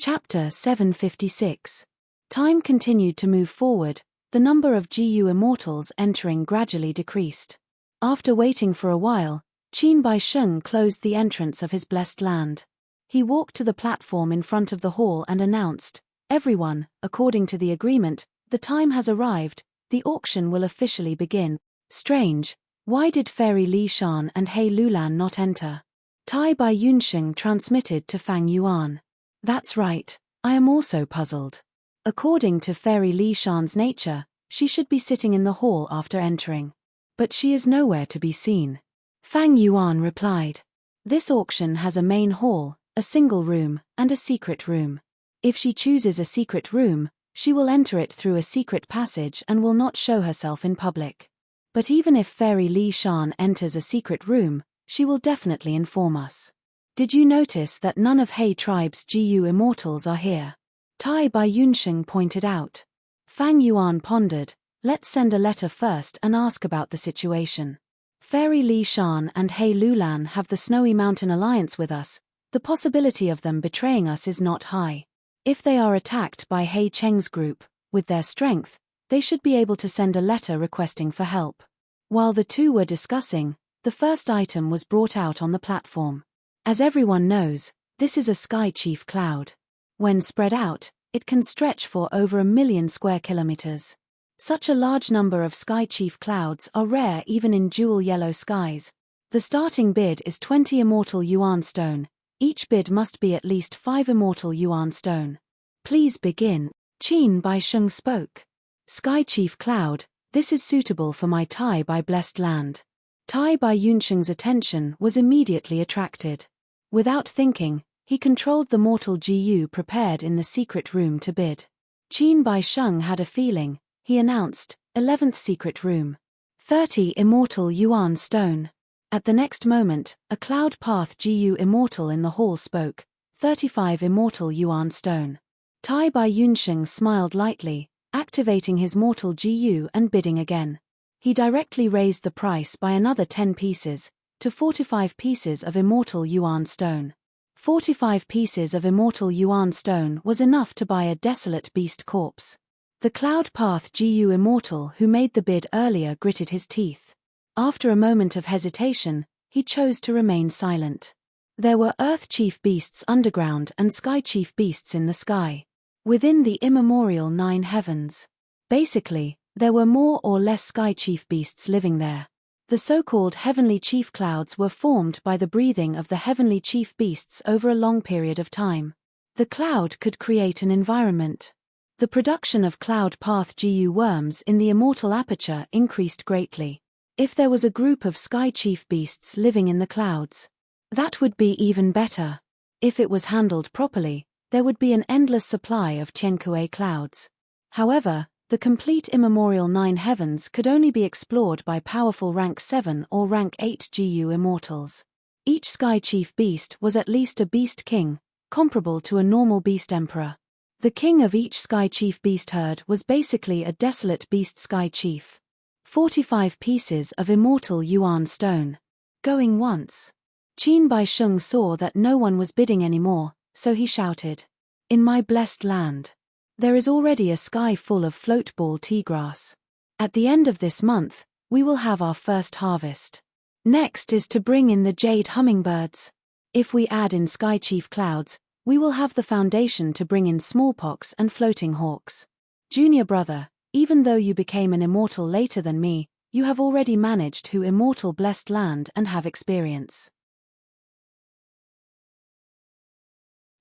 Chapter 756. Time continued to move forward, the number of GU immortals entering gradually decreased. After waiting for a while, Qin Baisheng closed the entrance of his blessed land. He walked to the platform in front of the hall and announced, "Everyone, according to the agreement, the time has arrived, the auction will officially begin." Strange, why did Fairy Li Shan and He Lulan not enter? Tai Bai Yunsheng transmitted to Fang Yuan. That's right, I am also puzzled. According to Fairy Li Shan's nature, she should be sitting in the hall after entering. But she is nowhere to be seen. Fang Yuan replied. This auction has a main hall, a single room, and a secret room. If she chooses a secret room, she will enter it through a secret passage and will not show herself in public. But even if Fairy Li Shan enters a secret room, she will definitely inform us. Did you notice that none of He tribe's GU immortals are here? Tai Bai Yunsheng pointed out. Fang Yuan pondered, let's send a letter first and ask about the situation. Fairy Li Shan and He Lulan have the Snowy Mountain Alliance with us, the possibility of them betraying us is not high. If they are attacked by He Cheng's group, With their strength, they should be able to send a letter requesting for help. While the two were discussing, the first item was brought out on the platform. As everyone knows, this is a sky chief cloud. When spread out, it can stretch for over 1 million square kilometers. Such a large number of sky chief clouds are rare even in dual yellow skies. The starting bid is 20 immortal yuan stone. Each bid must be at least 5 immortal yuan stone. Please begin. Qin Baisheng spoke. Sky chief cloud, this is suitable for my Tai by blessed land. Tai Bai Yunsheng's attention was immediately attracted. Without thinking, he controlled the mortal GU prepared in the secret room to bid. Qin Baisheng had a feeling, he announced, 11th secret room. 30 immortal yuan stone. At the next moment, a cloud path GU immortal in the hall spoke, 35 immortal yuan stone. Tai Bai Yunsheng smiled lightly, activating his mortal GU and bidding again. He directly raised the price by another 10 pieces, to 45 pieces of immortal yuan stone. 45 pieces of immortal yuan stone was enough to buy a desolate beast corpse. The Cloud Path GU immortal who made the bid earlier gritted his teeth. After a moment of hesitation, he chose to remain silent. There were Earth Chief beasts underground and Sky Chief beasts in the sky. Within the immemorial 9 heavens. Basically, there were more or less Sky Chief beasts living there. The so-called Heavenly Chief Clouds were formed by the breathing of the Heavenly Chief beasts over a long period of time. The cloud could create an environment. The production of Cloud Path GU worms in the immortal aperture increased greatly. If there was a group of Sky Chief beasts living in the clouds, that would be even better. If it was handled properly, there would be an endless supply of Tiankue clouds. However, the complete immemorial 9 heavens could only be explored by powerful rank 7 or rank 8 GU immortals. Each Sky Chief beast was at least a beast king, comparable to a normal beast emperor. The king of each Sky Chief beast herd was basically a desolate beast Sky Chief. 45 pieces of immortal yuan stone. Going once. Qin Baisheng saw that no one was bidding anymore, so he shouted, "In my blessed land. There is already a sky full of floatball tea grass. At the end of this month, we will have our first harvest. Next is to bring in the jade hummingbirds. If we add in Sky Chief clouds, we will have the foundation to bring in smallpox and floating hawks. Junior brother, even though you became an immortal later than me, you have already managed to immortal blessed land and have experience.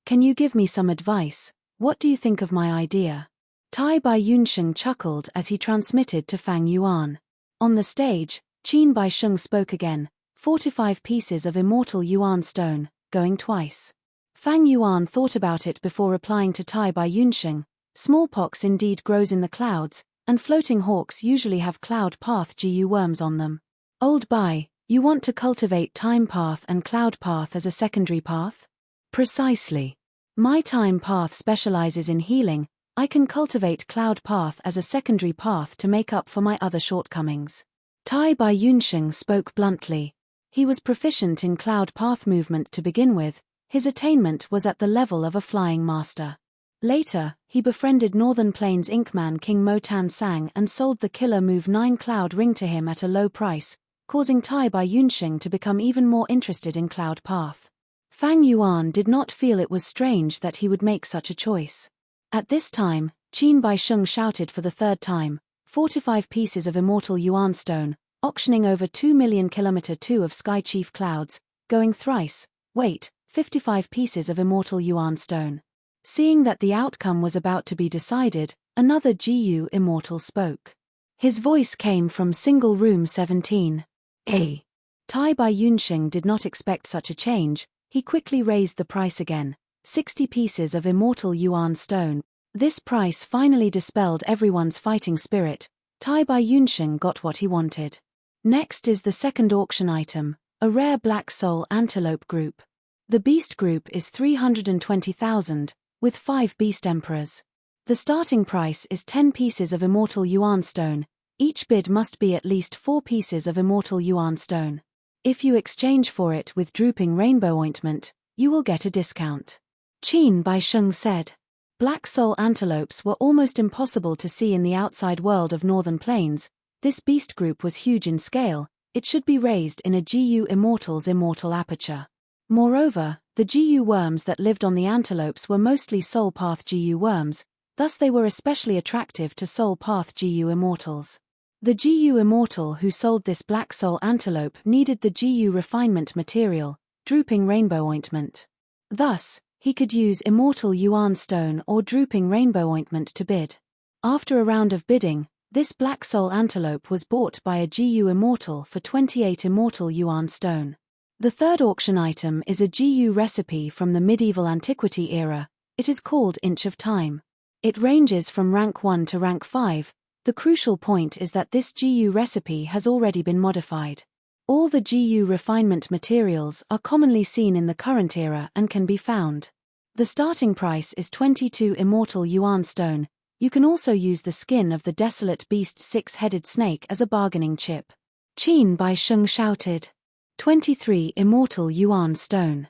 Can you give me some advice? What do you think of my idea?" Tai Bai Yunsheng chuckled as he transmitted to Fang Yuan. On the stage, Qin Baisheng spoke again, 45 pieces of immortal yuan stone, going twice. Fang Yuan thought about it before replying to Tai Bai Yunsheng. Smallpox indeed grows in the clouds, and floating hawks usually have Cloud Path GU worms on them. Old Bai, you want to cultivate Time Path and Cloud Path as a secondary path? Precisely. My Time Path specializes in healing. I can cultivate Cloud Path as a secondary path to make up for my other shortcomings. Tai Bai Yunsheng spoke bluntly. He was proficient in Cloud Path movement to begin with. His attainment was at the level of a flying master. Later, he befriended Northern Plains Inkman King Motan Sang and sold the Killer Move 9 Cloud Ring to him at a low price, causing Tai Bai Yunsheng to become even more interested in Cloud Path. Fang Yuan did not feel it was strange that he would make such a choice. At this time, Qin Baisheng shouted for the third time, 45 pieces of immortal yuan stone, auctioning over 2 million kilometer 2 of Sky Chief clouds, going thrice, wait, 55 pieces of immortal yuan stone. Seeing that the outcome was about to be decided, another GU immortal spoke. His voice came from single room 17. Tai Bai Yunsheng did not expect such a change. He quickly raised the price again, 60 pieces of immortal yuan stone. This price finally dispelled everyone's fighting spirit. Tai Bai Yunsheng got what he wanted. Next is the second auction item, a rare black soul antelope group. The beast group is 320,000, with 5 beast emperors. The starting price is 10 pieces of immortal yuan stone. Each bid must be at least 4 pieces of immortal yuan stone. If you exchange for it with drooping rainbow ointment, you will get a discount. Qin Baisheng said. Black soul antelopes were almost impossible to see in the outside world of northern plains. This beast group was huge in scale. It should be raised in a GU Immortal's immortal aperture. Moreover, the GU worms that lived on the antelopes were mostly soul path GU worms, thus they were especially attractive to soul path GU Immortals. The GU Immortal who sold this black soul antelope needed the GU refinement material, drooping rainbow ointment. Thus, he could use immortal yuan stone or drooping rainbow ointment to bid. After a round of bidding, this black soul antelope was bought by a GU Immortal for 28 immortal yuan stone. The third auction item is a GU recipe from the medieval antiquity era. It is called Inch of Time. It ranges from rank 1 to rank 5. The crucial point is that this GU recipe has already been modified. All the GU refinement materials are commonly seen in the current era and can be found. The starting price is 22 immortal yuan stone. You can also use the skin of the desolate beast six-headed snake as a bargaining chip. Qin Bai Sheng shouted. 23 immortal yuan stone.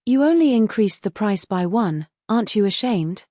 You only increased the price by 1, aren't you ashamed?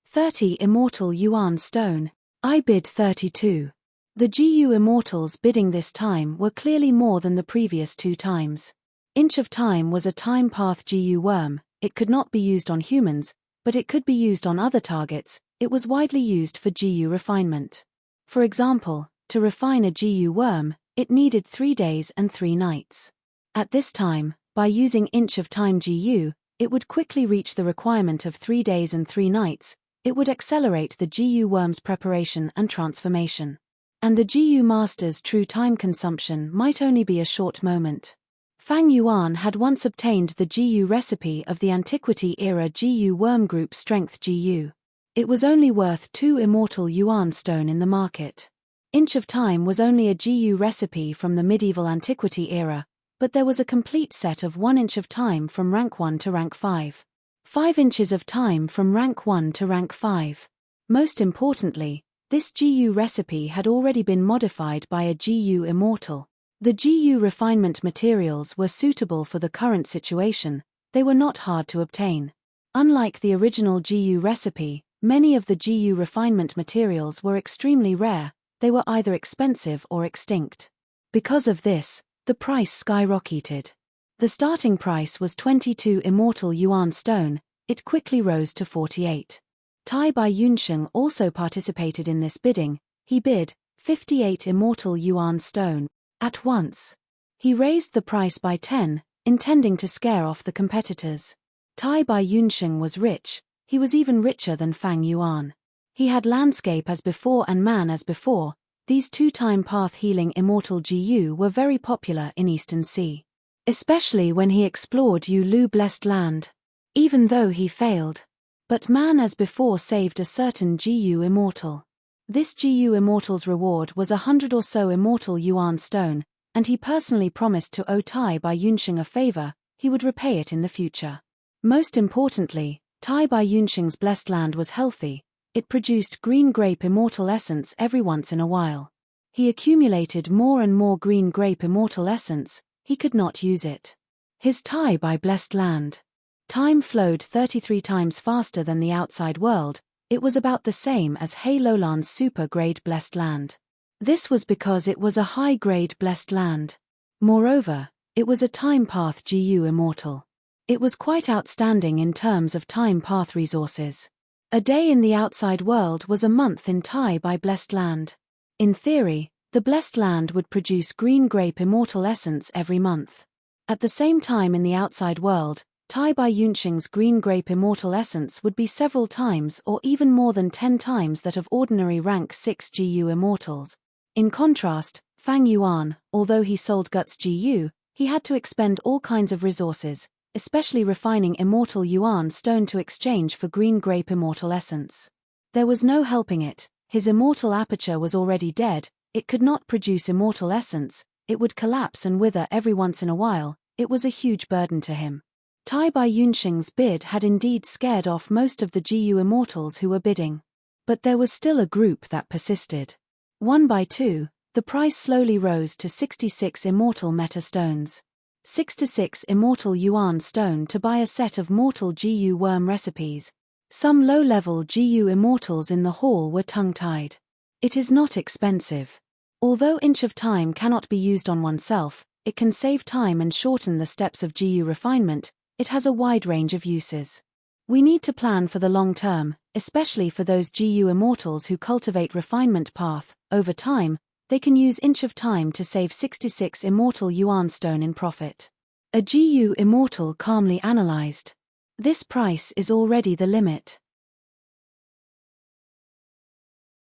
30 immortal yuan stone. I bid 32. The GU Immortals bidding this time were clearly more than the previous 2 times. Inch of Time was a time path GU worm. It could not be used on humans, but it could be used on other targets. It was widely used for GU refinement. For example, to refine a GU worm, it needed 3 days and 3 nights. At this time, by using Inch of Time GU, it would quickly reach the requirement of 3 days and 3 nights. It would accelerate the GU worm's preparation and transformation. And the GU master's true time consumption might only be a short moment. Fang Yuan had once obtained the GU recipe of the antiquity era GU worm group strength GU. It was only worth 2 immortal yuan stone in the market. Inch of Time was only a GU recipe from the medieval antiquity era, but there was a complete set of 1 inch of time from rank 1 to rank 5. 5 inches of time from rank 1 to rank 5. Most importantly, this GU recipe had already been modified by a GU Immortal. The GU refinement materials were suitable for the current situation. They were not hard to obtain. Unlike the original GU recipe, many of the GU refinement materials were extremely rare. They were either expensive or extinct. Because of this, the price skyrocketed. The starting price was 22 immortal yuan stone. It quickly rose to 48. Tai Bai Yunsheng also participated in this bidding. He bid 58 immortal yuan stone. At once. He raised the price by 10, intending to scare off the competitors. Tai Bai Yunsheng was rich. He was even richer than Fang Yuan. He had landscape as before and man as before. These 2-time path healing immortal GU were very popular in Eastern Sea. Especially when he explored Yu Lu blessed land. Even though he failed. But man as before saved a certain GU Immortal. This GU Immortal's reward was 100 or so immortal yuan stone, and he personally promised to owe Tai Bai Yunsheng a favor. He would repay it in the future. Most importantly, Tai Bai Yunsheng's blessed land was healthy. It produced green grape immortal essence every once in a while. He accumulated more and more green grape immortal essence. He could not use it. His Tai Bai blessed land. Time flowed 33 times faster than the outside world. It was about the same as Hei Lowland's super-grade blessed land. This was because it was a high-grade blessed land. Moreover, it was a time path GU immortal. It was quite outstanding in terms of time path resources. A day in the outside world was a month in Tai Bai blessed land. In theory, the blessed land would produce green grape immortal essence every month. At the same time in the outside world, Tai Bai Yunsheng's green grape immortal essence would be several times or even more than 10 times that of ordinary rank 6 GU immortals. In contrast, Fang Yuan, although he sold Guts GU, he had to expend all kinds of resources, especially refining immortal yuan stone to exchange for green grape immortal essence. There was no helping it. His immortal aperture was already dead. It could not produce immortal essence. It would collapse and wither every once in a while. It was a huge burden to him. Tai Bai Yunsheng's bid had indeed scared off most of the GU immortals who were bidding. But there was still a group that persisted. 1 by 2, the price slowly rose to 66 immortal meta stones. 66 Immortal Yuan Stone to buy a set of mortal GU worm recipes. Some low-level GU immortals in the hall were tongue-tied. It is not expensive. Although Inch of Time cannot be used on oneself, it can save time and shorten the steps of GU refinement. It has a wide range of uses. We need to plan for the long term, especially for those GU immortals who cultivate refinement path. Over time, they can use Inch of Time to save 66 Immortal Yuan Stone in profit. A GU immortal calmly analyzed. This price is already the limit.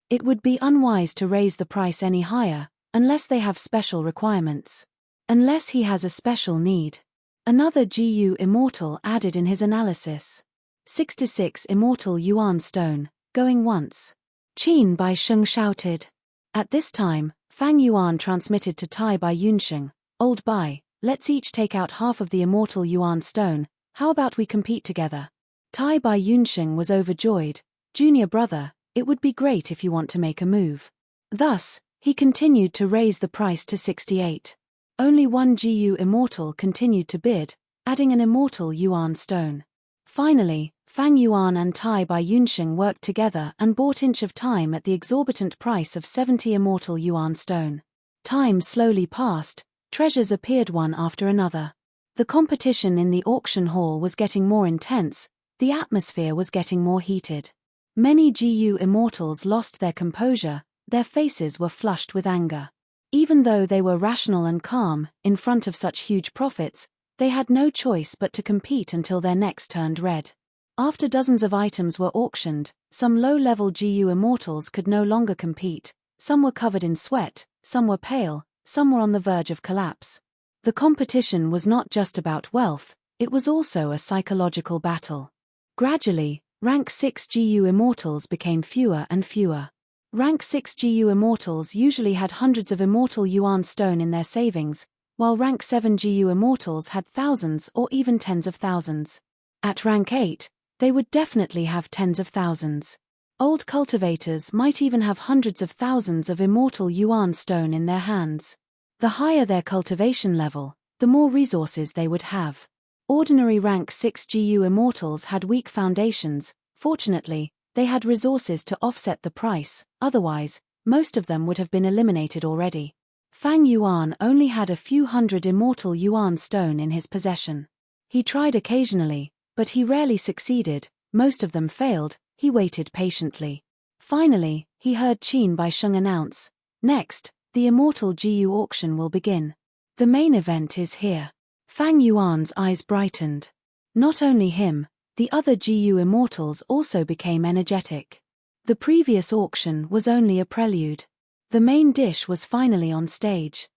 It would be unwise to raise the price any higher, unless they have special requirements. Unless he has a special need. Another GU immortal added in his analysis. 66 Immortal Yuan Stone, going once. Qin Bai Sheng shouted. At this time, Fang Yuan transmitted to Tai Bai Yunsheng, Old Bai, let's each take out half of the Immortal Yuan Stone, how about we compete together? Tai Bai Yunsheng was overjoyed. Junior brother, it would be great if you want to make a move. Thus, he continued to raise the price to 68. Only one GU immortal continued to bid, adding an Immortal Yuan Stone. Finally, Fang Yuan and Tai Bai Yunsheng worked together and bought Inch of Time at the exorbitant price of 70 Immortal Yuan Stone. Time slowly passed, treasures appeared one after another. The competition in the auction hall was getting more intense, the atmosphere was getting more heated. Many GU immortals lost their composure, their faces were flushed with anger. Even though they were rational and calm, in front of such huge profits, they had no choice but to compete until their necks turned red. After dozens of items were auctioned, some low-level GU immortals could no longer compete, some were covered in sweat, some were pale, some were on the verge of collapse. The competition was not just about wealth, it was also a psychological battle. Gradually, Rank 6 GU immortals became fewer and fewer. Rank 6 GU immortals usually had hundreds of Immortal Yuan Stone in their savings, while Rank 7 GU immortals had thousands or even tens of thousands. At Rank 8, they would definitely have tens of thousands. Old cultivators might even have hundreds of thousands of Immortal Yuan Stone in their hands. The higher their cultivation level, the more resources they would have. Ordinary Rank 6 GU immortals had weak foundations. Fortunately, they had resources to offset the price, otherwise, most of them would have been eliminated already. Fang Yuan only had a few hundred Immortal Yuan Stone in his possession. He tried occasionally, but he rarely succeeded, most of them failed. He waited patiently. Finally, he heard Qin Bai Sheng announce, "Next, the Immortal GU auction will begin. The main event is here." Fang Yuan's eyes brightened. Not only him, the other GU immortals also became energetic. The previous auction was only a prelude. The main dish was finally on stage.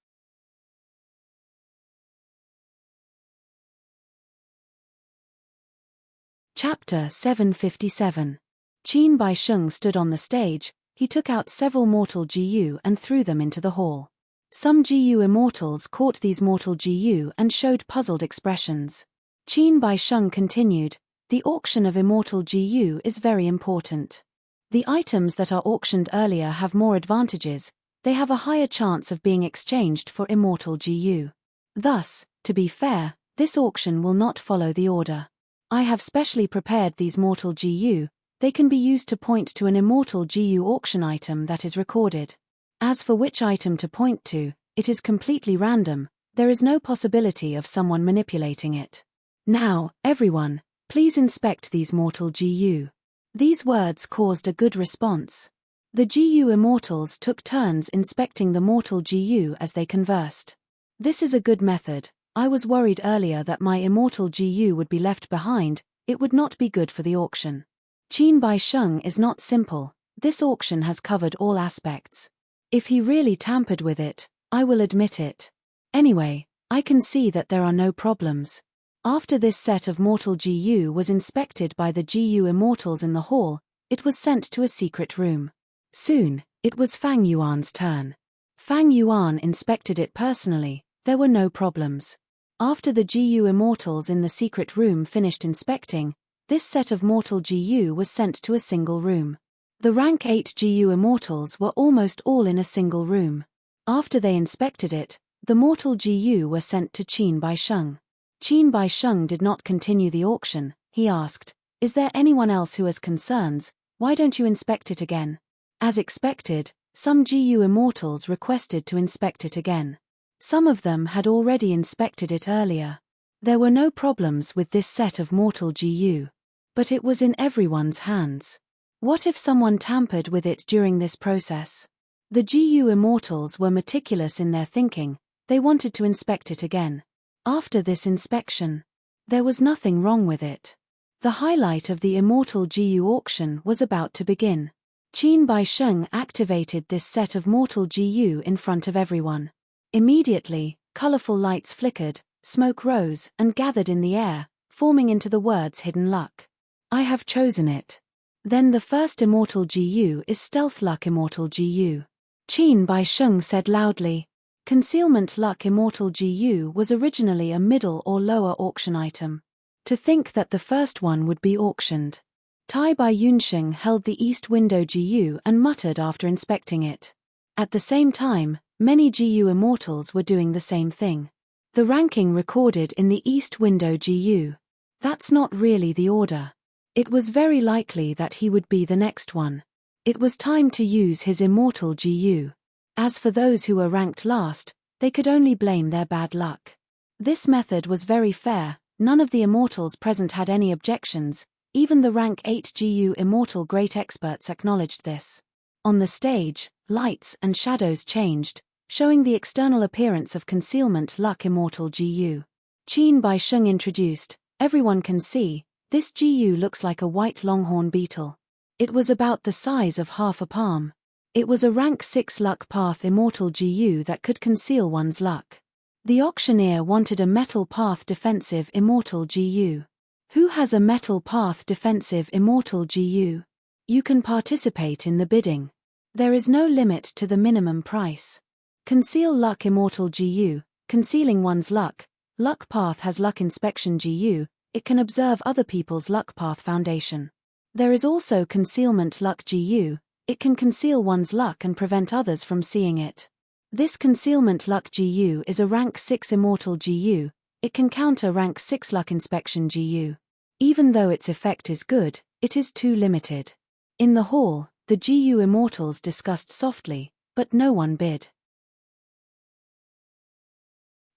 Chapter 757. Qin Bai Sheng stood on the stage. He took out several mortal GU and threw them into the hall. Some GU immortals caught these mortal GU and showed puzzled expressions. Qin Bai Sheng continued, "The auction of immortal GU is very important. The items that are auctioned earlier have more advantages, they have a higher chance of being exchanged for immortal GU. Thus, to be fair, this auction will not follow the order. I have specially prepared these mortal GU, they can be used to point to an immortal GU auction item that is recorded. As for which item to point to, it is completely random, there is no possibility of someone manipulating it. Now, everyone, please inspect these mortal GU." These words caused a good response. The GU immortals took turns inspecting the mortal GU as they conversed. This is a good method. I was worried earlier that my immortal GU would be left behind, it would not be good for the auction. Qin Bai Sheng is not simple, this auction has covered all aspects. If he really tampered with it, I will admit it. Anyway, I can see that there are no problems. After this set of mortal GU was inspected by the GU immortals in the hall, it was sent to a secret room. Soon, it was Fang Yuan's turn. Fang Yuan inspected it personally, there were no problems. After the GU immortals in the secret room finished inspecting, this set of mortal GU was sent to a single room. The rank 8 GU immortals were almost all in a single room. After they inspected it, The mortal GU were sent to Qin Baisheng. Qin Baisheng did not continue the auction. He asked, "Is there anyone else who has concerns? Why don't you inspect it again?" As expected, some GU immortals requested to inspect it again. Some of them had already inspected it earlier. There were no problems with this set of mortal GU. But it was in everyone's hands. What if someone tampered with it during this process? The GU immortals were meticulous in their thinking. They wanted to inspect it again. After this inspection, there was nothing wrong with it. The highlight of the immortal GU auction was about to begin. Qin Baisheng activated this set of mortal GU in front of everyone. Immediately, colorful lights flickered, smoke rose and gathered in the air, forming into the words hidden luck. I have chosen it. Then the first immortal GU is stealth luck immortal GU. Qin Baisheng said loudly. Concealment luck immortal GU was originally a middle or lower auction item. To think that the first one would be auctioned. Tai Bai Yunsheng held the east window GU and muttered after inspecting it. At the same time, many GU immortals were doing the same thing. The ranking recorded in the east window GU. That's not really the order. It was very likely that he would be the next one. It was time to use his immortal GU. As for those who were ranked last, they could only blame their bad luck. This method was very fair. None of the immortals present had any objections. Even the rank 8 GU immortal great experts acknowledged this. On the stage, lights and shadows changed, showing the external appearance of concealment luck immortal GU. Qin Baisheng introduced, everyone can see, this GU looks like a white longhorn beetle. It was about the size of half a palm. It was a rank 6 luck path immortal GU that could conceal one's luck. The auctioneer wanted a metal path defensive immortal GU. Who has a metal path defensive immortal GU? You can participate in the bidding. There is no limit to the minimum price. Conceal luck immortal GU, concealing one's luck. Luck path has luck inspection GU, it can observe other people's luck path foundation. There is also concealment luck GU, it can conceal one's luck and prevent others from seeing it. This concealment luck GU is a rank 6 immortal GU, it can counter rank 6 luck inspection GU. Even though its effect is good, it is too limited. In the hall, the GU immortals discussed softly, but no one bid.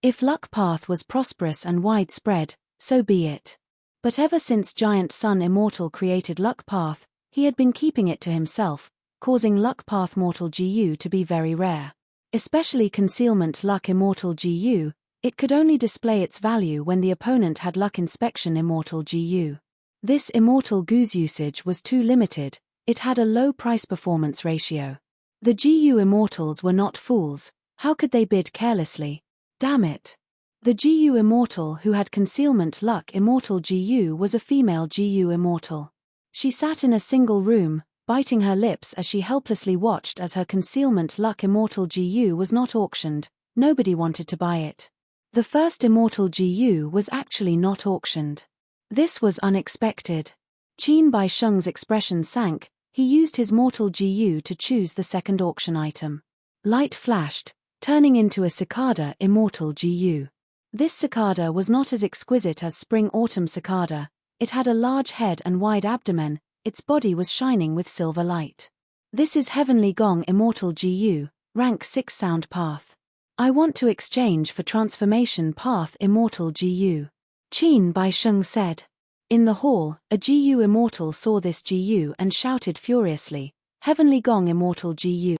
If luck path was prosperous and widespread, so be it. But ever since Giant Sun Immortal created luck path, he had been keeping it to himself, causing luck path mortal GU to be very rare. Especially concealment luck immortal GU, it could only display its value when the opponent had luck inspection immortal GU. This immortal GU's usage was too limited, it had a low price performance ratio. The GU immortals were not fools, how could they bid carelessly? Damn it. The GU immortal who had concealment luck immortal GU was a female GU immortal. She sat in a single room, biting her lips as she helplessly watched as her concealment luck immortal GU was not auctioned. Nobody wanted to buy it. The first immortal GU was actually not auctioned. This was unexpected. Qin Baisheng's expression sank, he used his mortal GU to choose the second auction item. Light flashed, turning into a cicada immortal GU. This cicada was not as exquisite as spring-autumn cicada, it had a large head and wide abdomen, its body was shining with silver light. This is Heavenly Gong immortal GU, rank 6 sound path. I want to exchange for transformation path immortal GU. Qin Baisheng said. In the hall, a GU immortal saw this GU and shouted furiously, Heavenly Gong immortal GU.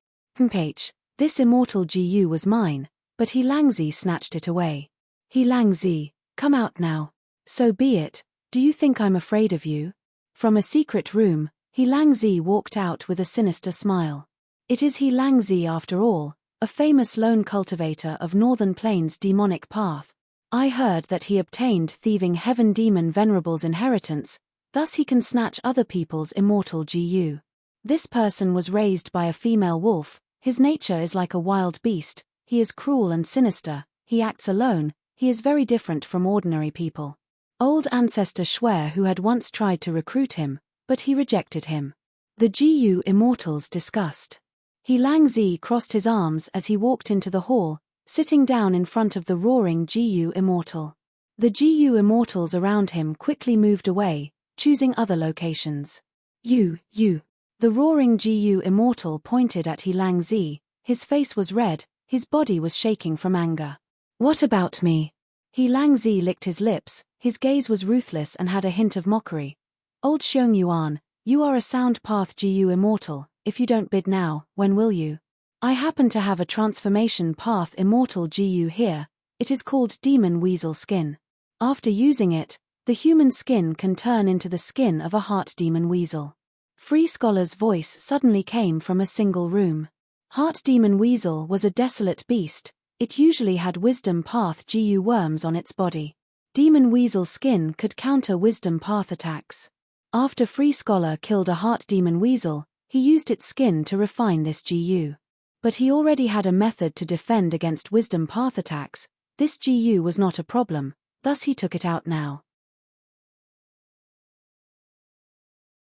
Page, this immortal GU was mine, but He Langzi snatched it away. He Langzi, come out now. So be it, do you think I'm afraid of you? From a secret room, He Langzi walked out with a sinister smile. It is He Langzi after all, a famous lone cultivator of Northern Plains demonic path. I heard that he obtained thieving heaven demon Venerable's inheritance, thus he can snatch other people's immortal GU. This person was raised by a female wolf, his nature is like a wild beast, he is cruel and sinister, he acts alone, he is very different from ordinary people. Old ancestor Shuer who had once tried to recruit him, but he rejected him. The GU immortals discussed. He Langzi crossed his arms as he walked into the hall, sitting down in front of the roaring GU Immortal. The GU Immortals around him quickly moved away, choosing other locations. You. The roaring GU Immortal pointed at He Langzi. His face was red, his body was shaking from anger. What about me? He Langzi licked his lips, his gaze was ruthless and had a hint of mockery. Old Xiong Yuan, you are a sound path GU Immortal. If you don't bid now, when will you? I happen to have a transformation path Immortal GU here. It is called Demon Weasel Skin. After using it, the human skin can turn into the skin of a heart demon weasel. Free Scholar's voice suddenly came from a single room. Heart demon weasel was a desolate beast. It usually had wisdom path GU worms on its body. Demon weasel skin could counter wisdom path attacks. After Free Scholar killed a heart demon weasel, he used its skin to refine this GU. But he already had a method to defend against wisdom path attacks. This GU was not a problem, thus he took it out now.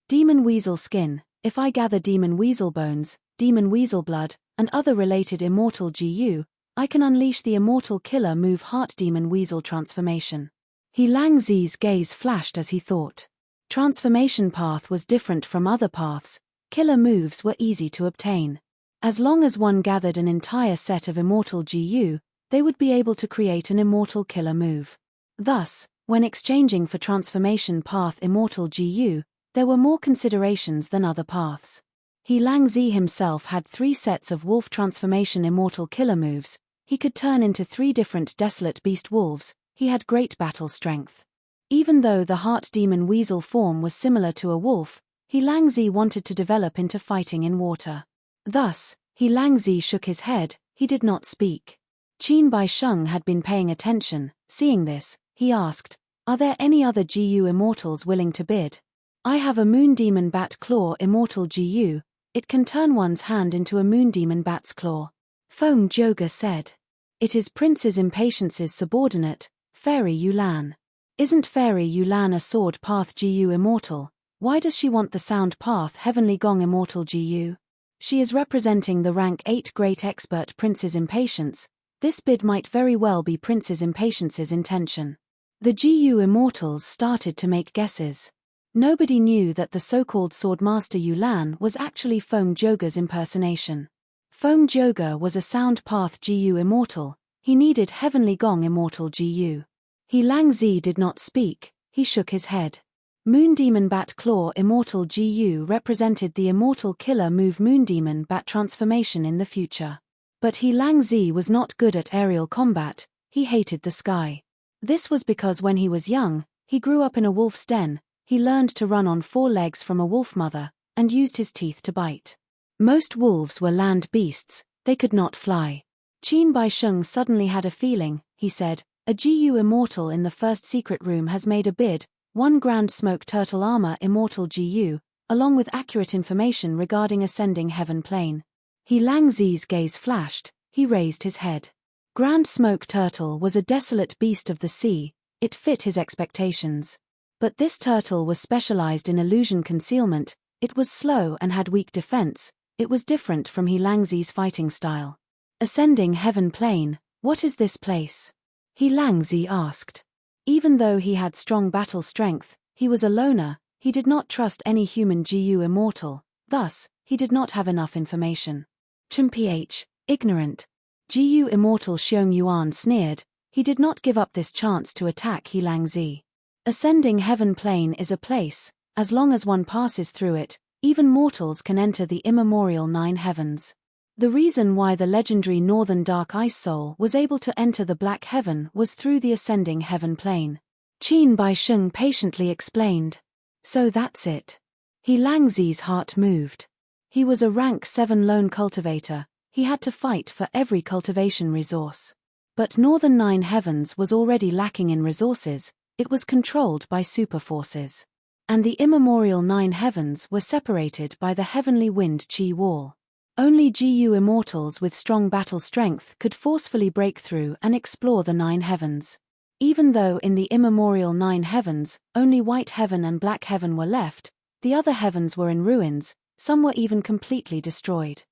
Demon weasel skin. If I gather demon weasel bones, demon weasel blood, and other related immortal GU, I can unleash the immortal killer move heart demon weasel transformation. He Langzi's gaze flashed as he thought. Transformation path was different from other paths. Killer moves were easy to obtain. As long as one gathered an entire set of immortal GU, they would be able to create an immortal killer move. Thus, when exchanging for transformation path immortal GU, there were more considerations than other paths. He Langzi himself had 3 sets of wolf transformation immortal killer moves. He could turn into 3 different desolate beast wolves. He had great battle strength. Even though the heart demon weasel form was similar to a wolf, He Langzi wanted to develop into fighting in water. Thus, He Langzi shook his head. He did not speak. Qin Bai Sheng had been paying attention. Seeing this, he asked, "Are there any other GU immortals willing to bid? I have a moon demon bat claw immortal GU. It can turn one's hand into a moon demon bat's claw." Feng Joga said. "It is Prince's Impatience's subordinate, Fairy Yulan. Isn't Fairy Yulan a sword path GU immortal? Why does she want the sound path Heavenly Gong immortal GU? She is representing the rank 8 great expert Prince's Impatience. This bid might very well be Prince's Impatience's intention." The GU immortals started to make guesses. Nobody knew that the so-called Swordmaster Yulan was actually Feng Joga's impersonation. Feng Joga was a sound path GU immortal. He needed Heavenly Gong immortal GU. He Langzi did not speak. He shook his head. Moon Demon Bat Claw immortal GU represented the immortal killer move Moon Demon Bat transformation in the future. But He Langzi was not good at aerial combat. He hated the sky. This was because when he was young, he grew up in a wolf's den. He learned to run on 4 legs from a wolf mother, and used his teeth to bite. Most wolves were land beasts, they could not fly. Qin Bai Sheng suddenly had a feeling. He said, "A GU immortal in the first secret room has made a bid, 1 Grand Smoke Turtle Armor immortal GU, along with accurate information regarding ascending heaven plane." He Langzi's gaze flashed. He raised his head. Grand Smoke Turtle was a desolate beast of the sea. It fit his expectations. But this turtle was specialized in illusion concealment. It was slow and had weak defense. It was different from He Langzi's fighting style. Ascending heaven plane, what is this place? He Langzi asked. Even though he had strong battle strength, he was a loner. He did not trust any human GU immortal. Thus, he did not have enough information. Ph, ignorant. GU immortal Xiong Yuan sneered. He did not give up this chance to attack He Langzi. Ascending heaven plane is a place. As long as one passes through it, even mortals can enter the immemorial 9 heavens. The reason why the legendary Northern Dark Ice Soul was able to enter the Black Heaven was through the ascending heaven plane. Qin Bai Sheng patiently explained. So that's it. He Langzi's heart moved. He was a rank 7 lone cultivator. He had to fight for every cultivation resource. But Northern 9 heavens was already lacking in resources. It was controlled by super forces. And the immemorial 9 heavens were separated by the heavenly wind chi wall. Only GU immortals with strong battle strength could forcefully break through and explore the 9 heavens. Even though in the immemorial 9 heavens, only White Heaven and Black Heaven were left, the other heavens were in ruins, some were even completely destroyed.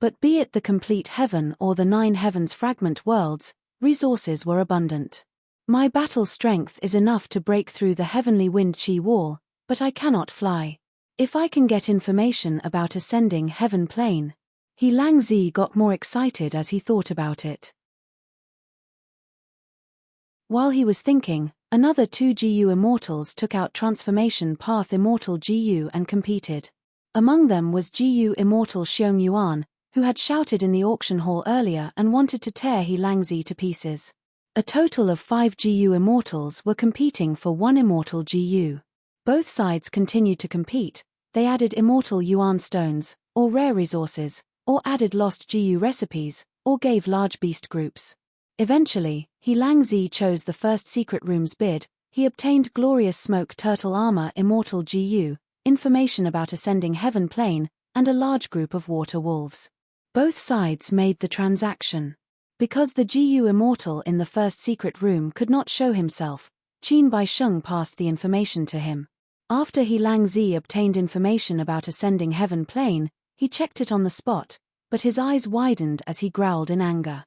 But be it the complete heaven or the 9 heavens fragment worlds, resources were abundant. My battle strength is enough to break through the heavenly wind chi wall, but I cannot fly. If I can get information about ascending heaven plane. He Lang Zi got more excited as he thought about it. While he was thinking, another 2 GU immortals took out transformation path immortal GU and competed. Among them was GU immortal Xiong Yuan, who had shouted in the auction hall earlier and wanted to tear He Lang Zi to pieces. A total of 5 GU immortals were competing for 1 immortal GU. Both sides continued to compete. They added immortal Yuan stones, or rare resources, or added lost GU recipes, or gave large beast groups. Eventually, He Lang Zi chose the first secret room's bid. He obtained glorious smoke turtle armor immortal GU, information about ascending heaven plane, and a large group of water wolves. Both sides made the transaction. Because the GU immortal in the first secret room could not show himself, Qin Baisheng passed the information to him. After He Lang Zi obtained information about ascending heaven plane, he checked it on the spot, but his eyes widened as he growled in anger.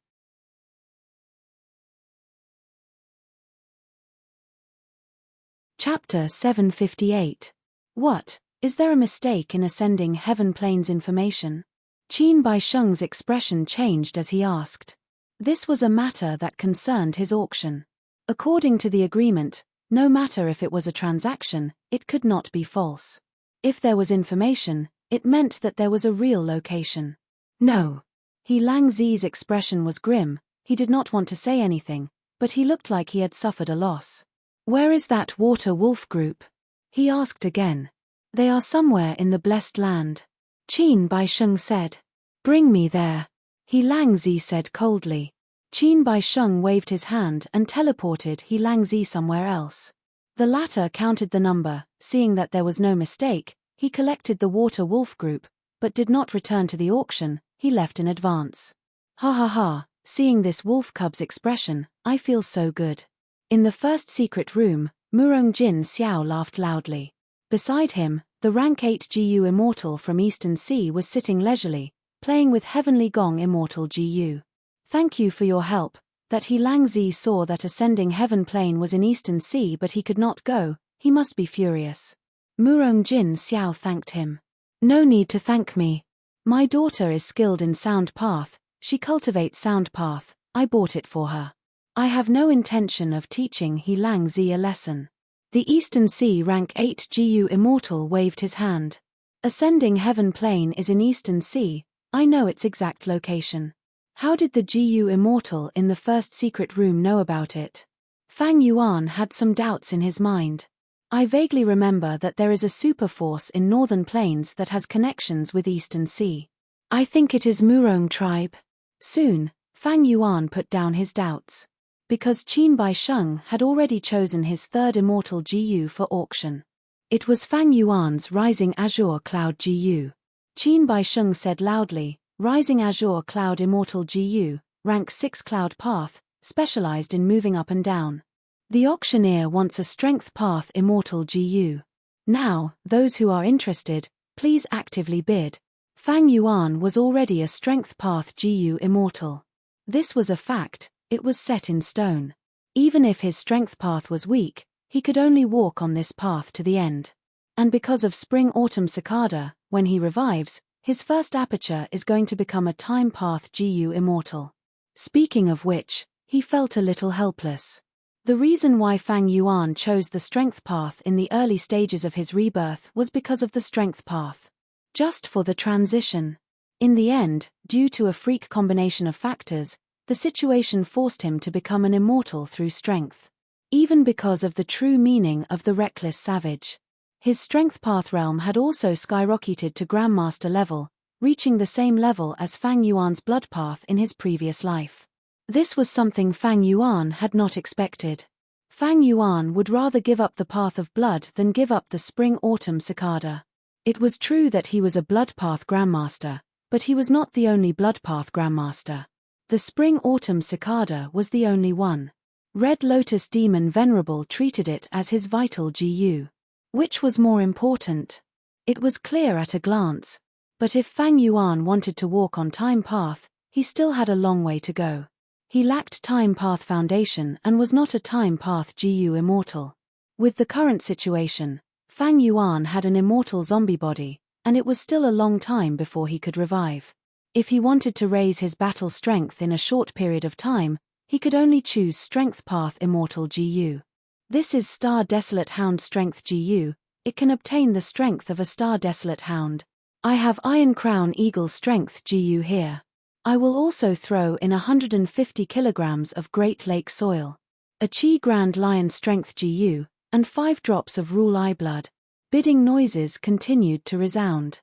Chapter 758. What? Is there a mistake in ascending heaven plane's information? Qin Baisheng's expression changed as he asked. This was a matter that concerned his auction. According to the agreement, no matter if it was a transaction, it could not be false. If there was information, it meant that there was a real location. No. He Lang Zi's expression was grim. He did not want to say anything, but he looked like he had suffered a loss. Where is that water wolf group? He asked again. They are somewhere in the blessed land. Qin Baisheng said. Bring me there. He Lang Zi said coldly. Qin Baisheng waved his hand and teleported He Lang Zi somewhere else. The latter counted the number. Seeing that there was no mistake, he collected the water wolf group, but did not return to the auction. He left in advance. Ha ha ha, seeing this wolf cub's expression, I feel so good. In the first secret room, Murong Jin Xiao laughed loudly. Beside him, the rank 8 GU immortal from Eastern Sea was sitting leisurely, playing with Heavenly Gong immortal GU. Thank you for your help. That He Lang Zi saw that ascending heaven plane was in Eastern Sea but he could not go, he must be furious. Murong Jin Xiao thanked him. No need to thank me. My daughter is skilled in sound path, she cultivates sound path, I bought it for her. I have no intention of teaching He Lang Zi a lesson. The Eastern Sea rank 8 GU immortal waved his hand. Ascending heaven plane is in Eastern Sea, I know its exact location. How did the GU immortal in the first secret room know about it? Fang Yuan had some doubts in his mind. I vaguely remember that there is a super force in northern plains that has connections with Eastern Sea. I think it is Murong tribe. Soon, Fang Yuan put down his doubts. Because Qin Baisheng had already chosen his third immortal GU for auction. It was Fang Yuan's Rising Azure Cloud GU. Qin Baisheng said loudly, Rising Azure Cloud Immortal GU, rank 6 Cloud Path, specialized in moving up and down. The auctioneer wants a Strength Path Immortal GU. Now, those who are interested, please actively bid. Fang Yuan was already a Strength Path GU Immortal. This was a fact, it was set in stone. Even if his Strength Path was weak, he could only walk on this path to the end. And because of Spring-Autumn Cicada, when he revives, his first aperture is going to become a Time Path GU Immortal. Speaking of which, he felt a little helpless. The reason why Fang Yuan chose the Strength Path in the early stages of his rebirth was because of the Strength Path. Just for the transition. In the end, due to a freak combination of factors, the situation forced him to become an immortal through strength. Even because of the true meaning of the reckless savage. His Strength Path realm had also skyrocketed to Grandmaster level, reaching the same level as Fang Yuan's blood path in his previous life. This was something Fang Yuan had not expected. Fang Yuan would rather give up the path of blood than give up the Spring-Autumn Cicada. It was true that he was a blood path Grandmaster, but he was not the only blood path Grandmaster. The Spring-Autumn Cicada was the only one. Red Lotus Demon Venerable treated it as his vital GU. Which was more important? It was clear at a glance. But if Fang Yuan wanted to walk on Time Path, he still had a long way to go. He lacked Time Path foundation and was not a Time Path GU immortal. With the current situation, Fang Yuan had an immortal zombie body, and it was still a long time before he could revive. If he wanted to raise his battle strength in a short period of time, he could only choose Strength Path Immortal GU. This is Star Desolate Hound Strength GU. It can obtain the strength of a Star Desolate Hound. I have Iron Crown Eagle Strength GU here. I will also throw in 150 kilograms of Great Lake soil, a Chi Grand Lion Strength GU, and 5 drops of Rule Eye blood. Bidding noises continued to resound.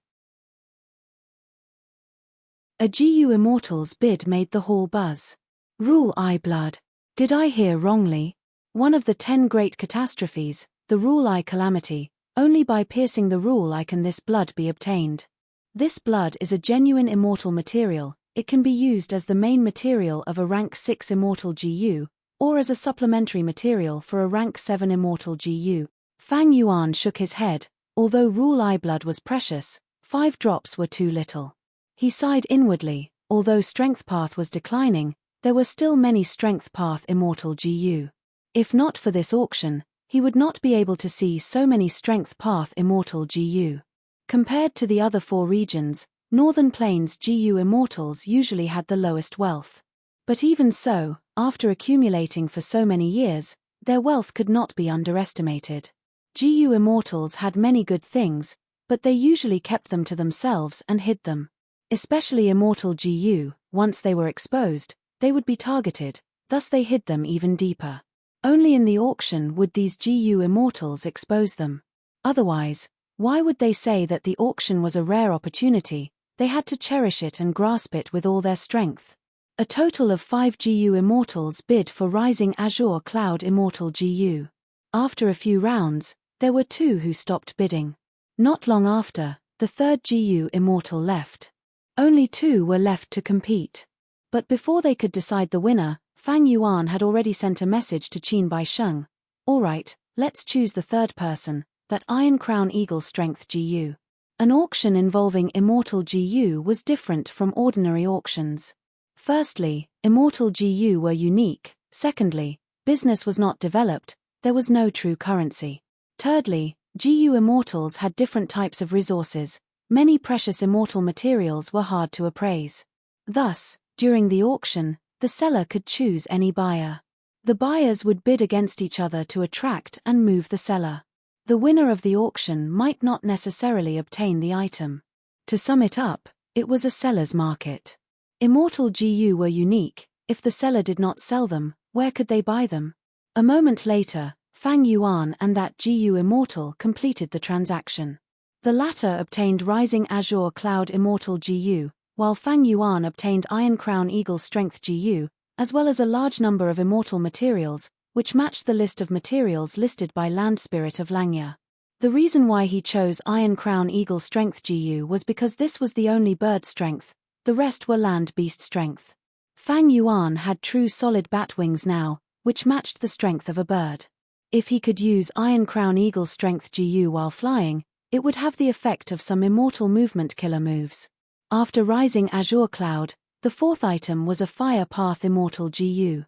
A GU Immortal's bid made the hall buzz. Rule Eye blood. Did I hear wrongly? One of the 10 great catastrophes, the Rule Eye calamity. Only by piercing the Rule Eye can this blood be obtained. This blood is a genuine immortal material. It can be used as the main material of a rank 6 immortal GU, or as a supplementary material for a rank 7 immortal GU. Fang Yuan shook his head. Although Rule Eye blood was precious, 5 drops were too little. He sighed inwardly. Although Strength Path was declining, there were still many Strength Path immortal GU. If not for this auction, he would not be able to see so many Strength Path immortal GU. Compared to the other 4 regions, Northern Plains GU immortals usually had the lowest wealth. But even so, after accumulating for so many years, their wealth could not be underestimated. GU immortals had many good things, but they usually kept them to themselves and hid them. Especially immortal GU, once they were exposed, they would be targeted, thus they hid them even deeper. Only in the auction would these GU immortals expose them. Otherwise, why would they say that the auction was a rare opportunity? They had to cherish it and grasp it with all their strength. A total of 5 GU immortals bid for Rising Azure Cloud Immortal GU. After a few rounds, there were 2 who stopped bidding. Not long after, the 3rd GU immortal left. Only 2 were left to compete. But before they could decide the winner, Fang Yuan had already sent a message to Qin Baisheng. Alright, let's choose the 3rd person, that Iron Crown Eagle Strength GU. An auction involving Immortal GU was different from ordinary auctions. Firstly, Immortal GU were unique. Secondly, business was not developed, there was no true currency. Thirdly, GU Immortals had different types of resources. Many precious immortal materials were hard to appraise. Thus, during the auction, the seller could choose any buyer. The buyers would bid against each other to attract and move the seller. The winner of the auction might not necessarily obtain the item. To sum it up, it was a seller's market. Immortal GU were unique. If the seller did not sell them, where could they buy them? A moment later, Fang Yuan and that GU Immortal completed the transaction. The latter obtained Rising Azure Cloud Immortal GU, while Fang Yuan obtained Iron Crown Eagle Strength GU, as well as a large number of immortal materials, which matched the list of materials listed by Land Spirit of Langya. The reason why he chose Iron Crown Eagle Strength GU was because this was the only bird strength, the rest were land beast strength. Fang Yuan had true solid bat wings now, which matched the strength of a bird. If he could use Iron Crown Eagle Strength GU while flying, it would have the effect of some immortal movement killer moves. After Rising Azure Cloud, the 4th item was a Fire Path Immortal GU.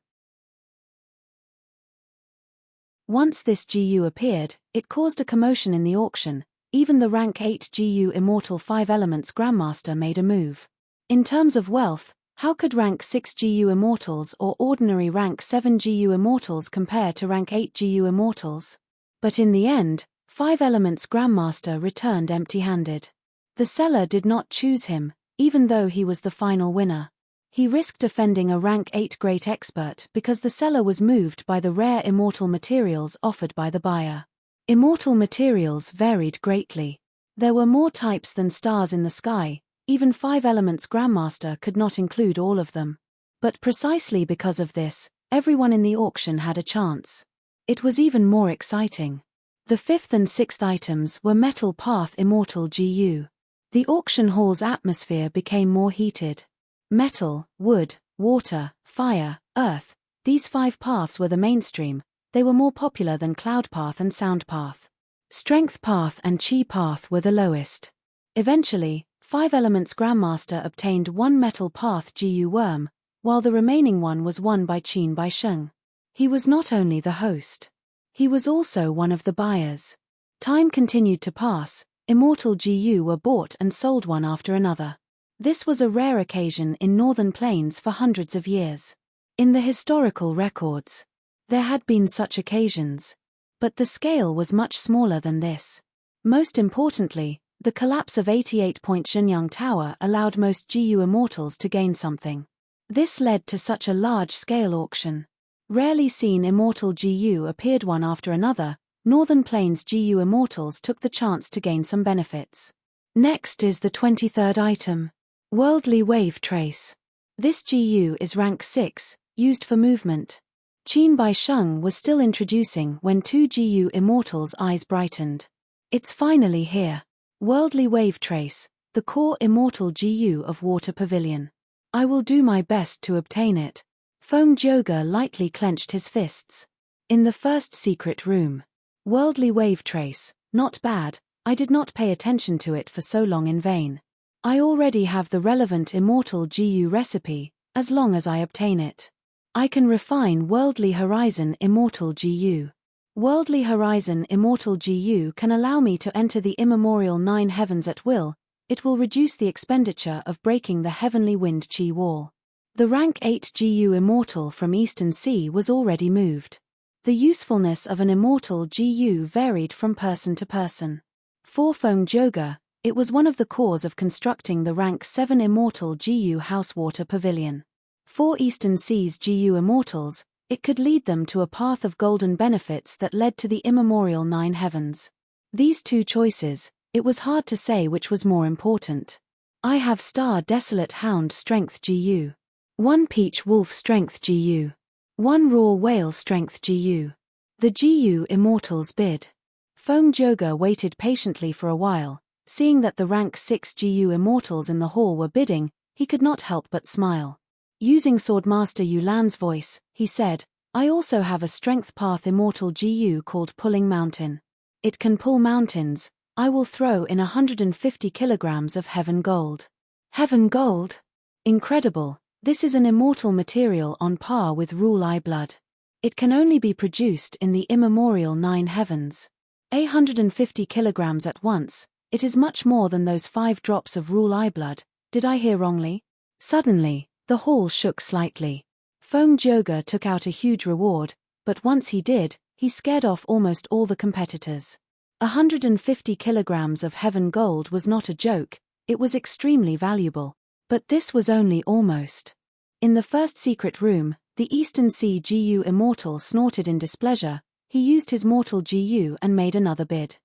Once this GU appeared, it caused a commotion in the auction. Even the rank 8 GU Immortal 5 Elements Grandmaster made a move. In terms of wealth, how could rank 6 GU Immortals or ordinary rank 7 GU Immortals compare to rank 8 GU Immortals? But in the end, 5 Elements Grandmaster returned empty-handed. The seller did not choose him, even though he was the final winner. He risked offending a rank 8 Great Expert because the seller was moved by the rare immortal materials offered by the buyer. Immortal materials varied greatly. There were more types than stars in the sky, even 5 Elements Grandmaster could not include all of them. But precisely because of this, everyone in the auction had a chance. It was even more exciting. The 5th and 6th items were Metal Path Immortal GU. The auction hall's atmosphere became more heated. Metal, wood, water, fire, earth, these 5 paths were the mainstream. They were more popular than Cloud Path and Sound Path. Strength Path and Chi Path were the lowest. Eventually, 5 Elements Grandmaster obtained 1 Metal Path GU Worm, while the remaining one was won by Qin Baisheng. He was not only the host. He was also one of the buyers. Time continued to pass, Immortal GU were bought and sold one after another. This was a rare occasion in Northern Plains for hundreds of years. In the historical records, there had been such occasions. But the scale was much smaller than this. Most importantly, the collapse of 88-point Shenyang Tower allowed most GU Immortals to gain something. This led to such a large-scale auction. Rarely seen Immortal GU appeared one after another. Northern Plains GU Immortals took the chance to gain some benefits. Next is the 23rd item. Worldly Wave Trace. This GU is rank 6, used for movement. Qin Baisheng was still introducing when 2 GU Immortals' eyes brightened. It's finally here. Worldly Wave Trace, the core Immortal GU of Water Pavilion. I will do my best to obtain it. Feng Zhouge lightly clenched his fists. In the first secret room. Worldly Wave Trace, not bad, I did not pay attention to it for so long in vain. I already have the relevant Immortal GU recipe, as long as I obtain it. I can refine Worldly Horizon Immortal GU. Worldly Horizon Immortal GU can allow me to enter the immemorial 9 heavens at will. It will reduce the expenditure of breaking the heavenly wind chi wall. The rank 8 GU Immortal from Eastern Sea was already moved. The usefulness of an Immortal GU varied from person to person. For Feng Zhouge, it was one of the cores of constructing the rank 7 Immortal GU House Water Pavilion. For Eastern Sea's GU Immortals, it could lead them to a path of golden benefits that led to the immemorial 9 heavens. These two choices, it was hard to say which was more important. I have Star Desolate Hound Strength GU. 1 Peach Wolf Strength GU. 1 Raw Whale Strength GU. The GU Immortals bid. Feng Zhouge waited patiently for a while. Seeing that the rank 6 GU Immortals in the hall were bidding, he could not help but smile. Using Swordmaster Yulan's voice, he said, I also have a Strength Path Immortal GU called Pulling Mountain. It can pull mountains. I will throw in 150 kilograms of Heaven Gold. Heaven Gold? Incredible. This is an immortal material on par with Rule Eye Blood. It can only be produced in the immemorial 9 heavens. 150 kilograms at once, it is much more than those 5 drops of Rule Eye Blood. Did I hear wrongly? Suddenly, the hall shook slightly. Feng Zhouge took out a huge reward, but once he did, he scared off almost all the competitors. 150 kilograms of Heaven Gold was not a joke, it was extremely valuable. But this was only almost. In the first secret room, the Eastern Sea GU Immortal snorted in displeasure. He used his mortal GU and made another bid.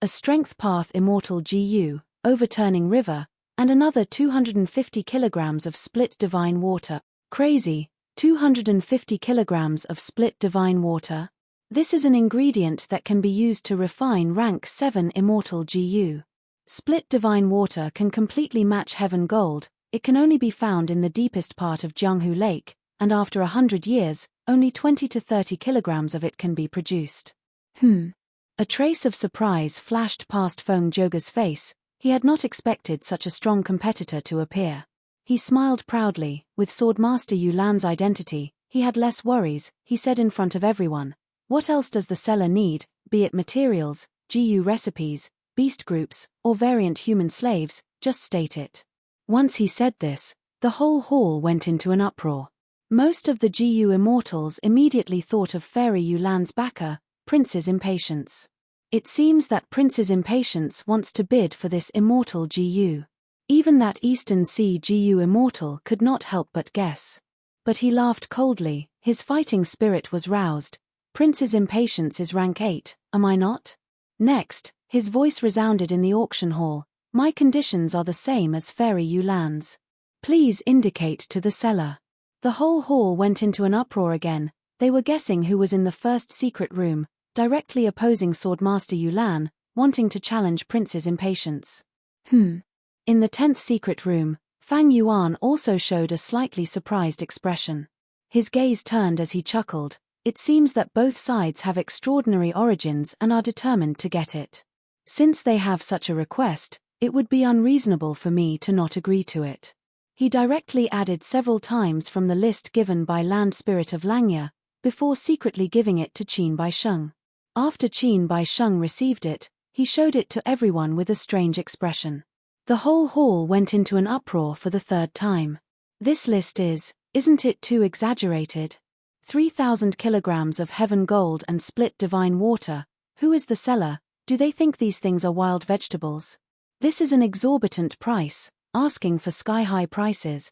A Strength Path Immortal GU, Overturning River, and another 250 kilograms of Split Divine Water. Crazy, 250 kilograms of Split Divine Water? This is an ingredient that can be used to refine rank 7 Immortal GU. Split Divine Water can completely match Heaven Gold. It can only be found in the deepest part of Jianghu Lake, and after 100 years, only 20 to 30 kilograms of it can be produced. A trace of surprise flashed past Feng Zhouge's face. He had not expected such a strong competitor to appear. He smiled proudly. With Swordmaster Yulan's identity, he had less worries. He said in front of everyone, what else does the seller need, be it materials, GU recipes, beast groups, or variant human slaves, just state it. Once he said this, the whole hall went into an uproar. Most of the GU Immortals immediately thought of Fairy Yulan's backer, Prince's Impatience. It seems that Prince's Impatience wants to bid for this Immortal GU. Even that Eastern Sea GU Immortal could not help but guess. But he laughed coldly, his fighting spirit was roused. Prince's Impatience is rank 8, am I not? Next, his voice resounded in the auction hall. My conditions are the same as Fairy Yulan's. Please indicate to the seller. The whole hall went into an uproar again. They were guessing who was in the first secret room, directly opposing Swordmaster Yulan, wanting to challenge Prince's Impatience. In the 10th secret room, Fang Yuan also showed a slightly surprised expression. His gaze turned as he chuckled. It seems that both sides have extraordinary origins and are determined to get it. Since they have such a request, it would be unreasonable for me to not agree to it. He directly added several times from the list given by Land Spirit of Langya, before secretly giving it to Qin Baisheng. After Qin Baisheng received it, he showed it to everyone with a strange expression. The whole hall went into an uproar for the third time. This list isn't it too exaggerated? 3,000 kilograms of heaven gold and split divine water. Who is the seller? Do they think these things are wild vegetables? This is an exorbitant price, asking for sky-high prices.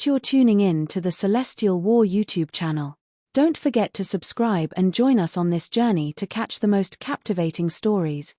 You're tuning in to the Celestial War YouTube channel. Don't forget to subscribe and join us on this journey to catch the most captivating stories,